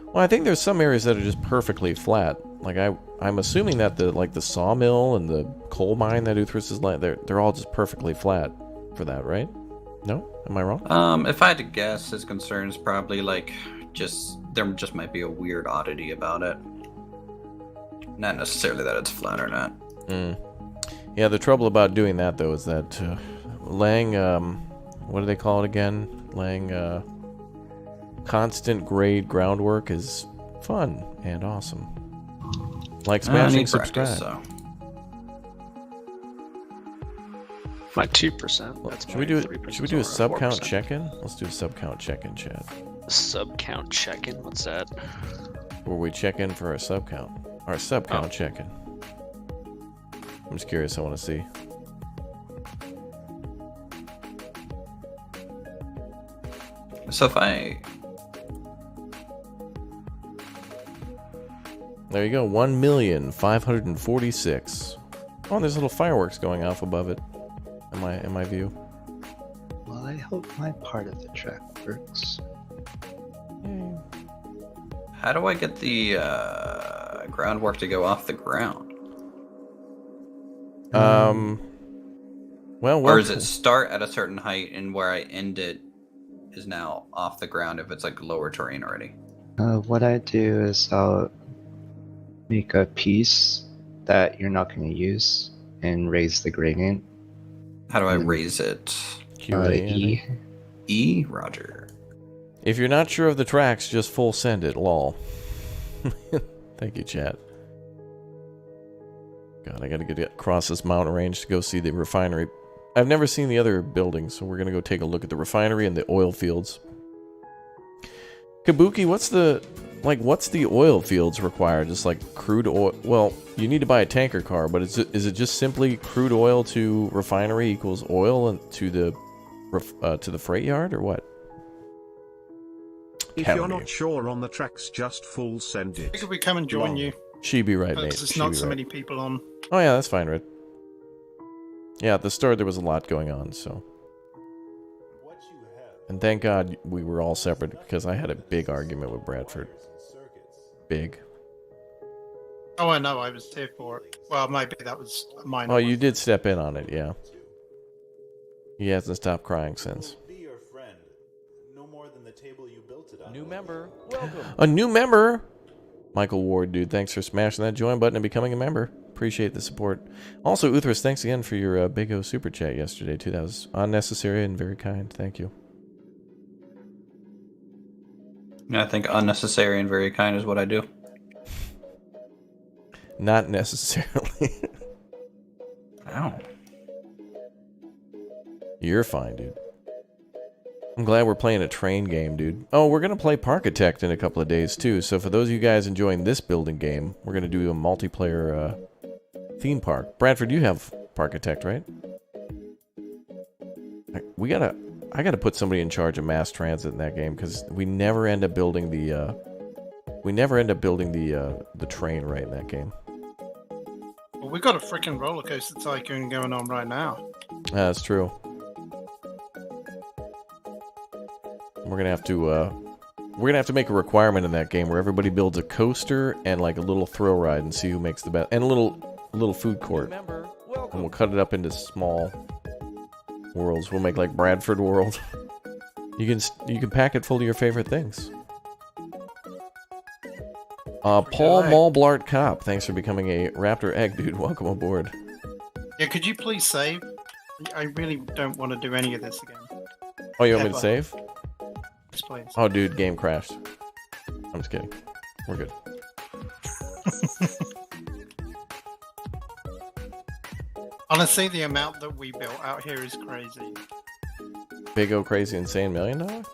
Well, I think there's some areas that are just perfectly flat. Like, I'm assuming that the sawmill and the coal mine that Uthras is like, they're all just perfectly flat for that, right? No? Am I wrong? If I had to guess, his concern is probably like there just might be a weird oddity about it. Not necessarily that it's flat or not. Yeah, the trouble about doing that though is that laying what do they call it again? Laying constant grade groundwork is fun and awesome. Like smashing subscribe. So. My 2%. That's should we do a sub count check-in? Let's do a sub count check-in, chat. Sub count check-in? What's that? Where we check in for our sub count. Our sub count check-in. I'm just curious. I want to see. So if I... There you go. 1,546,000. Oh, and there's little fireworks going off above it. In my view. Well, I hope my part of the track works. Yay. How do I get the groundwork to go off the ground? Well, or does it start at a certain height and where I end it is now off the ground if it's like lower terrain already? What I do is I'll make a piece that you're not going to use and raise the gradient. How do I raise it? E. E? Roger. If you're not sure of the tracks, just full send it, lol. Thank you, chat. God, I gotta get across this mountain range to go see the refinery. I've never seen the other buildings, so we're gonna go take a look at the refinery and the oil fields. Kabuki, what's the Like, what's the oil fields require? Just like crude oil? Well, you need to buy a tanker car, but is it just simply crude oil to refinery equals oil and to the freight yard, or what? If you're not sure on the tracks, just full send it. I think we come and join you. She be right, mate. Because there's not so many people on. Oh yeah, that's fine, Red. Yeah, at the start there was a lot going on, so. And thank God we were all separate because I had a big argument with Bradford. Big. Oh, I know. I was here for it. Well, maybe that was mine. Oh, you did step in on it, yeah. He hasn't stopped crying since. New member, welcome. A new member. Michael Ward, dude, thanks for smashing that join button and becoming a member. Appreciate the support. Also, Uthras, thanks again for your Big O super chat yesterday too. That was unnecessary and very kind. Thank you. I think unnecessary and very kind is what I do. Not necessarily. Ow. You're fine, dude. I'm glad we're playing a train game, dude. Oh, we're going to play Parkitect in a couple of days, too. So for those of you guys enjoying this building game, we're going to do a multiplayer theme park. Bradford, you have Parkitect, right? I gotta put somebody in charge of mass transit in that game, because we never end up building the the train right in that game. Well, we've got a freaking roller coaster tycoon going on right now. That's true. We're gonna have to make a requirement in that game where everybody builds a coaster and like a little thrill ride and see who makes the best, and a little food court. And we'll cut it up into small worlds. We'll make like Bradford World. You can pack it full of your favorite things. Paul Malblart Cop, thanks for becoming a Raptor Egg, dude. Welcome aboard. Yeah, could you please save? I really don't want to do any of this again. Oh, you want me to save? Yes, please. Oh, dude, game crashed. I'm just kidding. We're good. Honestly, the amount that we built out here is crazy. Big O Crazy Insane $1 million?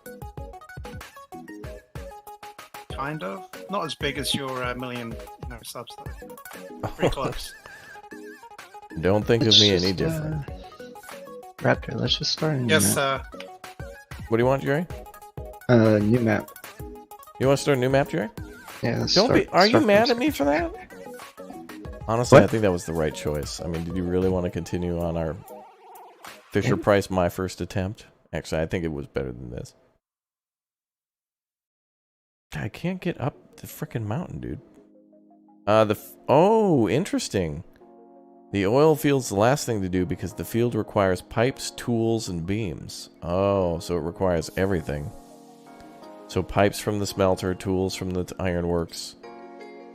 Kind of. Not as big as your million subs, though. Pretty close. Don't think of me any different. Raptor, let's just start a new yes, map. sir. What do you want, Jerry? New map. You want to start a new map, Jerry? Yeah, let's Don't start, be. Are you mad from at me for that? Honestly, What? I think that was the right choice. I mean, did you really want to continue on our Fisher Price my first attempt? Actually, I think it was better than this. I can't get up the frickin' mountain, dude. Oh, interesting. The oil field's the last thing to do because the field requires pipes, tools, and beams. Oh, so it requires everything. So pipes from the smelter, tools from the ironworks,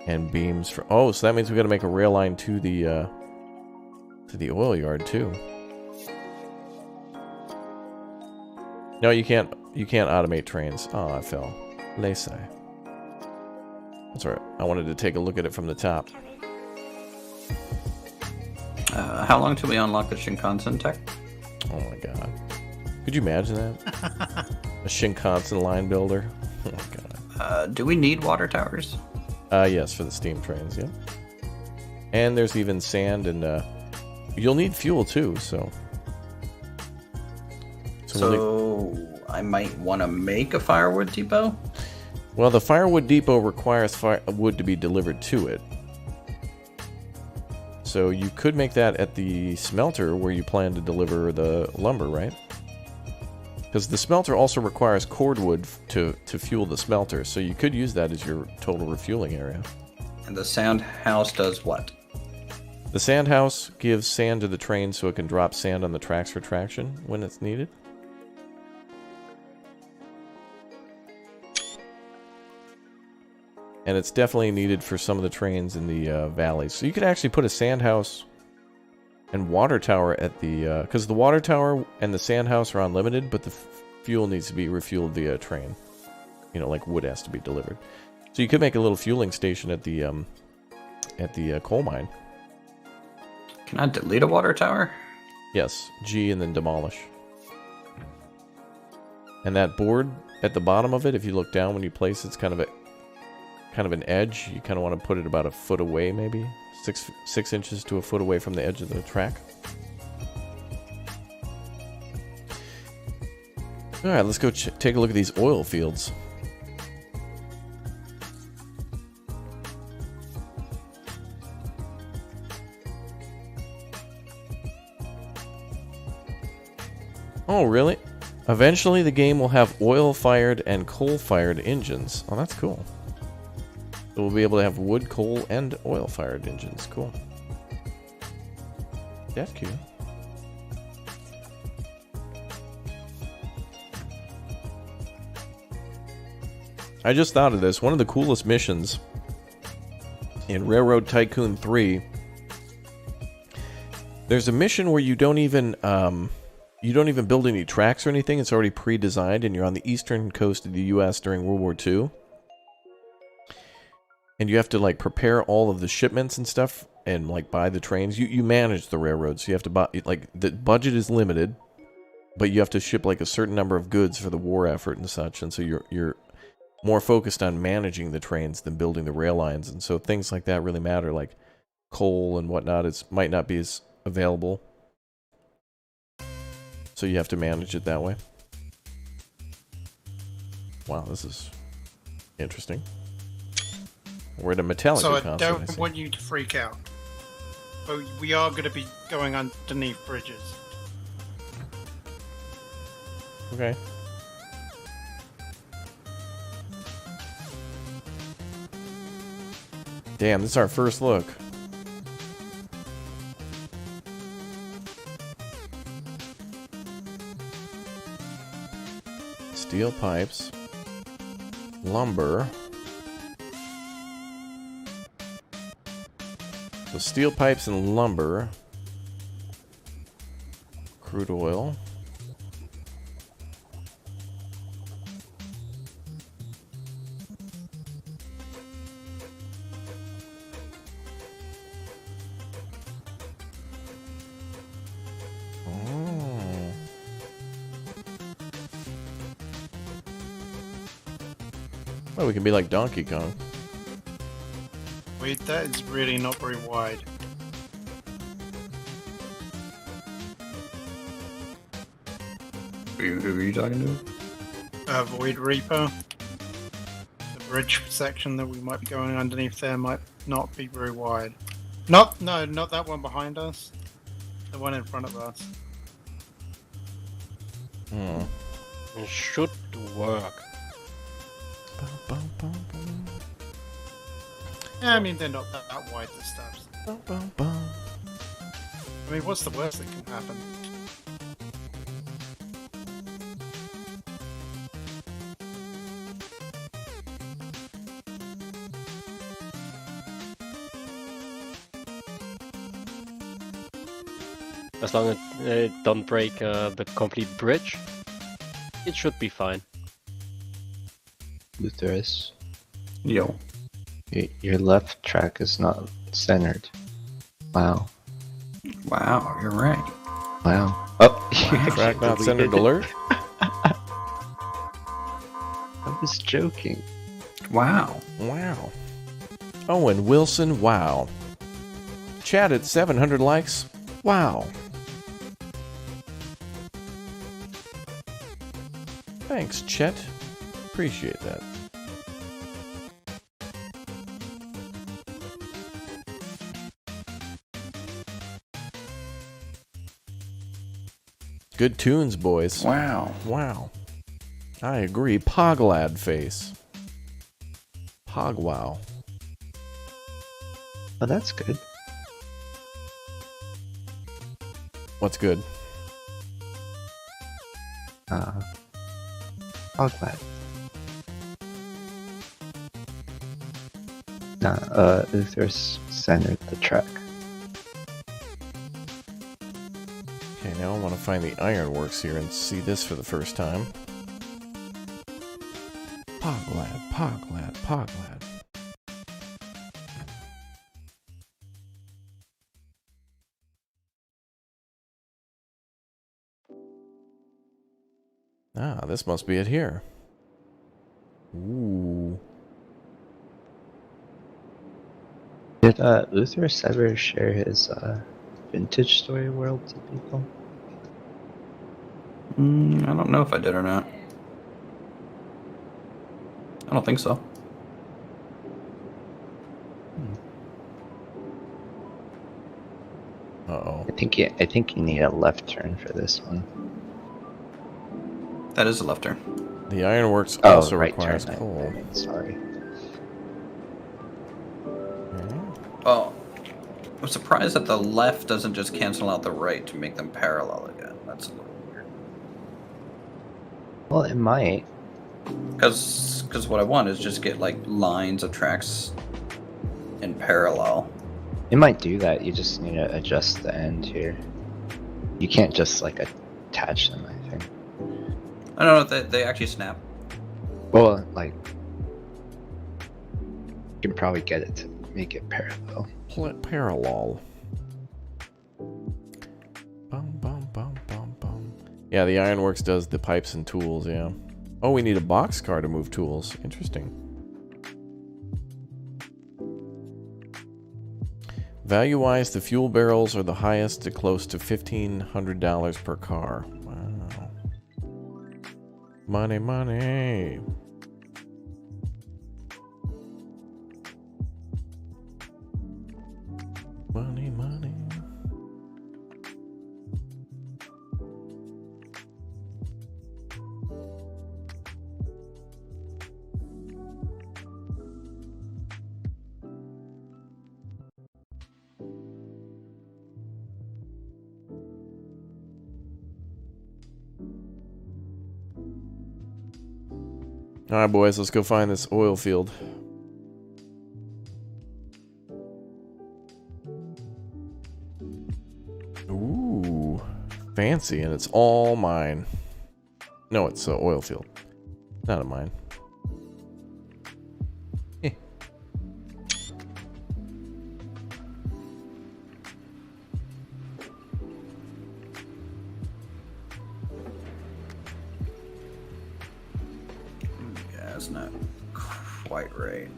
and beams for. Oh, so that means we got to make a rail line to the oil yard too. No, you can't. You can't automate trains. Oh, I fell. Laissez. That's alright. I wanted to take a look at it from the top. How long till we unlock the Shinkansen tech? Oh my god. Could you imagine that? A Shinkansen line builder? Oh my god. Do we need water towers? Yes, for the steam trains, yeah. And there's even sand and, you'll need fuel too, so... I might want to make a firewood depot? Well, the firewood depot requires wood to be delivered to it. So you could make that at the smelter where you plan to deliver the lumber, right? Because the smelter also requires cordwood to fuel the smelter, so you could use that as your total refueling area. And the sand house does what? The sand house gives sand to the train so it can drop sand on the tracks for traction when it's needed. And it's definitely needed for some of the trains in the valleys. So you could actually put a sand house and water tower at the... because the water tower and the sand house are unlimited, but the fuel needs to be refueled via train. You know, like wood has to be delivered. So you could make a little fueling station at the coal mine. Can I delete a water tower? Yes, G and then demolish. And that board at the bottom of it, if you look down when you place, it's kind of a... kind of an edge. You kind of want to put it about a foot away, maybe 6 inches to a foot away from the edge of the track. All right, let's go take a look at these oil fields. Oh, really? Eventually, the game will have oil-fired and coal-fired engines. Oh, that's cool. So we'll be able to have wood, coal, and oil-fired engines. Cool. That's cute. I just thought of this. One of the coolest missions in Railroad Tycoon 3. There's a mission where you don't even build any tracks or anything. It's already pre-designed, and you're on the eastern coast of the U.S. during World War II. And you have to, like, prepare all of the shipments and stuff and, like, buy the trains. You manage the railroads. So you have to buy, like, the budget is limited, but you have to ship, like, a certain number of goods for the war effort and such. And so you're more focused on managing the trains than building the rail lines. And so things like that really matter, like coal and whatnot might not be as available. So you have to manage it that way. Wow, this is interesting. We're at a Metallica so I concert. don't want you to freak out. But we are going to be going underneath bridges. Okay. Damn, this is our first look. Steel pipes. Lumber. So steel pipes and lumber. Crude oil. Oh, we can be like Donkey Kong. Wait, that is really not very wide. Who are you talking to? Void Reaper. The bridge section that we might be going underneath there might not be very wide. Not that one behind us. The one in front of us. It should work. Yeah, I mean, they're not that wide, the steps. I mean, what's the worst that can happen? As long as it don't break the complete bridge, it should be fine. Luthorus. Yo. Your left track is not centered. Wow. Wow, you're right. Wow. Oh, Wow. Track not centered alert? I was joking. Wow. Wow. Owen Wilson, wow. Chat at 700 likes, wow. Thanks, Chet. Appreciate that. Good tunes, boys. Wow. Wow. I agree. Poglad face. Pogwow. Oh, that's good. What's good? Poglad. Nah, Luthorus centered the track. Okay, now I want to find the ironworks here and see this for the first time. Poglad, Poglad, Poglad. Ah, this must be it here. Ooh. Did Uthris ever share his vintage story world to people? I don't know if I did or not. I don't think so. Uh-oh. I think you need a left turn for this one. That is a left turn. The ironworks also right requires turn, coal. Sorry. Oh, I'm surprised that the left doesn't just cancel out the right to make them parallel again. That's a little weird. Well, it might. Because what I want is just get like lines of tracks in parallel. It might do that. You just need to adjust the end here. You can't just like attach them, I think. I don't know if they actually snap. Well, like you can probably get it to make it parallel. Parallel. Bum, bum, bum, bum, bum. Yeah, the ironworks does the pipes and tools, yeah. Oh, we need a boxcar to move tools. Interesting. Value-wise, the fuel barrels are the highest at close to $1,500 per car. Wow. Money, money. Money, money. Alright, boys, let's go find this oil field. Ooh, fancy, and it's all mine. No, it's an oil field. Not a mine. Yeah, it's not quite right.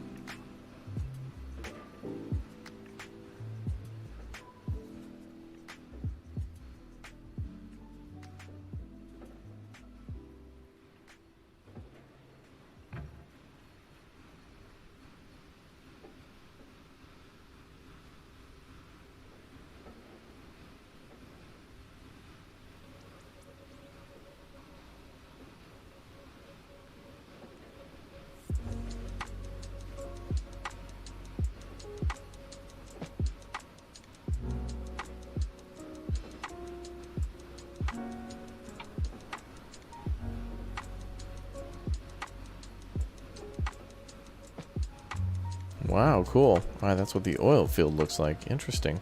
Wow, cool. Alright, that's what the oil field looks like. Interesting.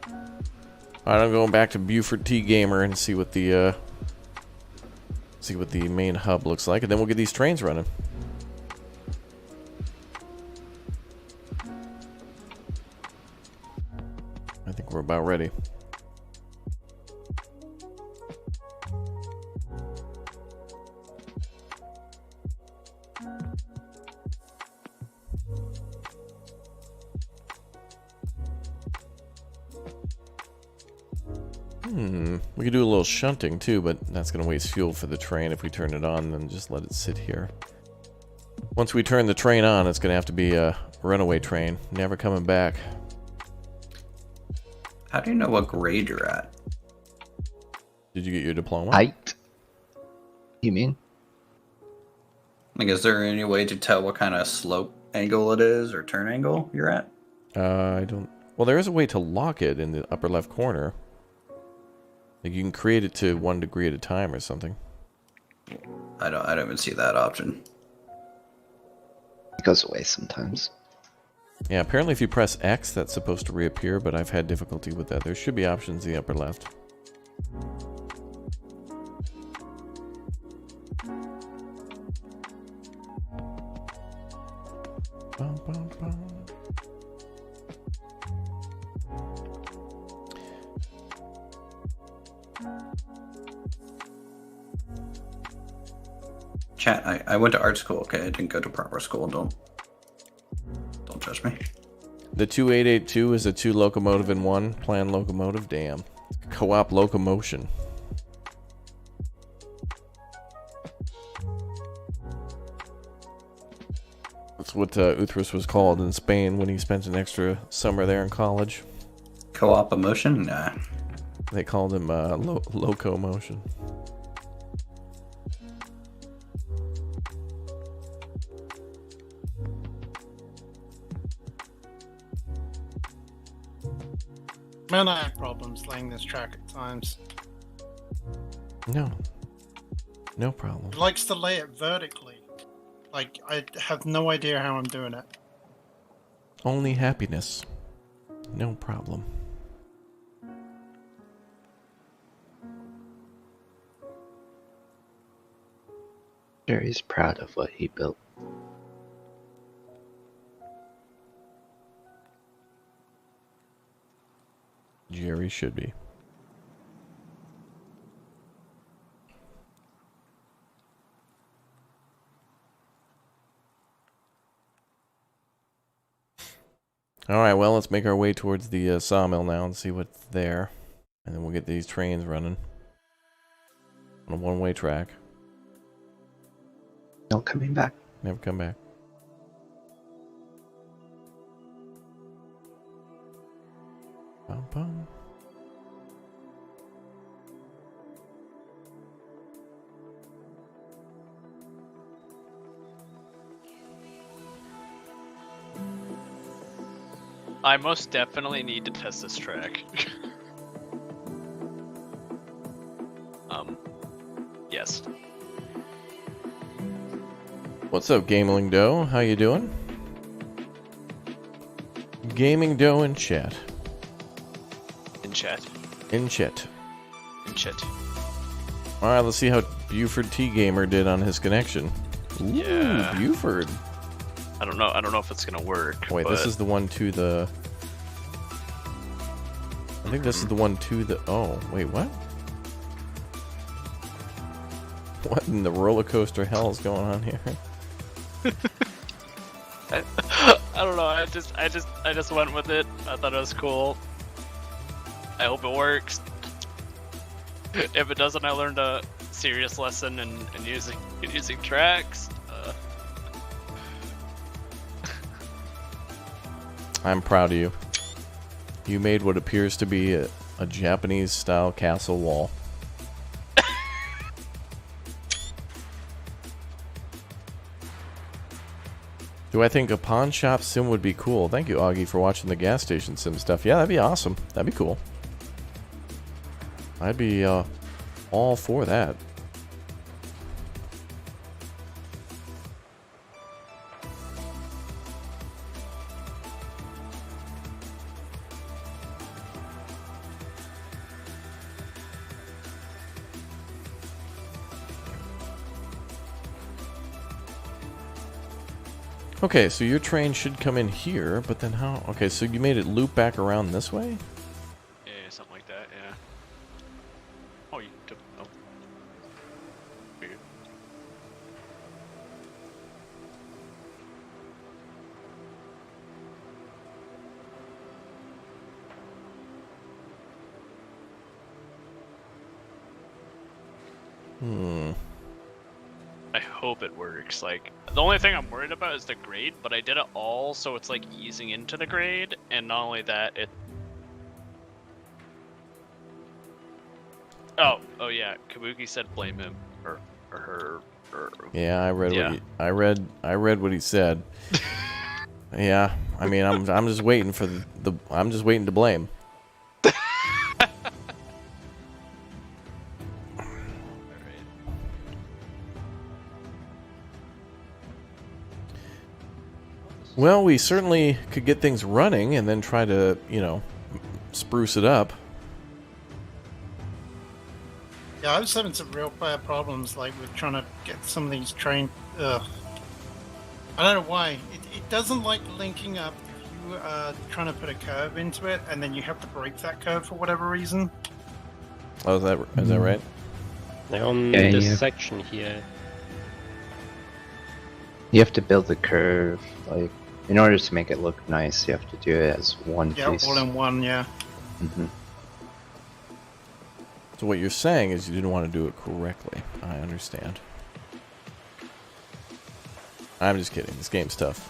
Alright, I'm going back to Buford T Gamer and see what the main hub looks like, and then we'll get these trains running. I think we're about ready. We could do a little shunting too, but that's going to waste fuel for the train if we turn it on, then just let it sit here. Once we turn the train on, it's going to have to be a runaway train. Never coming back. How do you know what grade you're at? Did you get your diploma? Height? You mean? Like, is there any way to tell what kind of slope angle it is or turn angle you're at? I don't... Well, there is a way to lock it in the upper left corner. Like, you can create it to 1 degree at a time or something. I don't even see that option. It goes away sometimes. Yeah, apparently if you press X, that's supposed to reappear, but I've had difficulty with that. There should be options in the upper left. Bum, bum, bum. Chat, I went to art school, okay? I didn't go to proper school. Don't judge me. The 2882 is a 2 locomotive in 1 planned locomotive. Damn. Co-op locomotion. That's what Uthras was called in Spain when he spent an extra summer there in college. Co-op emotion? Nah. They called him locomotion. Man, I have problems laying this track at times. No problem. It likes to lay it vertically. Like, I have no idea how I'm doing it. Only happiness. No problem. Jerry's proud of what he built. Jerry should be. Alright, well, let's make our way towards the sawmill now and see what's there. And then we'll get these trains running. On a one-way track. No coming back. Never come back. Bum, bum. I most definitely need to test this track. Yes. What's up, Gaming Doe? How you doing? Gaming Doe in chat. In chat. In chat. In chat. Alright, let's see how Buford T Gamer did on his connection. Ooh, Yeah. Buford. I don't know if it's gonna work. Wait, but... this is the one to the... I think this is the one to the... Oh, wait, what? What in the roller coaster hell is going on here? I don't know. I just went with it. I thought it was cool. I hope it works. If it doesn't, I learned a serious lesson in using tracks. I'm proud of you. You made what appears to be a Japanese-style castle wall. Do I think a pawn shop sim would be cool? Thank you, Augie, for watching the gas station sim stuff. Yeah, that'd be awesome. That'd be cool. I'd be all for that. Okay, so your train should come in here, but then how? Okay, so you made it loop back around this way? Yeah, something like that. Yeah. Oh, you took. Oh. Weird. I hope it works. Like, the only thing I'm worried about is the grade, but I did it all so it's like easing into the grade, and not only that, it... Oh yeah, Kabuki said blame him, or her, or... Yeah, I read Yeah. what I read what he said. Yeah, I mean, I'm just waiting for I'm just waiting to blame. Well, we certainly could get things running and then try to, you know, spruce it up. Yeah, I was having some real bad problems, like with trying to get some of these train. I don't know why. It doesn't like linking up if you are trying to put a curve into it, and then you have to break that curve for whatever reason. Oh, is that right? On Yeah, this yeah. section here. You have to build the curve like In order to make it look nice, you have to do it as one piece. All in one, yeah. Mm-hmm. So what you're saying is you didn't want to do it correctly. I understand. I'm just kidding. This game's tough.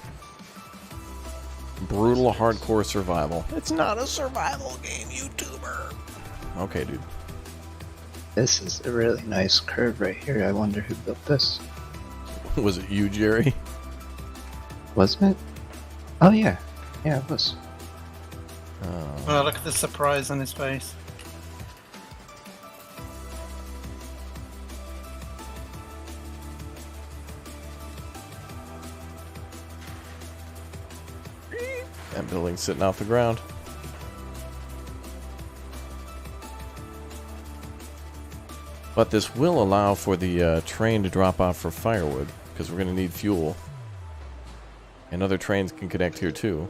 Brutal, hardcore survival. It's not a survival game, YouTuber. Okay, dude. This is a really nice curve right here. I wonder who built this. Was it you, Jerry? Wasn't it? Oh, yeah. Yeah, it was. Oh, look at the surprise on his face. That building's sitting off the ground. But this will allow for the train to drop off for firewood, because we're going to need fuel. And other trains can connect here too.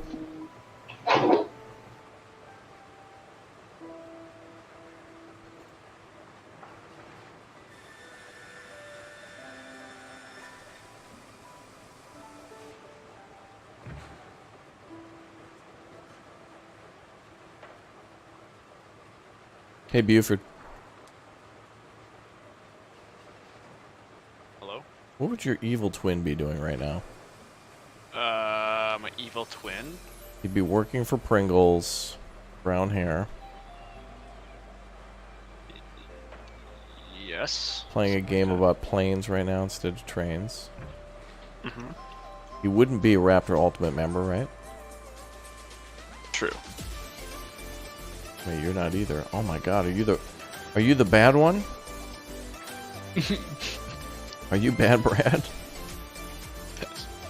Hey, Buford. Hello? What would your evil twin be doing right now? My evil twin? He'd be working for Pringles, brown hair. Yes. Playing a game about planes right now instead of trains. Mm-hmm. He wouldn't be a Raptor Ultimate member, right? True. Wait, you're not either. Oh my god, are you the bad one? Are you Bad Brad?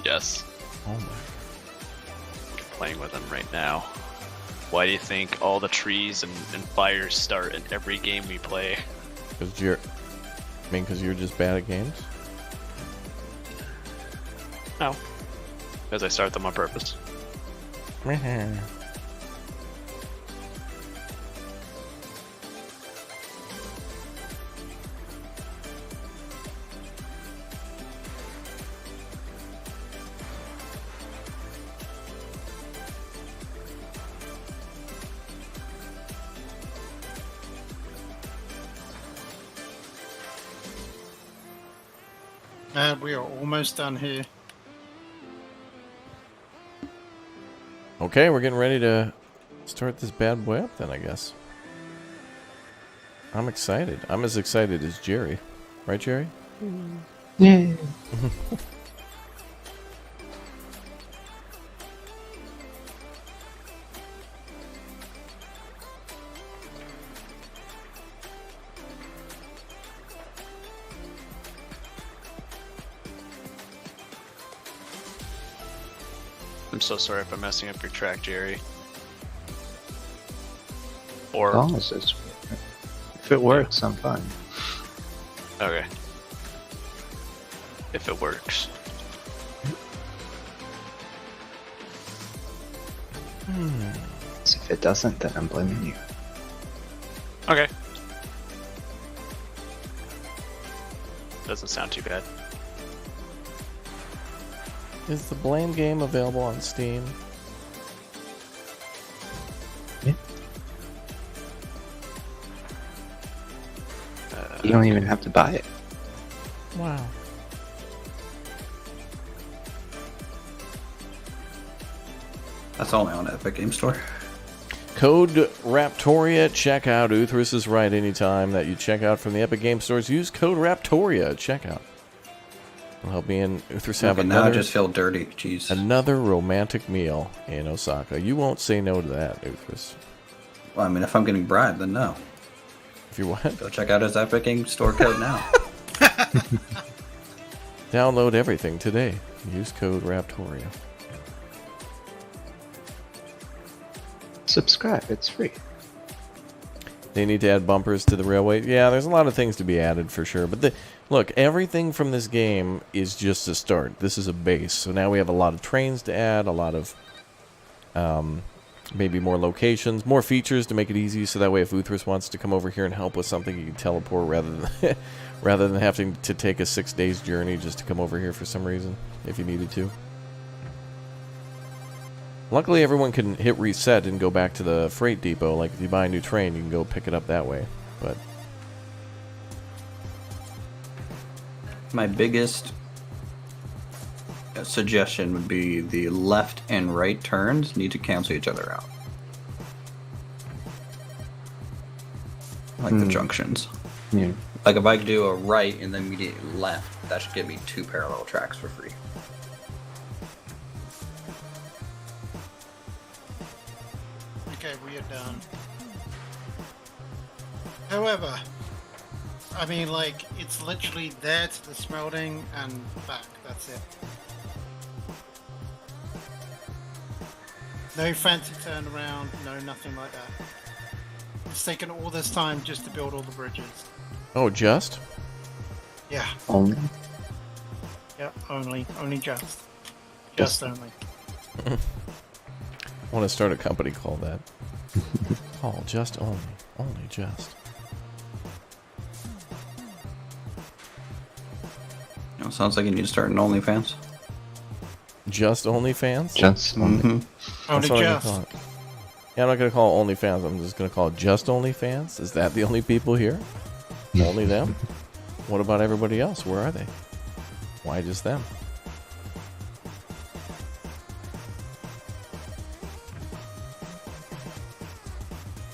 Yes. Oh my. I'm playing with him right now. Why do you think all the trees and fires start in every game we play? Because you're just bad at games? No. Because I start them on purpose. And we are almost done here. Okay, we're getting ready to start this bad boy up then, I guess. I'm excited. I'm as excited as Jerry. Right, Jerry? Yeah. I'm so sorry if I'm messing up your track, Jerry. As Or long as if it works, I'm fine. okay. If it works. So if it doesn't, then I'm blaming you. Okay. Doesn't sound too bad. Is the blame game available on Steam? Yeah. You don't even have to buy it. Wow. That's only on Epic Game Store. Code Raptoria checkout. Uthris is right anytime that you check out from the Epic Game Stores. Use code Raptoria at checkout. It'll help me and Uthris have Okay, now I just feel dirty. Jeez. another romantic meal in Osaka. You won't say no to that, Uthris. Well, I mean, if I'm getting bribed, then no. If you want, Go check out his Epic Game Store code now. download everything today. Use code Raptoria. Subscribe, it's free. They need to add bumpers to the railway. Yeah, there's a lot of things to be added for sure. But look, everything from this game is just a start. This is a base. So now we have a lot of trains to add, a lot of maybe more locations, more features to make it easy. So that way if Uthris wants to come over here and help with something, he can teleport rather than having to take a 6 days journey just to come over here for some reason, if you needed to. Luckily, everyone can hit reset and go back to the freight depot. Like, if you buy a new train, you can go pick it up that way. But my biggest suggestion would be the left and right turns need to cancel each other out. Like the junctions. Yeah. Like if I do a right and then immediately left, that should give me 2 parallel tracks for free. Okay, we are done. However, I mean, like, it's literally there to the smelting and back. That's it. No fancy turnaround, no nothing like that. It's taken all this time just to build all the bridges. oh, just? Yeah. Only. Yeah, only just only. I want to start a company called that. Call just only just. You know, sounds like you need to start an OnlyFans. Just OnlyFans? Just only. Only That's what I'm gonna just. call it. Yeah, I'm not gonna call it OnlyFans. I'm just gonna call it just OnlyFans. Is that the only people here? Only them? What about everybody else? Where are they? Why just them?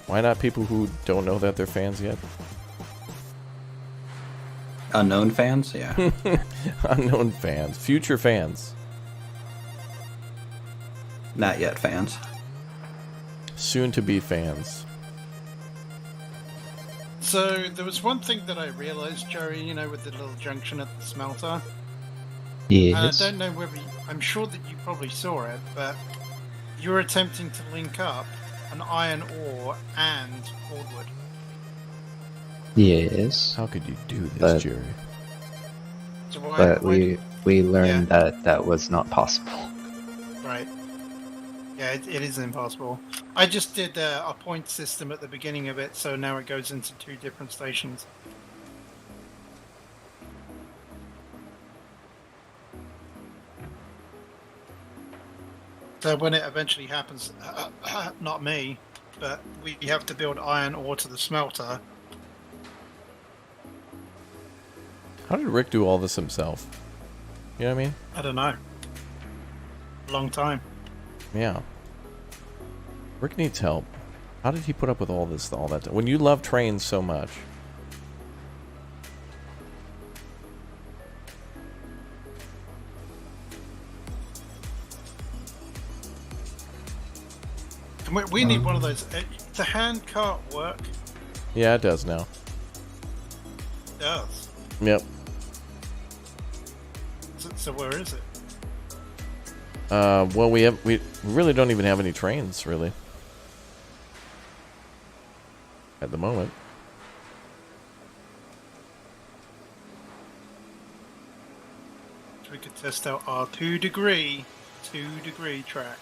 Why not people who don't know that they're fans yet? Unknown fans? Yeah. Unknown fans. Future fans. Not yet fans. Soon to be fans. So there was one thing that I realized, Joey, you know, with the little junction at the smelter. Yes. And I don't know whether I'm sure that you probably saw it, but you're attempting to link up an iron ore and cordwood. Yes. How could you do this, But- Jerry? So But we learned that that was not possible. Right. Yeah, it is impossible. I just did a point system at the beginning of it, so now it goes into 2 different stations. So when it eventually happens, not me, but we have to build iron ore to the smelter. How did Rick do all this himself? You know what I mean? I don't know. Long time. Yeah. Rick needs help. How did he put up with all this, all that? When you love trains so much. And we need one of those. The hand cart work? Yeah, it does now. It does. Yep. So where is it? Well, we really don't even have any trains, really. At the moment. So we could test out our 2-degree track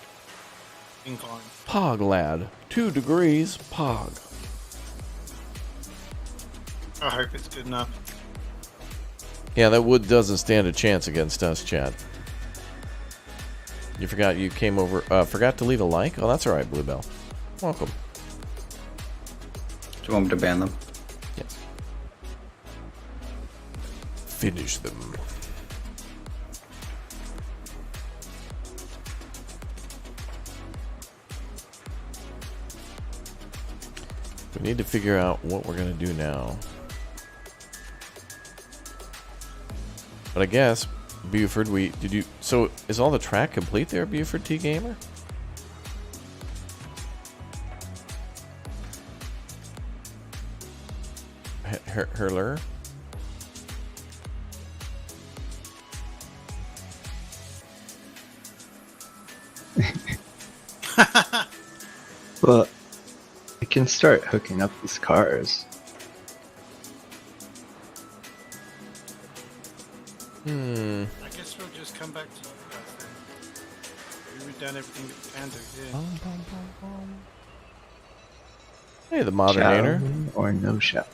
incline. Pog, lad. 2 degrees, pog. I hope it's good enough. Yeah, that wood doesn't stand a chance against us, chat. You forgot you came over, forgot to leave a like? Oh, that's alright, Bluebell. Welcome. Do you want me to ban them? Yes. Finish them. We need to figure out what we're gonna do now. But I guess, Buford, so is all the track complete there, Buford T Gamer? Hurler? Well, I can start hooking up these cars. I guess we'll just come back to you guys then. We've done everything that we can do here. Hey, the Modernator. Shall or no shall.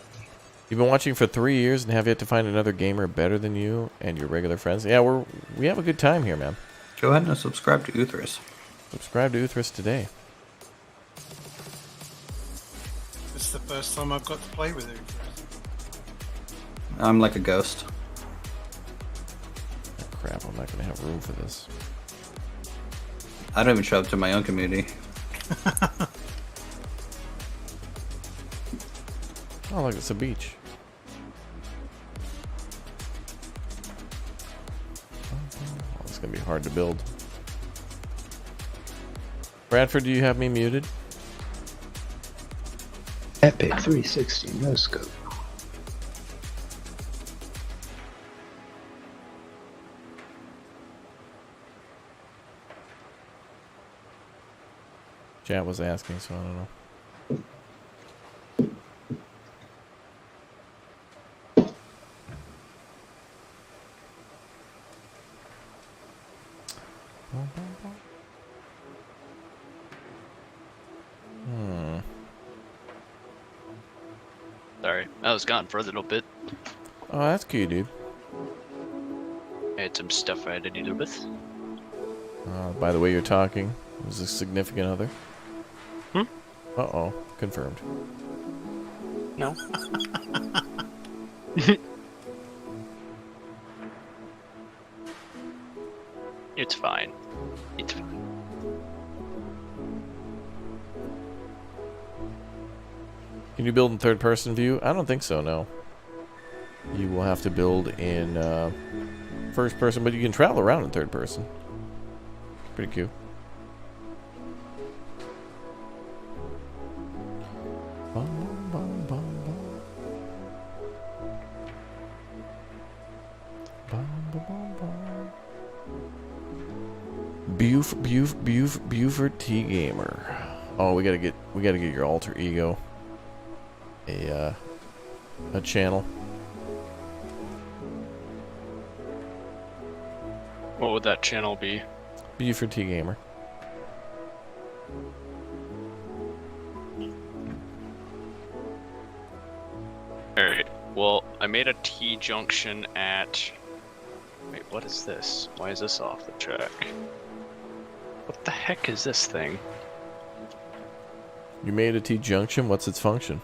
You've been watching for 3 years and have yet to find another gamer better than you and your regular friends. Yeah, we have a good time here, man. Go ahead and subscribe to Uthris. Subscribe to Uthris today. This is the first time I've got to play with Uthris. I'm like a ghost. Oh, crap, I'm not going to have room for this. I don't even show up to my own community. Oh, look, it's a beach. Oh, it's going to be hard to build. Bradford, do you have me muted? Epic 360 no scope. Chat was asking, so I don't know. Sorry, I was gone for a little bit. Oh, that's cute, dude. I had some stuff I had to deal with. By the way you're talking, was a significant other? Hmm? Uh-oh, confirmed. No. It's fine. It's fine. Can you build in third person view? I don't think so, no. You will have to build in first person, but you can travel around in third person. Pretty cute. Buford T Gamer. Oh, we gotta get your alter ego a channel. What would that channel be? Buford T Gamer. Alright, well, I made a T-junction at... Wait, what is this? Why is this off the track? What the heck is this thing? You made a T-junction? What's its function?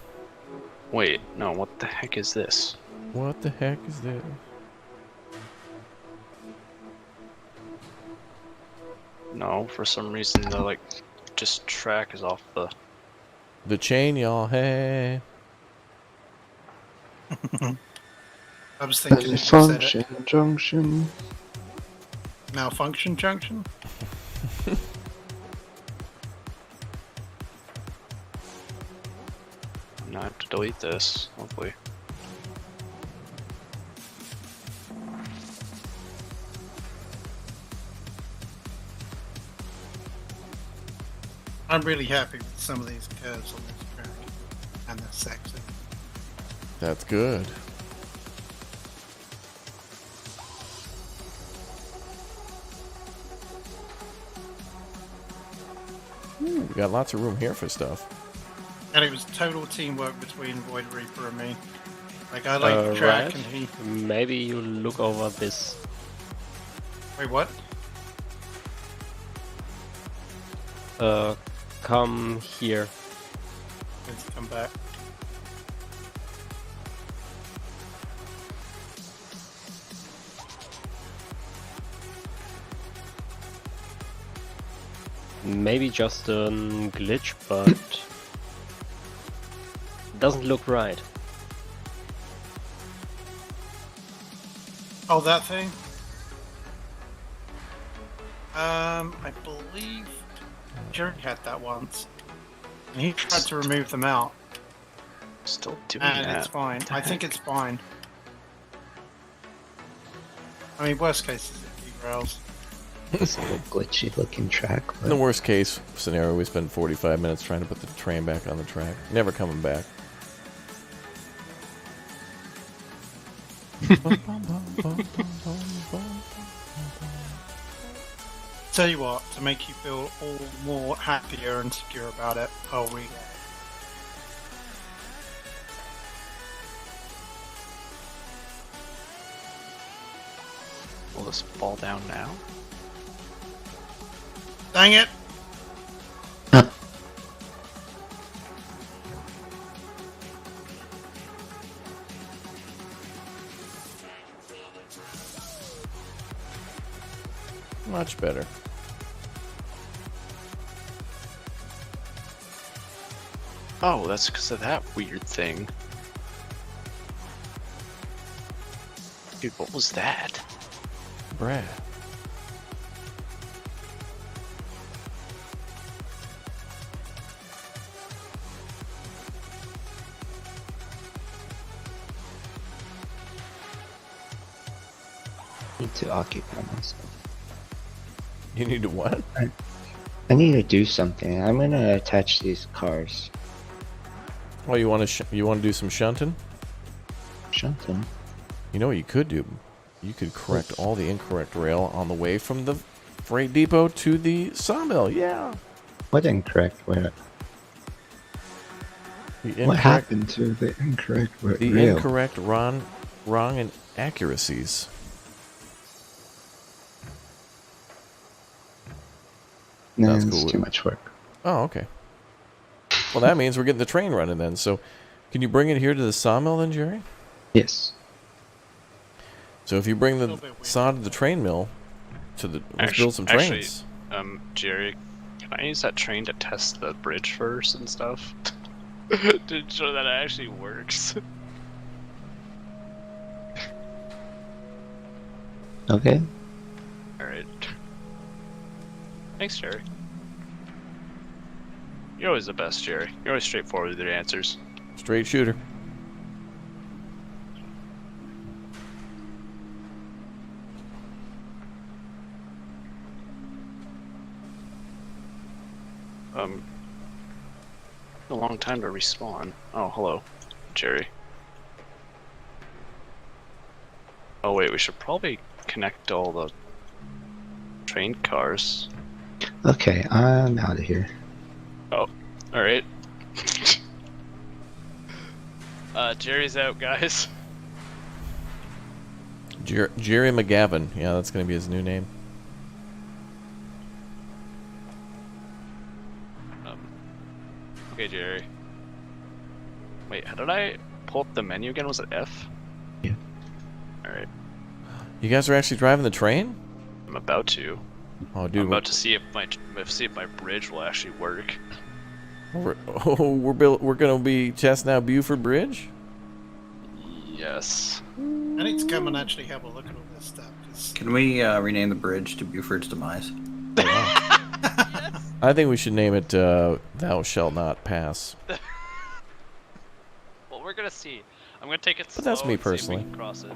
Wait, no, what the heck is this? What the heck is this? No, for some reason the, like, just track is off the... The chain, y'all, hey. I was thinking it Malfunction junction. Malfunction junction? Now I have to delete this, hopefully. I'm really happy with some of these curves on this track. And they're sexy. That's good. Ooh, we got lots of room here for stuff. And it was total teamwork between Void Reaper and me. Like, I like the track right. and he... Maybe you look over this. Wait, what? Come here. Let's come back. Maybe just a glitch, but doesn't look right. Oh, that thing? I believe Jerry had that once. And he tried to remove them out. Still doing And that. it's fine. I think it's fine. I mean, worst case is it derails. It's a little glitchy looking track. In the worst case scenario, we spend 45 minutes trying to put the train back on the track. Never coming back. Tell you what, to make you feel all more happier and secure about it, I'll read it. Will this fall down now? Dang it! better. Oh, that's because of that weird thing. Dude, what was that? Brad. I need to occupy myself. You need to what? I need to do something. I'm gonna attach these cars. Oh, you want to do some shunting? Shunting? You know what you could do? You could correct all the incorrect rail on the way from the freight depot to the sawmill. Yeah. What incorrect rail? What happened to the incorrect rail? The incorrect wrong inaccuracies. No, That's it's cool. too much work. Oh, okay. Well, that means we're getting the train running then. So, can you bring it here to the sawmill then, Jerry? Yes. So if you bring the saw to the train mill, let's build some trains. Jerry, can I use that train to test the bridge first and stuff? To show that it actually works. Okay. Alright. Thanks, Jerry. You're always the best, Jerry. You're always straightforward with your answers. Straight shooter. A long time to respawn. Oh, hello, Jerry. Oh wait, we should probably connect all the train cars. Okay, I'm out of here. Oh, alright. Jerry's out, guys. Jerry McGavin. Yeah, that's going to be his new name. Okay, Jerry. Wait, how did I pull up the menu again? Was it F? Yeah. Alright. You guys are actually driving the train? I'm about to. Oh, dude. I'm about to see if my bridge will actually work. We're gonna be testing out Buford Bridge? Yes. I need to come and actually have a look at all this stuff. Can we rename the bridge to Buford's Demise? I think we should name it Thou Shalt Not Pass. Well, we're gonna see. I'm gonna take it slow. But that's me and see if we personally. can cross it.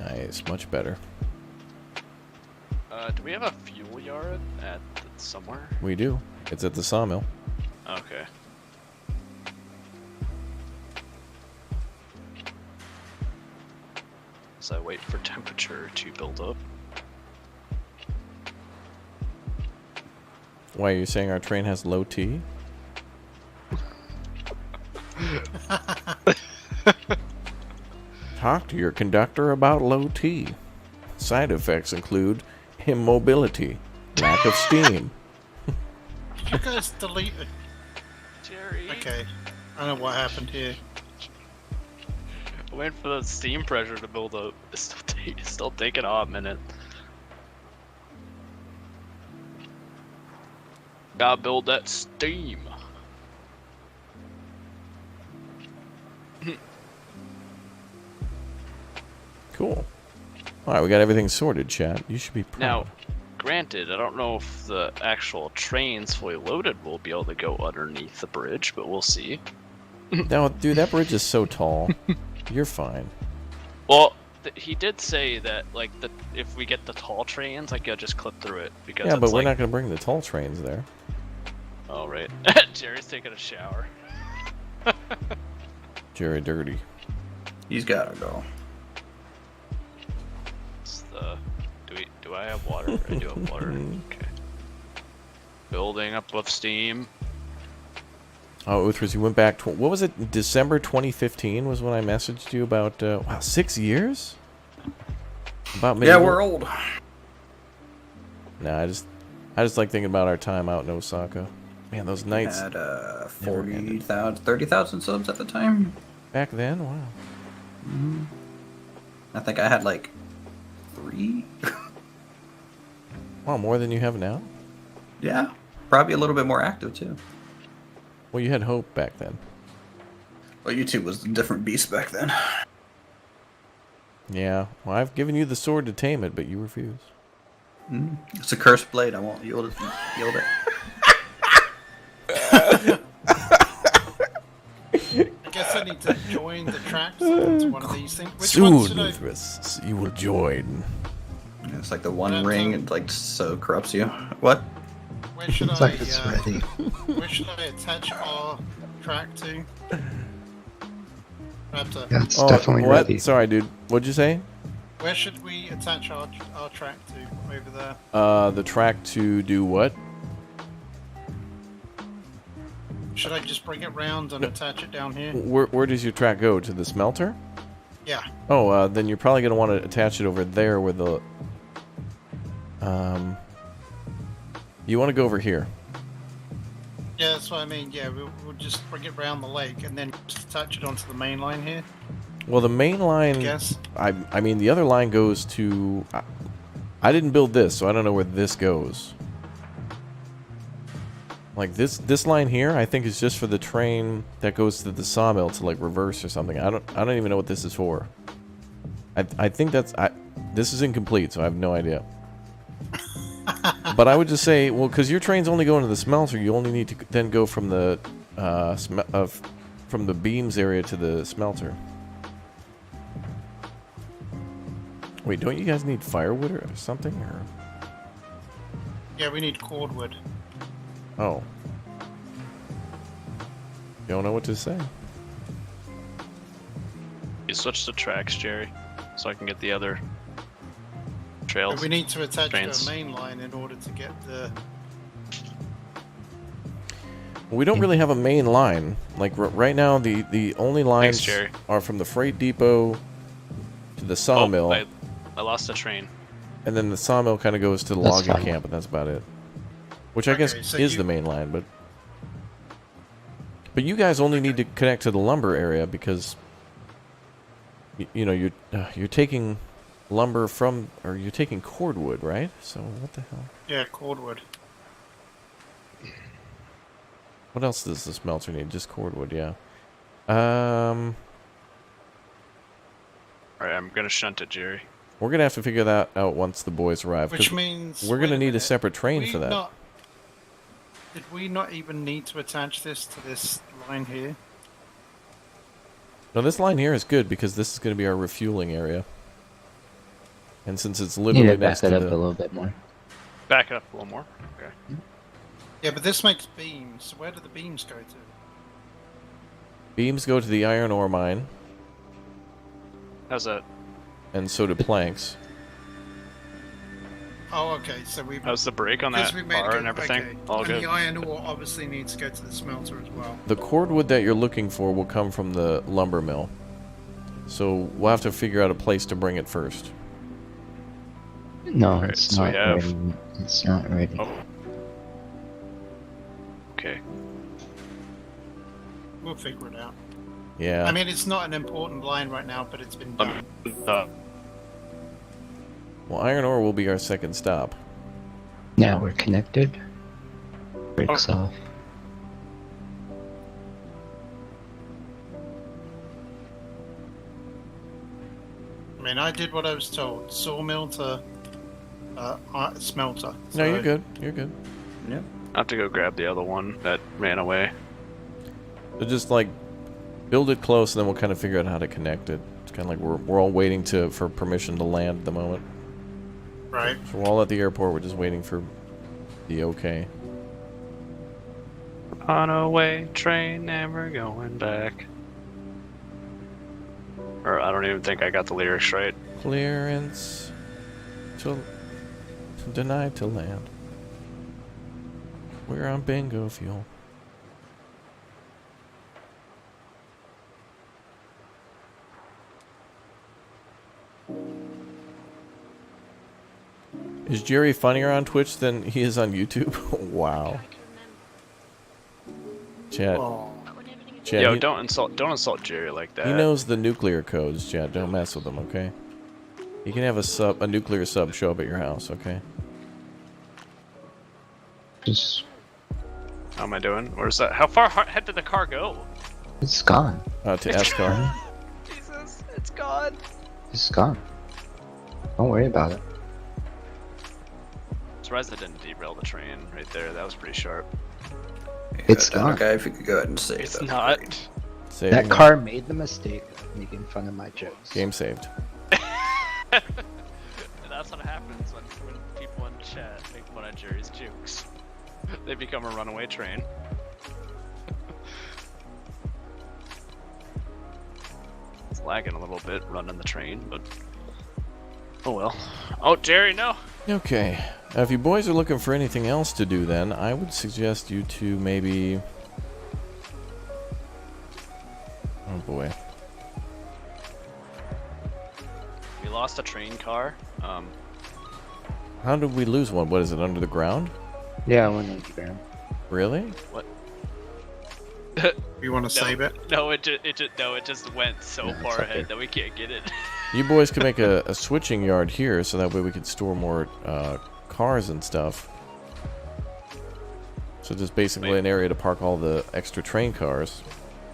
Nice, much better. Do we have a fuel yard at somewhere? We do. It's at the sawmill. Okay. As I wait for temperature to build up. Why, are you saying our train has low T? Talk to your conductor about low T. Side effects include immobility, lack of steam. Did you guys delete it? Jerry. Okay. I don't know what happened here. Waiting for the steam pressure to build up. It's still taking a hot minute. Gotta build that steam. Cool. Alright, we got everything sorted, chat. You should be proud. Now, granted, I don't know if the actual trains fully loaded will be able to go underneath the bridge, but we'll see. No, dude, that bridge is so tall. You're fine. Well, he did say that, like, if we get the tall trains, like, you'll just clip through it. Because Yeah, but we're like... not going to bring the tall trains there. Oh, right. Jerry's taking a shower. Jerry Dirty. He's gotta go. It's the... Do I have water? I do have water. Okay. Building up of steam. Oh, Uthras, you went back... what was it? December 2015 was when I messaged you about... wow, 6 years? About maybe... Yeah, we're old. Nah, I just like thinking about our time out in Osaka. Man, those nights Had never ended. 40,000, 30,000 subs at the time. Back then, wow. I think I had like 3. Wow, more than you have now? Yeah, probably a little bit more active too. Well, you had hope back then. Well, YouTube was a different beast back then. Yeah, well, I've given you the sword to tame it, but you refuse. It's a cursed blade. I won't yield it. I guess I need to join the tracks into one of these things. Which Soon, one should I... Mithras, you will join. It's like the one ring, it like so corrupts you. What? Where should Looks I? like it's ready. Where should I attach our track to? Yeah, it's definitely what? ready. Sorry, dude. What'd you say? Where should we attach our track to? Over there. The track to do what? Should I just bring it round and attach it down here? Where does your track go? To the smelter? Yeah. Oh, then you're probably going to want to attach it over there where the... You want to go over here. Yeah, that's what I mean. Yeah, we'll just bring it round the lake and then just attach it onto the main line here. Well, the main line... I mean, the other line goes to... I didn't build this, so I don't know where this goes. Like, this line here, I think is just for the train that goes to the sawmill to, like, reverse or something. I don't even know what this is for. I think that's... this is incomplete, so I have no idea. But I would just say, well, because your train's only going to the smelter, you only need to then go from the from the beams area to the smelter. Wait, don't you guys need firewood or something? Or? Yeah, we need cordwood. Oh. Don't know what to say. You switch the tracks, Jerry, so I can get the other trails. But we need to attach trains. the main line in order to get the... We don't really have a main line. Like, right now, the only lines are from the freight depot to the sawmill. Oh, I lost a train. And then the sawmill kind of goes to the logging camp, and that's about it. Which I guess is the main line, but... But you guys only need to connect to the lumber area because... You know, you're taking lumber from... Or you're taking cordwood, right? So, what the hell? Yeah, cordwood. What else does the smelter need? Just cordwood, yeah. Alright, I'm gonna shunt it, Jerry. We're gonna have to figure that out once the boys arrive. Which means... We're gonna need a separate train for that. Did we not even need to attach this to this line here? No, this line here is good because this is gonna be our refueling area. And since it's literally next to back it up a little bit more. Back it up a little more. Okay. Yeah, but this makes beams. So where do the beams go to? Beams go to the iron ore mine. How's that? And so do planks. Oh, okay. So we. How's the break on that bar and everything? Okay. All and good. the iron ore obviously needs to go to the smelter as well. The cordwood that you're looking for will come from the lumber mill. So we'll have to figure out a place to bring it first. No, it's not ready. It's not ready. Oh. Okay. We'll figure it out. Yeah. I mean, it's not an important line right now, but it's been done. Well, iron ore will be our second stop. Now we're connected. Breaks off. I mean, I did what I was told. Sawmill to smelter. No, you're good. You're good. Yeah. I have to go grab the other one that ran away. So just like build it close, and then we'll kind of figure out how to connect it. It's kind of like we're all waiting for permission to land at the moment. Right. So we're all at the airport. We're just waiting for the okay. On a way train, never going back. Or I don't even think I got the lyrics right. Clearance to denied to land. We're on bingo fuel. Is Jerry funnier on Twitch than he is on YouTube? Wow. Chad. Oh. Chad, Yo, don't insult Jerry like that. He knows the nuclear codes, Chad. Don't mess with him, okay? You can have a nuclear sub show up at your house, okay? Just, How am I doing? Where's that? How far ahead did the car go? it's gone. To S-car. Jesus, it's gone. It's gone. Don't worry about it. Surprised that didn't derail the train right there. That was pretty sharp. It's gone. Okay, if you could go ahead and say It's that. not. That car made the mistake of making fun of my jokes. Game saved. That's what happens when people in chat make fun of Jerry's jokes. They become a runaway train. It's lagging a little bit running the train, but oh well. Oh, Jerry, no. Okay. If you boys are looking for anything else to do, then I would suggest you to maybe. Oh boy. We lost a train car. How did we lose one? What is it, under the ground? Yeah, I went underground. Really? What? You want to save it? No, it just went so far ahead that we can't get it. You boys can make a switching yard here, so that way we can store more cars and stuff. So just basically an area to park all the extra train cars.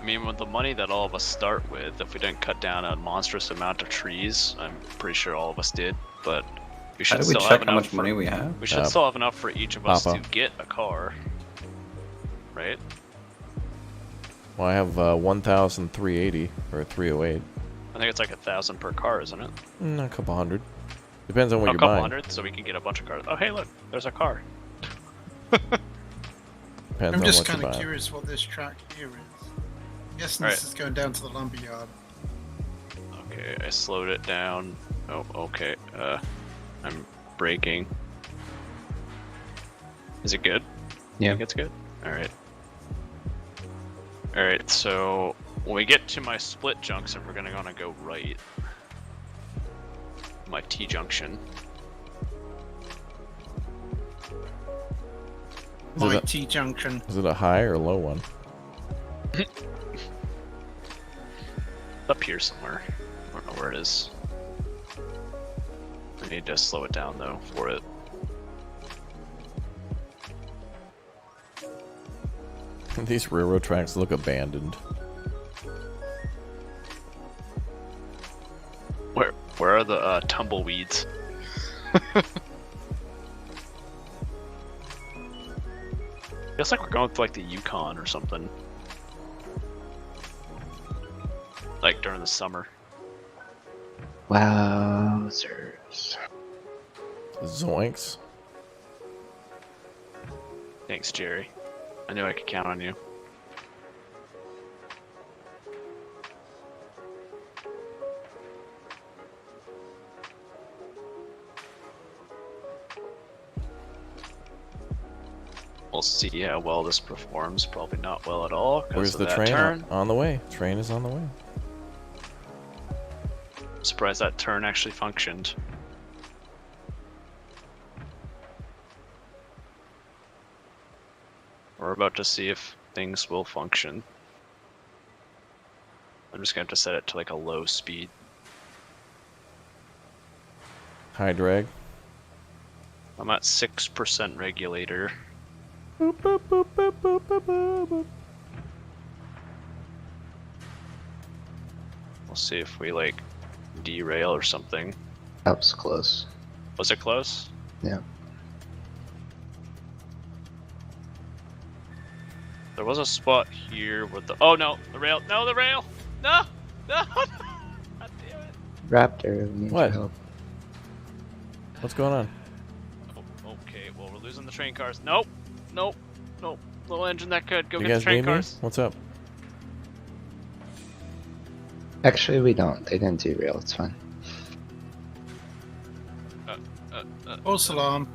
I mean, with the money that all of us start with, if we didn't cut down a monstrous amount of trees, I'm pretty sure all of us did, but we should How do we still check have how enough much money we have? We should still have enough for each of us Papa. to get a car, right? Well, I have 1,380 or 308. I think it's like 1,000 per car, isn't it? A couple hundred. Depends on what A you're couple buying. hundred, so we can get a bunch of cars. Oh, hey, look, there's a car. Depends I'm on just what kind you're of buying. curious what this track here is. I'm guessing Alright. this is going down to the lumberyard. Okay, I slowed it down. Oh, okay. I'm braking. Is it good? Yeah. I think it's good. All right. All right. So when we get to my split junction, we're gonna go right. My T junction. My T junction. Is it a high or a low one? Up here somewhere. I don't know where it is. I need to slow it down though for it. These railroad tracks look abandoned. Where are the tumbleweeds? Feels like we're going through like the Yukon or something. Like during the summer. Wowzers. Zoinks. Thanks, Jerry. I knew I could count on you. We'll see how well this performs. Probably not well at all. 'Cause Where's of the that train? turn. On the way. Train is on the way. Surprised that turn actually functioned. We're about to see if things will function. I'm just gonna have to set it to like a low speed. High drag. I'm at 6% regulator. Boop, boop, boop, boop, boop, boop, boop, boop. We'll see if we like derail or something. That was close. Was it close? Yeah. There was a spot here with the. Oh no, the rail! No, the rail! No! No! God damn it! Raptor, we need What? your help. What's going on? Oh, okay, well we're losing the train cars. Nope! Nope! Nope! Little engine that could go You get the guys train need me? cars. What's up? Actually, we don't. They didn't derail. It's fine. False alarm.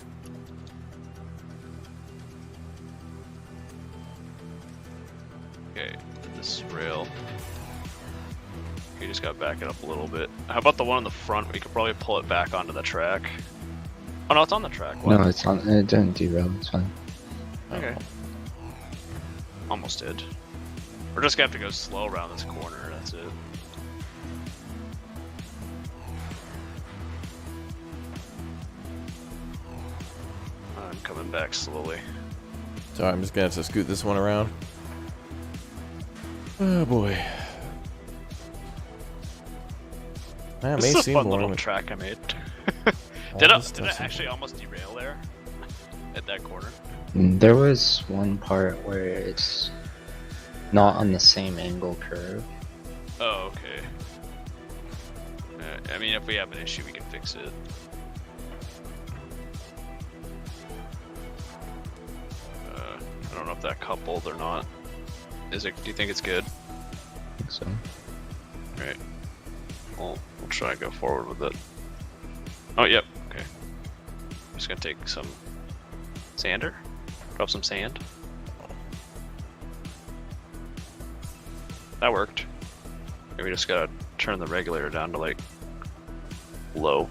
Okay, this rail. You just gotta back it up a little bit. How about the one on the front? We could probably pull it back onto the track. Oh no, it's on the track. What? No, it's on. It didn't derail. It's fine. Okay. Almost did. We're just gonna have to go slow around this corner, that's it. I'm coming back slowly. Sorry, I'm just gonna have to scoot this one around. Oh boy. That This may is a seem fun long. little track I made. Did it actually almost derail there? At that corner? There was one part where it's not on the same angle curve. Oh, okay. I mean, if we have an issue, we can fix it. I don't know if that coupled or not. Is it? Do you think it's good? I think so. Alright. We'll try and go forward with it. Oh, yep. Okay. I'm just gonna take some sander. Drop some sand. That worked. Maybe we just gotta turn the regulator down to like low.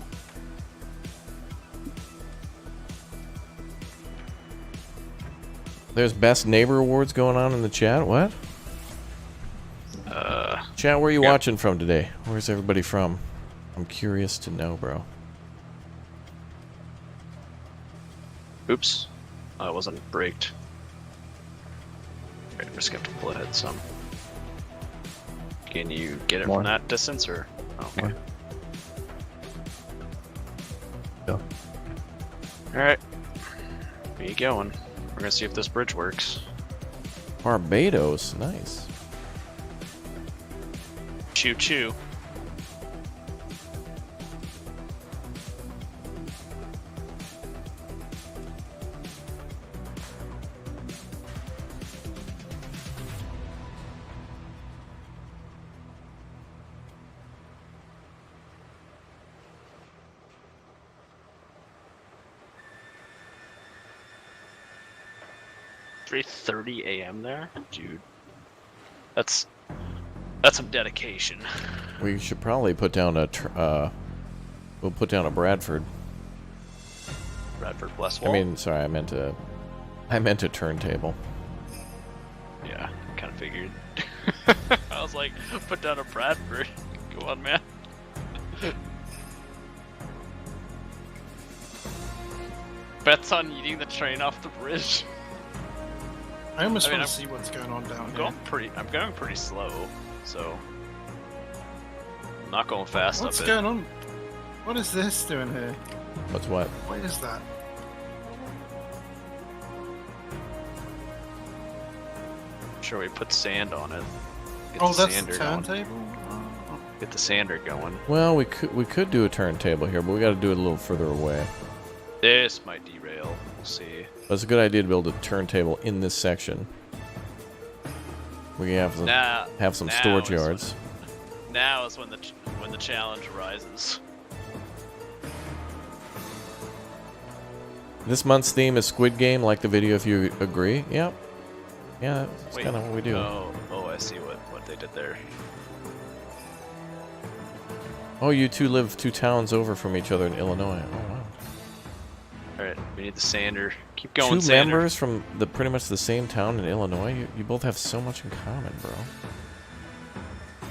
There's best neighbor awards going on in the chat. What? Chat, where are you watching from today? Where's everybody from? I'm curious to know, bro. Oops. Oh, it wasn't braked. Alright, I'm just gonna have to pull ahead some. Can you get it More. from that distance or? Oh, okay. Go. Alright. Where you going? We're gonna see if this bridge works. Barbados, nice. Choo choo. $3:30 a.m. there, dude. That's some dedication. We should probably put down a. We'll put down a Bradford. Bradford Blesswall. I mean, sorry, I meant a turntable. Yeah, kind of figured. I was like, put down a Bradford. Go on, man. Bets on eating the train off the bridge. I almost want I'm to see what's going on down I'm here. going pretty slow, so I'm not going fast What's up going on? What is this doing here? What's what? What is that? Sure, we put sand on it. Get Oh, the that's the sander going. turntable? Get the sander going. Well, we could do a turntable here, but we got to do it a little further away. This might derail. We'll see. But it's a good idea to build a turntable in this section. We have some now storage is yards. Now is when the challenge arises. This month's theme is Squid Game. Like the video if you agree. Yep. Yeah, that's kind of what we do. Oh, I see what they did there. Oh, you two live 2 towns over from each other in Illinois. Oh, wow. Alright, we need the sander. Keep going, 2 sander. members from pretty much the same town in Illinois? You both have so much in common, bro.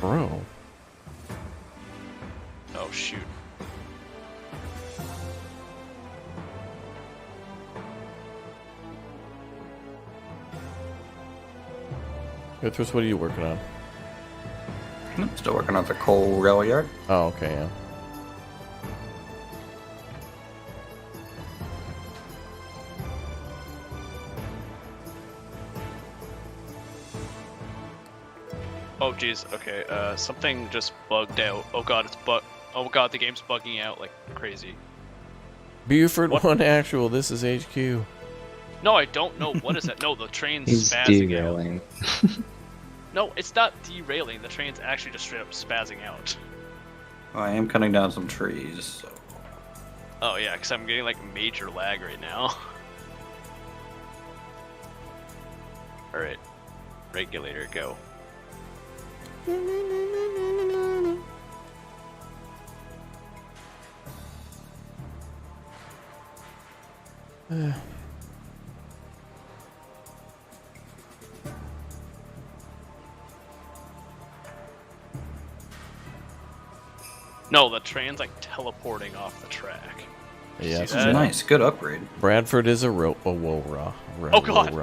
Bro. Oh, shoot. Guthers, what are you working on? I'm still working on the coal rail yard. Oh, okay, yeah. Oh, jeez. Okay, something just bugged out. Oh god, oh god, the game's bugging out like crazy. Buford 1 actual, this is HQ. No, I don't know. What is that? No, the train's He's spazzing derailing. out. No, it's not derailing. The train's actually just straight up spazzing out. Well, I am cutting down some trees, so... Oh yeah, because I'm getting like major lag right now. Alright. Regulator, go. No, the train's like teleporting off the track. Yeah, See that? Nice, good upgrade. Bradford is a Wora. Oh god!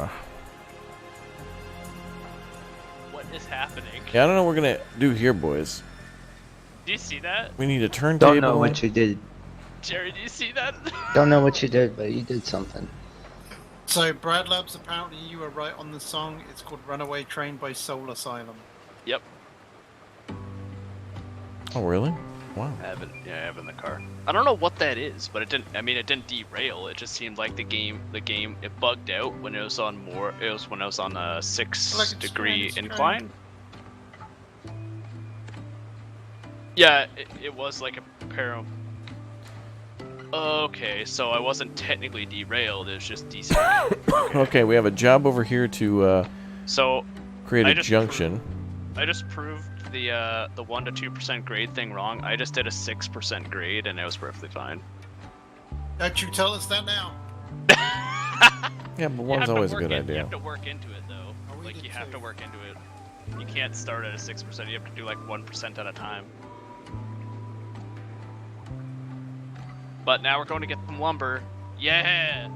What is happening? Yeah, I don't know what we're gonna do here, boys. Do you see that? We need a turntable. Don't know what you did. Jerry, do you see that? Don't know what you did, but you did something. So, Brad Labs, apparently you were right on the song. It's called Runaway Train by Soul Asylum. Yep. Oh, really? Wow. I have it in the car. I don't know what that is, but it didn't. I mean, it didn't derail. It just seemed like the game, it bugged out when it was on It was when I was on a 6-degree incline. Yeah, it was like a pair. Okay, so I wasn't technically derailed. It was just decent. Okay, we have a job over here to so create a junction. I just proved the 1 to 2% grade thing wrong. I just did a 6% grade, and it was perfectly fine. Don't you tell us that now. Yeah, but one's always a good idea. You have to work into it, though. Like, you have to work into it. You can't start at a 6%. You have to do, like, 1% at a time. But now we're going to get some lumber. Yeah!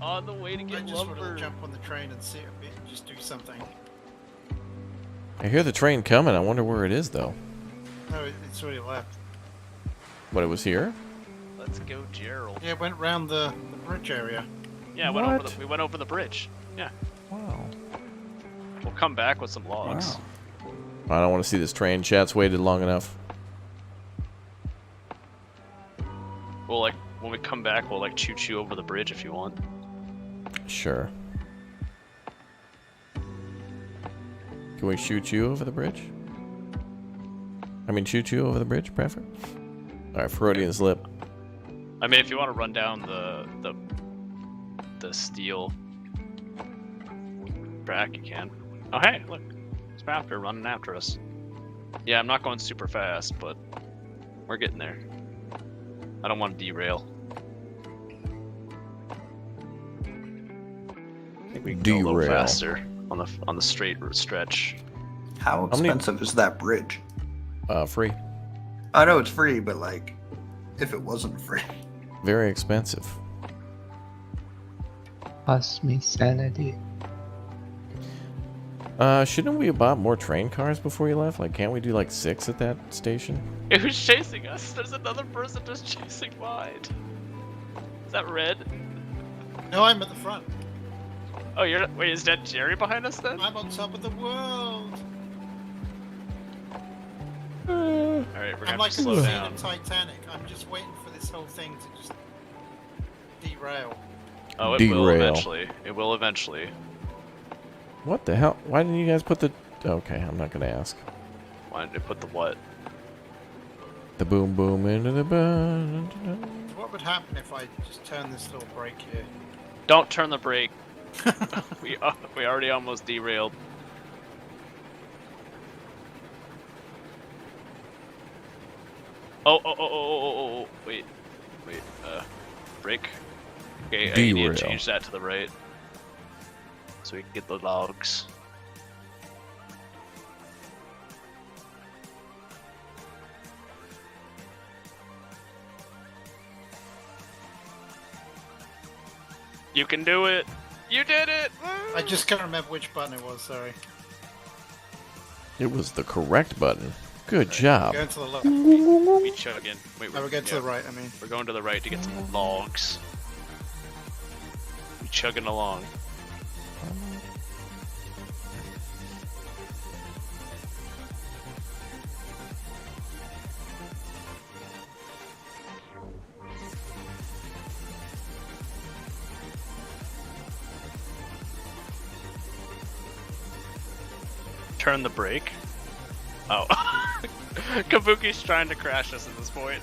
On the way to get I just lumber. want to jump on the train and see it and just do something. I hear the train coming. I wonder where it is, though. No, it's already left. What, it was here? Let's go, Gerald. Yeah, it went round the bridge area. Yeah, we went over the bridge. Yeah. Wow. We'll come back with some logs. Wow. I don't want to see this train. Chat's waited long enough. We'll, like, when we come back, we'll, like, choo-choo over the bridge if you want. Sure. Can we shoot you over the bridge? I mean, shoot you over the bridge, Bradford? Alright, Freudian slip. I mean, if you want to run down the steel track, you can. Oh, hey, look. It's Bradford running after us. Yeah, I'm not going super fast, but we're getting there. I don't want to derail. I think we can go a little faster on the straight stretch. How expensive is that bridge? Free. I know it's free, but like, if it wasn't free. Very expensive. Cost me sanity. Shouldn't we have bought more train cars before you left? Like, can't we do like 6 at that station? Who's chasing us? There's another person just chasing mine. Is that Red? No, I'm at the front. Oh, wait, is that Jerry behind us then? I'm on top of the world. Alright, we're gonna have to slow down. I'm like a Titanic. I'm just waiting for this whole thing to just derail. Oh, it will eventually. It will eventually. What the hell? Why didn't you guys put the... Okay, I'm not gonna ask. Why did they put the what? The boom boom into the boom. What would happen if I just turn this little brake here? Don't turn the brake. we already almost derailed. Oh, wait, brake. Okay, I need to change that to the right. So we can get the logs. You can do it! You did it! I just can't remember which button it was, sorry. It was the correct button. Good job. We're going to the left. We chugging. Wait, we're going to the right, I mean. We're going to the right to get some logs. We chugging along. Turn the brake. Oh. Kabuki's trying to crash us at this point.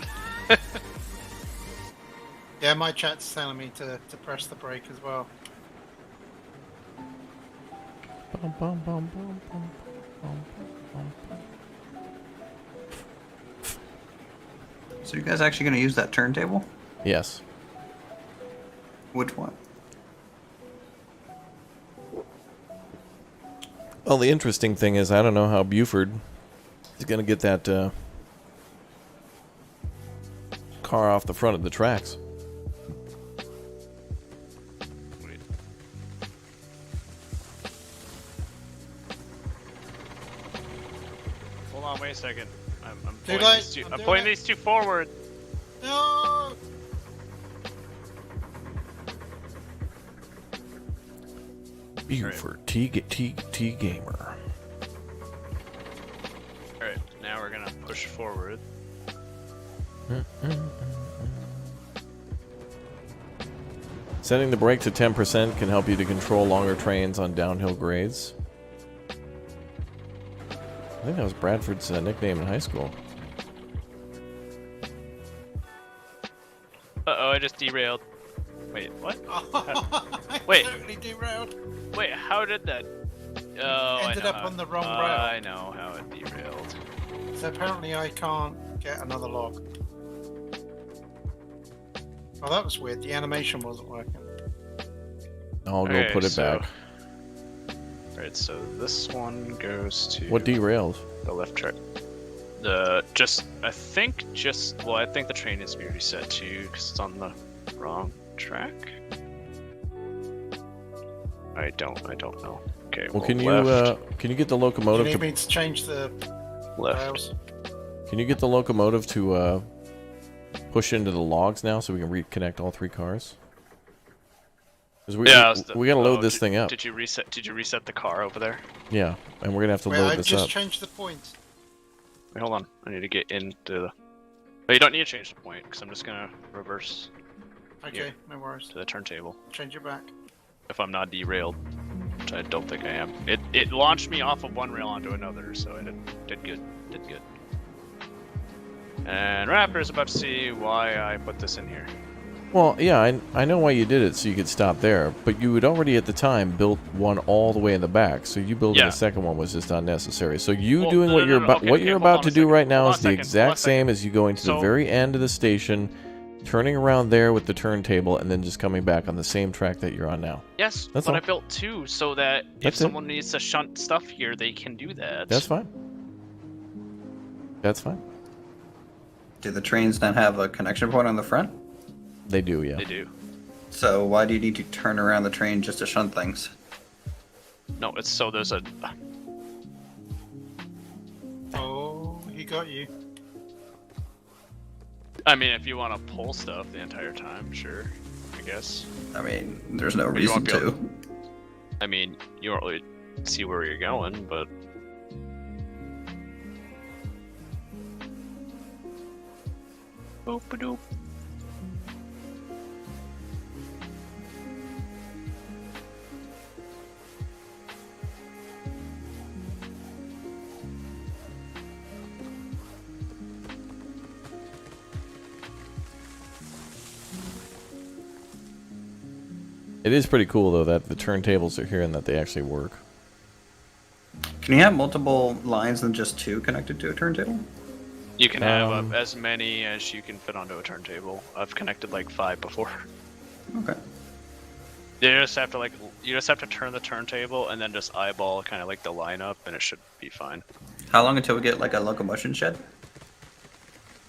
Yeah, my chat's telling me to press the brake as well. So you guys actually going to use that turntable? Yes. Which one? Well, the interesting thing is I don't know how Buford is going to get that car off the front of the tracks. Wait. Hold on, wait a second. I'm pointing these two forward. No! Buford T Gamer. Alright, now we're gonna push forward. Setting the brake to 10% can help you to control longer trains on downhill grades. I think that was Bradford's nickname in high school. Uh-oh, I just derailed. Wait, what? Wait. Totally derailed. Wait, how did that... Oh, Ended up on the wrong rail. I know how it derailed. So apparently I can't get another log. Oh, that was weird. The animation wasn't working. I'll go put it back. Alright, so this one goes to... What derailed? The left track. I think the train needs to be reset too, because it's on the wrong track. I don't know. Okay, well, can you get the locomotive you need me to change the rails? Can you get the locomotive to push into the logs now so we can reconnect all three cars? We gotta load this thing up. Did you reset the car over there? Yeah, and we're gonna have to load this up. I just changed the point. Wait, hold on. I need to get into the... But you don't need to change the point, because I'm just gonna reverse. Okay, no worries. To the turntable. Change it back. If I'm not derailed, which I don't think I am. It launched me off of one rail onto another, so I did good. And Raptor's about to see why I put this in here. Well, yeah, I know why you did it, so you could stop there. But you had already at the time built one all the way in the back, so you building a second one was just unnecessary. So doing what you're about to do right now is the exact same as you going to the very end of the station, turning around there with the turntable, and then just coming back on the same track that you're on now. Yes, but I built two so that if someone needs to shunt stuff here, they can do that. That's fine. That's fine. Do the trains not have a connection point on the front? They do, yeah. They do. So why do you need to turn around the train just to shunt things? No, it's so there's a... Oh, he got you. I mean, if you want to pull stuff the entire time, sure, I guess. I mean, there's no reason to. I mean, you don't really see where you're going, but... Boop-a-doop. It is pretty cool though that the turntables are here and that they actually work. Can you have multiple lines than just two connected to a turntable? You can have as many as you can fit onto a turntable. I've connected like 5 before. Okay. You just have to turn the turntable and then just eyeball kind of like the lineup, and it should be fine. How long until we get like a locomotion shed?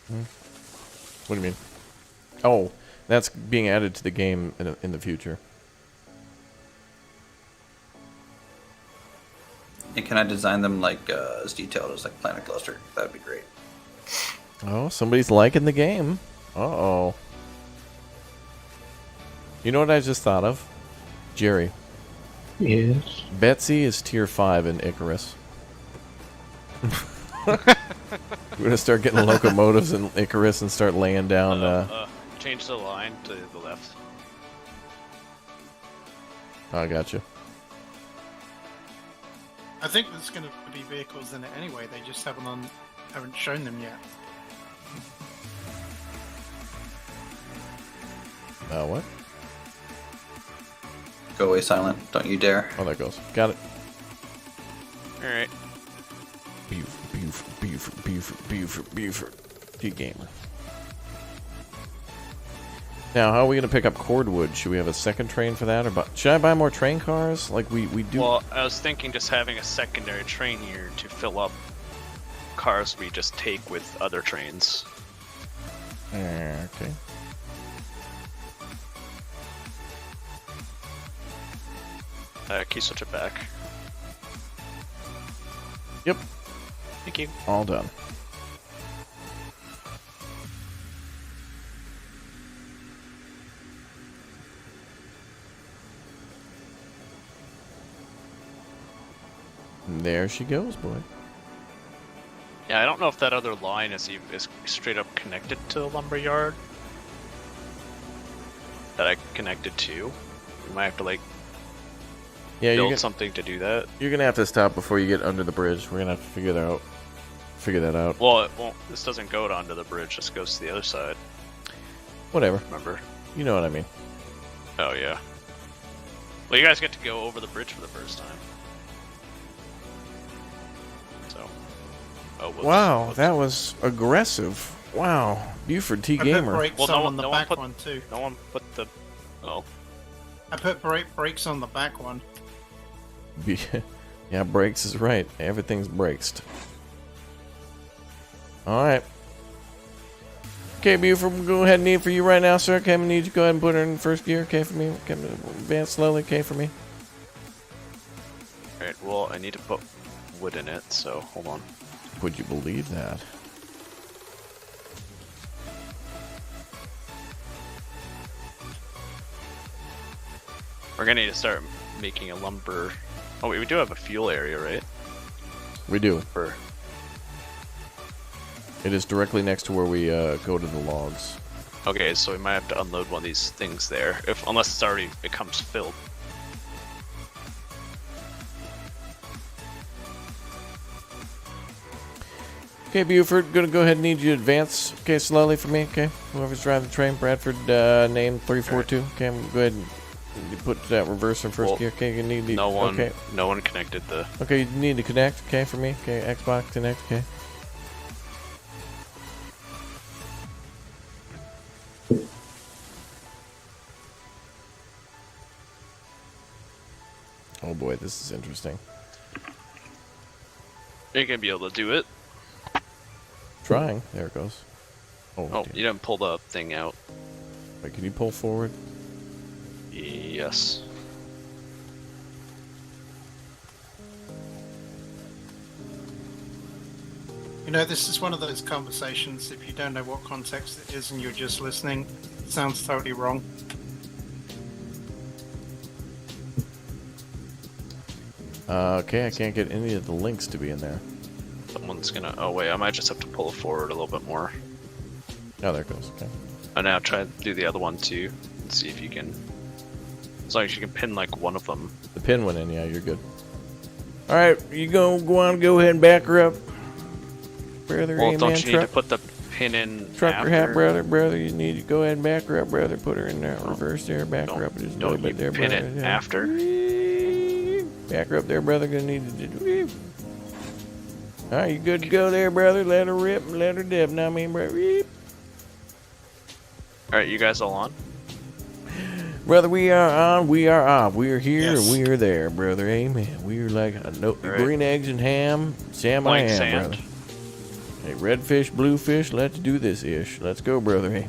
What do you mean? Oh, that's being added to the game in the future. And can I design them like as detailed as like Planet Cluster? That would be great. Oh, somebody's liking the game. Uh-oh. You know what I just thought of? Jerry. Yes? Betsy is tier 5 in Icarus. We're gonna start getting locomotives in Icarus and start laying down... Change the line to the left. I got you. I think there's going to be vehicles in it anyway. They just haven't shown them yet. What? Go away, silent. Don't you dare. Oh, there it goes. Got it. Alright. Buford. T-Gamer. Now, how are we going to pick up cordwood? Should we have a second train for that? Should I buy more train cars? Like we do... Well, I was thinking just having a secondary train here to fill up cars we just take with other trains. Okay. Can you switch it back? Yep. Thank you. All done. There she goes, boy. Yeah, I don't know if that other line is straight up connected to the lumberyard that I connected to. We might have to like build something to do that. You're gonna have to stop before you get under the bridge. We're gonna have to figure that out. Well, it won't. This doesn't go onto the bridge. This goes to the other side. Whatever. Remember? You know what I mean. Oh yeah. Well, you guys get to go over the bridge for the first time. So. Oh. Whoops. Wow, that was aggressive. Wow, Buford T I Gamer. put brakes on the back one too. No one put the. Oh. I put brakes on the back one. Yeah, brakes is right. Everything's braked. Alright. Okay, Buford, we'll go ahead and need for you right now, sir. Okay, I'm gonna need you to go ahead and put her in first gear. Okay, for me. Okay, advance slowly. Okay, for me. Alright, well, I need to put wood in it, so hold on. Would you believe that? We're gonna need to start making a lumber. Oh wait, we do have a fuel area, right? We do. For... It is directly next to where we go to the logs. Okay, so we might have to unload one of these things there, unless it's already becomes filled. Okay, Buford, gonna go ahead and need you to advance. Okay, slowly for me. Okay, whoever's driving the train, Bradford, name 342. Right. Okay, I'm gonna go ahead and put that reverse in first gear. Okay, you need no one. Okay. No one connected the. Okay, you need to connect. Okay, for me. Okay, Xbox connect. Okay. Oh boy, this is interesting. You're gonna be able to do it. Trying. There it goes. Oh, you didn't pull the thing out. Wait, can you pull forward? Yes. You know, this is one of those conversations, if you don't know what context it is and you're just listening, it sounds totally wrong. Okay, I can't get any of the links to be in there. Someone's gonna. Oh wait, I might just have to pull it forward a little bit more. Oh, there it goes. Okay. And now try to do the other one too. And see if you can. As long as you can pin like one of them. The pin went in. Yeah, you're good. All right, you go on. Go ahead and back her up, brother. Well, don't you need to put the pin in? Trucker hat, brother. You need to go ahead and back her up, brother. Put her in there, reverse there, back her up just a little bit there, pin brother. it after. Back her up there, brother. Gonna need to do. All right, you good to go there, brother? Let her rip, let her dip. Now, I mean, brother. All right, you guys all on? Brother, we are on. We are off. We are here. Yes. We are there, brother. Amen. We are like green eggs and ham. Sam, I am, sand. brother. Hey, red fish, blue fish. Let's do this ish. Let's go, brother. Amen.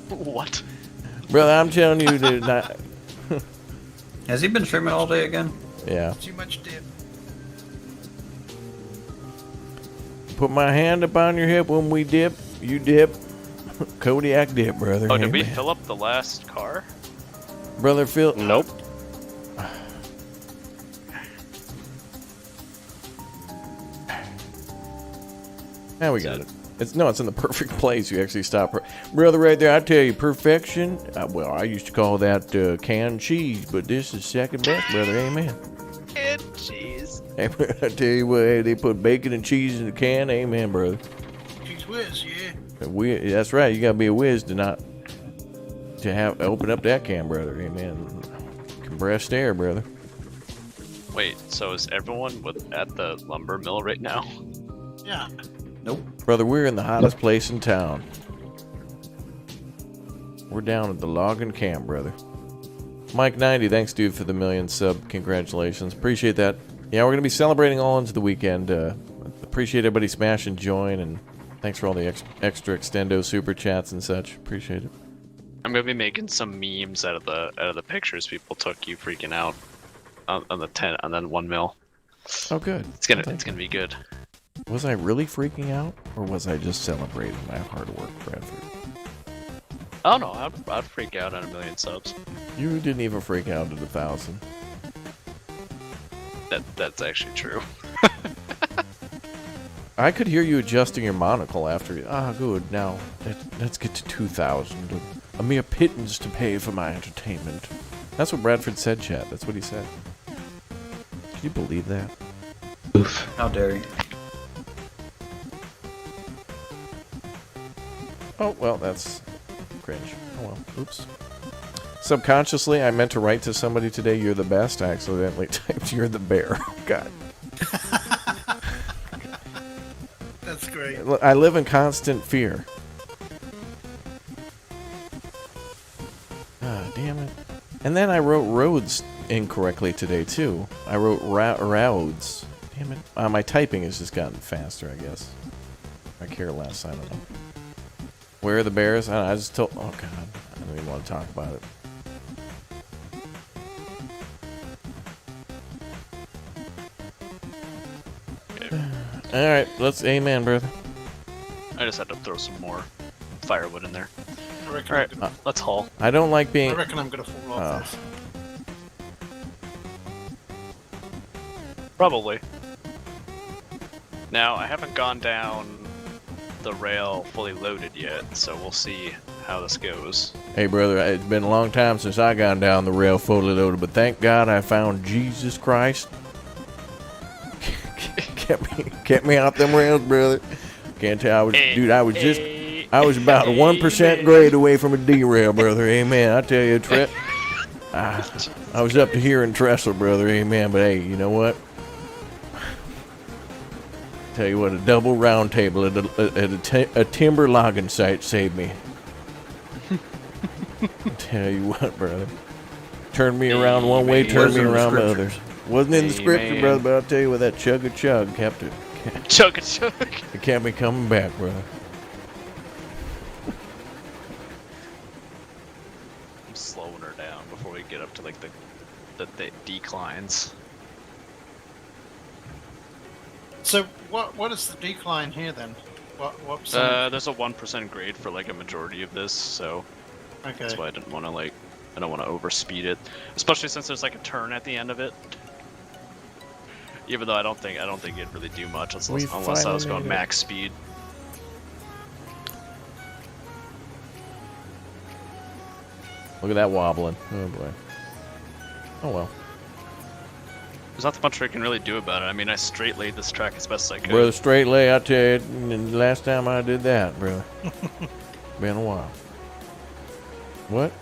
What? Brother, I'm telling you that. Has he been streaming all day again? Yeah. Too much dip. Put my hand up on your hip when we dip. You dip. Kodiak dip, brother. Oh, did we fill up the last car? Brother Phil. Nope. Now we got it. It's in the perfect place. You actually stop, brother, right there. I tell you, perfection. Well, I used to call that canned cheese, but this is second best, brother. Amen. Canned cheese. Hey, I tell you what, hey, they put bacon and cheese in the can. Amen, brother. Cheese whiz, yeah. That's right. You gotta be a whiz to open up that can, brother. Amen. Compressed air, brother. Wait, so is everyone at the lumber mill right now? Yeah. Nope. Brother, we're in the hottest place in town. We're down at the logging camp, brother. Mike 90, thanks, dude, for the 1,000,000 sub. Congratulations. Appreciate that. Yeah, we're going to be celebrating all into the weekend. Appreciate everybody smashing join and Thanks for all the extra extendo super chats and such. Appreciate it. I'm gonna be making some memes out of the pictures people took you freaking out on the 10 and then 1 mil. Oh, good. It's gonna be good. Was I really freaking out, or was I just celebrating my hard work, Bradford? Oh no, I'd freak out on 1 million subs. You didn't even freak out at 1,000. That's actually true. I could hear you adjusting your monocle after. Ah, good. Now let's get to 2,000. A mere pittance to pay for my entertainment. That's what Bradford said, chat. That's what he said. Can you believe that? Oof. How dare you? Oh, well, that's cringe. Oh, well. Oops. Subconsciously, I meant to write to somebody today, "You're the best." I accidentally typed, "You're the bear." God. That's great. I live in constant fear. Ah, damn it. And then I wrote roads incorrectly today, too. I wrote roads. Damn it. My typing has just gotten faster, I guess. I care less. I don't know. Where are the bears? I just told... Oh, God. I don't even want to talk about it. Alright, let's... Amen, brother. I just had to throw some more firewood in there. Alright, let's haul. I don't like being... I reckon I'm gonna fall off this. Probably. Now, I haven't gone down the rail fully loaded yet, so we'll see how this goes. Hey, brother, it's been a long time since I gone down the rail fully loaded, but thank God I found Jesus Christ. kept me off them rails, brother. Can't tell. I was about 1% grade away from a derail, brother. Amen. I tell you, I was up to here in Trestle, brother. Amen. But hey, you know what? Tell you what, a double round table at a timber logging site saved me. Tell you what, brother. Turned me around one way, turned me around the others. Wasn't in the scripture, brother, but I'll tell you what, that chug kept it. Chug. It kept me coming back, brother. I'm slowing her down before we get up to like the declines. So what is the decline here then? What percentage? There's a 1% grade for like a majority of this, so okay. That's why I don't want to overspeed it, especially since there's like a turn at the end of it. Even though I don't think it'd really do much unless I was going max speed. Look at that wobbling. Oh boy. Oh well. There's not much I can really do about it. I mean, I straight laid this track as best I could. Brother, straight lay, I tell you, the last time I did that, brother. Been a while. What?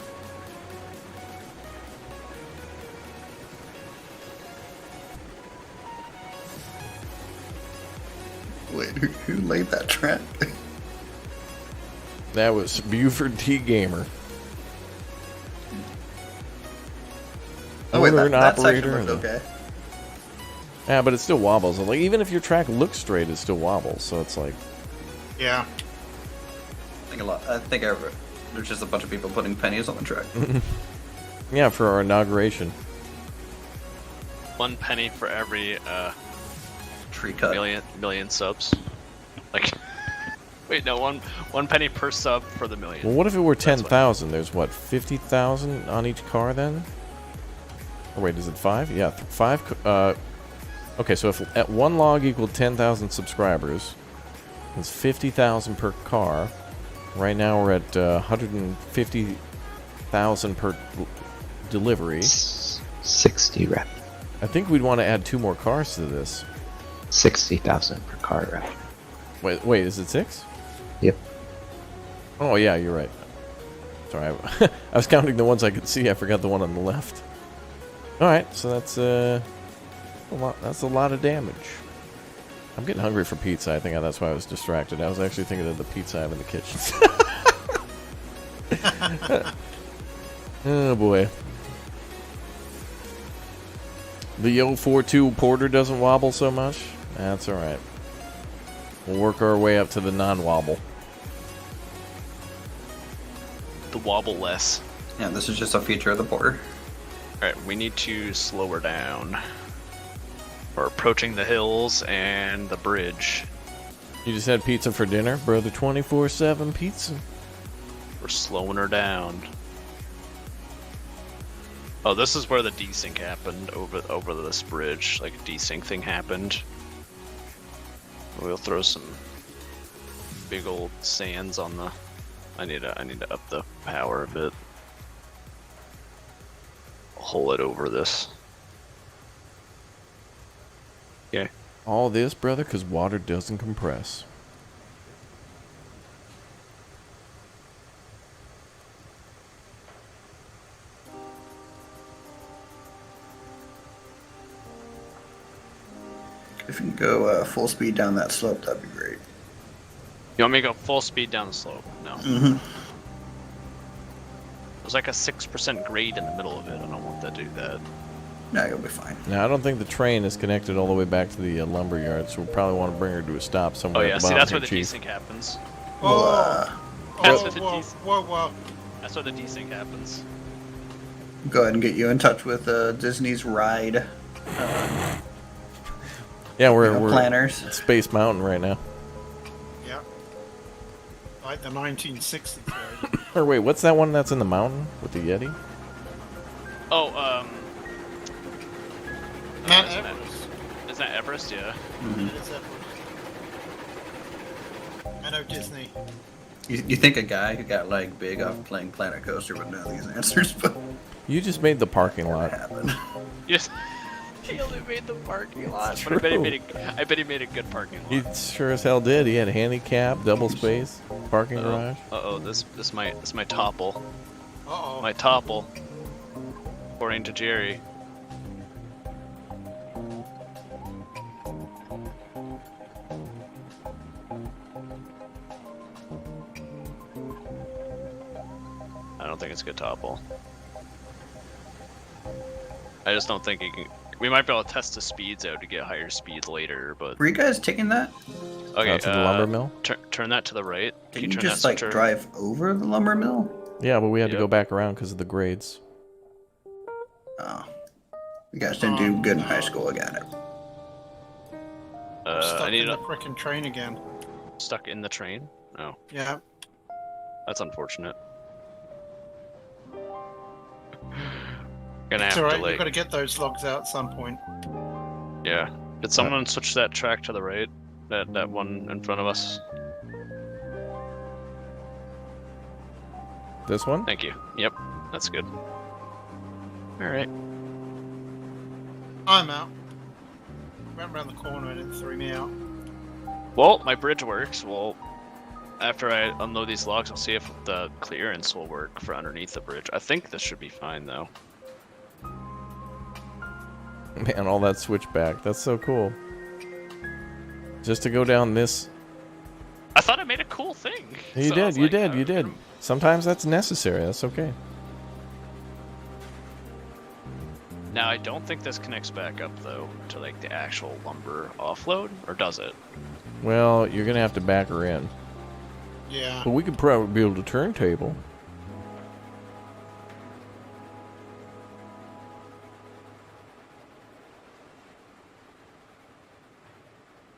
Wait, who laid that track? That was Buford T. Gamer. Oh wait, that operator. section looked okay. Yeah, but it still wobbles. Like, even if your track looks straight, it still wobbles. So it's like... Yeah. I think there's just a bunch of people putting pennies on the track. Yeah, for our inauguration. 1 penny for every tree cut. million subs. Like, wait, no, one penny per sub for the million. Well, what if it were 10,000? There's what, 50,000 on each car then? Or wait, is it 5? Yeah, 5. Okay, so if at one log equaled 10,000 subscribers, it's 50,000 per car. Right now we're at 150,000 per delivery. 60 rep. I think we'd want to add 2 more cars to this. 60,000 per car rep. Wait, is it 6? Yep. Oh yeah, you're right. Sorry, I was counting the ones I could see. I forgot the one on the left. All right, so that's a lot. That's a lot of damage. I'm getting hungry for pizza. I think that's why I was distracted. I was actually thinking of the pizza I have in the kitchen. Oh boy. The 042 Porter doesn't wobble so much. That's all right. We'll work our way up to the non-wobble. The wobble less. Yeah, this is just a feature of the border. Alright, we need to slow her down. We're approaching the hills and the bridge. You just had pizza for dinner? Brother 24/7 pizza. We're slowing her down. Oh, this is where the desync happened over this bridge. Like a desync thing happened. We'll throw some big old sands on the. I need to up the power a bit. I'll hole it over this. Okay. All this, brother, because water doesn't compress. If you can go full speed down that slope, that'd be great. You want me to go full speed down the slope? No. Mm-hmm. There's like a 6% grade in the middle of it. I don't want that to do that. No, you'll be fine. Now, I don't think the train is connected all the way back to the lumber yard, so we'll probably want to bring her to a stop somewhere. Oh yeah, at the see, bottom that's here, where the Chief. desync happens. Well, Whoa. That's where the desync happens. go ahead and get you in touch with Disney's ride. Yeah, we're planners. at Space Mountain right now. Yeah. Like the 1960s. Or wait, what's that one that's in the mountain with the Yeti? Oh, Mount isn't Everest. Is that Everest? Yeah. Mm-hmm. It is Everest. I know Disney. You think a guy who got leg big off playing Planet Coaster would know these answers, but You just made the parking lot. happened. Yes. He only made the parking lot, It's but I true. bet he made a good parking lot. He sure as hell did. He had handicap, double space, parking garage. This might topple. Uh-oh. Might topple. According to Jerry. I don't think it's gonna topple. I just don't think it can. We might be able to test the speeds out to get higher speeds later, but. Were you guys taking that? Okay, to the lumber mill? Turn that to the right. Can you turn just that like to- drive over the lumber mill? Yeah, but we had to Yep. go back around because of the grades. Oh, you guys didn't do good in high school. I got it. Stuck I need in the a frickin' train again. stuck in the train. Oh, Yeah. that's unfortunate. Gonna It's have alright, to like. you've got to get those logs out at some point. Yeah. Did someone switch that track to the right? That one in front of us. This one? Thank you. Yep, that's good. All right. I'm out. Went around the corner and it threw me out. Well, my bridge works. Well, after I unload these logs, I'll see if the clearance will work for underneath the bridge. I think this should be fine though. Man, all that switchback. That's so cool. Just to go down this. I thought I made a cool thing. You So I did, was you like, did, you did. Sometimes that's necessary. That's okay. Now I don't think this connects back up though to like the actual lumber offload, or does it? Well, you're gonna have to back her in. Yeah. But we could probably build a turntable.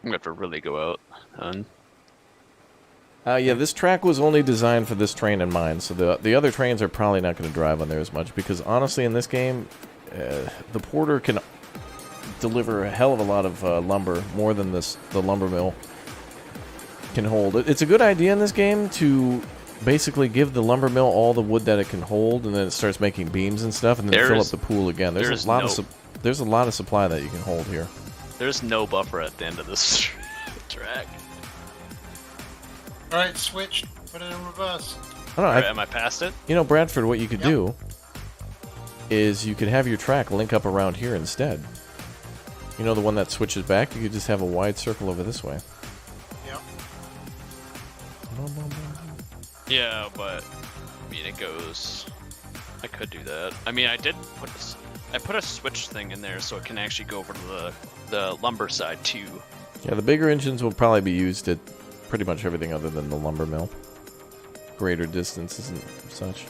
I'm gonna have to really go out. Yeah, this track was only designed for this train in mind, so the other trains are probably not going to drive on there as much, because honestly in this game, the porter can deliver a hell of a lot of lumber, more than the lumber mill can hold. It's a good idea in this game to basically give the lumber mill all the wood that it can hold, and then it starts making beams and stuff, and then fill up the pool again. There's a lot of supply that you can hold here. There's no buffer at the end of this track. Alright, switch. Put it in reverse. I don't know, Alright, am I past it? You know, Bradford, what you could do is you could have your track link up around here instead. You know, the one that switches back? You could just have a wide circle over this way. Yep. Yeah, but I mean, it goes. I could do that. I mean, I put a switch thing in there so it can actually go over to the lumber side too. Yeah, the bigger engines will probably be used at pretty much everything other than the lumber mill. Greater distances and such.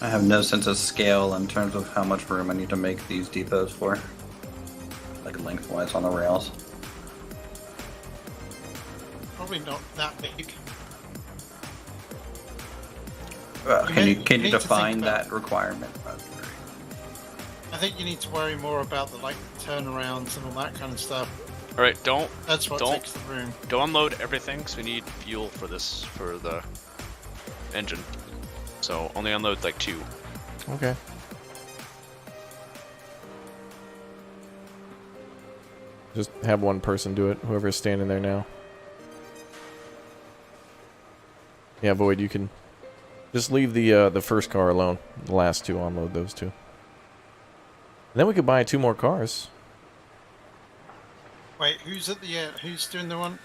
I have no sense of scale in terms of how much room I need to make these depots for. Like lengthwise on the rails. Probably not that big. Can you define that requirement? I think you need to worry more about the turnarounds and all that kind of stuff. All right, That's what takes the room. Don't unload everything, because we need fuel for the engine. So only unload like 2. Okay. Just have one person do it, whoever's standing there now. Yeah, Void, you can just leave the first car alone. The last 2, unload those 2. And then we could buy 2 more cars. Wait, who's at the end? Who's doing the one?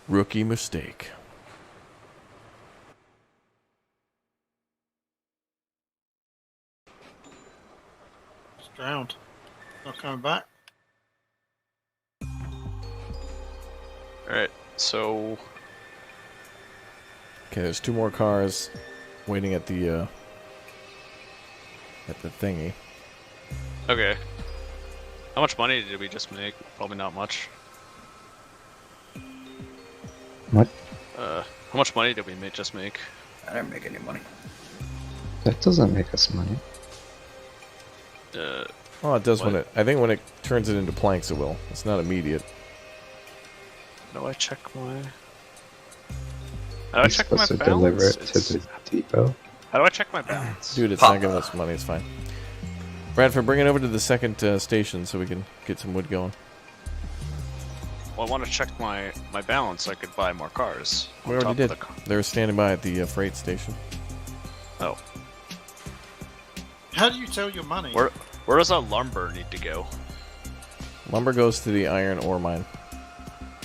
Rookie mistake. He's drowned. Not coming back. Alright, so... Okay, there's 2 more cars waiting at the thingy. Okay. How much money did we just make? Probably not much. What? How much money did we just make? I didn't make any money. That doesn't make us money. Oh, it does when it... I think when it turns it into planks it will. It's not immediate. How do I check my... How do I check my supposed to balance? deliver it to the depot. How do I check my balance? Dude, it's not giving us money, it's fine. Bradford, bring it over to the second station so we can get some wood going. Well, I want to check my balance so I could buy more cars. We already did. They were standing by at the freight station. Oh. How do you tell your money? Where does our lumber need to go? Lumber goes to the iron ore mine.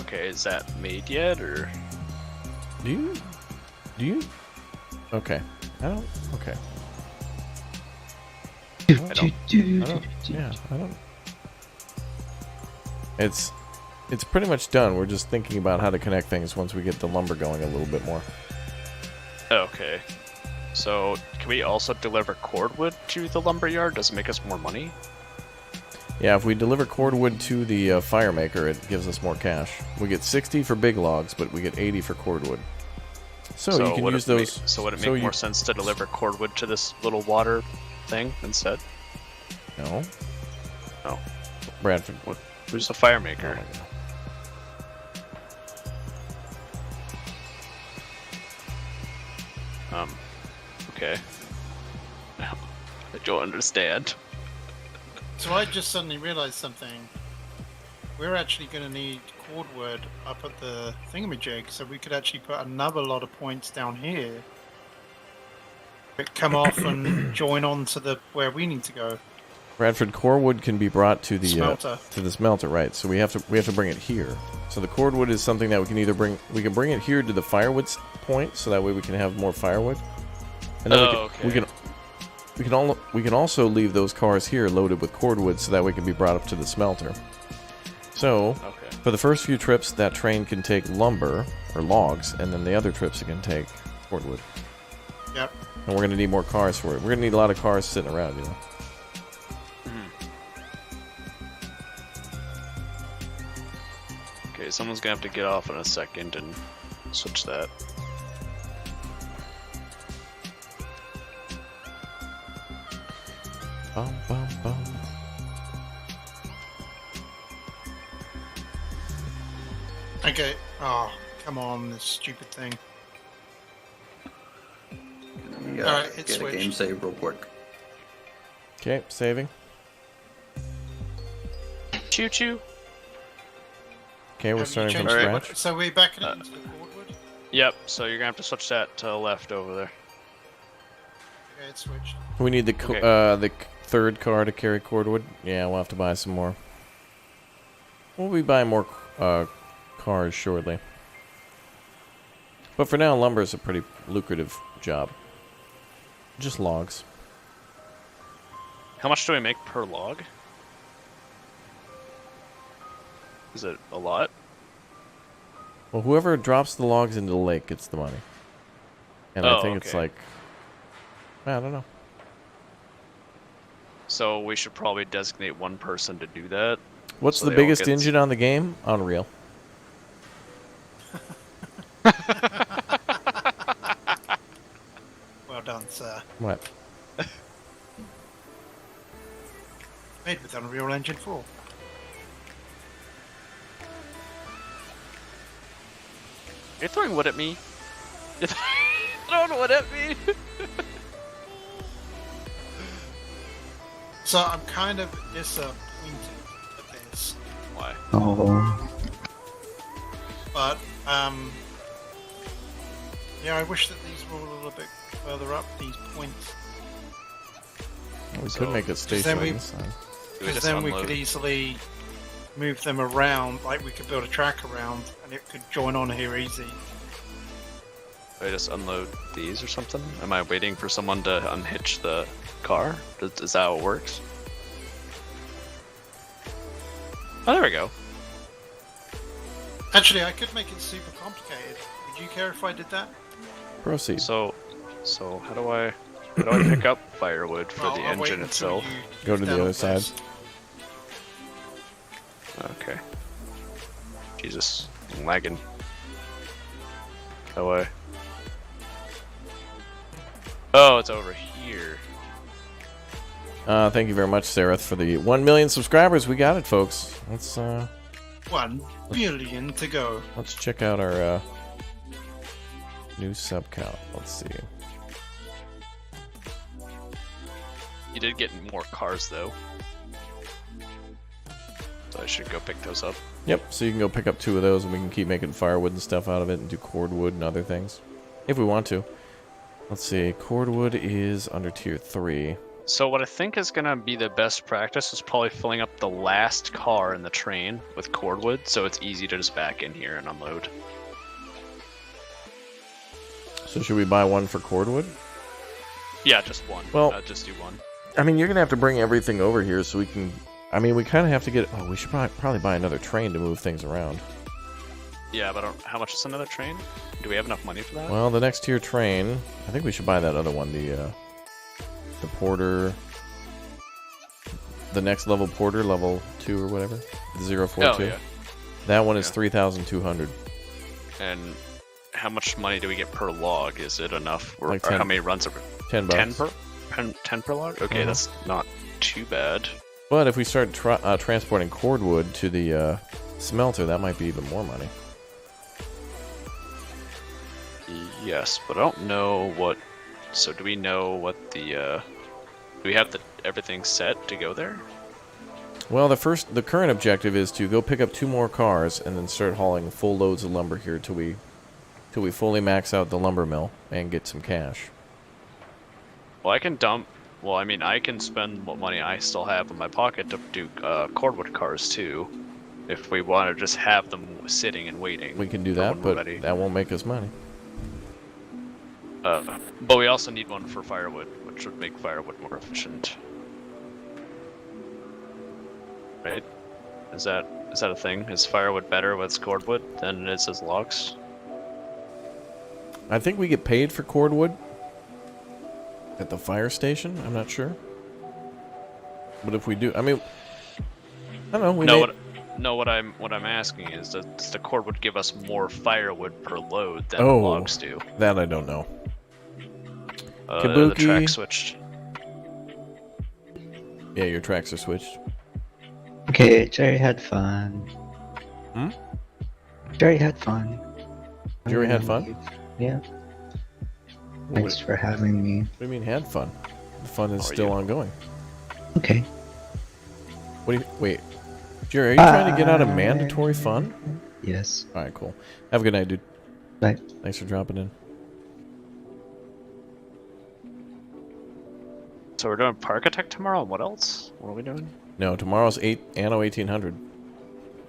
Okay, is that made yet, or...? Do you? Okay. I don't... Okay. I don't... It's pretty much done. We're just thinking about how to connect things once we get the lumber going a little bit more. Okay. So, can we also deliver cordwood to the lumber yard? Does it make us more money? Yeah, if we deliver cordwood to the fire maker, it gives us more cash. We get 60 for big logs, but we get 80 for cordwood. So you can use those... So would it make more sense to deliver cordwood to this little water thing instead? No. No. Bradford. Who's the fire maker? Okay. I don't understand. So I just suddenly realized something. We're actually going to need cordwood up at the thingamajig, so we could actually put another lot of points down here. Come off and join on to the where we need to go. Bradford, cordwood can be brought to the smelter. To the smelter, right? So we have to bring it here. So the cordwood is something that we can either bring. We can bring it here to the firewood point, so that way we can have more firewood. And then we can also leave those cars here loaded with cordwood, so that way it can be brought up to the smelter. So for the first few trips, that train can take lumber or logs, and then the other trips it can take cordwood. Yep. And we're gonna need more cars for it. We're gonna need a lot of cars sitting around, you know. Okay, someone's gonna have to get off in a second and switch that. Bum, bum, bum. Okay. Oh, come on, this stupid thing. Alright, it's get a game save real quick. Okay, saving. Choo choo. Okay, we're starting from Right. scratch. So we're backing it into the cordwood? Yep, so you're gonna have to switch that to the left over there. Okay, it's switched. We need the third car to carry cordwood. Yeah, we'll have to buy some more. We'll be buying more cars shortly. But for now, lumber is a pretty lucrative job. Just logs. How much do we make per log? Is it a lot? Well, whoever drops the logs into the lake gets the money. And I think it's like... I don't know. So we should probably designate one person to do that. What's the biggest engine on the game? Unreal. Well done, sir. What? Made with Unreal Engine 4. You're throwing wood at me? You're throwing wood at me? So I'm kind of disappointed at this. Why? Oh. But, yeah, I wish that these were all a little bit further up, these points. We could make it stationary this time. Because then we could easily move them around, like we could build a track around, and it could join on here easy. Do I just unload these or something? Am I waiting for someone to unhitch the car? Is that how it works? Oh, there we go. Actually, I could make it super complicated. Would you care if I did that? Proceed. So how do I pick up firewood for the engine itself? Go to the other side. Okay. Jesus, I'm lagging. How do I? Oh, it's over here. Thank you very much, Sarah, for the 1 million subscribers. We got it, folks. Let's 1 billion to go. Let's check out our new sub count. Let's see. You did get more cars though, so I should go pick those up. Yep. So you can go pick up 2 of those, and we can keep making firewood and stuff out of it, and do cordwood and other things, if we want to. Let's see. Cordwood is under tier 3. So what I think is gonna be the best practice is probably filling up the last car in the train with cordwood, so it's easy to just back in here and unload. So should we buy one for cordwood? Yeah, just one. Well, just do one. I mean, you're gonna have to bring everything over here so we can. I mean, we kind of have to get. Oh, we should probably buy another train to move things around. Yeah, but how much is another train? Do we have enough money for that? Well, the next tier train, I think we should buy that other one, the porter, the next level porter, level 2 or whatever, the 042. Oh, yeah. That one is 3,200. And how much money do we get per log? Is it enough? Or, Like or 10 how many runs? 10 bucks. 10 per log? Okay, that's not too bad. But if we start transporting cordwood to the smelter, that might be even more money. Yes, but I don't know what. So do we know what the? Do we have everything set to go there? Well, the current objective is to go pick up 2 more cars and then start hauling full loads of lumber here till we fully max out the lumber mill and get some cash. Well, I can dump. Well, I mean, I can spend what money I still have in my pocket to do cordwood cars too, if we want to just have them sitting and waiting. We can do that, but that won't make us money. But we also need one for firewood, which would make firewood more efficient. Right? Is that a thing? Is firewood better with cordwood than it is as logs? I think we get paid for cordwood at the fire station. I'm not sure, but if we do, I mean, I don't know. What I'm asking is, does the cordwood give us more firewood per load than logs do? That I don't know. The track switched. Yeah, your tracks are switched. Okay, Jerry had fun. Jerry had fun. Jerry had fun? Yeah. Thanks for having me. What do you mean had fun? The fun is still ongoing. Okay. What do you wait? Jerry, are you trying to get out of mandatory fun? Yes. Alright, cool. Have a good night, dude. Bye. Thanks for dropping in. So we're doing Parkitect tomorrow, and what else? What are we doing? No, tomorrow's Anno 1800.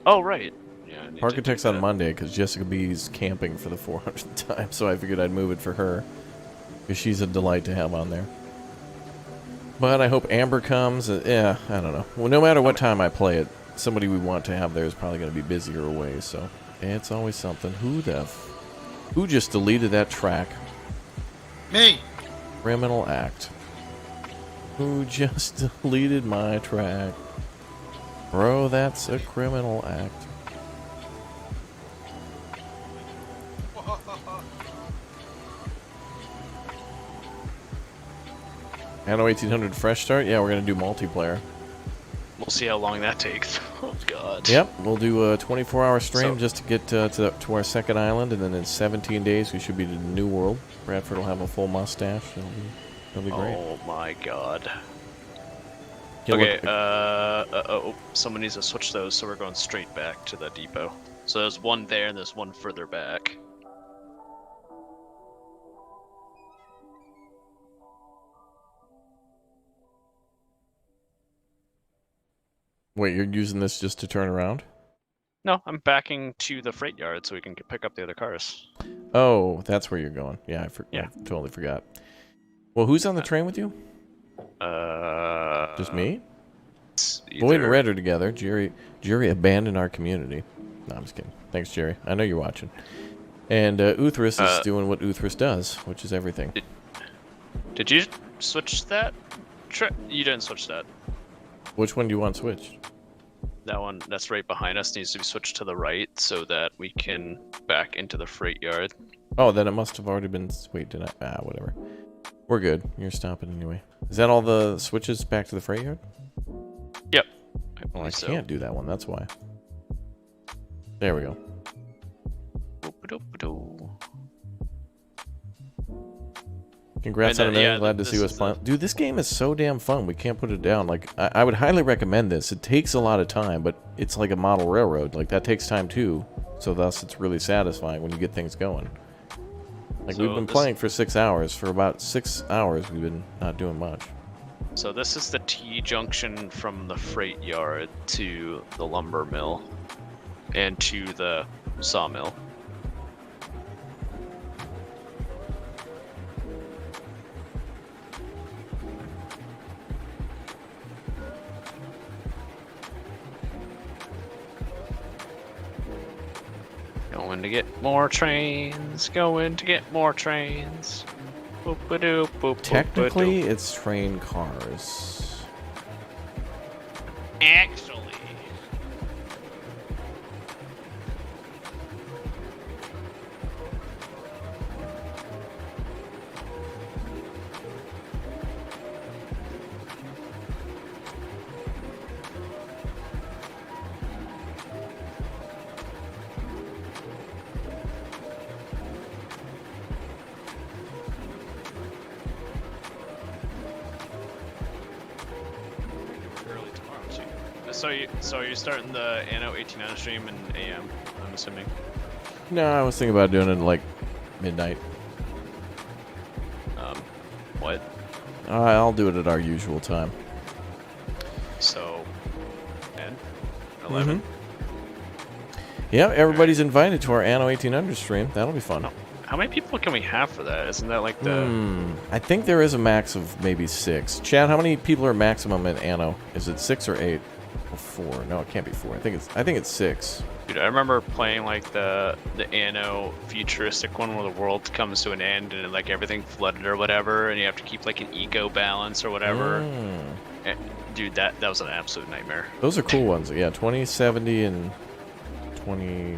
Oh, right. Yeah. Parkitect's on Monday because Jessica B's camping for the 400th time, so I figured I'd move it for her because she's a delight to have on there. But I hope Amber comes. Yeah, I don't know. Well, no matter what time I play it, somebody we want to have there is probably going to be busy or away, so it's always something. Who just deleted that track? Me. Criminal act. Who just deleted my track? Bro, that's a criminal act. Anno 1800 fresh start? Yeah, we're going to do multiplayer. We'll see how long that takes. Oh, God. Yep, we'll do a 24-hour stream just to get to our second island, and then in 17 days we should be to the New World. Bradford will have a full mustache. It'll be great. Oh, my God. Yeah, Okay, someone needs to switch those, so we're going straight back to the depot. So there's one there, and there's one further back. Wait, you're using this just to turn around? No, I'm backing to the freight yard so we can pick up the other cars. Oh, that's where you're going. Yeah, I totally forgot. Well, who's on the train with you? Just me? Boyd and Red are together. Jerry abandoned our community. No, I'm just kidding. Thanks, Jerry. I know you're watching. And Uthris is doing what Uthris does, which is everything. Did you switch that? You didn't switch that. Which one do you want switched? That one that's right behind us needs to be switched to the right so that we can back into the freight yard. Oh, then it must have already been... Wait, did I... whatever. We're good. You're stopping anyway. Is that all the switches back to the freight yard? Yep. Well, I can't do that one. That's why. There we go. Congrats on a million. Glad to see what's planned. Dude, this game is so damn fun. We can't put it down. Like, I would highly recommend this. It takes a lot of time, but it's like a model railroad. Like, that takes time too. So thus, it's really satisfying when you get things going. Like, we've been playing for 6 hours. For about 6 hours, we've been not doing much. So this is the T-junction from the freight yard to the lumber mill and to the sawmill. Going to get more trains, going to get more trains. Boop-a-doop, boop, Technically, it's train cars. Actually. So you're starting the Anno 1800 stream in AM, I'm assuming? No, I was thinking about doing it like midnight. What? I'll do it at our usual time. So, 10? 11? Yeah, everybody's invited to our Anno 1800 stream. That'll be fun. How many people can we have for that? Isn't that like the... I think there is a max of maybe 6. Chad, how many people are maximum at Anno? Is it 6 or 8? Or 4? No, it can't be 4. I think it's 6. Dude, I remember playing like the Anno futuristic one where the world comes to an end and like everything flooded or whatever, and you have to keep like an eco balance or whatever. And, dude, that was an absolute nightmare. Those are cool ones. Yeah, 2070 and 20.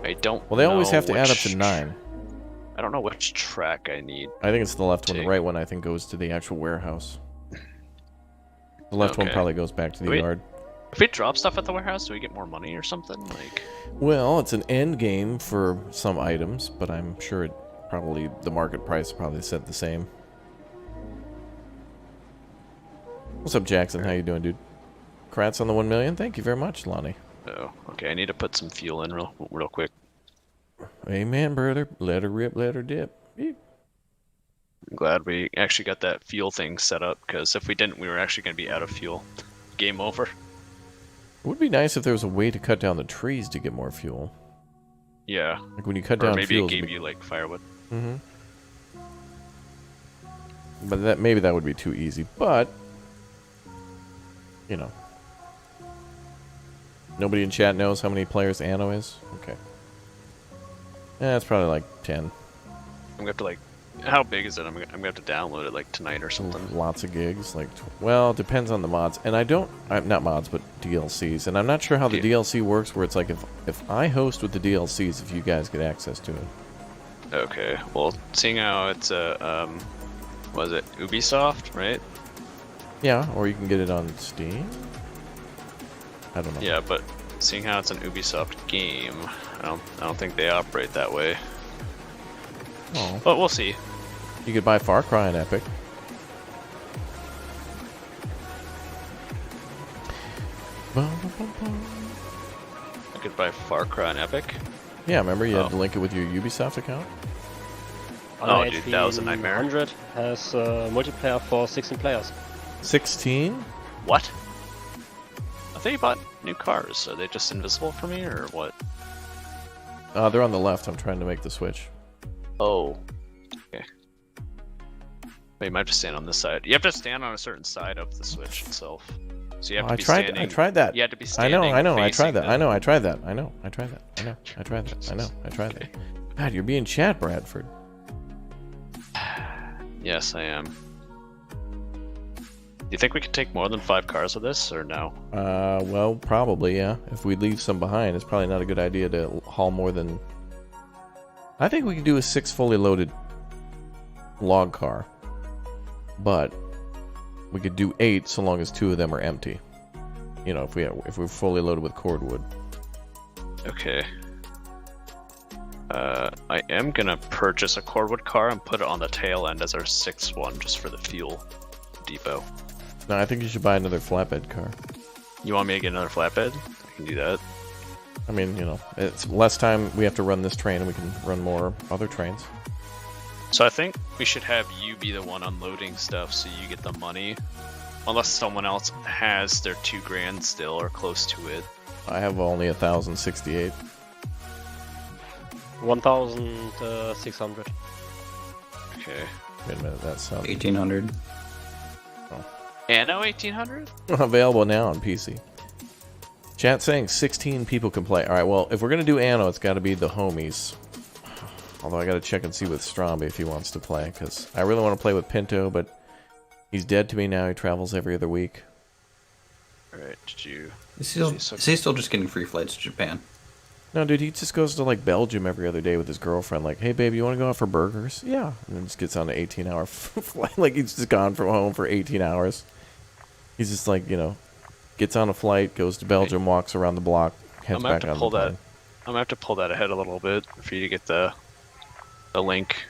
I don't. Well, they always have to add up to 9. I don't know which track I need. I think it's the left one. The right one, I think, goes to the actual warehouse. The left one probably goes back to the yard. If we drop stuff at the warehouse, do we get more money or something? Like, well, it's an end game for some items, but I'm sure the market price probably set the same. What's up, Jackson? How you doing, dude? Congrats on the 1 million. Thank you very much, Lonnie. Oh, okay. I need to put some fuel in real quick. Amen, brother. Let her rip, let her dip. Beep. I'm glad we actually got that fuel thing set up, because if we didn't, we were actually going to be out of fuel. Game over. It would be nice if there was a way to cut down the trees to get more fuel. Yeah. Like when you cut down maybe fuels, it gave you like firewood. But maybe that would be too easy. But, you know. Nobody in chat knows how many players Anno is? Okay. It's probably like 10. I'm gonna have to like, how big is it? I'm gonna have to download it like tonight or something. Lots of gigs, like, well, it depends on the mods. And not mods, but DLCs. And I'm not sure how the DLC works, where it's like if I host with the DLCs, if you guys get access to it. Okay, well, seeing how it's was it Ubisoft, right? Yeah, or you can get it on Steam. I don't know. Yeah, but seeing how it's an Ubisoft game, I don't think they operate that way. Oh. But we'll see. You could buy Far Cry on Epic. I could buy Far Cry on Epic? Yeah, remember you had to link it with your Ubisoft account? Oh, dude, that was a nightmare. 100 has multiplayer for 16 players. 16? What? I thought you bought new cars. Are they just invisible for me, or what? They're on the left. I'm trying to make the switch. Oh. Okay. Wait, you might have to stand on this side. You have to stand on a certain side of the Switch itself. So you have to be standing. I tried that. You had to be standing. I know. I tried that. facing I know. I tried that. I know. I tried that. I tried that. God, you're being chat, Bradford. Yes, I am. Do you think we could take more than 5 cars with this, or no? Well, probably, yeah. If we leave some behind, it's probably not a good idea to haul more than... I think we could do a 6 fully loaded log car. But we could do 8 so long as 2 of them are empty. You know, if we're fully loaded with cordwood. Okay. I am gonna purchase a cordwood car and put it on the tail end as our 6th one, just for the fuel depot. No, I think you should buy another flatbed car. You want me to get another flatbed? I can do that. I mean, you know, it's less time we have to run this train, and we can run more other trains. So I think we should have you be the one unloading stuff, so you get the money. Unless someone else has their 2 grand still, or close to it. I have only 1,068. 1,600. Okay. Wait a minute, that's 1,800. Anno 1800? Available now on PC. Chat saying 16 people can play. Alright, well, if we're going to do Anno, it's got to be the homies. Although I got to check and see with Stromby if he wants to play, because I really want to play with Pinto, but he's dead to me now. He travels every other week. Alright, did you... Is he still just getting free flights to Japan? No, dude, he just goes to, like, Belgium every other day with his girlfriend. Like, hey, babe, you want to go out for burgers? Yeah. And then just gets on an 18-hour flight. Like, he's just gone from home for 18 hours. He's just, like, you know, gets on a flight, goes to Belgium, walks around the block, heads back on the plane. I'm gonna have to pull that ahead a little bit for you to get the link.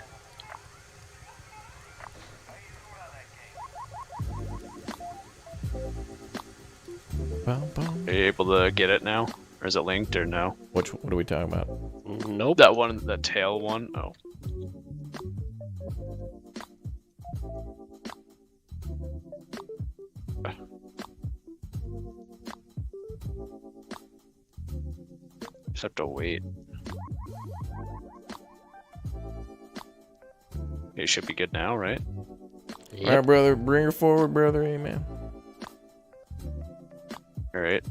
Are you able to get it now? Or is it linked or no? What are we talking about? Nope. That one, the tail one? Oh. Just have to wait. It should be good now, right? Yep. Alright, brother, bring her forward, brother. Amen. Alright.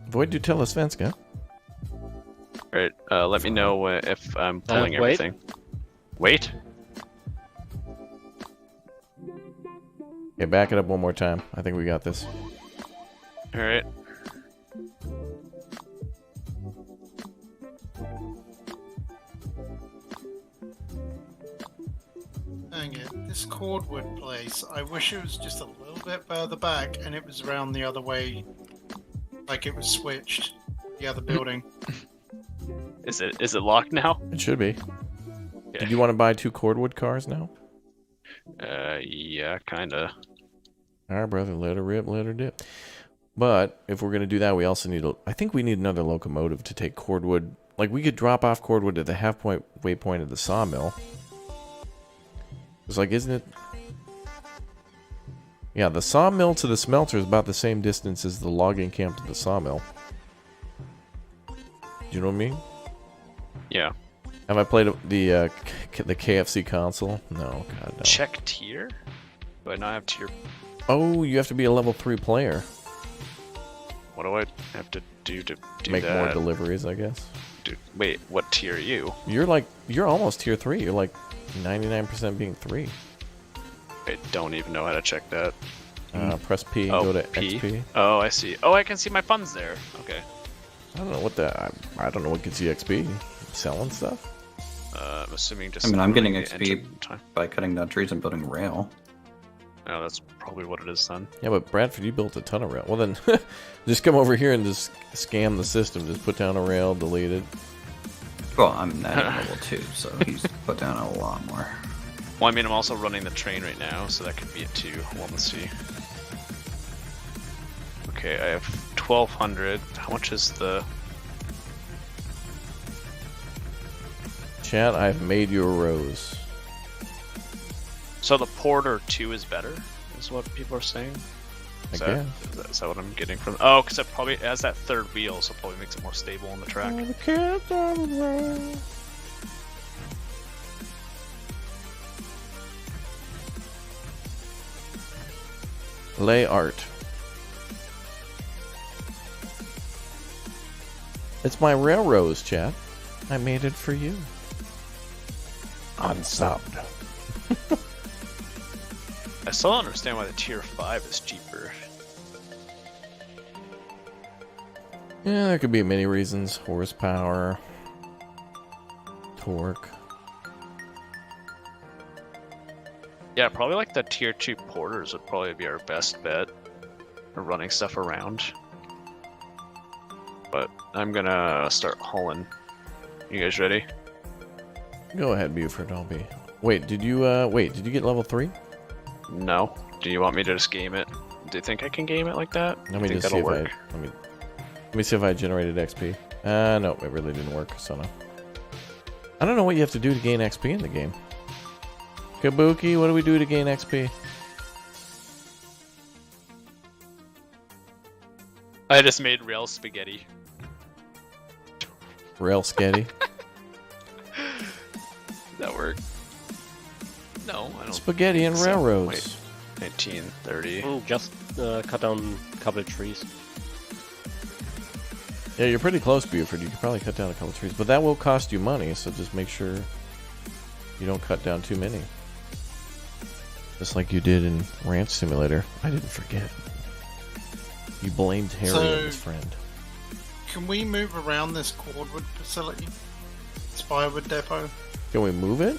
Void do tell us, Svenska. Alright, let me know if I'm pulling wait. everything. Wait? Okay, back it up one more time. I think we got this. Alright. Dang it, this cordwood place, I wish it was just a little bit further back and it was around the other way, like it was switched, the other building. Is it locked now? It should be. Okay. Did you want to buy 2 cordwood cars now? Yeah, kinda. Alright, brother, let her rip, let her dip. But, if we're going to do that, we also need I think we need another locomotive to take cordwood. Like, we could drop off cordwood at the halfway point of the sawmill. It's like, isn't it... Yeah, the sawmill to the smelter is about the same distance as the logging camp to the sawmill. Do you know what I mean? Yeah. Have I played the KFC console? No, God, no. Check tier? Do I not have tier? Oh, you have to be a level 3 player. What do I have to do to make that? more deliveries, I guess. Dude, wait, what tier are you? You're almost tier 3. You're like 99% being 3. I don't even know how to check that. Press P and go to P? XP. Oh, I see. Oh, I can see my funds there. Okay. I don't know what I don't know what gets you XP. Selling stuff? I'm assuming just. I mean, I'm getting XP by cutting down trees and building rail. Oh, that's probably what it is then. Yeah, but Bradford, you built a ton of rail. Well, then, just come over here and just scam the system. Just put down a rail, delete it. Well, I'm at level 2, so he's put down a lot more. Well, I mean, I'm also running the train right now, so that could be it too. Well, let's see. Okay, I have 1,200. How much is the... Chat, I've made you a rose. So the Porter 2 is better, is what people are saying? Is that what I'm getting from... Oh, because it probably has that third wheel, so it probably makes it more stable on the track. Lay art. It's my railroads, chat. I made it for you. Unsubbed. I still don't understand why the tier 5 is cheaper. Yeah, there could be many reasons. Horsepower, torque. Yeah, probably like the tier 2 porters would probably be our best bet for running stuff around. But I'm gonna start hauling. You guys ready? Go ahead, Buford. I'll be. Wait, did you Did you get level 3? No. Do you want me to just game it? Do you think I can game it like that? Let me just see if let me see if I generated XP. No, it really didn't work. So no. I don't know what you have to do to gain XP in the game. Kabuki, what do we do to gain XP? I just made rail spaghetti. Rail sketty. Does that work? No, I don't. Spaghetti and railroads. Wait, 19, 30. Just cut down a couple of trees. Yeah, you're pretty close, Buford. You could probably cut down a couple trees, but that will cost you money, so just make sure you don't cut down too many. Just like you did in Ranch Simulator. I didn't forget. You blamed Harry and his friend. Can we move around this cordwood facility? Spirewood depot? Can we move it?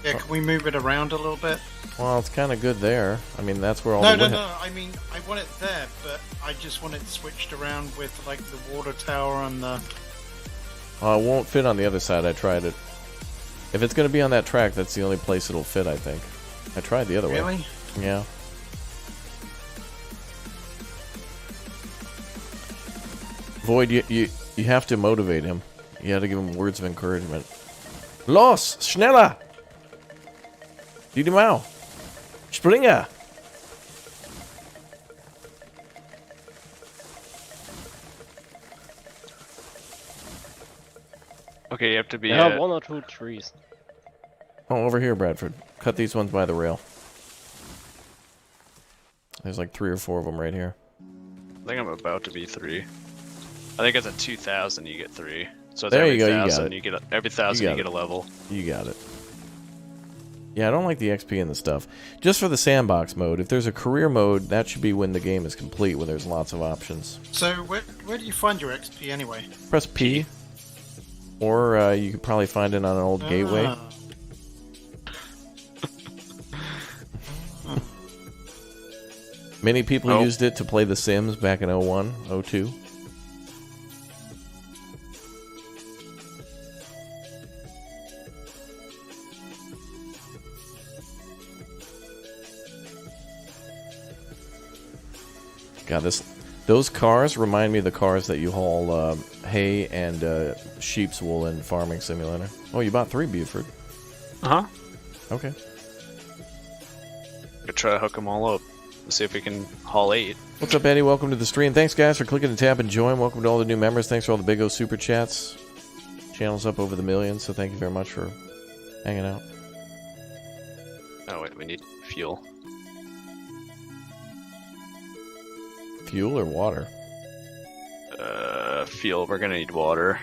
Yeah, can we move it around a little bit? Well, it's kind of good there. I mean, that's where all No, the... no. I mean, I want it there, but I just want it switched around with, like, the water tower and the... It won't fit on the other side. I tried it. If it's going to be on that track, that's the only place it'll fit, I think. I tried the other way. Really? Yeah. Void, you have to motivate him. You have to give him words of encouragement. Los! Schneller! Die Mau! Springer! Okay, you have to be. Yeah, 1 or 2 trees. Oh, over here, Bradford. Cut these ones by the rail. There's like 3 or 4 of them right here. I think I'm about to be 3. I think it's a 2,000 you get 3. So it's there every you go, 1,000 you get every 1,000 you get a level. You got it. Yeah, I don't like the XP in the stuff. Just for the sandbox mode, if there's a career mode, that should be when the game is complete, when there's lots of options. So where do you find your XP anyway? Press P. Or you could probably find it on an old gateway. Many people used it to play The Sims back in 01, 02. God, those cars remind me of the cars that you haul hay and sheep's wool in Farming Simulator. Oh, you bought 3, Buford. Uh-huh. Okay. Could try to hook them all up. Let's see if we can haul 8. What's up, Eddie? Welcome to the stream. Thanks, guys, for clicking the tab and join. Welcome to all the new members. Thanks for all the Big O Super Chats. Channel's up over the millions, so thank you very much for hanging out. Oh wait, we need fuel. Fuel or water? Fuel. We're gonna need water.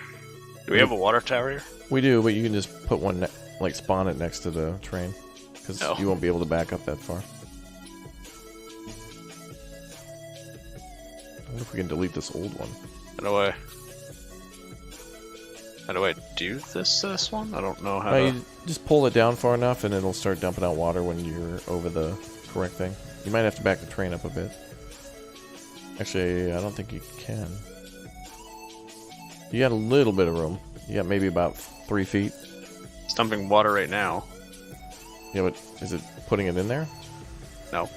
Do we have a water tower here? We do, but you can just put one, like spawn it next to the train, because you won't be able to back up that far. I wonder if we can delete this old one. How do I do this one? I don't know how No, to... you just pull it down far enough and it'll start dumping out water when you're over the correct thing. You might have to back the train up a bit. Actually, I don't think you can. You got a little bit of room. You got maybe about 3 feet. It's dumping water right now. Yeah, but is it putting it in there? No.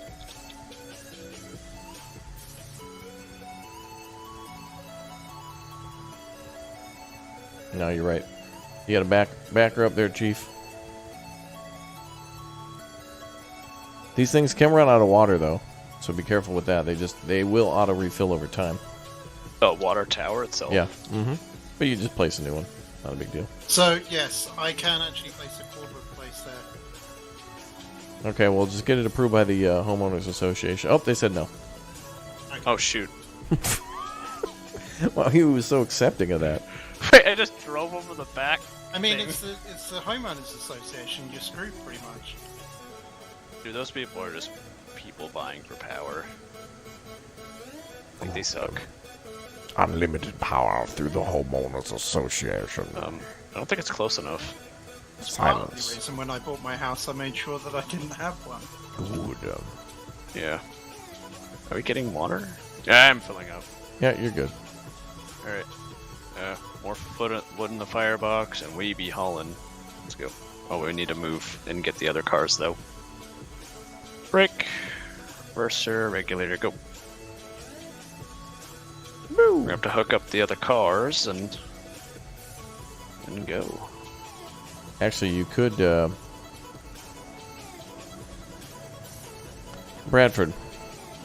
No, you're right. You gotta back her up there, Chief. These things can run out of water though, so be careful with that. They will auto refill over time. Oh, water tower itself? Yeah. But you just place a new one. Not a big deal. So yes, I can actually place a cordwood place there. Okay, well just get it approved by the homeowners association. Oh, they said no. Okay. Oh shoot. Wow, he was so accepting of that. Wait, I just drove over the back. I mean, thing. it's the homeowners association. You're screwed pretty much. Dude, those people are just people vying for power. Like they suck. Unlimited power through the homeowners association. I don't think it's close enough. That's part of the reason when I bought my house, I made sure that I didn't have one. Good. Yeah. Are we getting water? Yeah, I'm filling up. Yeah, you're good. Alright. More wood in the firebox, and we be hauling. Let's go. Oh, we need to move and get the other cars, though. Brake. Reverser, regulator, go. We're gonna have to hook up the other cars and go. Actually, you could, Bradford.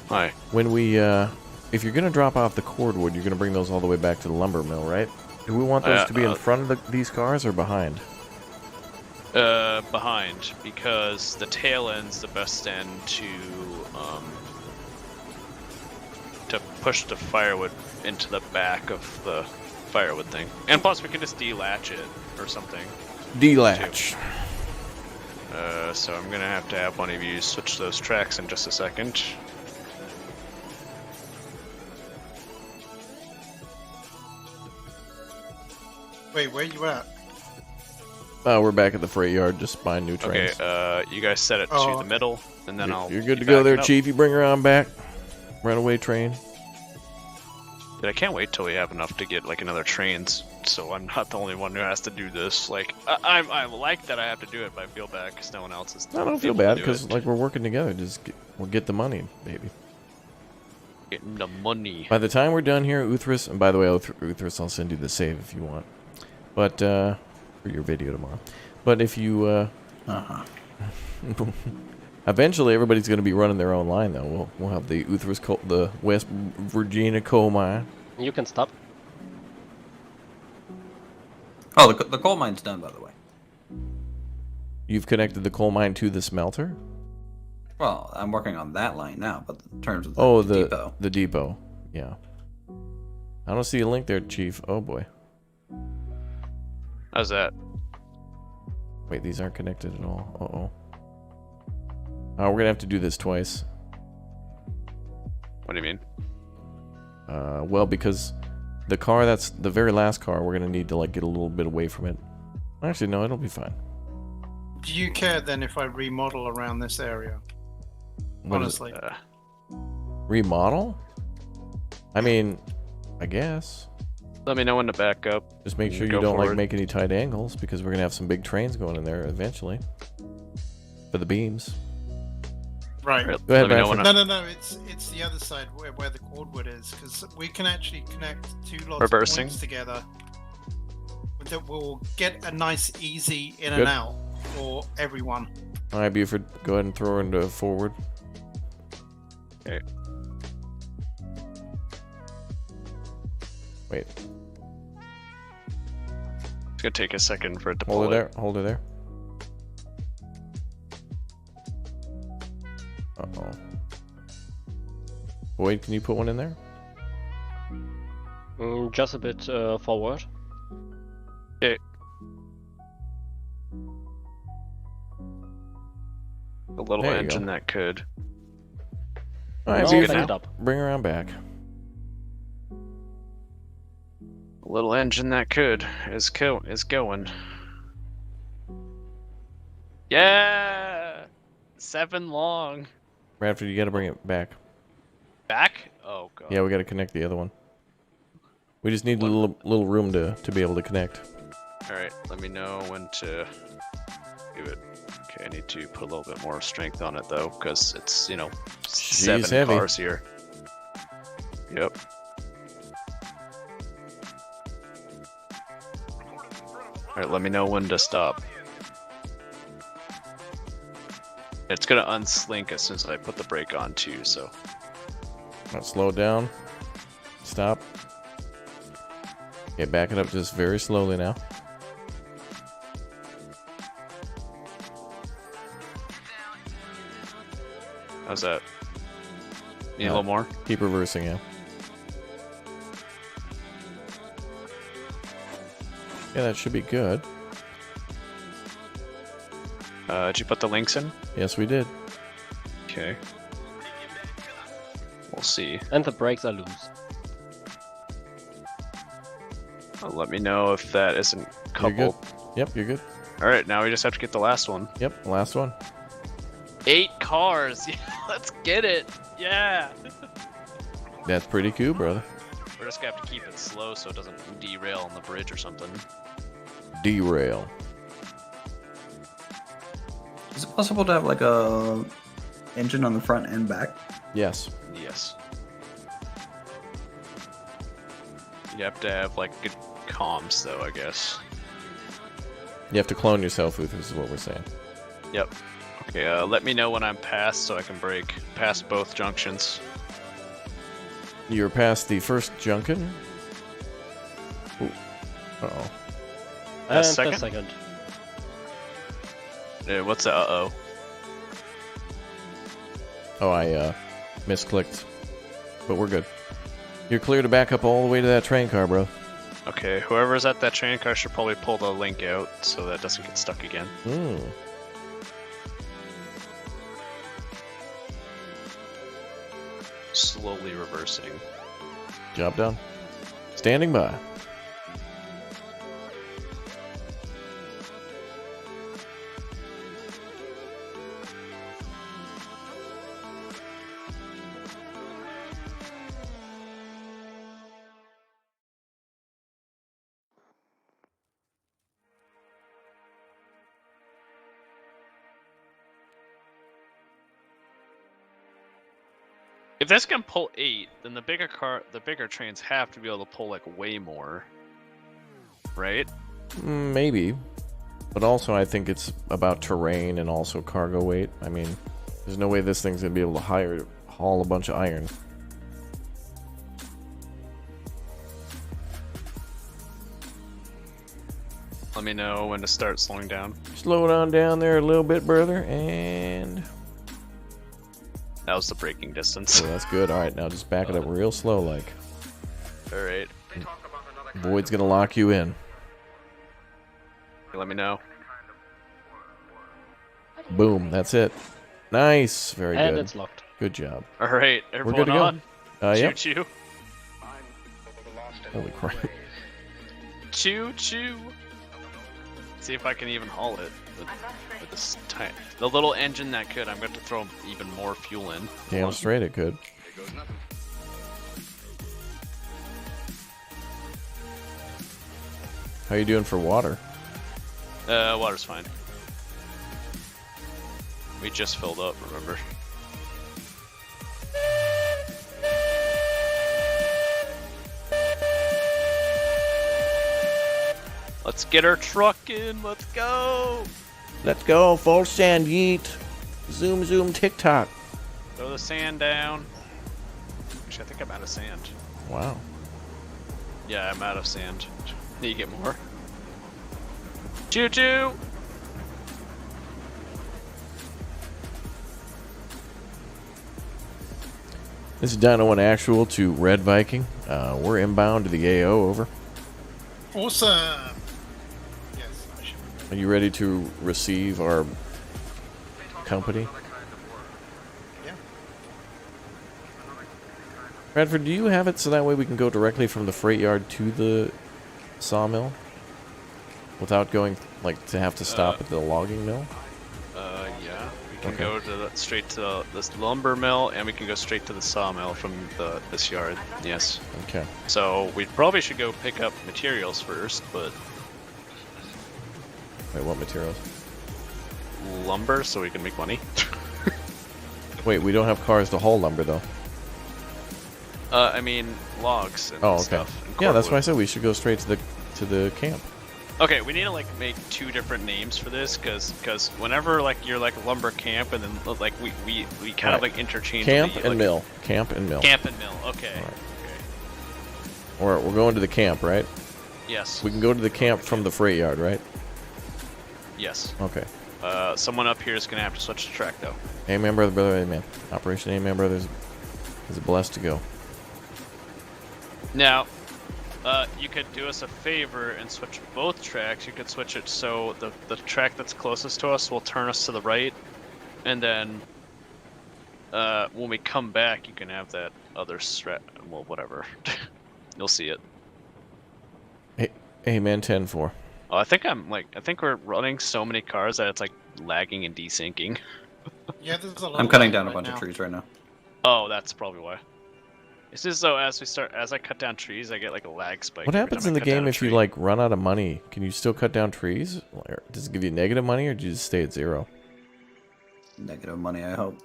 Hi. When we, if you're gonna drop off the cordwood, you're gonna bring those all the way back to the lumber mill, right? Do we want those to be in front of these cars or behind? Behind, because the tail end's the best end to push the firewood into the back of the firewood thing. And plus, we can just delatch it or something. Delatch. So I'm gonna have to have one of you switch those tracks in just a second. Wait, where you at? We're back at the freight yard, just buying new trains. Okay, you guys set it to the middle, and then You're good to go there, Chief. You bring her on back. Runaway train. Dude, I can't wait till we have enough to get like another trains, so I'm not the only one who has to do this. Like, I like that I have to do it, but I feel bad because no one else is. I don't feel bad because like we're working together. We'll get the money, baby. Getting the money. By the time we're done here, Uthris, and by the way, Uthris, I'll send you the save if you want. But for your video tomorrow. But if you eventually everybody's going to be running their own line though. We'll have the Uthris the West Virginia coal mine. You can stop. Oh, the coal mine's done, by the way. You've connected the coal mine to the smelter? Well, I'm working on that line now, but in terms of the depot. The depot. Yeah. I don't see a link there, Chief. Oh boy. How's that? Wait, these aren't connected at all. Uh-oh. We're gonna have to do this twice. What do you mean? Well, because the car that's the very last car, we're gonna need to like get a little bit away from it. Actually, no, it'll be fine. Do you care then if I remodel around this area? Honestly. Remodel? I mean, I guess. Let me know when to back up. Just make sure you don't like make any tight angles because we're gonna have some big trains going in there eventually. For the beams. Right. Go ahead, No. It's the other side where the cordwood is, because we can actually connect two lots of points together. That will get a nice, easy in and out for everyone. All right, Buford, go ahead and throw her into forward. Okay. Wait. It's gonna take a second for it to pull Hold it there. Hold it there. Uh-oh. Boyd, can you put one in there? Just a bit forward. Okay. A little There you engine go. that could. Alright, I'll beautiful. back it up. Bring her around back. A little engine that could is going. Yeah! 7 long. Radford, you gotta bring it back. Back? Oh god. Yeah, we gotta connect the other one. We just need a little room to be able to connect. Alright, let me know when to do it. Okay, I need to put a little bit more strength on it though, because it's, you know, She's 7 heavy. cars here. Yep. Alright, let me know when to stop. It's gonna unslink as soon as I put the brake on too, so. Now slow it down. Stop. Okay, back it up just very slowly now. How's that? Need a little more? Keep reversing, yeah. Yeah, that should be good. Did you put the links in? Yes, we did. Okay. We'll see. And the brakes are loose. Let me know if that isn't You're good. coupled. Yep, you're good. Alright, now we just have to get the last one. Yep, last one. 8 cars! Yeah, let's get it! Yeah! That's pretty cool, brother. We're just gonna have to keep it slow so it doesn't derail on the bridge or something. Derail. Is it possible to have like a engine on the front and back? Yes. Yes. You have to have like good comms though, I guess. You have to clone yourself, Uth, is what we're saying. Yep. Okay, let me know when I'm past so I can brake past both junctions. You're past the first junction. Ooh. Uh-oh. And second? the second. What's the uh-oh? Oh, I misclicked. But we're good. You're clear to back up all the way to that train car, bro. Okay, whoever's at that train car should probably pull the link out so that doesn't get stuck again. Slowly reversing. Job done. Standing by. If this can pull 8, then the bigger trains have to be able to pull like way more, right? Maybe. But also I think it's about terrain and also cargo weight. I mean, there's no way this thing's gonna be able to haul a bunch of iron. Let me know when to start slowing down. Slow it on down there a little bit, brother, and... That was the braking distance. Oh, that's good. Alright, now just back it up real slow like. Alright. Void's gonna lock you in. Let me know. Boom, that's it. Nice, very And good. it's locked. Good job. Alright, We're everyone good to go. on? Yep. Choo-choo. Holy crap. Choo-choo. See if I can even haul it with this tiny... The little engine that could, I'm going to throw even more fuel in. Damn straight it could. How you doing for water? Water's fine. We just filled up, remember? Let's get our truck in, let's go! Let's go, full sand yeet. Zoom zoom tick-tock. Throw the sand down. Actually, I think I'm out of sand. Wow. Yeah, I'm out of sand. Need to get more. Choo-choo! This is Dino 1 Actual to Red Viking. We're inbound to the AO, over. Awesome. Yes, I should be. Are you ready to receive our company? Yeah. Bradford, do you have it so that way we can go directly from the freight yard to the sawmill? Without going, like, to have to stop at the logging mill? Yeah. We can go to straight to this lumber mill, and we can go straight to the sawmill from this yard. Yes. Okay. So we probably should go pick up materials first, but Wait, what materials? lumber so we can make money. Wait, we don't have cars to haul lumber, though. I mean logs and Okay. stuff. And Yeah, that's why I cordwood. said we should go straight to the camp. Okay, we need to like make 2 different names for this, because whenever like you're like lumber camp, and then like we kind of Right. like interchange Camp the, and like, mill. Camp and mill. Camp and mill. Okay. Alright. Okay. Or we're going to the camp, right? Yes. We can go to the camp from the freight yard, right? Yes. Okay. Someone up here is gonna have to switch the track though. Amen, brother, brother, amen. Operation Amen, brothers is blessed to go. Now, you could do us a favor and switch both tracks. You could switch it so the track that's closest to us will turn us to the right, and then when we come back, you can have that other strat. Well, whatever. You'll see it. Amen 10-4. Oh, I think we're running so many cars that it's like lagging and desyncing. Yeah, there's a lot. I'm of cutting lag down a right bunch now. of trees right now. Oh, that's probably why. It's just so as I cut down trees, I get like a lag spike. What every happens time in I the cut down game a if you tree. like run out of money? Can you still cut down trees? Or does it give you negative money, or do you just stay at 0? Negative money, I hope.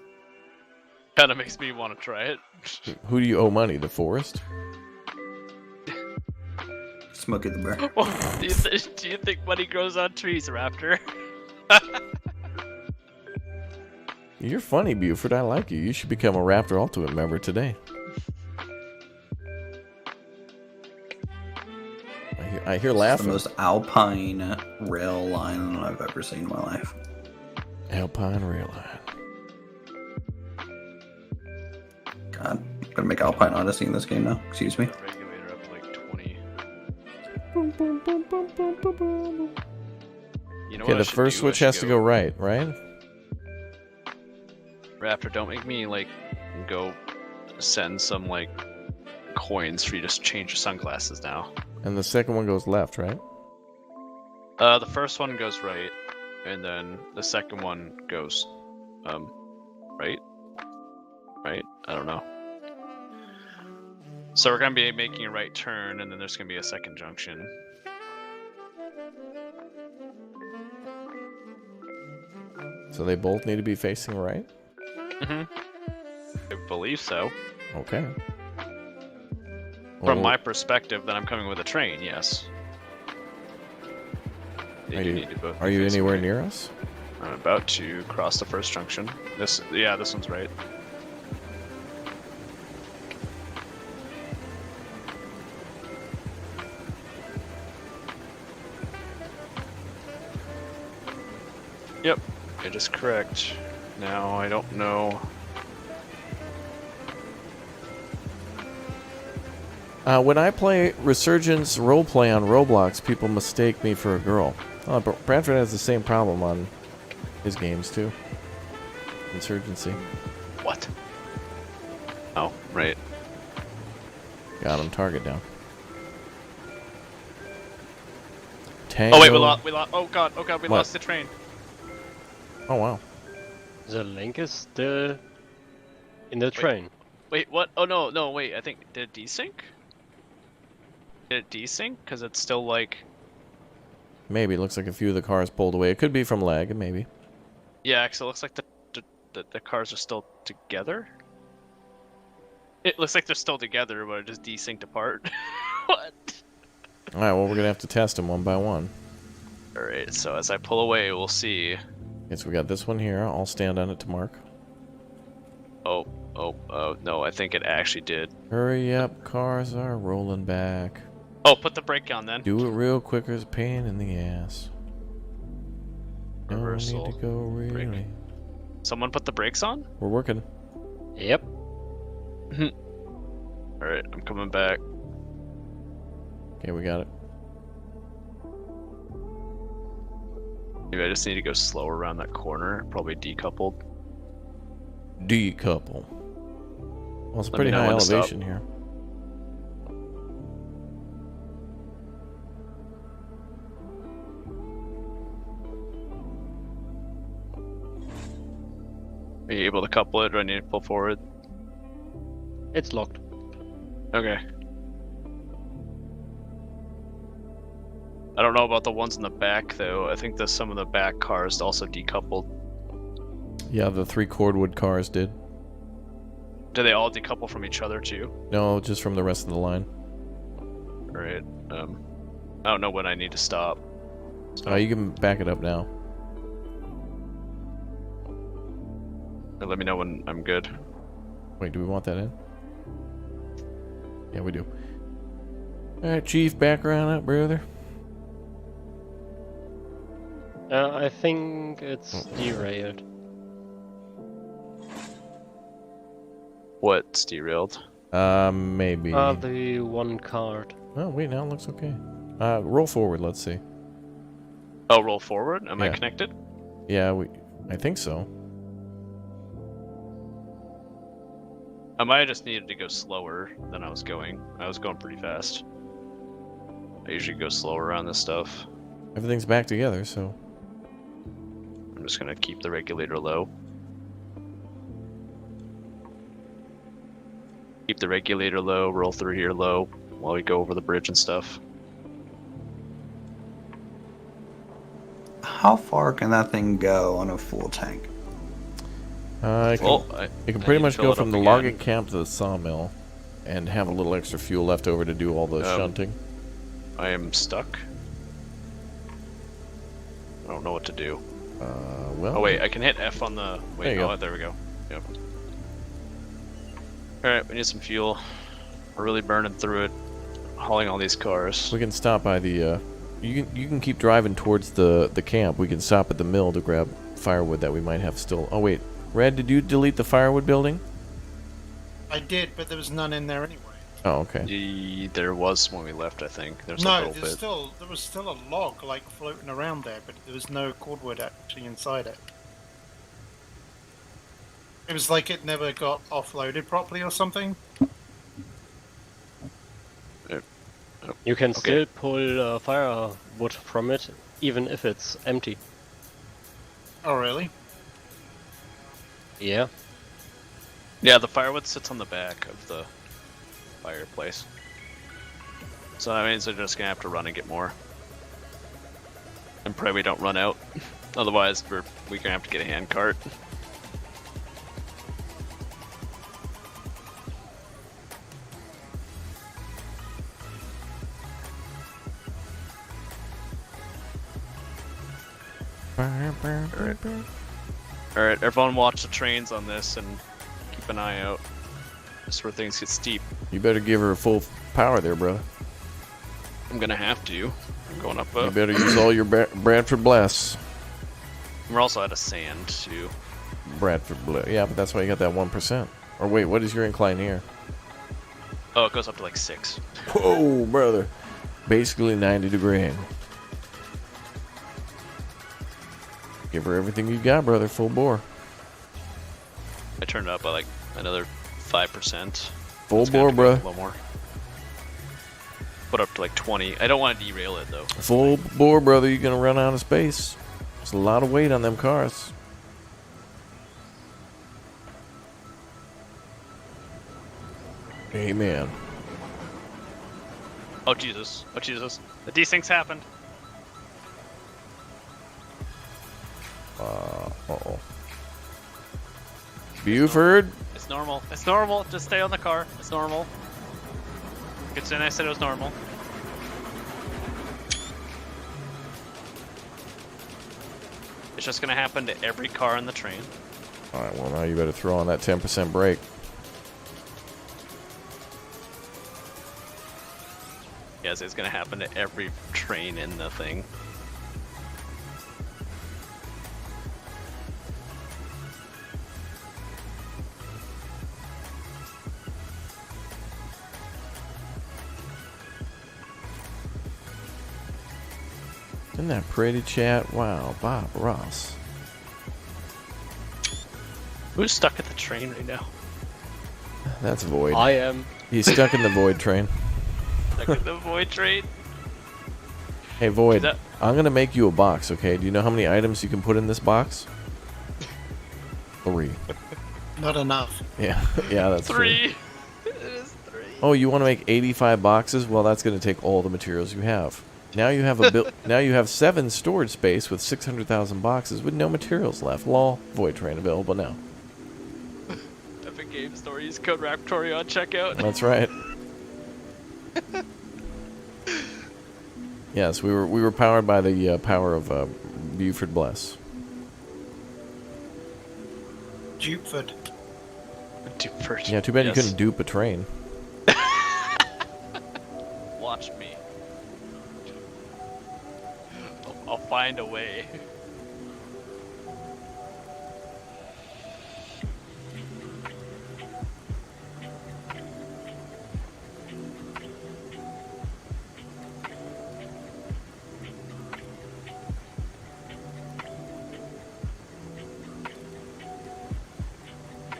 Kind of makes me want to try it. Who do you owe money? The forest? Smokey the Bear. Do you think money grows on trees, Raptor? You're funny, Buford. I like you. You should become a Raptor Ultimate member today. I hear It's laughing. the most alpine rail line I've ever seen in my life. Alpine rail line. God, I'm gonna make Alpine Odyssey in this game now. Excuse me. Regulator up to like 20. You know Okay, what I the should first do? switch I has should to go right, right? Raptor, don't make me like go send some like coins for you to change your sunglasses now. And the second one goes left, right? The first one goes right, and then the second one goes right? Right? I don't know. So we're gonna be making a right turn, and then there's gonna be a second junction. So they both need to be facing right? I believe so. Okay. From Well, my perspective, that I'm coming with a train, yes. They Are do you- need to both Are be you facing anywhere right. near us? I'm about to cross the first junction. This one's right. Yep, it is correct. Now I don't know. When I play Resurgence roleplay on Roblox, people mistake me for a girl. Oh, Bradford has the same problem on his games too. Insurgency. What? Oh, right. Got him. Target down. Oh wait, we Tango. lost. Oh god, we What? lost the train. Oh wow. The link is still in the train. Wait, what? Oh no, wait. I think did it desync? Did it desync? Because it's still like. Maybe it looks like a few of the cars pulled away. It could be from lag, maybe. Yeah, because it looks like the cars are still together. It looks like they're still together, but it just desynced apart. What? All right. Well, we're gonna have to test them one by one. All right. So as I pull away, we'll see. Okay, so we got this one here. I'll stand on it to mark. Oh, no, I think it actually did. Hurry up, cars are rolling back. Oh, put the brake on then. Do it real quick, there's a pain in the ass. No need Reversal. to go really. Someone put the brakes on? We're working. Yep. Alright, I'm coming back. Okay, we got it. Maybe I just need to go slower around that corner. Probably decoupled. Decouple. Well, it's Let pretty me know high when to stop. elevation here. Are you able to couple it, or do I need to pull forward? It's locked. Okay. I don't know about the ones in the back, though. I think some of the back cars also decoupled. Yeah, the 3 cordwood cars did. Do they all decouple from each other, too? No, just from the rest of the line. Alright, I don't know when I need to stop. Oh, you can back it up now. Let me know when I'm good. Wait, do we want that in? Yeah, we do. Alright, Chief, back around up, brother. I think it's derailed. What's derailed? Maybe. The one card. Oh, wait, now it looks okay. Roll forward, let's see. Oh, roll forward? Am I Yeah. connected? Yeah, I think so. I might have just needed to go slower than I was going. I was going pretty fast. I usually go slower around this stuff. Everything's back together, so... I'm just gonna keep the regulator low. Keep the regulator low, roll through here low while we go over the bridge and stuff. How far can that thing go on a full tank? It can, Well, it can I pretty need much to fill go it from up the again. logging camp to the sawmill and have a little extra fuel left over to do all the shunting. I am stuck. I don't know what to do. Well... Oh wait, I can hit F on the... Wait, There you go. There we go. Yep. Alright, we need some fuel. We're really burning through it. Hauling all these cars. We can stop by the, you can keep driving towards the camp. We can stop at the mill to grab firewood that we might have still... Oh, wait. Red, did you delete the firewood building? I did, but there was none in there anyway. Oh, okay. There was when we left, I think. There's a No, little bit. there was still a log like floating around there, but there was no cordwood actually inside it. It was like it never got offloaded properly or something. You can still pull firewood from it, even if it's empty. Oh, really? Yeah. Yeah, the firewood sits on the back of the fireplace. So that means they're just gonna have to run and get more. And pray we don't run out. Otherwise, we're gonna have to get a hand cart. Alright, everyone watch the trains on this and keep an eye out. This is where things get steep. You better give her full power there, brother. I'm gonna have to. I'm going up. You better use all your Bradford Bless. We're also out of sand, too. Bradford Bless. Yeah, but that's why you got that 1%. Or wait, what is your incline here? Oh, it goes up to like 6. Whoa, brother. Basically 90 degree. Give her everything you got, brother. Full bore. I turned it up by like another 5%. Full bore, A bro. little more. Put up to like 20. I don't want to derail it though. Full bore, brother. You're gonna run out of space. There's a lot of weight on them cars. Amen. Oh Jesus! Oh Jesus! The desyncs happened. Uh-oh. Buford? It's normal. It's normal. Just stay on the car. It's normal. Good thing I said it was normal. It's just gonna happen to every car on the train. Alright, well now you better throw on that 10% brake. Yes, it's gonna happen to every train in the thing. Isn't that pretty, chat? Wow, Bob Ross. Who's stuck at the train right now? That's Void. I am. He's stuck in the Void train. Stuck in the Void train? Hey, Void, I'm going to make you a box, okay? Do you know how many items you can put in this box? 3. Not enough. Yeah, yeah, that's 3. It is 3. Oh, you want to make 85 boxes? Well, that's going to take all the materials you have. Now you have now you have 7 storage space with 600,000 boxes with no materials left. Lol. Void train available now. Epic Game Stories code Raptory on checkout. That's right. Yes, we were powered by the power of Buford Bless. Dupeford. Dupeford. Yeah, too bad you couldn't dupe a train. Watch me. I'll find a way.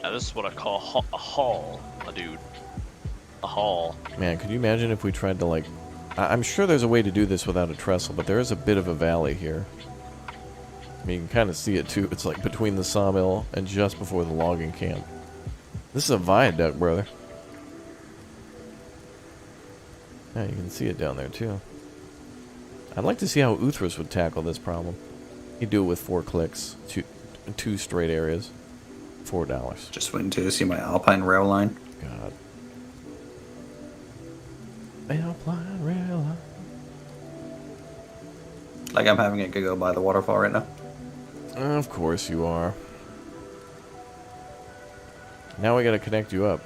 Now this is what I call a haul, a dude. A haul. Man, could you imagine if we tried to, like... I'm sure there's a way to do this without a trestle, but there is a bit of a valley here. I mean, you can kind of see it, too. It's like between the sawmill and just before the logging camp. This is a viaduct, brother. Yeah, you can see it down there, too. I'd like to see how Uthras would tackle this problem. He'd do it with 4 clicks, two straight areas, $4. Just waiting to see my Alpine rail line. God. Alpine rail line. Like I'm having it go by the waterfall right now. Of course you are. Now we gotta connect you up.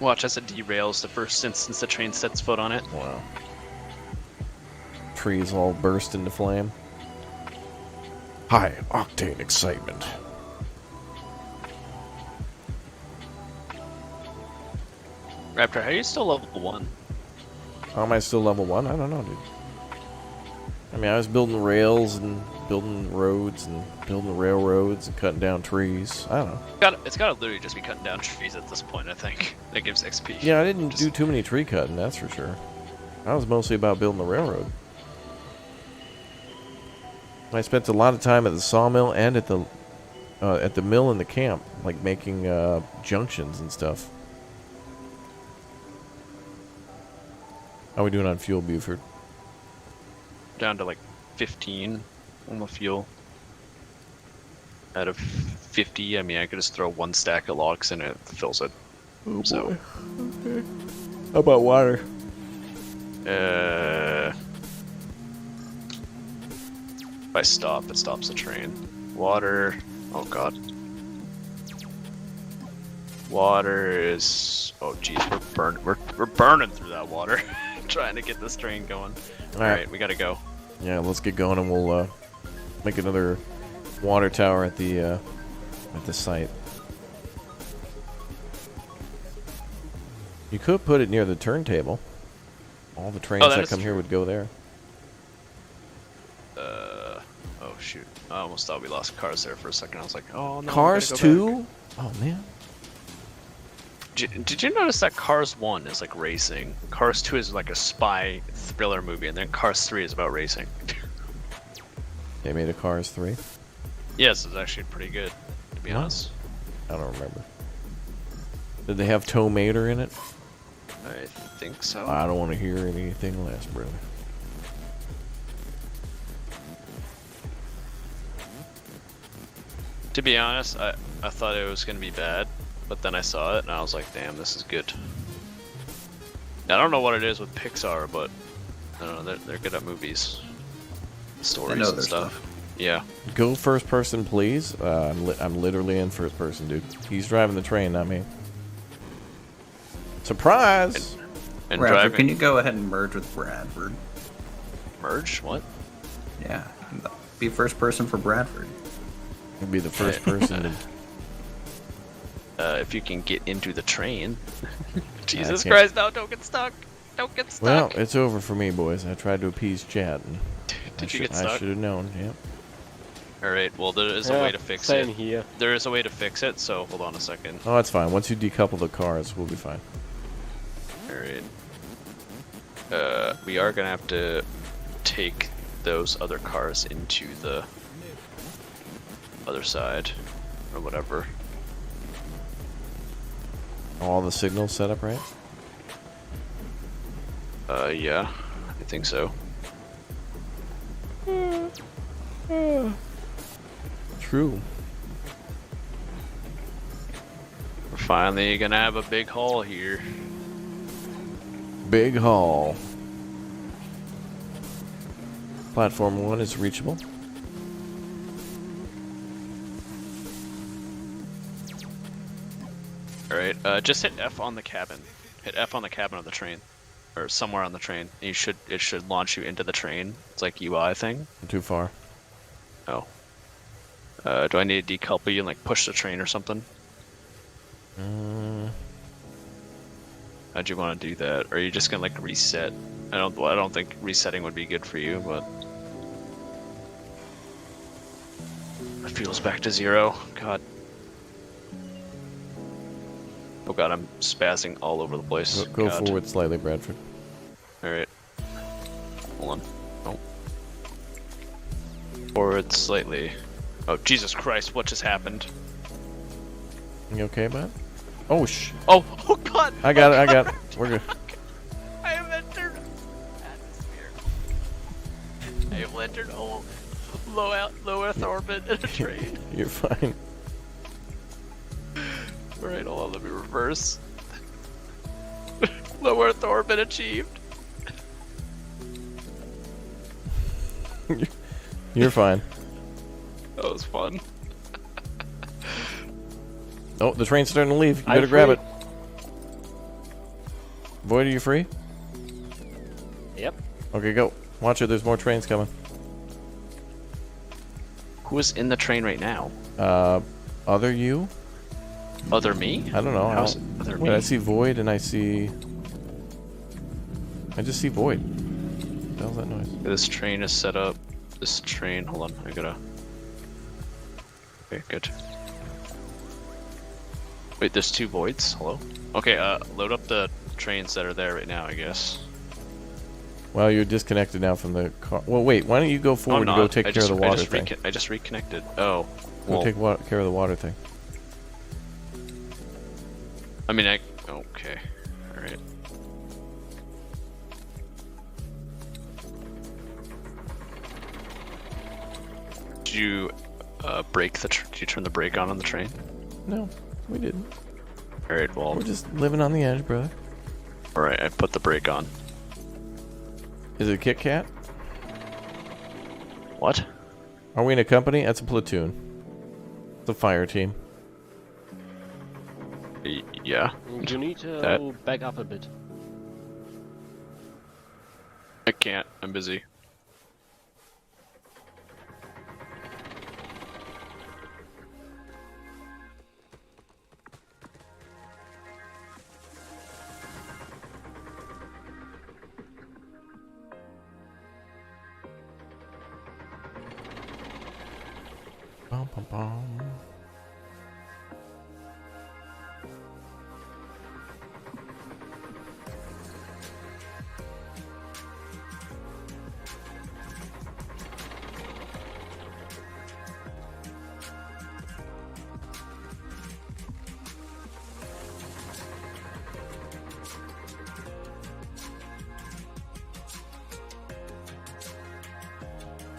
Watch as it derails the first instance the train sets foot on it. Wow. Trees all burst into flame. High octane excitement. Raptor, how are you still level 1? How am I still level 1? I don't know, dude. I mean, I was building rails and building roads and building railroads and cutting down trees. I don't know. It's gotta literally just be cutting down trees at this point, I think. That gives XP. Yeah, I didn't do too many tree cutting, that's for sure. I was mostly about building the railroad. I spent a lot of time at the sawmill and at the mill in the camp, like making junctions and stuff. How are we doing on fuel, Buford? Down to like 15 on the fuel. Out of 50, I mean, I could just throw 1 stack of logs in it fills it. Oh, so. boy. Okay. How about water? If I stop, it stops the train. Water. Oh god. Water is. Oh geez, we're burning through that water, trying to get this train going. All right, we gotta go. Yeah, let's get going, and we'll make another water tower at the site. You could put it near the turntable. All the trains that come here would go there. Oh shoot! I almost thought we lost cars there for a second. I was like, oh no. Cars 2? Oh man. Did you notice that Cars 1 is like racing? Cars 2 is like a spy thriller movie, and then Cars 3 is about racing. They made a Cars 3? Yes, it's actually pretty good, to be honest. I don't remember. Did they have Tow Mater in it? I think so. I don't want to hear anything less, brother. To be honest, I thought it was going to be bad, but then I saw it and I was like, damn, this is good. I don't know what it is with Pixar, but I don't know, they're good at movies. Stories and stuff. Yeah. Go first person, please. I'm literally in first person, dude. He's driving the train, not me. Surprise! And Bradford, can you go ahead and merge with Bradford? Merge? What? Yeah. Be first person for Bradford. You'll be the first person to... if you can get into the train. Jesus Christ, no, don't get stuck. Don't get stuck. Well, it's over for me, boys. I tried to appease chat, and Did you get stuck? I should have known. Yep. All right. Well, there is a way to fix same it. here. There is a way to fix it. So hold on a second. Oh, that's fine. Once you decouple the cars, we'll be fine. All right. We are gonna have to take those other cars into the other side, or whatever. All the signals set up right? Yeah, I think so. True. We're finally gonna have a big haul here. Big haul. Platform 1 is reachable. Alright, just hit F on the cabin. Hit F on the cabin of the train. Or somewhere on the train. It should launch you into the train. It's like UI thing. Too far. Oh. Do I need to decouple you and like push the train or something? How'd you want to do that? Or are you just gonna like reset? I don't think resetting would be good for you, but it feels back to 0. God. Oh god, I'm spazzing all over the place. Go forward slightly, Bradford. Alright. Hold on. Oh. Forward slightly. Oh, Jesus Christ, what just happened? You okay, bud? Oh, oh god! I got it. We're good. I have entered atmosphere. I have entered low Earth orbit in a train. You're fine. Alright, hold on, let me reverse. Low Earth orbit achieved. You're fine. That was fun. Oh, the train's starting to leave. You better grab it. Void, are you free? Yep. Okay, go. Watch it. There's more trains coming. Who is in the train right now? Other you? Other me? I don't know. Other me? I see Void and I just see Void. What the hell's that noise? This train is set up. This train, hold on, I gotta... Okay, good. Wait, there's 2 voids? Hello? Okay, load up the trains that are there right now, I guess. Well, you're disconnected now from the car. Well, wait, why don't you go forward and go take care of the water thing? I just reconnected. Oh. Go take care of the water thing. I mean, okay. Alright. Did you did you turn the brake on the train? No, we didn't. Alright, well... We're just living on the edge, brother. Alright, I put the brake on. Is it a Kit Kat? What? Are we in a company? That's a platoon. It's a fire team. Yeah. You need to back up a bit. I can't. I'm busy. Bum, bum, bum.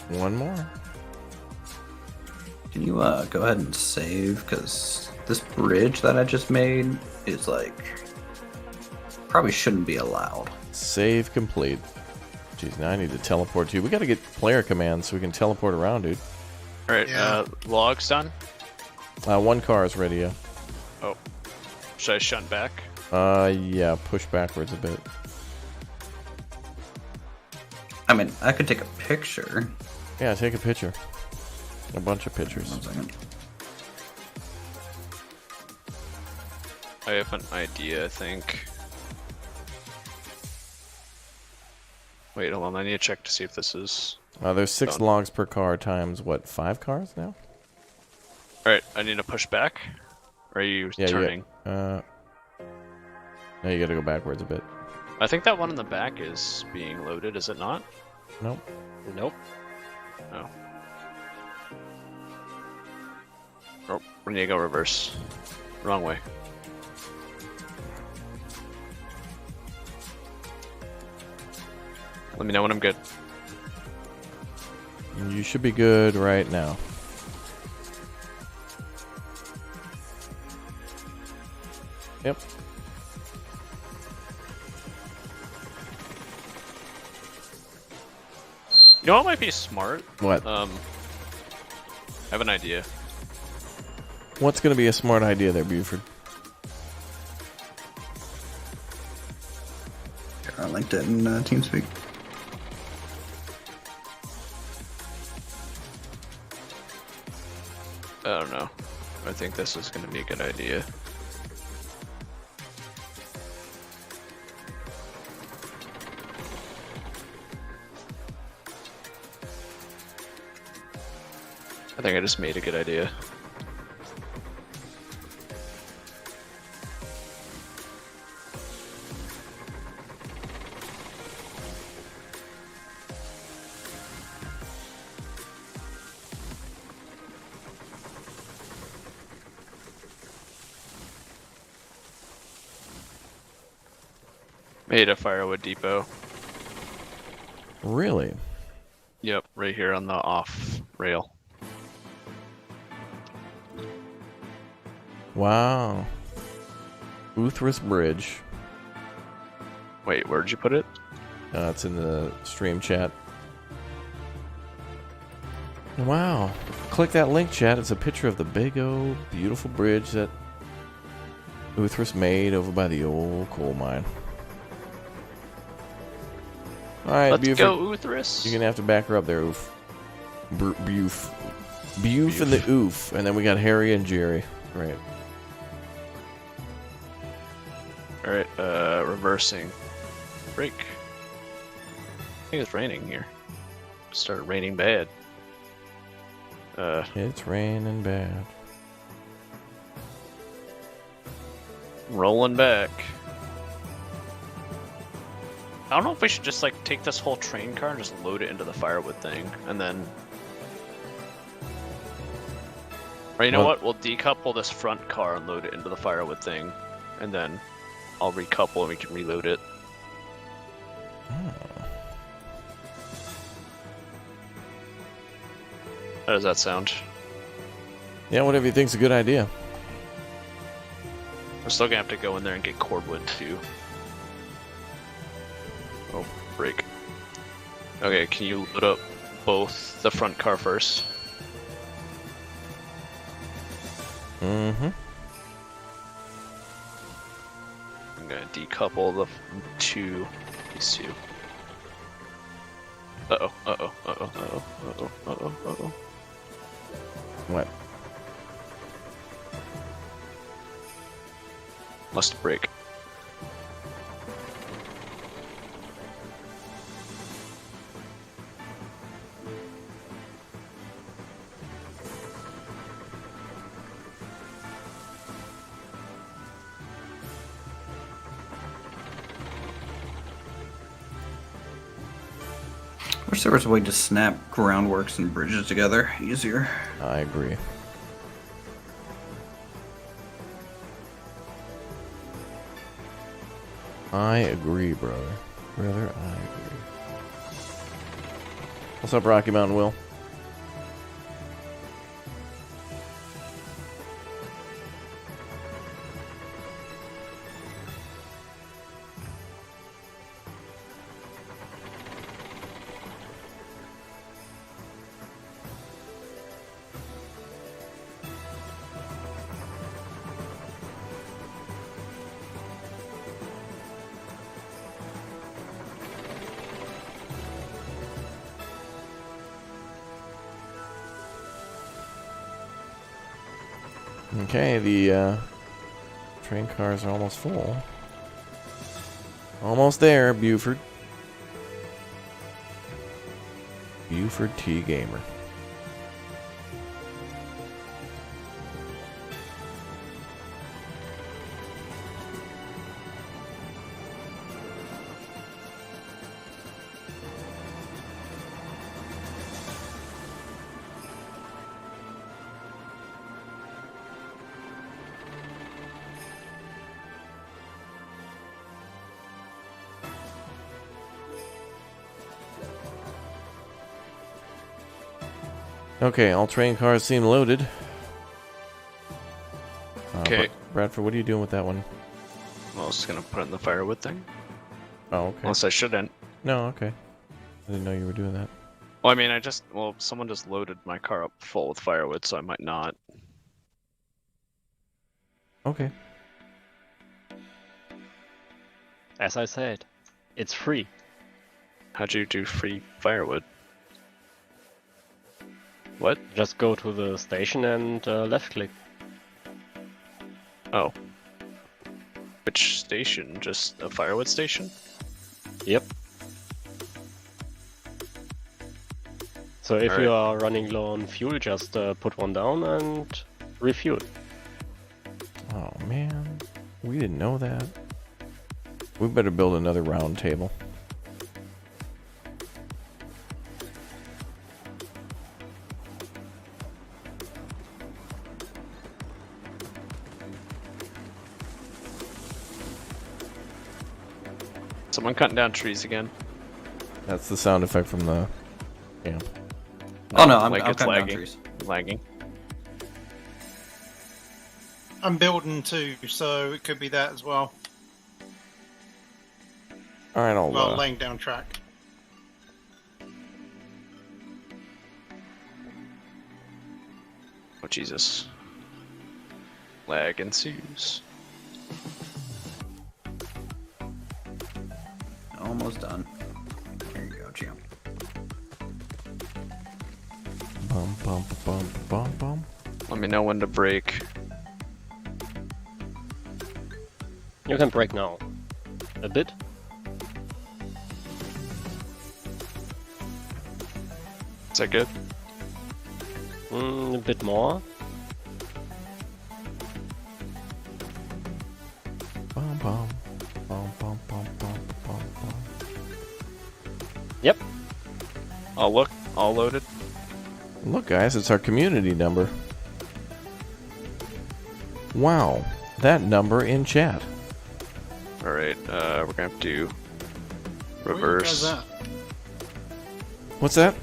One more. Can you go ahead and save? Because this bridge that I just made is like probably shouldn't be allowed. Save complete. Jeez, now I need to teleport to you. We gotta get player commands so we can teleport around, dude. Alright, logs done? One car is ready, yeah. Oh. Should I shunt back? Yeah, push backwards a bit. I mean, I could take a picture. Yeah, take a picture. A bunch of pictures. 1 second. I have an idea, I think. Wait, hold on, I need to check to see if this is... There's 6 logs per car times, what, 5 cars now? Alright, I need to push back. Or are you turning? Yeah. Now you gotta go backwards a bit. I think that one in the back is being loaded, is it not? Nope. Nope. No. Oh, we need to go reverse. Wrong way. Let me know when I'm good. You should be good right now. Yep. You know what might be smart? What? I have an idea. What's gonna be a smart idea there, Buford? I linked it in TeamSpeak. I don't know. I think this is going to be a good idea. I think I just made a good idea. Made a firewood depot. Really? Yep, right here on the off rail. Wow. Uthras Bridge. Wait, where'd you put it? It's in the stream chat. Wow. Click that link, chat. It's a picture of the big old beautiful bridge that Uthras made over by the old coal mine. Alright, Let's Buford. go, Uthras. You're gonna have to back her up there, Oof. Buf. Buf and the Oof. And then we got Harry and Jerry. Right. Alright, reversing. Break. I think it's raining here. It started raining bad. It's raining bad. Rolling back. I don't know if we should just like take this whole train car and just load it into the firewood thing, and then... Or you know what? We'll decouple this front car and load it into the firewood thing, and then I'll recouple and we can reload it. How does that sound? Yeah, whatever you think's a good idea. We're still gonna have to go in there and get cordwood too. Oh, break. Okay, can you load up both the front car first? Mm-hmm. I'm gonna decouple the these two. Uh-oh, uh-oh, uh-oh, uh-oh, uh-oh, uh-oh, uh-oh. What? Must break. Wish there was a way to snap groundworks and bridges together easier. I agree. I agree, brother. Brother, I agree. What's up, Rocky Mountain Will? Okay, the train cars are almost full. Almost there, Buford. Buford T. Gamer. Okay, all train cars seem loaded. Okay. Bradford, what are you doing with that one? I was just gonna put it in the firewood thing. Oh, okay. Unless I shouldn't. No, okay. I didn't know you were doing that. Well, I mean, someone just loaded my car up full with firewood, so I might not. Okay. As I said, it's free. How'd you do free firewood? What? Just go to the station and left click. Oh. Which station? Just a firewood station? Yep. So if Alright. you are running low on fuel, just put one down and refuel. Oh man, we didn't know that. We better build another round table. Someone cutting down trees again. That's the sound effect from the camp. Oh no, I'm like it's cutting down lagging. trees. Lagging. I'm building too, so it could be that as well. All right, I'll. Well, laying down track. Oh Jesus. Lag ensues. Almost done. Here you go, champ. Bum bum bum bum bum. Let me know when to break. You can break now. A bit. Is that good? A bit more. Bum bum bum bum bum bum bum bum. Yep. Oh look, all loaded. Look, guys, it's our community number. Wow, that number in chat. Alright, we're gonna have to Where you reverse. guys at? What's that?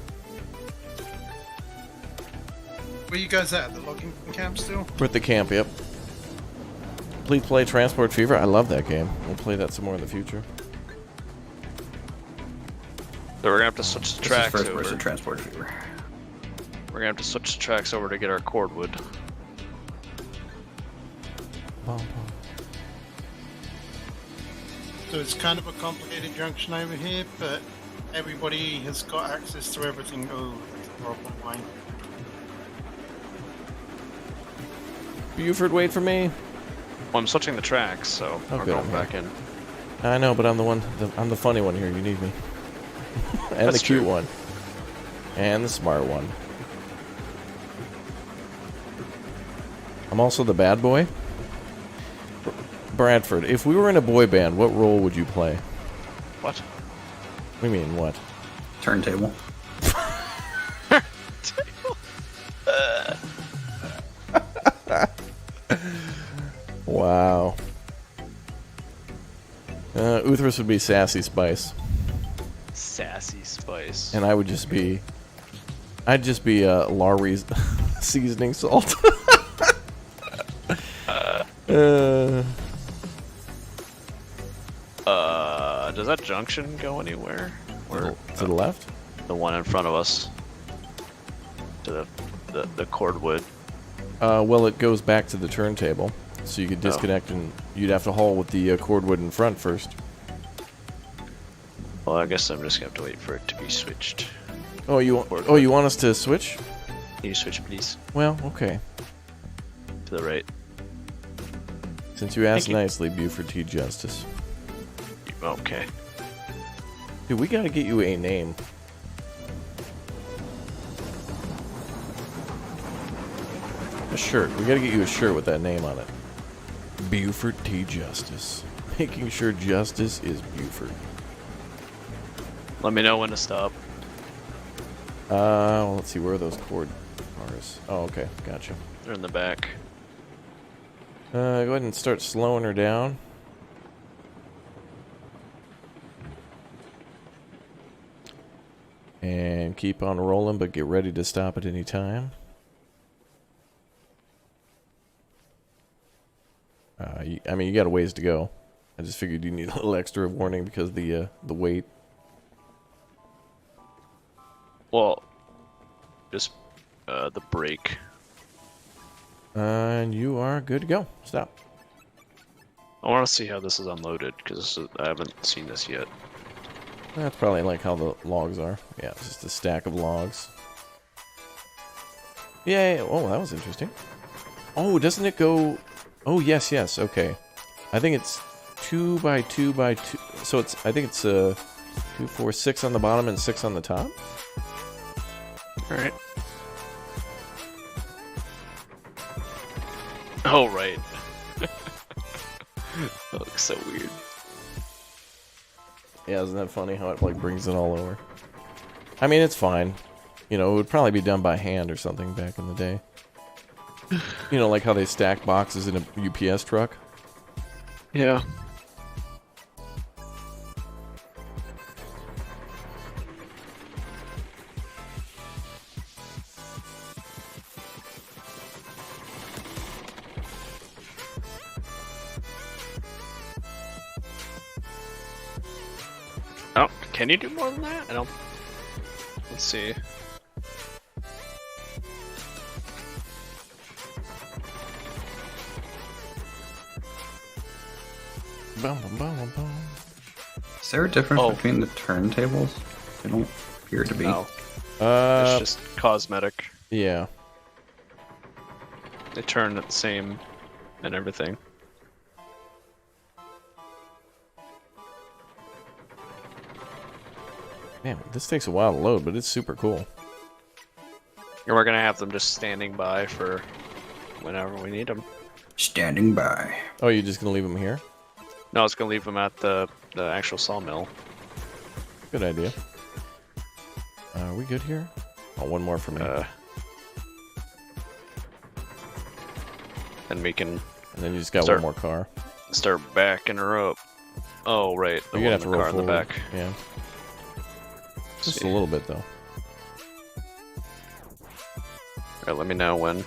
Where you guys at? The logging camp still? We're at the camp, yep. Please play Transport Fever. I love that game. We'll play that some more in the future. So we're gonna have to switch the This is tracks first over. person transport fever. We're gonna have to switch the tracks over to get our cordwood. Bum, bum. So it's kind of a complicated junction over here, but everybody has got access to everything. Oh, that's a horrible line. Buford, wait for me. Well, I'm switching the tracks, so Oh, we're good, going I'm back in. I know, but I'm the one. I'm the funny one here. You need me. And That's the cute true. one. And the smart one. I'm also the bad boy. Bradford, if we were in a boy band, what role would you play? What? What do you mean, what? Turntable. Wow. Uthras would be Sassy Spice. Sassy Spice. And I would just be... I'd just be Laurie's seasoning salt. Does that junction go anywhere? Where, to the left? the one in front of us. To the cordwood. Well, it goes back to the turntable. So you could disconnect and you'd have to haul with the cordwood in front first. Well, I guess I'm just gonna have to wait for it to be switched. Oh, you want us to switch? Can you switch, please? Well, okay. To the right. Since you asked Thank you. nicely, Buford T. Justice. Okay. Dude, we gotta get you a name. A shirt. We gotta get you a shirt with that name on it. Buford T. Justice. Making sure justice is Buford. Let me know when to stop. Well, let's see, where are those cord bars? Oh, okay, gotcha. They're in the back. Go ahead and start slowing her down. And keep on rolling, but get ready to stop at any time. I mean, you got a ways to go. I just figured you need a little extra warning because of the weight. Well, just the brake. And you are good to go. Stop. I want to see how this is unloaded because I haven't seen this yet. That's probably like how the logs are. Yeah, it's just a stack of logs. Yeah. Oh, that was interesting. Oh, doesn't it go... Oh, yes, yes. Okay. I think it's 2 by 2 by 2. So it's... I think it's 2, 4, 6 on the bottom and 6 on the top. Alright. Oh, right. That looks so weird. Yeah, isn't that funny how it like brings it all over? I mean, it's fine. You know, it would probably be done by hand or something back in the day. You know, like how they stack boxes in a UPS truck? Yeah. Oh, can you do more than that? I don't... Let's see. Bum, bum, bum, bum, bum. Is there a difference between the turntables? They don't appear to be. No. It's just cosmetic. Yeah. They turn the same and everything. Man, this takes a while to load, but it's super cool. And we're gonna have them just standing by for whenever we need them. Standing by. Oh, you're just gonna leave them here? No, I was gonna leave them at the actual sawmill. Good idea. Are we good here? Oh, one more for me. And we can. And then you just got one more car. Start backing her up. Oh, right. The You're gonna have to roll car in the forward. back. Yeah. Just a little bit, though. Alright, let me know when.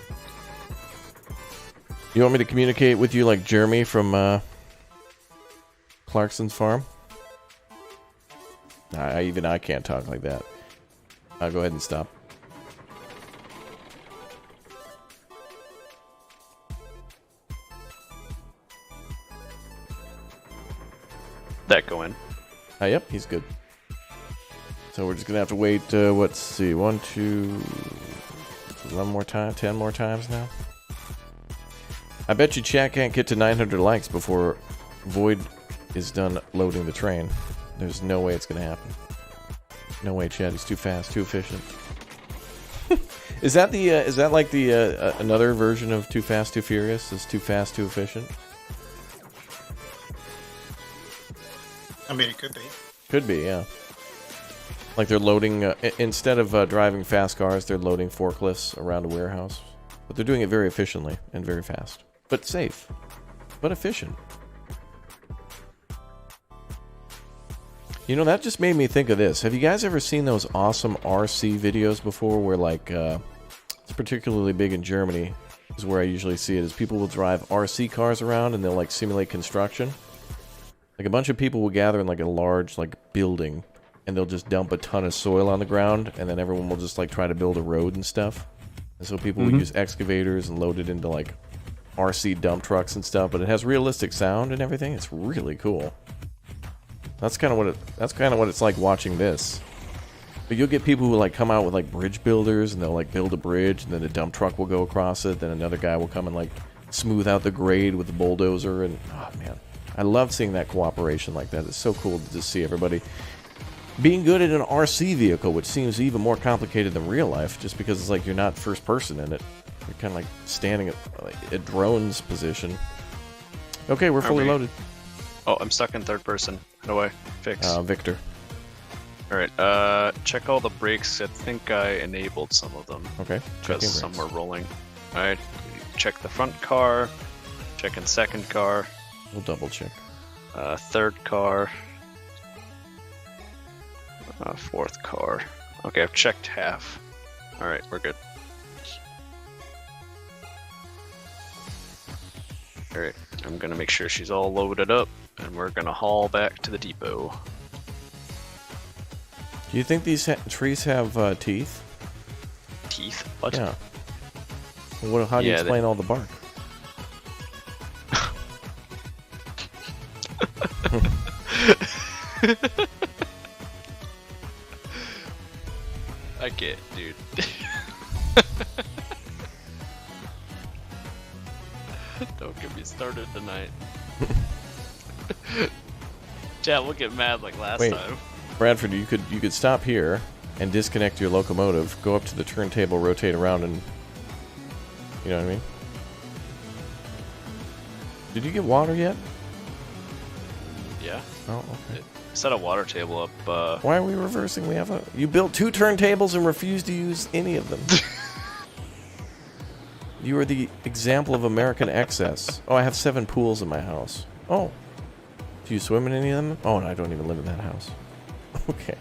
You want me to communicate with you like Jeremy from Clarkson's farm? Even I can't talk like that. I'll go ahead and stop. That go in. Yep, he's good. So we're just gonna have to wait. Let's see, 1, 2, 1 more time, 10 more times now. I bet you chat can't get to 900 likes before Void is done loading the train. There's no way it's gonna happen. No way, chat. He's too fast, too efficient. Is that the? Is that like the another version of Too Fast, Too Furious? Is Too Fast, Too Efficient? I mean, it could be. Could be, yeah. Like they're loading, instead of driving fast cars, they're loading forklifts around a warehouse. But they're doing it very efficiently and very fast. But safe. But efficient. You know, that just made me think of this. Have you guys ever seen those awesome RC videos before where, like, it's particularly big in Germany, is where I usually see it, is people will drive RC cars around and they'll, like, simulate construction. Like, a bunch of people will gather in, like, a large, like, building, and they'll just dump a ton of soil on the ground, and then everyone will just, like, try to build a road and stuff. And so people will use excavators and load it into, like, RC dump trucks and stuff, but it has realistic sound and everything. It's really cool. That's kind of what it's like watching this. But you'll get people who like come out with like bridge builders and they'll like build a bridge and then a dump truck will go across it, then another guy will come and like smooth out the grade with the bulldozer, and oh man, I love seeing that cooperation like that. It's so cool to just see everybody being good at an RC vehicle, which seems even more complicated than real life just because it's like you're not first person in it. We're kind of like standing at a drone's position. Okay, we're fully loaded. Oh, I'm stuck in third person. How do I fix? Victor. Alright, check all the brakes. I think I enabled some of them. Okay. Because some were rolling. Alright, check the front car. Check in second car. We'll double check. Third car. Fourth car. Okay, I've checked half. Alright, we're good. Alright, I'm gonna make sure she's all loaded up, and we're gonna haul back to the depot. Do you think these trees have teeth? Teeth? What? Yeah. Well, how do you explain all the bark? I get, dude. Don't get me started tonight. Chat, we'll get mad like last time. Bradford, you could stop here and disconnect your locomotive, go up to the turntable, rotate around, and you know what I mean? Did you get water yet? Yeah. Oh, okay. Set a water table up. Why are we reversing? You built 2 turntables and refused to use any of them. You are the example of American excess. Oh, I have 7 pools in my house. Oh. Do you swim in any of them? Oh, and I don't even live in that house. Okay.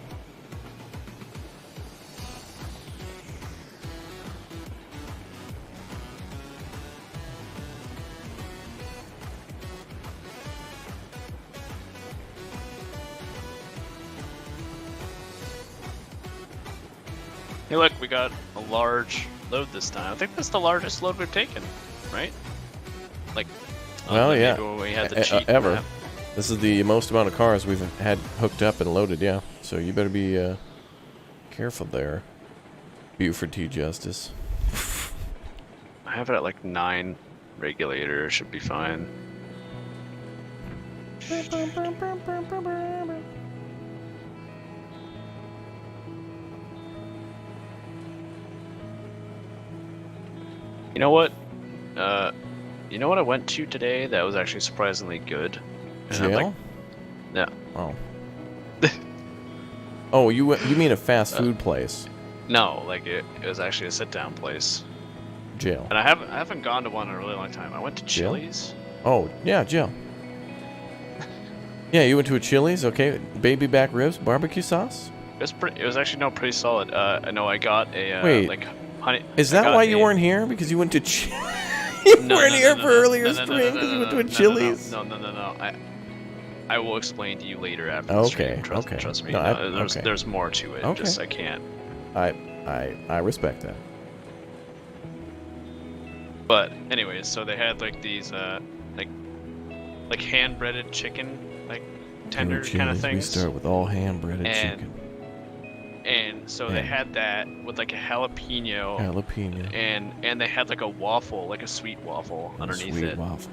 Hey, look, we got a large load this time. I think that's the largest load we've taken, right? Like, well, yeah. when we had the cheat ever. map. This is the most amount of cars we've had hooked up and loaded, yeah. So you better be careful there, Buford T. Justice. I have it at like 9 regulator, should be fine. You know what? You know what I went to today that was actually surprisingly good? And Jail? No. Oh. Oh, you mean a fast food place? No, like it was actually a sit-down place. Jail. And I haven't gone to one in a really long time. I went to Chili's. Oh, yeah, jail. Yeah, you went to a Chili's, okay. Baby back ribs, barbecue sauce? It was actually pretty solid. I know I got a Wait, like honey. Is that why you weren't here? Because you went to you weren't here for earlier stream because you went to a Chili's? No. I will explain to you later after the Okay, stream. okay. Trust me. No, there's more to it. Okay. Just I can't. I respect that. But anyways, so they had like these like hand breaded chicken like tender kind of things. We start with all hand breaded chicken. And so they had that with like a jalapeno. And they had like a waffle, like a sweet waffle underneath it. Waffle.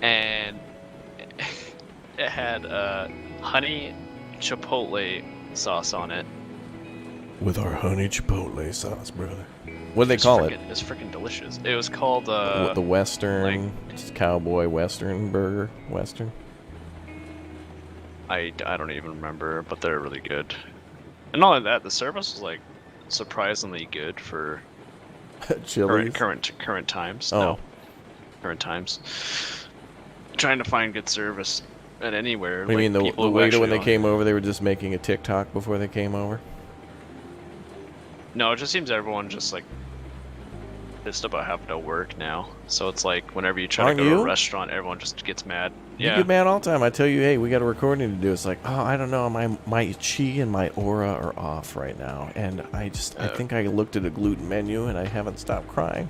And it had honey chipotle sauce on it. With our honey chipotle sauce, brother. What do they call it? It's freaking delicious. It was called the Western Cowboy Western Burger Western. I don't even remember, but they're really good. And not only that, the service was like surprisingly good for current times. Oh. No, current times. Trying to find good service at anywhere. You mean the waiter when they came over, they were just making a TikTok before they came over? No, it just seems everyone just like pissed about having to work now. So it's like whenever you try to go to a restaurant, everyone just gets mad. You get mad all the time. I tell you, hey, we got a recording to do. It's like, oh, I don't know, my chi and my aura are off right now, and I think I looked at a gluten menu and I haven't stopped crying.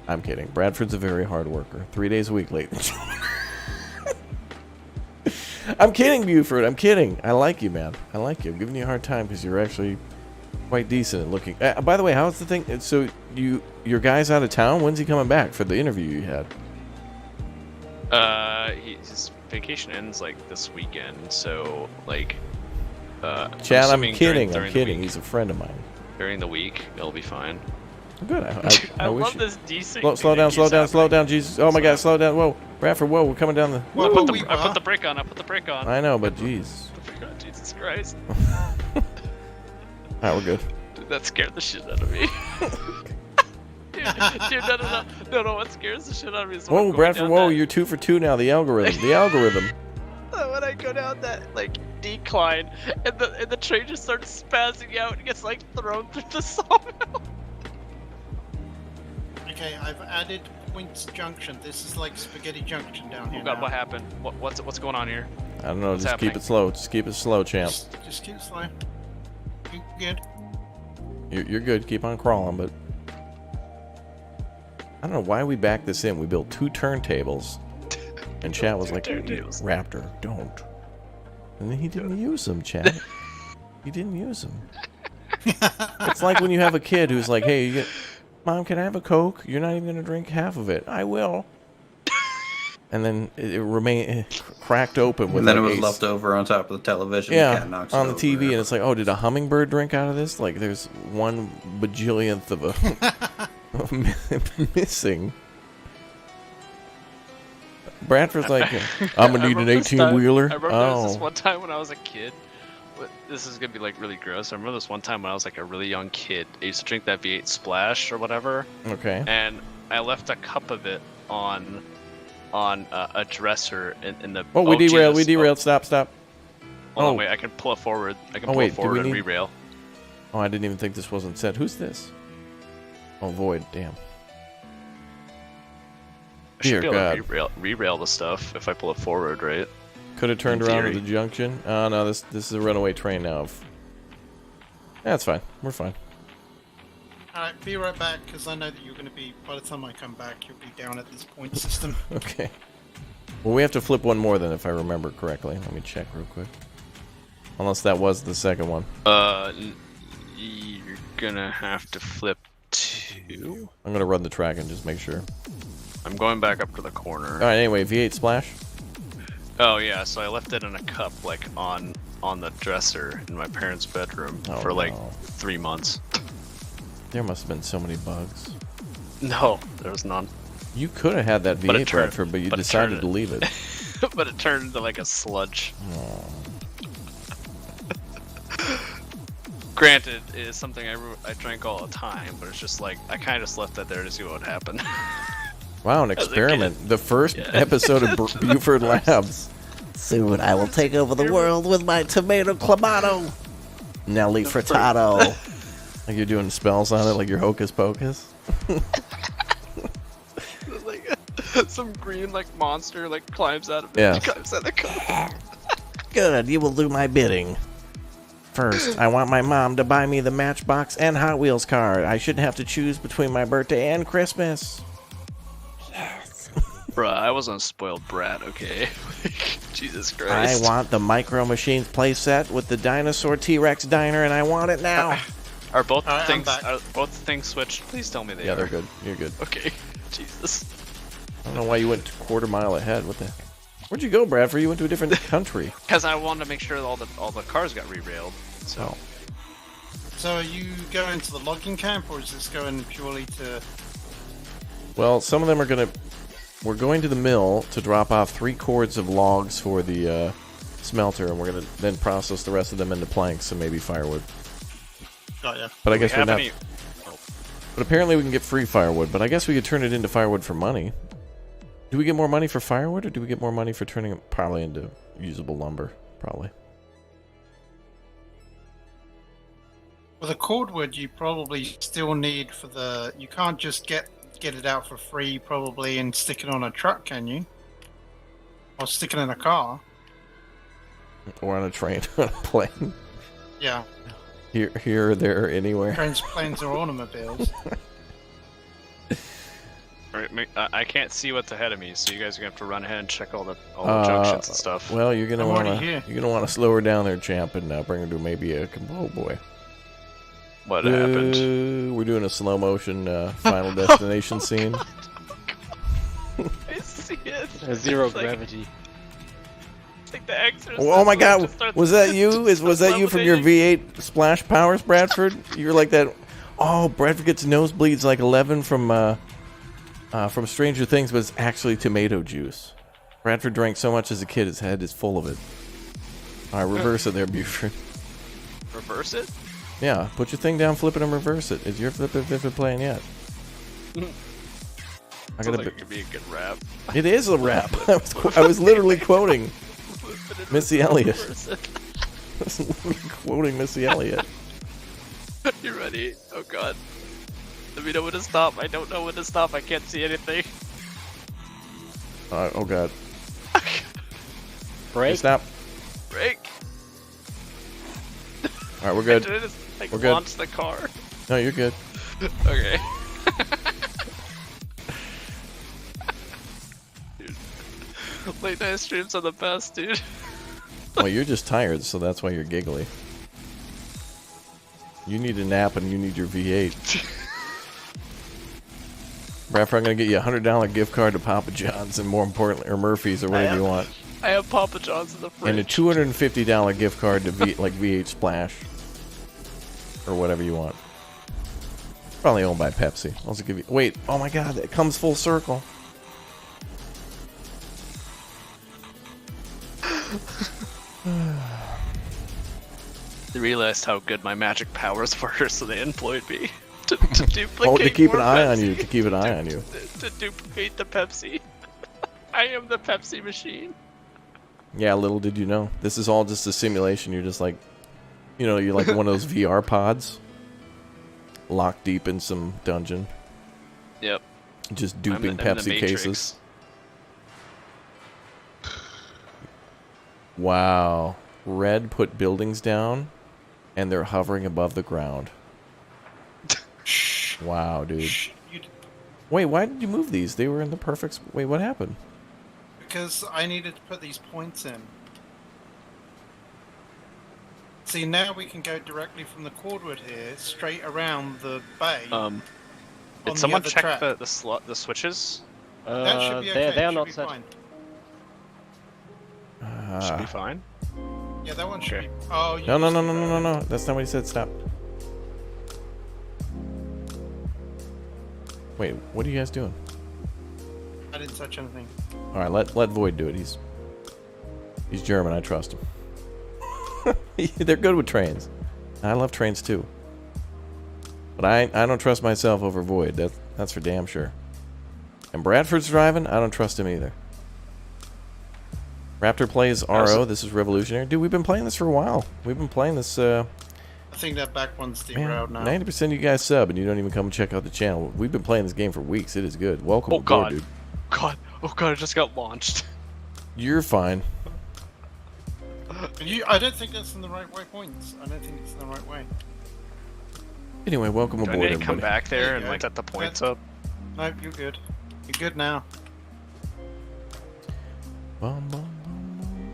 I'm kidding. Bradford's a very hard worker. 3 days a week, ladies. I'm kidding, Buford. I'm kidding. I like you, man. I like you. I'm giving you a hard time because you're actually quite decent at looking. By the way, how's the thing? So your guy's out of town. When's he coming back for the interview you had? His vacation ends like this weekend. So like, Chad, I'm kidding. I'm kidding. He's a friend of mine. During the week, it'll be fine. Good. I wish love you- this desync. Slow down, Jesus. Oh my God, slow down. Whoa, Bradford, whoa, we're coming down the... I put the brake on. I know, but jeez. Jesus Christ. Alright, we're good. Dude, that scared the shit out of me. Dude, no, what scares the shit out of me is when I'm Whoa, going Bradford, down whoa, that- you're 2 for 2 now, the algorithm. When I go down that, like, decline, and the train just starts spazzing out and gets, like, thrown through the sawmill. Okay, I've added Points Junction. This is like Spaghetti Junction down here. Oh god, now. what happened? What's going on here? I don't know, What's just keep happening? it slow. Just keep it slow, champ. Just keep slow. You good? You're good, keep on crawling, but... I don't know why we backed this in. We built 2 turntables. And chat was like, Raptor, don't. And then he didn't use them, chat. He didn't use them. It's like when you have a kid who's like, hey, Mom, can I have a Coke? You're not even going to drink half of it. I will. And then it cracked open with And then like it was left over on top of the television. Yeah, The cat knocks on it the TV, over. and it's like, oh, did a hummingbird drink out of this? Like, there's 1 bajillionth of a missing. Bradford's like, I'm gonna need an 18-wheeler. I remember there was this one time when I was a kid. This is gonna be like really gross. I remember this one time when I was like a really young kid. I used to drink that V8 Splash or whatever. Okay. And I left a cup of it on a dresser in the. Oh, we derailed. Jesus. We derailed. Stop. Hold on, wait. I can pull it forward. I can pull it forward and re-rail. Oh, I didn't even think this wasn't set. Who's this? Oh, Void. Damn. I should be able to re-rail the stuff if I pull it forward, right? Could have turned around at the junction. Oh no, this is a runaway train now. That's fine. We're fine. Alright, be right back, because I know that you're going to be, by the time I come back, you'll be down at this point system. Okay. Well, we have to flip one more then, if I remember correctly. Let me check real quick. Unless that was the second one. You're gonna have to flip 2. I'm gonna run the track and just make sure. I'm going back up to the corner. Alright, anyway, V8 Splash. Oh yeah, so I left it in a cup, like on the dresser in my parents' bedroom for like 3 months. There must have been so many bugs. No, there was none. You could have had that V8 Bradford, but you decided to leave it. But it turned into like a sludge. Oh. Granted, it is something I drank all the time, but it's just like I kind of just left that there to see what would happen. Wow, an experiment. The first episode of Buford Labs. Soon I will take over the world with my tomato clamato. Nelly Frittato. Like you're doing spells on it, like you're Hocus Pocus. Like some green like monster like climbs out of it. Yeah. Climbs out of the cup. Good, you will do my bidding. First, I want my mom to buy me the Matchbox and Hot Wheels car. I shouldn't have to choose between my birthday and Christmas. Bruh, I wasn't a spoiled brat, okay? Jesus Christ. I want the Micro Machines playset with the dinosaur T-Rex diner, and I want it now. Are both things switched? Please tell me they are. Yeah, they're good. You're good. Okay. Jesus. I don't know why you went a quarter mile ahead. What the? Where'd you go, Bradford? You went to a different country. Because I wanted to make sure that all the cars got re-railed. So. So are you going to the logging camp, or is this going purely to... Well, some of them are going to... We're going to the mill to drop off 3 cords of logs for the smelter, and we're going to then process the rest of them into planks and maybe firewood. Got ya. But I guess we're not... Any... But apparently we can get free firewood, but I guess we could turn it into firewood for money. Do we get more money for firewood, or do we get more money for turning it probably into usable lumber? Probably. Well, the cordwood you probably still need for the... You can't just get it out for free, probably, and stick it on a truck, can you? Or stick it in a car. Or on a train, on a plane. Yeah. Here, there, anywhere. Trains, planes, or automobiles. Alright, I can't see what's ahead of me, so you guys are gonna have to run ahead and check all the junctions and stuff. Well, you're gonna want to slow her down there, champ, and bring her to maybe a... Oh boy. What happened? We're doing a slow motion Final Destination scene. I see it. Zero gravity. It's like the Exorcist. Oh my God! Was that you? Was that you from your V8 Splash Powers, Bradford? You're like that. Oh, Bradford gets nosebleeds like 11 from Stranger Things, but it's actually tomato juice. Bradford drank so much as a kid, his head is full of it. All right, reverse it there, Buford. Reverse it? Yeah, put your thing down, flip it, and reverse it. Is your flip it playing yet? I gotta. It could be a good rap. It is a rap. I was literally quoting Missy Elliott. I was literally quoting Missy Elliott. You ready? Oh god. Let me know when to stop. I don't know when to stop. I can't see anything. Oh god. Break. Stop. Break. All right, we're good. I just, we're good. Launch the car. No, you're good. Okay. Dude. Late night streams are the best, dude. Well, you're just tired, so that's why you're giggly. You need a nap and you need your V8. Bradford, I'm gonna get you a $100 gift card to Papa John's and more importantly, or Murphy's or whatever you want. I have Papa John's in the fridge. And a $250 gift card to V8 Splash. Or whatever you want. Probably owned by Pepsi. I'll also give you. Wait, oh my god, it comes full circle. They realized how good my magic powers were, so they employed me to duplicate. Oh, to keep an more eye on Pepsi. you. To keep an eye on you. To duplicate the Pepsi. I am the Pepsi machine. Yeah, little did you know. This is all just a simulation. You're just like, you know, you're like one of those VR pods. Locked deep in some dungeon. Yep. Just duping I'm the Pepsi Matrix. cases. Wow. Red put buildings down, and they're hovering above the ground. Wow, dude. Wait, why did you move these? They were in the perfect... Wait, what happened? Because I needed to put these points in. See, now we can go directly from the cordwood here, straight around the bay. Did someone check track. the switches? That should be okay. They are should not be set. fine. Should be fine. Yeah, that one should Okay. be... Oh, you No, no, just- no, no, no, no, no. That's not what he said. Stop. Wait, what are you guys doing? I didn't touch anything. All right, let Void do it. He's German. I trust him. They're good with trains. I love trains too. But I don't trust myself over Void. That's for damn sure. And Bradford's driving. I don't trust him either. Raptor plays RO. This is revolutionary. Dude, we've been playing this for a while. We've been playing this. I think that back one's derailed now. 90% of you guys sub and you don't even come and check out the channel. We've been playing this game for weeks. It is good. Welcome aboard, God. dude. God. Oh god, I just got launched. You're fine. I don't think that's in the right way points. I don't think it's in the right way. Anyway, welcome Do I aboard, need to come everybody. back there There you and go. like set the points up? No, you're good. You're good now. Bum, bum, bum, bum.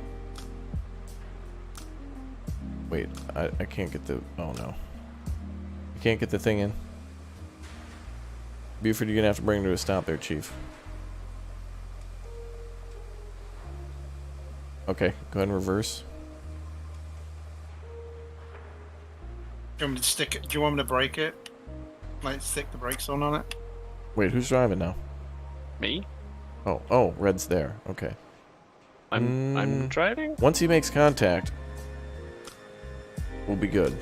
Wait, I can't get the... Oh, no. You can't get the thing in? Buford, you're going to have to bring it to a stop there, Chief. Okay, go ahead and reverse. Do you want me to stick it? Do you want me to break it? Like stick the brakes on it? Wait, who's driving now? Me? Oh, Red's there. Okay. I'm driving? Once he makes contact, we'll be good.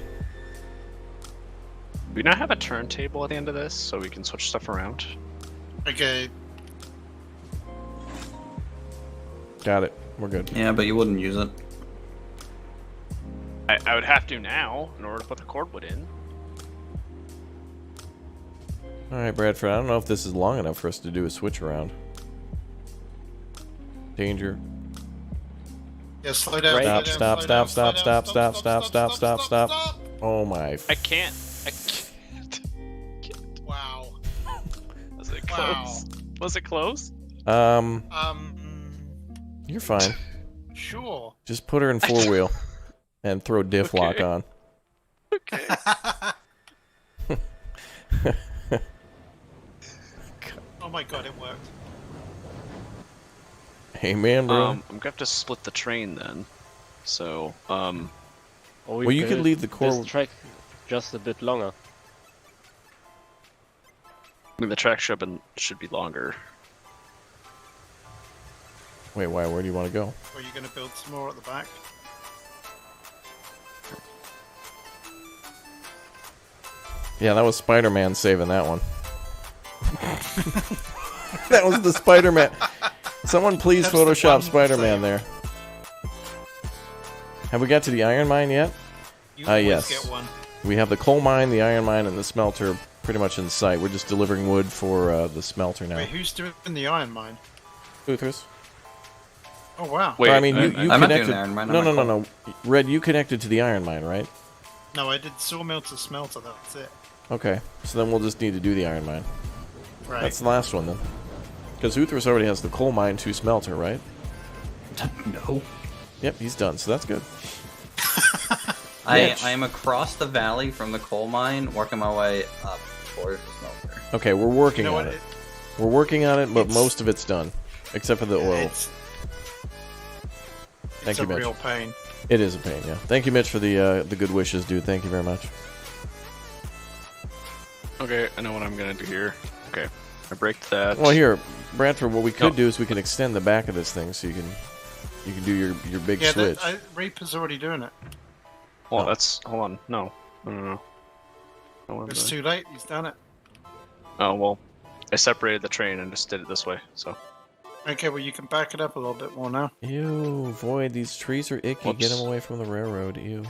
Do we not have a turntable at the end of this so we can switch stuff around? Okay. Got it. We're good. Yeah, but you wouldn't use it. I would have to now in order to put the cordwood in. Alright, Bradford, I don't know if this is long enough for us to do a switch around. Danger. Yeah, slow down. Stop, slow stop, down, stop, slow down, stop, stop, stop, stop. Oh my. I can't. Wow. Was it close? Wow. Was it close? You're fine. Sure. Just put her in four-wheel and throw diff lock on. Okay. Oh my god, it worked. Hey man, bro. I'm gonna have to split the train then. So, Or we Well, you could build leave the core- this track just a bit longer. mean, the track should be longer. Wait, why? Where do you want to go? Or are you going to build some more at the back? Yeah, that was Spider-Man saving that one. That was the Spider-Man. Someone please That's the Photoshop one Spider-Man save. there. Have we got to the iron mine yet? You always Yes. get one. We have the coal mine, the iron mine, and the smelter pretty much in sight. We're just delivering wood for the smelter now. Wait, who's doing the iron mine? Uthras? Oh, wow. Wait, I mean, you I'm not doing connected. the iron mine, No, I'm no, not no, no. Red, you connected to the iron mine, right? No, I did sawmill to smelter, that's it. Okay, so then we'll just need to do the iron mine. Right. That's the last one then. Because Uthras already has the coal mine to smelter, right? No. Yep, he's done, so that's good. I Mitch. am across the valley from the coal mine, working my way up towards the smelter. Okay, we're working You know on what, it. We're working on it, but it's- most of it's done. Except for the oil. It's Thank you, a Mitch. real pain. It is a pain, yeah. Thank you, Mitch, for the good wishes, dude. Thank you very much. Okay, I know what I'm gonna do here. Okay, I break that. Well, here, Bradford, what we could No. do is we can extend the back of this thing so you can do your big Yeah, switch. Reaper's already doing it. Well, Oh. that's hold on. No. It's too late, he's done it. Oh well, I separated the train and just did it this way. So Okay, well you can back it up a little bit more now. Ew, Void, these trees are icky. Whoops. Get them away from the railroad. Ew.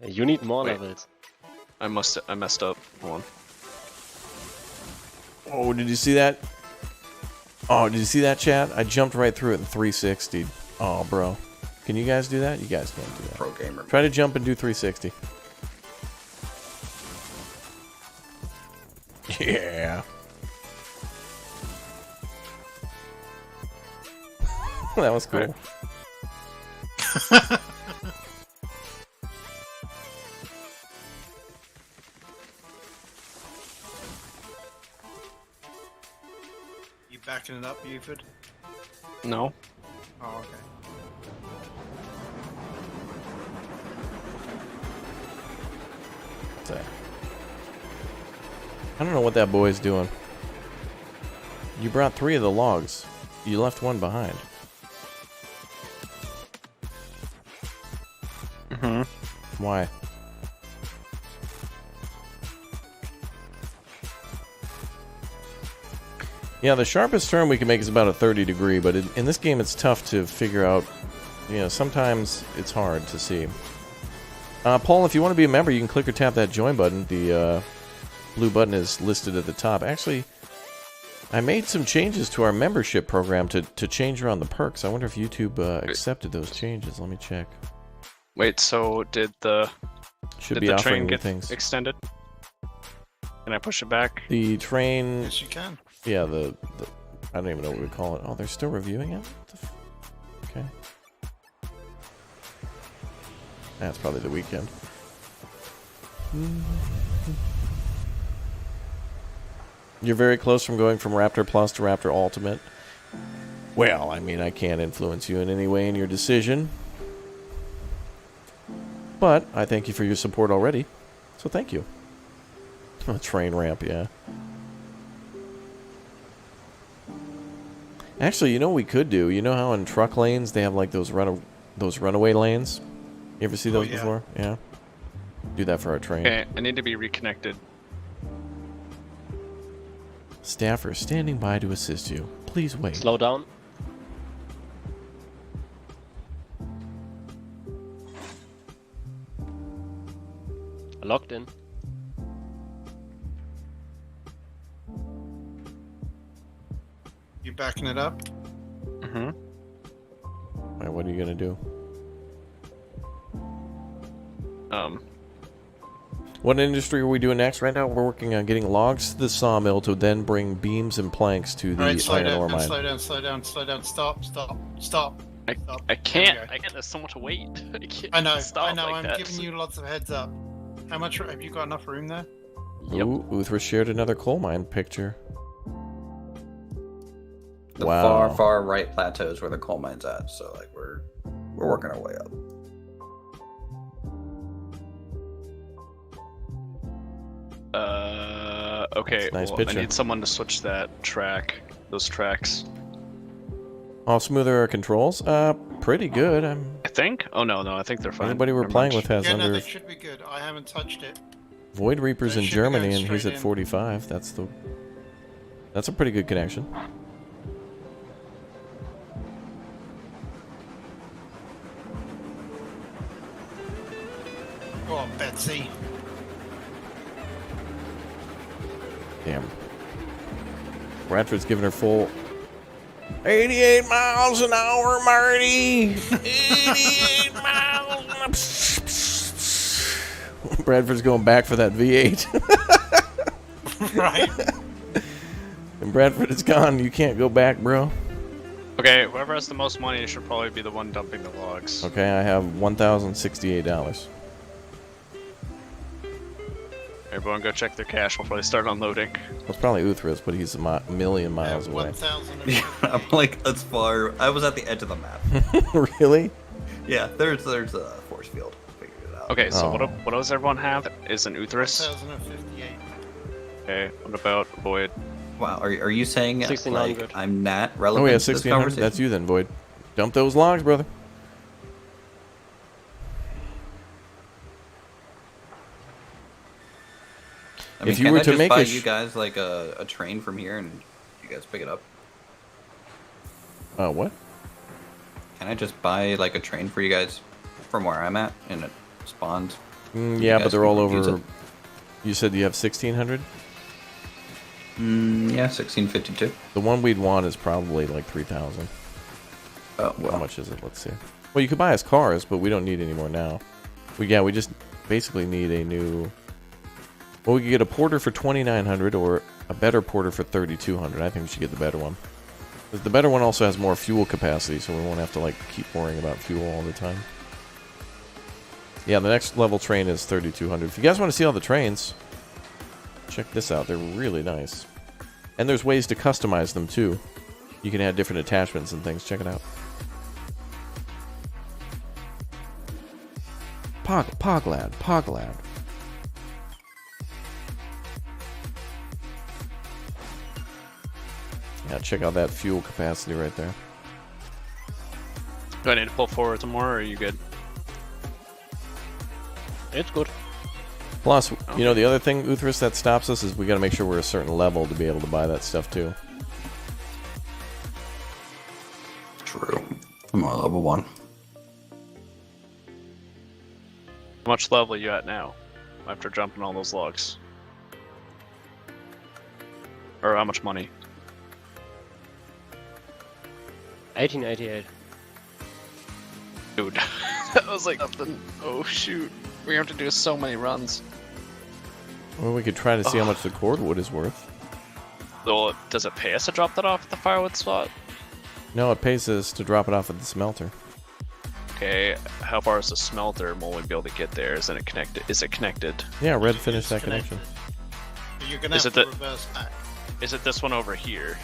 You need more Wait. levels. I messed up. Hold on. Oh, did you see that? Oh, did you see that, chat? I jumped right through it in 360. Oh, bro. Can you guys do that? You guys can't do that. Pro gamer. Try to jump and do 360. Yeah. That was cool. You backing it up, Buford? No. Oh, okay. What's that? I don't know what that boy's doing. You brought 3 of the logs. You left 1 behind. Mm-hmm. Why? Yeah, the sharpest turn we can make is about a 30 degree, but in this game it's tough to figure out. You know, sometimes it's hard to see. Paul, if you want to be a member, you can click or tap that join button. The blue button is listed at the top. Actually, I made some changes to our membership program to change around the perks. I wonder if YouTube accepted those changes. Let me check. Wait. So did the Should did be the offering train new get things. extended? Can I push it back? The train. Yes, you can. Yeah, the I don't even know what we call it. Oh, they're still reviewing it? What the okay. That's probably the weekend. You're very close from going from Raptor Plus to Raptor Ultimate. Well, I mean, I can't influence you in any way in your decision. But I thank you for your support already. So thank you. A train ramp, yeah. Actually, you know what we could do? You know how in truck lanes they have like those runaway lanes? You ever see those yeah. before? Yeah. Do that for our train. Okay, I need to be reconnected. Staffer standing by to assist you. Please wait. Slow down. Locked in. You backing it up? Mm-hmm. Alright, what are you gonna do? What industry are we doing next? Right now we're working on getting logs to the sawmill to then bring beams and planks to the Alright, slow iron ore down, mine. slow down, slow down, slow down, stop. I can't. I can't. There's so much weight. I can't I know, stop I know, like I'm that. giving you lots of heads up. How much, have you got enough room there? Ooh, Uthra shared another coal mine picture. The Wow. far right plateau is where the coal mine's at, so like we're working our way up. Okay. Nice Well, picture. I need someone to switch that track. Those tracks. How smooth are our controls? Pretty good. I think. Oh no, I think they're fine. Anybody we're Never playing mind. with has Yeah, under. no, they should be good. I haven't touched it. Void Reaper's They in should be going Germany, and he's straight at in. 45. That's a pretty good connection. Go on, Betsy. Damn. Bradford's giving her full 88 miles an hour, Marty. 88 miles. Bradford's going back for that V8. Right? And Bradford is gone. You can't go back, bro. Okay, whoever has the most money should probably be the one dumping the logs. Okay, I have $1,068. Everyone go check their cash before they start unloading. That's probably Uthras, but he's a million miles away. 1,000. Yeah, I'm like as far. I was at the edge of the map. Really? Yeah, there's a force field. Figured it out. Okay, so Oh. what does everyone have? Is an Uthras? 1,058. Okay, what about Void? Wow, are you saying 1600. like I'm not relevant Oh, yeah, to this 1,600. conversation? That's you then, Void. Dump those logs, brother. I mean, If you can were I to just make buy a you guys like a train from here and you guys pick it up? What? Can I just buy like a train for you guys from where I'm at and it spawns? Yeah, but they're all use over. it? You said you have 1,600? Yeah, 1652. The one we'd want is probably like 3,000. Oh, How well. much is it? Let's see. Well, you could buy us cars, but we don't need any more now. We just basically need a new. Well, we could get a porter for 2,900 or a better porter for 3,200. I think we should get the better one. 'Cause the better one also has more fuel capacity, so we won't have to like keep worrying about fuel all the time. Yeah, the next level train is 3,200. If you guys want to see all the trains, check this out. They're really nice. And there's ways to customize them too. You can add different attachments and things. Check it out. Poglad. Yeah, check out that fuel capacity right there. Do I need to pull forward some more, or are you good? It's good. Plus, you know, the other thing, Uthras, that stops us is we got to make sure we're a certain level to be able to buy that stuff too. True. I'm on level 1. How much level are you at now? After jumping all those logs? Or how much money? 1888. Dude, that was like nothing. Oh shoot. We have to do so many runs. Well, we could try to see how much the cordwood is worth. Well, does it pay us to drop that off at the firewood spot? No, it pays us to drop it off at the smelter. Okay, how far is the smelter? Will we be able to get there? Isn't it connected? Is it connected? Yeah, Red finished that connected. connection. But you're gonna Is have it to reverse back. Is it this one over here?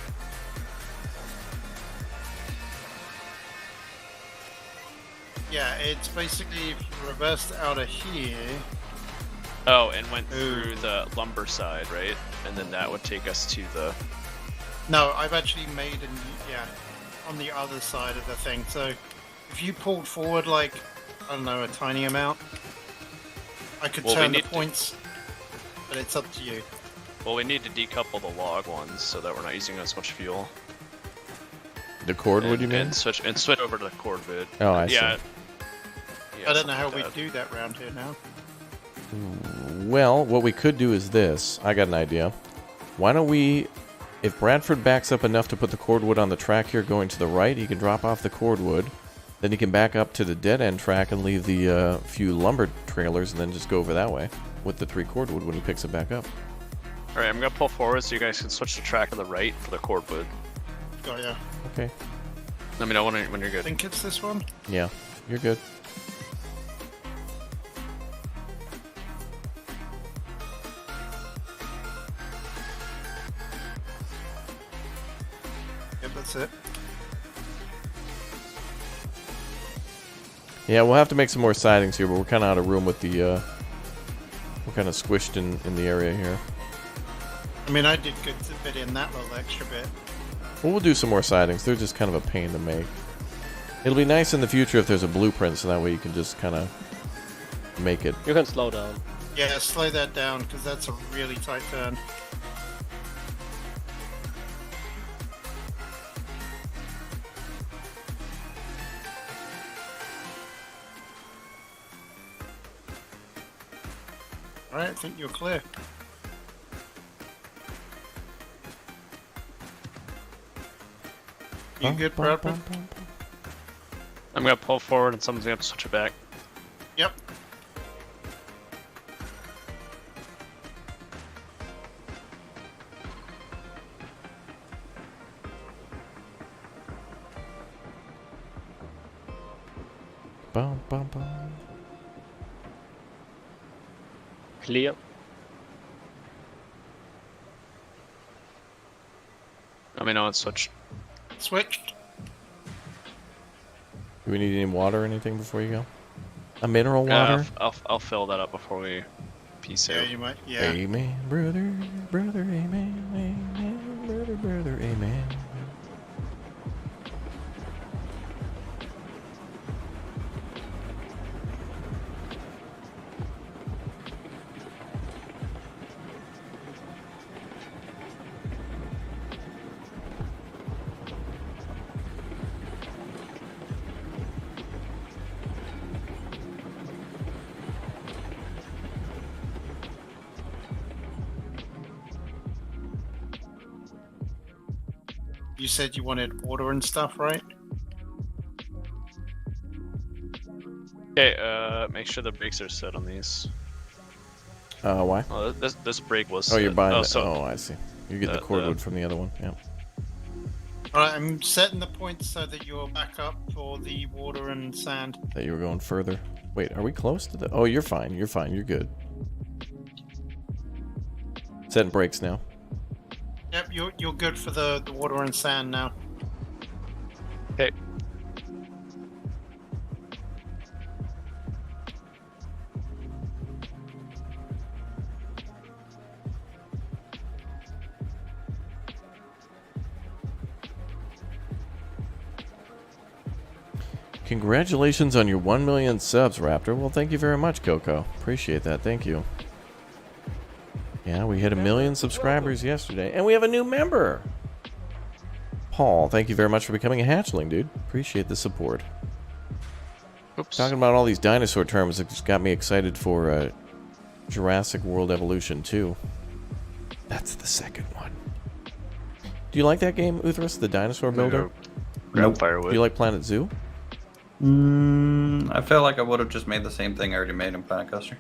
Yeah, it's basically reversed out of here. Oh, and went through the lumber side, right? And then that would take us to the... No, I've actually made on the other side of the thing. So if you pulled forward like, I don't know, a tiny amount, I could turn the points, but it's up to you. Well, we need to decouple the log ones so that we're not using as much fuel. The cordwood, you mean? And switch over to the cordwood. Oh, I see. I don't know how we do that round here now. Well, what we could do is this. I got an idea. Why don't we... If Bradford backs up enough to put the cordwood on the track here going to the right, he can drop off the cordwood. Then he can back up to the dead-end track and leave the few lumber trailers and then just go over that way with the 3 cordwood when he picks it back up. Alright, I'm gonna pull forward so you guys can switch the track to the right for the cordwood. Oh yeah. Okay. Let me know when you're I good. think it's this one. Yeah, you're good. Yep, that's it. Yeah, we'll have to make some more sidings here, but we're kind of out of room with the We're kind of squished in the area here. I mean, I did good bit in that little extra bit. Well, we'll do some more sidings. They're just kind of a pain to make. It'll be nice in the future if there's a blueprint, so that way you can just kind of make it. You can slow down. Yeah, slow that down, because that's a really tight turn. Alright, I think you're clear. You good, Bradford? I'm gonna pull forward and someone's gonna have to switch it back. Yep. Bum, bum, bum. Clear. Let me know it's switched. Switched. Do we need any water or anything before you go? A mineral Yeah, water? I'll fill that up before we peace out. Yeah, you might. Yeah. Amen, brother, brother, amen, amen, brother, brother, amen. You said you wanted water and stuff, right? Okay, make sure the brakes are set on these. Why? Oh, this brake was. Oh, you're buying it. So Oh, I see. You get the cordwood from the other one. Yeah. Alright, I'm setting the points so that you're back up for the water and sand. That you were going further. Wait, are we close to the? Oh, you're fine. You're fine. You're good. Setting brakes now. Yep, you're good for the water and sand now. Okay. Congratulations on your 1 million subs, Raptor. Well, thank you very much, Coco. Appreciate that. Thank you. Yeah, we hit 1 million subscribers yesterday, and we have a new member. Paul, thank you very much for becoming a hatchling, dude. Appreciate the support. Oops. Talking about all these dinosaur terms, it just got me excited for Jurassic World Evolution 2. That's the second one. Do you like that game, Uthras, the dinosaur builder? Grab firewood. Do you like Planet Zoo? I feel like I would have just made the same thing I already made in Planet Coaster.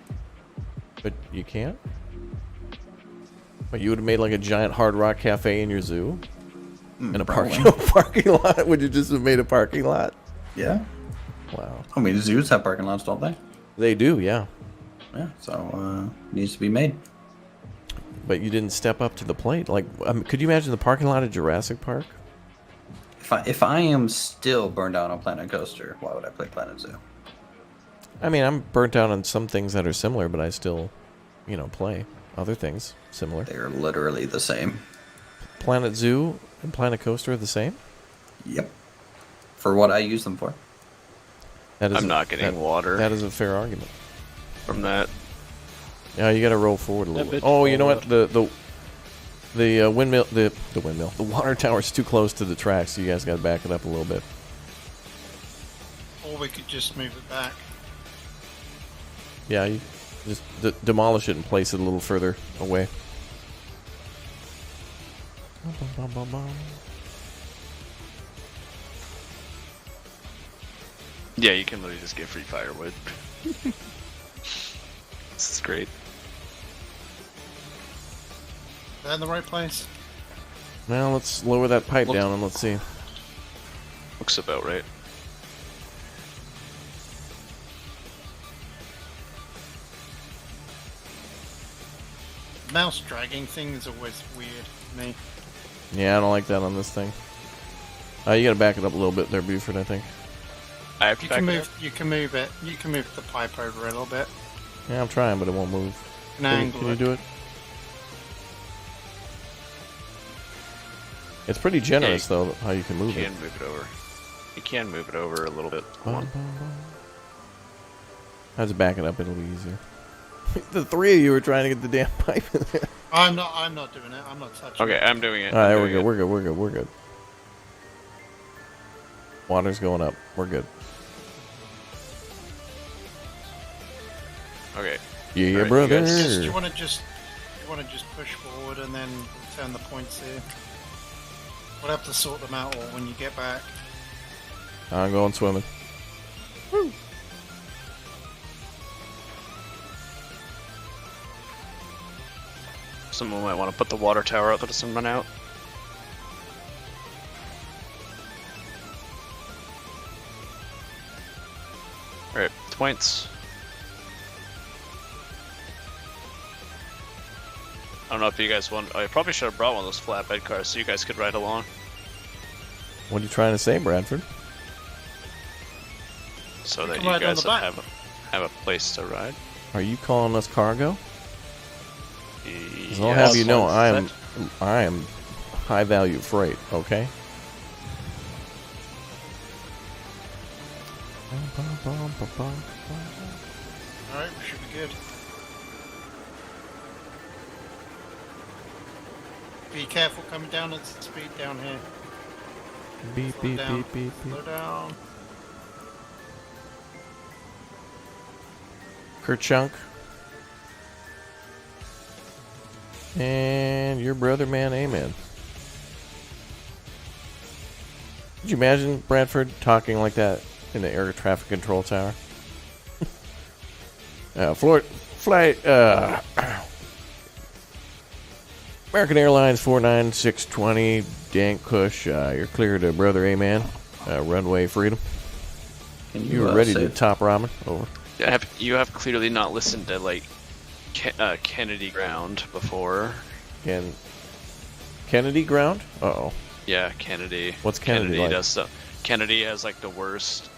But you can't? But you would have made like a giant Hard Rock Cafe in your zoo? In a parking lot? Would you just have made a parking lot? Yeah. Wow. I mean, zoos have parking lots, don't they? They do, yeah. Yeah, so needs to be made. But you didn't step up to the plate. Like, could you imagine the parking lot at Jurassic Park? If I am still burned out on Planet Coaster, why would I play Planet Zoo? I mean, I'm burnt out on some things that are similar, but I still, play other things similar. They're literally the same. Planet Zoo and Planet Coaster are the same? Yep. For what I use them for. I'm not getting water. That is a fair argument. From that. Yeah, you got to roll forward a little bit. Oh, you know what? The windmill, the water tower's too close to the tracks, so you guys got to back it up a little bit. Or we could just move it back. Yeah, you just demolish it and place it a little further away. Yeah, you can literally just get free firewood. This is great. Is that in the right place? Now let's lower that pipe down and let's see. Looks about right. Mouse dragging thing is always weird to me. Yeah, I don't like that on this thing. You gotta back it up a little bit there, Buford, I think. I have to You can move it. You can move the pipe over a little bit. Yeah, I'm trying, but it won't move. Can you do it? It's pretty generous, though, how you can move it. You can move it over. You can move it over a little bit. I was backing up, it'll be easier. The three of you were trying to get the damn pipe in there. I'm not doing it. I'm not touching it. Okay, I'm doing it. Alright, we're good. Water's going up. We're good. Okay. Yeah, right, brother. Do you want to just push forward and then turn the points here? We'll have to sort them out all when you get back. I'm going swimming. Woo. Someone might want to put the water tower out that doesn't run out. Alright, points. I don't know if you guys want. I probably should have brought one of those flatbed cars so you guys could ride along. What are you trying to say, Bradford? So that you guys have a place to ride. Are you calling us cargo? Yes. I'll have you know, I am high value freight. Okay. Alright, we should be good. Be careful coming down at speed down here. Beep, Slow beep, down. beep, beep, beep. Slow down. Kerchunk. And your brother, man, amen. Could you imagine Bradford talking like that in the air traffic control tower? Flight, American Airlines 49620, Dank Kush, you're clear to brother amen. Runway freedom. You were ready to top ramen. Over. You have clearly not listened to like Kennedy Ground before. Kennedy Ground? Uh-oh. Yeah, Kennedy. What's Kennedy like? does stuff. Kennedy has like the worst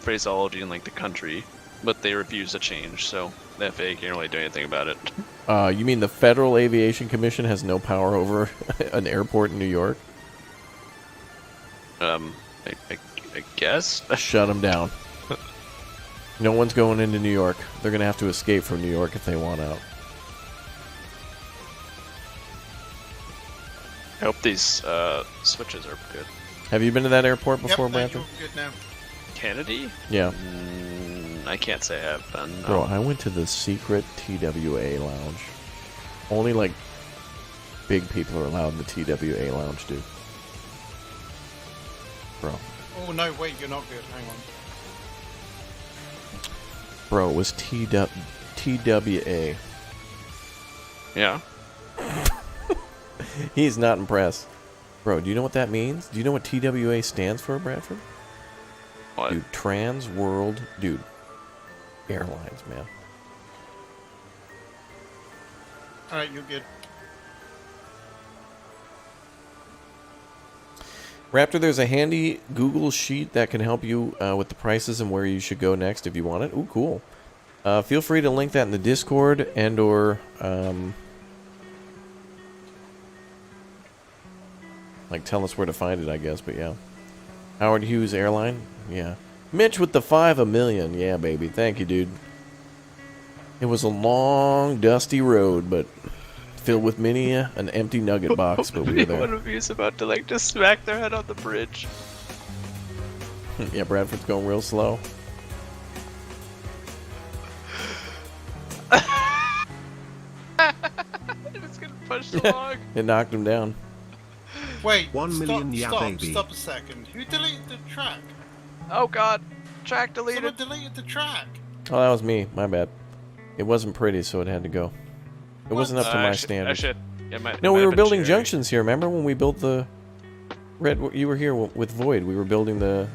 phraseology in like the country, but they refuse to change, so the FAA can't really do anything about it. You mean the Federal Aviation Commission has no power over an airport in New York? I guess. Shut them down. No one's going into New York. They're going to have to escape from New York if they want out. I hope these switches are good. Have you been to that airport before, Bradford? Good now. Kennedy? Yeah. I can't say I have been. No. Bro, I went to the secret TWA lounge. Only, like, big people are allowed in the TWA lounge, dude. Bro. Oh, no, wait, you're not good. Hang on. Bro, it was TWA. Yeah. He's not impressed. Bro, do you know what that means? Do you know what TWA stands for, Bradford? What? Dude, Trans World... Dude. Airlines, man. Alright, you're good. Raptor, there's a handy Google sheet that can help you with the prices and where you should go next if you want it. Ooh, cool. Feel free to link that in the Discord and or... like, tell us where to find it, I guess, but yeah. Howard Hughes Airline? Yeah. Mitch with the 5 a million. Yeah, baby. Thank you, dude. It was a long, dusty road, but filled with many an empty nugget box, but we were there. One of you is about to, like, just smack their head on the bridge. Yeah, Bradford's going real slow. It's gonna push the log. It knocked him down. Wait, 1 million, baby. Stop a second. Who deleted the track? Oh god, track deleted. Someone deleted the track. Oh, that was me. My bad. It wasn't pretty, so it had to go. It wasn't up to my standards. No, we were building junctions here. Remember when we built the... Red, you were here with Void. We were building the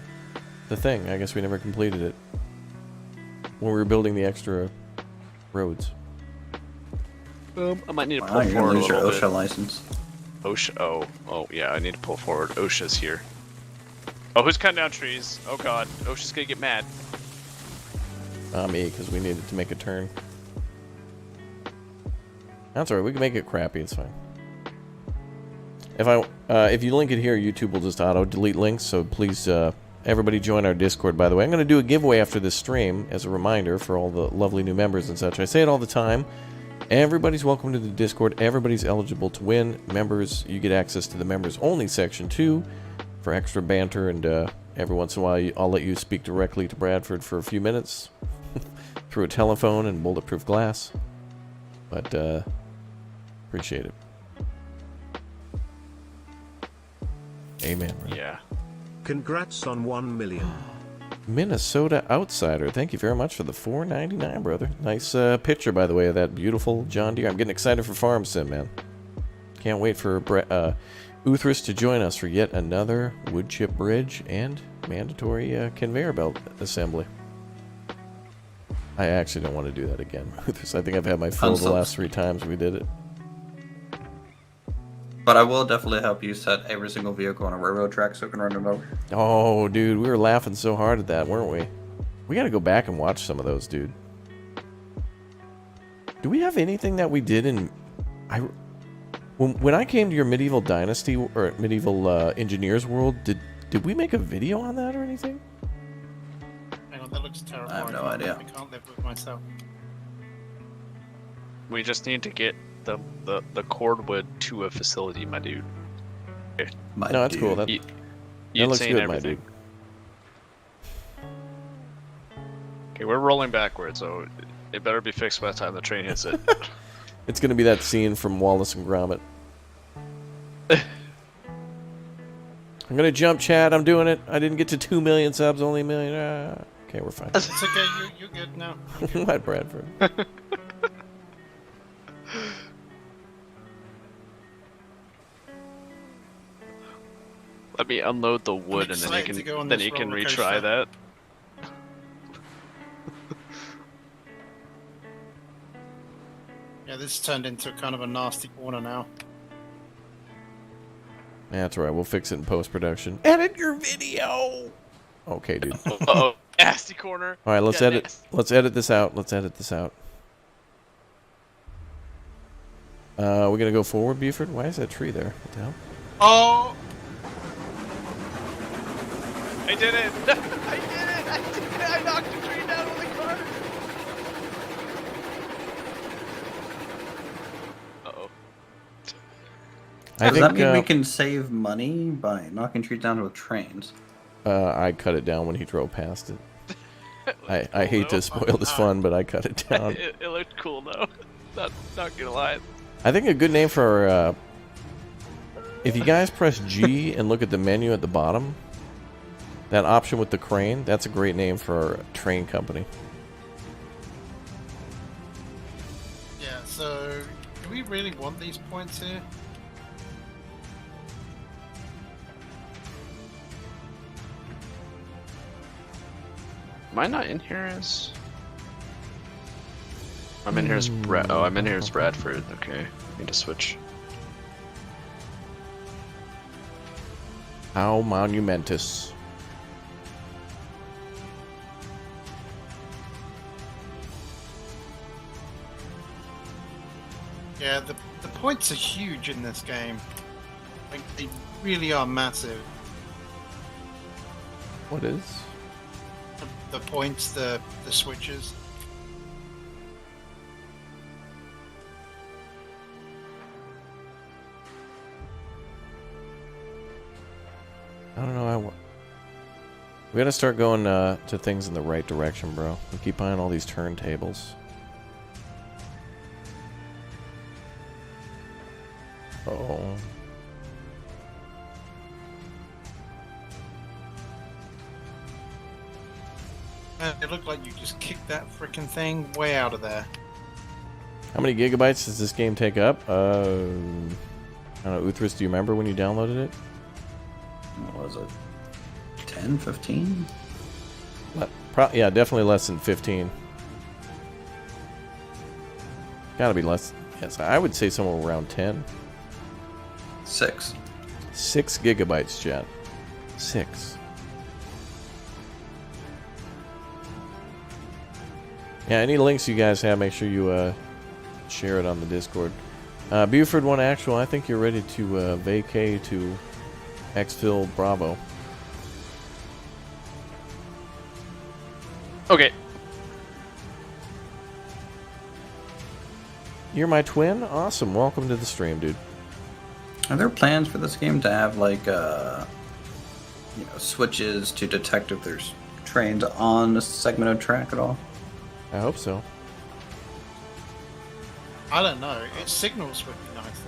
thing. I guess we never completed it. When we were building the extra roads. I might need to pull forward a lose your little bit. OSHA license. OSHA, oh yeah, I need to pull forward. OSHA's here. Oh, who's cutting down trees? Oh god, OSHA's gonna get mad. Me, because we needed to make a turn. That's alright, we can make it crappy, it's fine. If you link it here, YouTube will just auto-delete links, so please, everybody join our Discord, by the way. I'm going to do a giveaway after this stream, as a reminder for all the lovely new members and such. I say it all the time. Everybody's welcome to the Discord. Everybody's eligible to win. Members, you get access to the members-only section, too, for extra banter, and every once in a while, I'll let you speak directly to Bradford for a few minutes through a telephone and bulletproof glass. But, appreciate it. Amen. Right? Yeah. Congrats on 1 million. Minnesota Outsider. Thank you very much for the $4.99, brother. Nice picture, by the way, of that beautiful John Deere. I'm getting excited for Farm Sim, man. Can't wait for Uthris to join us for yet another wood chip bridge and mandatory conveyor belt assembly. I actually don't want to do that again. Uthris, I think I've had my fill the last 3 times we did it. But I will definitely help you set every single vehicle on a railroad track so it can run it over. Oh, dude, we were laughing so hard at that, weren't we? We gotta go back and watch some of those, dude. Do we have anything that we did in... When I came to your Medieval Dynasty, or Medieval Engineers world, did we make a video on that or anything? Hang on, that looks terrible. I have no idea. I can't live with myself. We just need to get the cordwood to a facility, my dude. Okay. No, that's cool. That looks good, my dude. Okay, we're rolling backwards, so it better be fixed by the time the train hits it. It's gonna be that scene from Wallace and Gromit. I'm gonna jump, Chad. I'm doing it. I didn't get to 2 million subs, only a million. Okay, we're fine. It's okay. You're good now. What, Bradford? Let me unload the wood, and then you can retry that. Yeah, this turned into kind of a nasty corner now. Yeah, that's right. We'll fix it in post-production. Edit your video. Okay, dude. Uh-oh, nasty corner. All right, let's edit. Nasty. Let's edit this out. Let's edit this out. We're gonna go forward, Buford. Why is that tree there? What the hell? Oh! I did it! I did it! I knocked the tree down with the car! Uh-oh. Does that mean we can save money by knocking trees down with trains? I cut it down when he drove past it. I hate to spoil this fun, but I cut it down. It looked cool, though. Not gonna lie. I think a good name for if you guys press G and look at the menu at the bottom, that option with the crane, that's a great name for a train company. Yeah, so do we really want these points here? Am I not in here as... I'm in here as I'm in here as Bradford. Okay, need to switch. How monumentous. Yeah, the points are huge in this game. Like, they really are massive. What is? The points, the switches. I don't know. We gotta start going to things in the right direction, bro. We keep buying all these turntables. Oh. It looked like you just kicked that freaking thing way out of there. How many gigabytes does this game take up? I don't know, Uthris, do you remember when you downloaded it? What was it? 10, 15? Yeah, definitely less than 15. Gotta be less. Yes, I would say somewhere around 10. 6. 6 gigabytes, chat. 6. Yeah, any links you guys have, make sure you share it on the Discord. Buford 1 Actual, I think you're ready to vacay to Exfil Bravo. Okay. You're my twin? Awesome. Welcome to the stream, dude. Are there plans for this game to have like switches to detect if there's trains on a segment of track at all? I hope so. I don't know. Its signals would be nice.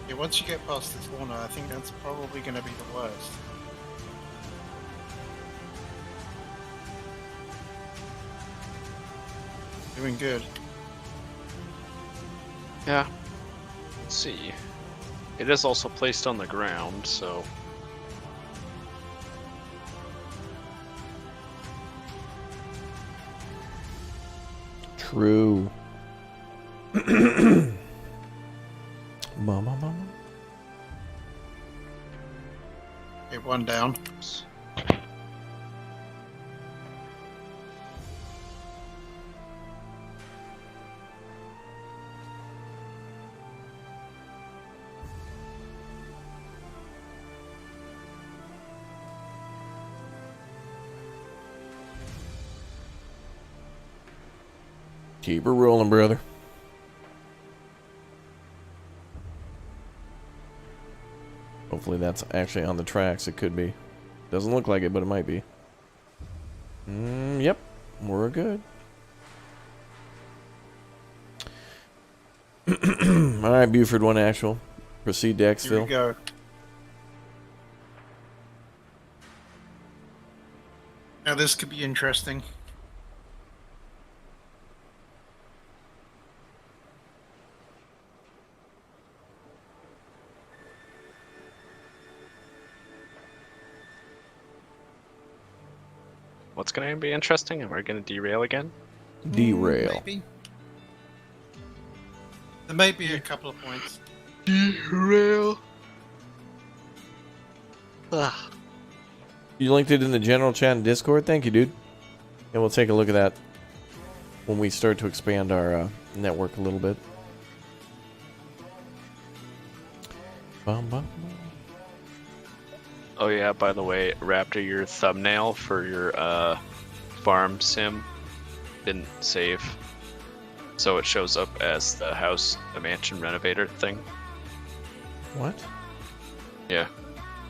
Yeah, once you get past this corner, I think that's probably going to be the worst. Doing good. Yeah. Let's see. It is also placed on the ground, so... True. Mama. Get one down. Keep her rolling, brother. Hopefully that's actually on the tracks. It could be. Doesn't look like it, but it might be. Yep. We're good. Alright, Buford 1 Actual. Proceed to Exfil. Here we go. Now this could be interesting. What's going to be interesting? Am I going to derail again? Derail. Maybe. There may be a couple of points. Derail. You linked it in the general chat and Discord? Thank you, dude. And we'll take a look at that when we start to expand our network a little bit. Bum, bum, bum. Oh yeah, by the way, Raptor, your thumbnail for your farm sim didn't save. So it shows up as the house, the mansion renovator thing. What? Yeah,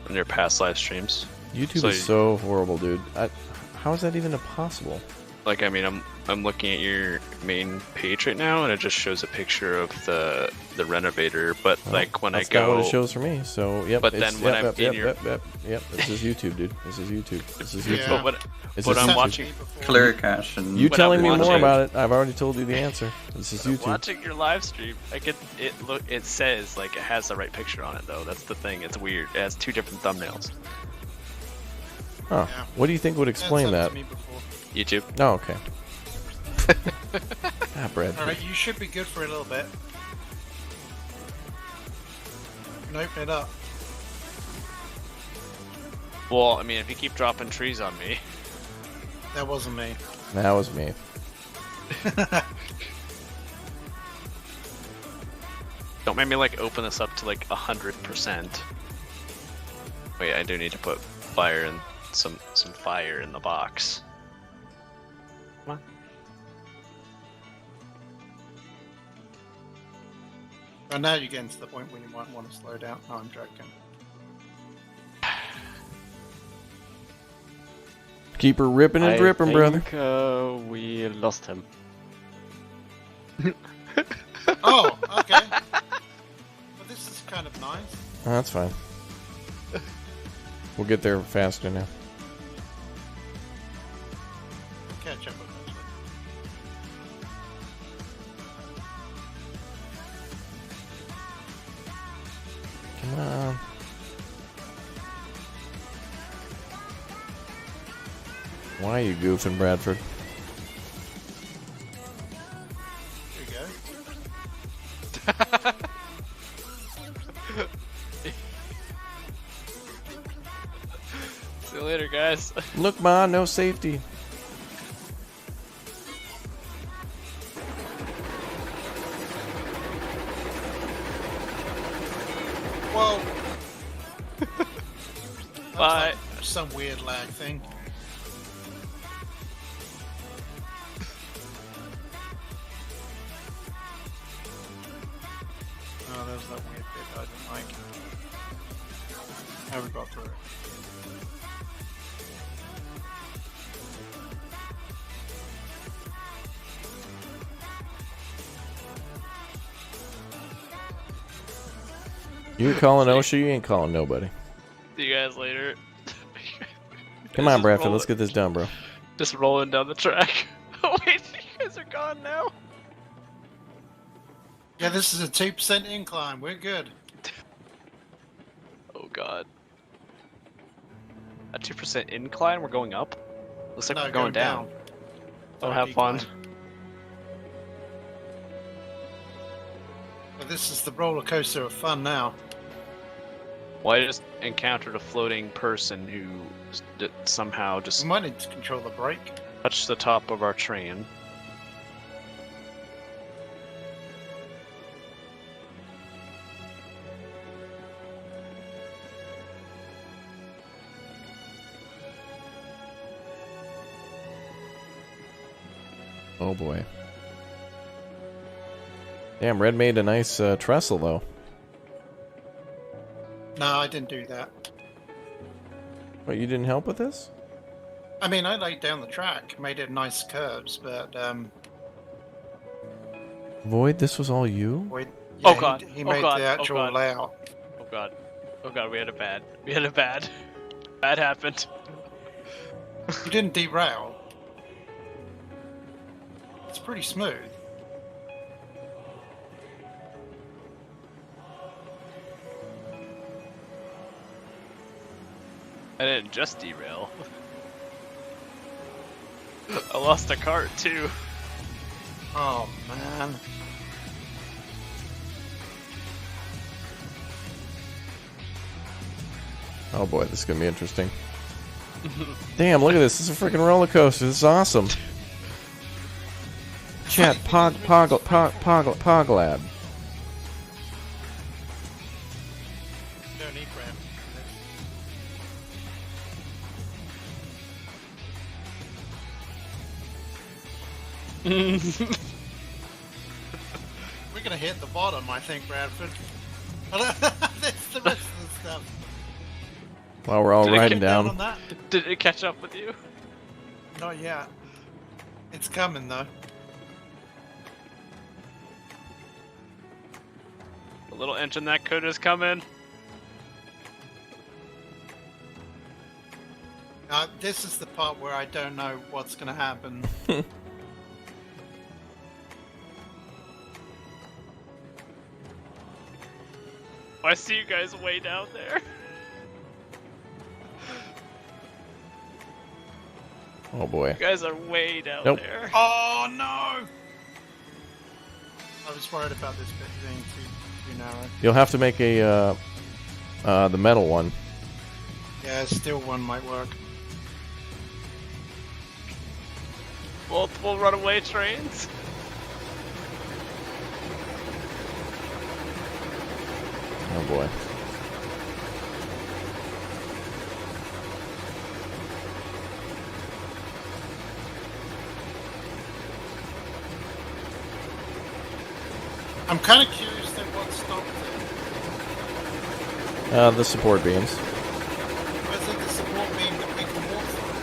in your past live streams. YouTube is so horrible, dude. How is that even possible? Like, I mean, I'm looking at your main page right now, and it just shows a picture of the renovator. But like when I go, that's not what it shows for me. So yep. But then when I'm in your yep. This is YouTube, dude. This is YouTube. This is YouTube. Yeah. But I'm watching Clear cache and you telling me more about it? I've already told you the answer. This is YouTube. Watching your live stream, I get it. Look, it says like it has the right picture on it though. That's the thing. It's weird. It has two different thumbnails. Huh. Yeah. What do you think would explain that? YouTube. Oh, okay. Brad. Alright, you should be good for a little bit. You can open it up. Well, I mean, if you keep dropping trees on me. That wasn't me. That was me. Don't make me like open this up to like 100%. Wait, I do need to put fire in some fire in the box. Come on. Well, now you're getting to the point when you might want to slow down. No, I'm joking. Keep her ripping and dripping, brother. We lost him. Oh, okay. Well, this is kind of nice. Oh, that's fine. We'll get there faster now. Catch up with it. Come on. Why are you goofing, Bradford? There you go. See you later, later, guys. Look, Ma, no safety. Whoa. Bye. Like some weird lag thing. Oh, there's that weird bit I didn't like. How we got through it. You calling OSHA, you ain't calling nobody. See you guys later. Come on, Bradford, let's get this done, bro. Just rolling down the track. Oh wait, you guys are gone now. Yeah, this is a 2% incline. We're good. Oh god. A 2% incline? We're going up? Looks like No, we're going down. Oh, have fun. But this is the roller coaster of fun now. Well, I just encountered a floating person who somehow just We might need to control the brake. touched the top of our train. Oh boy. Damn, Red made a nice trestle though. No, I didn't do that. What, you didn't help with this? I mean, I laid down the track, made it nice curves, but Void, this was all you? yeah, Oh god. he made the actual layout. Oh god. Oh god, we had a bad. Bad happened. You didn't derail. It's pretty smooth. I didn't just derail. I lost a cart too. Oh man. Oh boy, this is gonna be interesting. Damn, look at this. This is a freaking roller coaster. This is awesome. Chat, Poglab. Don't need ramp. We're gonna hit the bottom, I think, Bradford. That's the rest of the stuff. While we're all Did it riding get down. On that? Did it catch up with you? Not yet. It's coming though. The little engine that could is coming. This is the part where I don't know what's gonna happen. I see you guys way down there. Oh boy. You guys are way down Nope. there. Oh no! I was worried about this bit being too narrow. You'll have to make a the metal one. Yeah, steel one might work. Multiple runaway trains. Oh boy. I'm kind of curious that what stopped it. The support beams. Was it the support beam that we can walk through?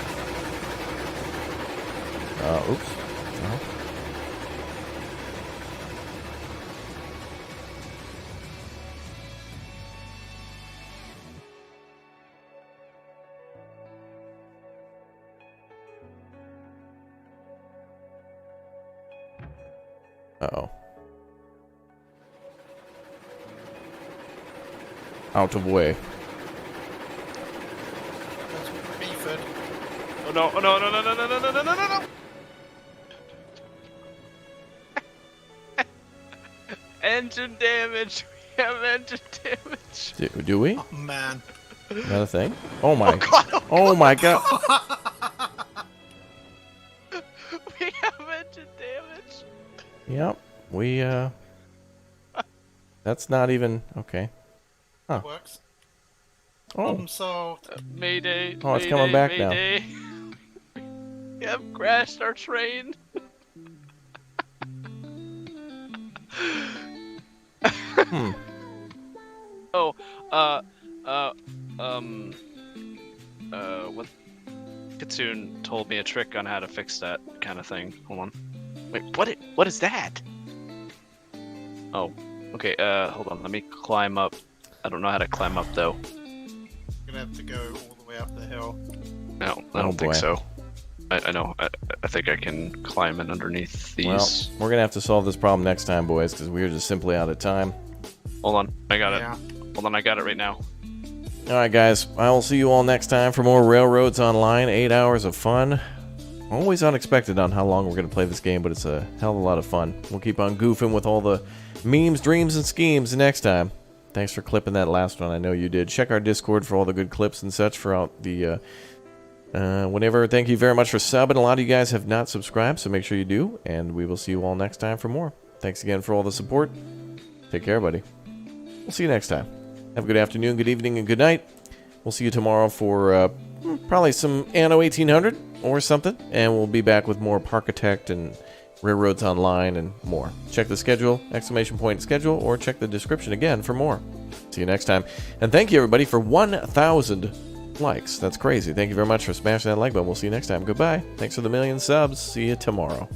Oops. No. Uh-oh. Out of way. That's Beeford. Oh no, oh no, no, no, no, no, no, no, no, no, no, no! Engine damage! We have engine damage! Do we? Oh man. Is that a thing? Oh my! Oh my god! We have engine damage. Yep, we That's not even okay. Huh? Works. Oh. Problem solved. Mayday. Oh, it's mayday, coming back mayday. We have crashed our train. Oh, what? Kitsune told me a trick on how to fix that kind of thing. Hold on. Wait, what is that? Oh, okay, hold on, let me climb up. I don't know how to climb up, though. You're gonna have to go all the way up the hill. No, I don't think so. I know, I think I can climb in underneath these. Well, we're gonna have to solve this problem next time, boys, because we're just simply out of time. Hold on, I got Yeah. it. Hold on, I got it right now. Alright, guys, I will see you all next time for more Railroads Online. 8 hours of fun. Always unexpected on how long we're going to play this game, but it's a hell of a lot of fun. We'll keep on goofing with all the memes, dreams, and schemes next time. Thanks for clipping that last one. I know you did. Check our Discord for all the good clips and such throughout the whenever. Thank you very much for subbing. A lot of you guys have not subscribed, so make sure you do. And we will see you all next time for more. Thanks again for all the support. Take care, buddy. We'll see you next time. Have a good afternoon, good evening, and good night. We'll see you tomorrow for probably some Anno 1800 or something. And we'll be back with more Parkitect and Railroads Online and more. Check the schedule, !schedule, or check the description again for more. See you next time. And thank you, everybody, for 1,000 likes. That's crazy. Thank you very much for smashing that like button. We'll see you next time. Goodbye. Thanks for the 1,000,000 subs. See you tomorrow.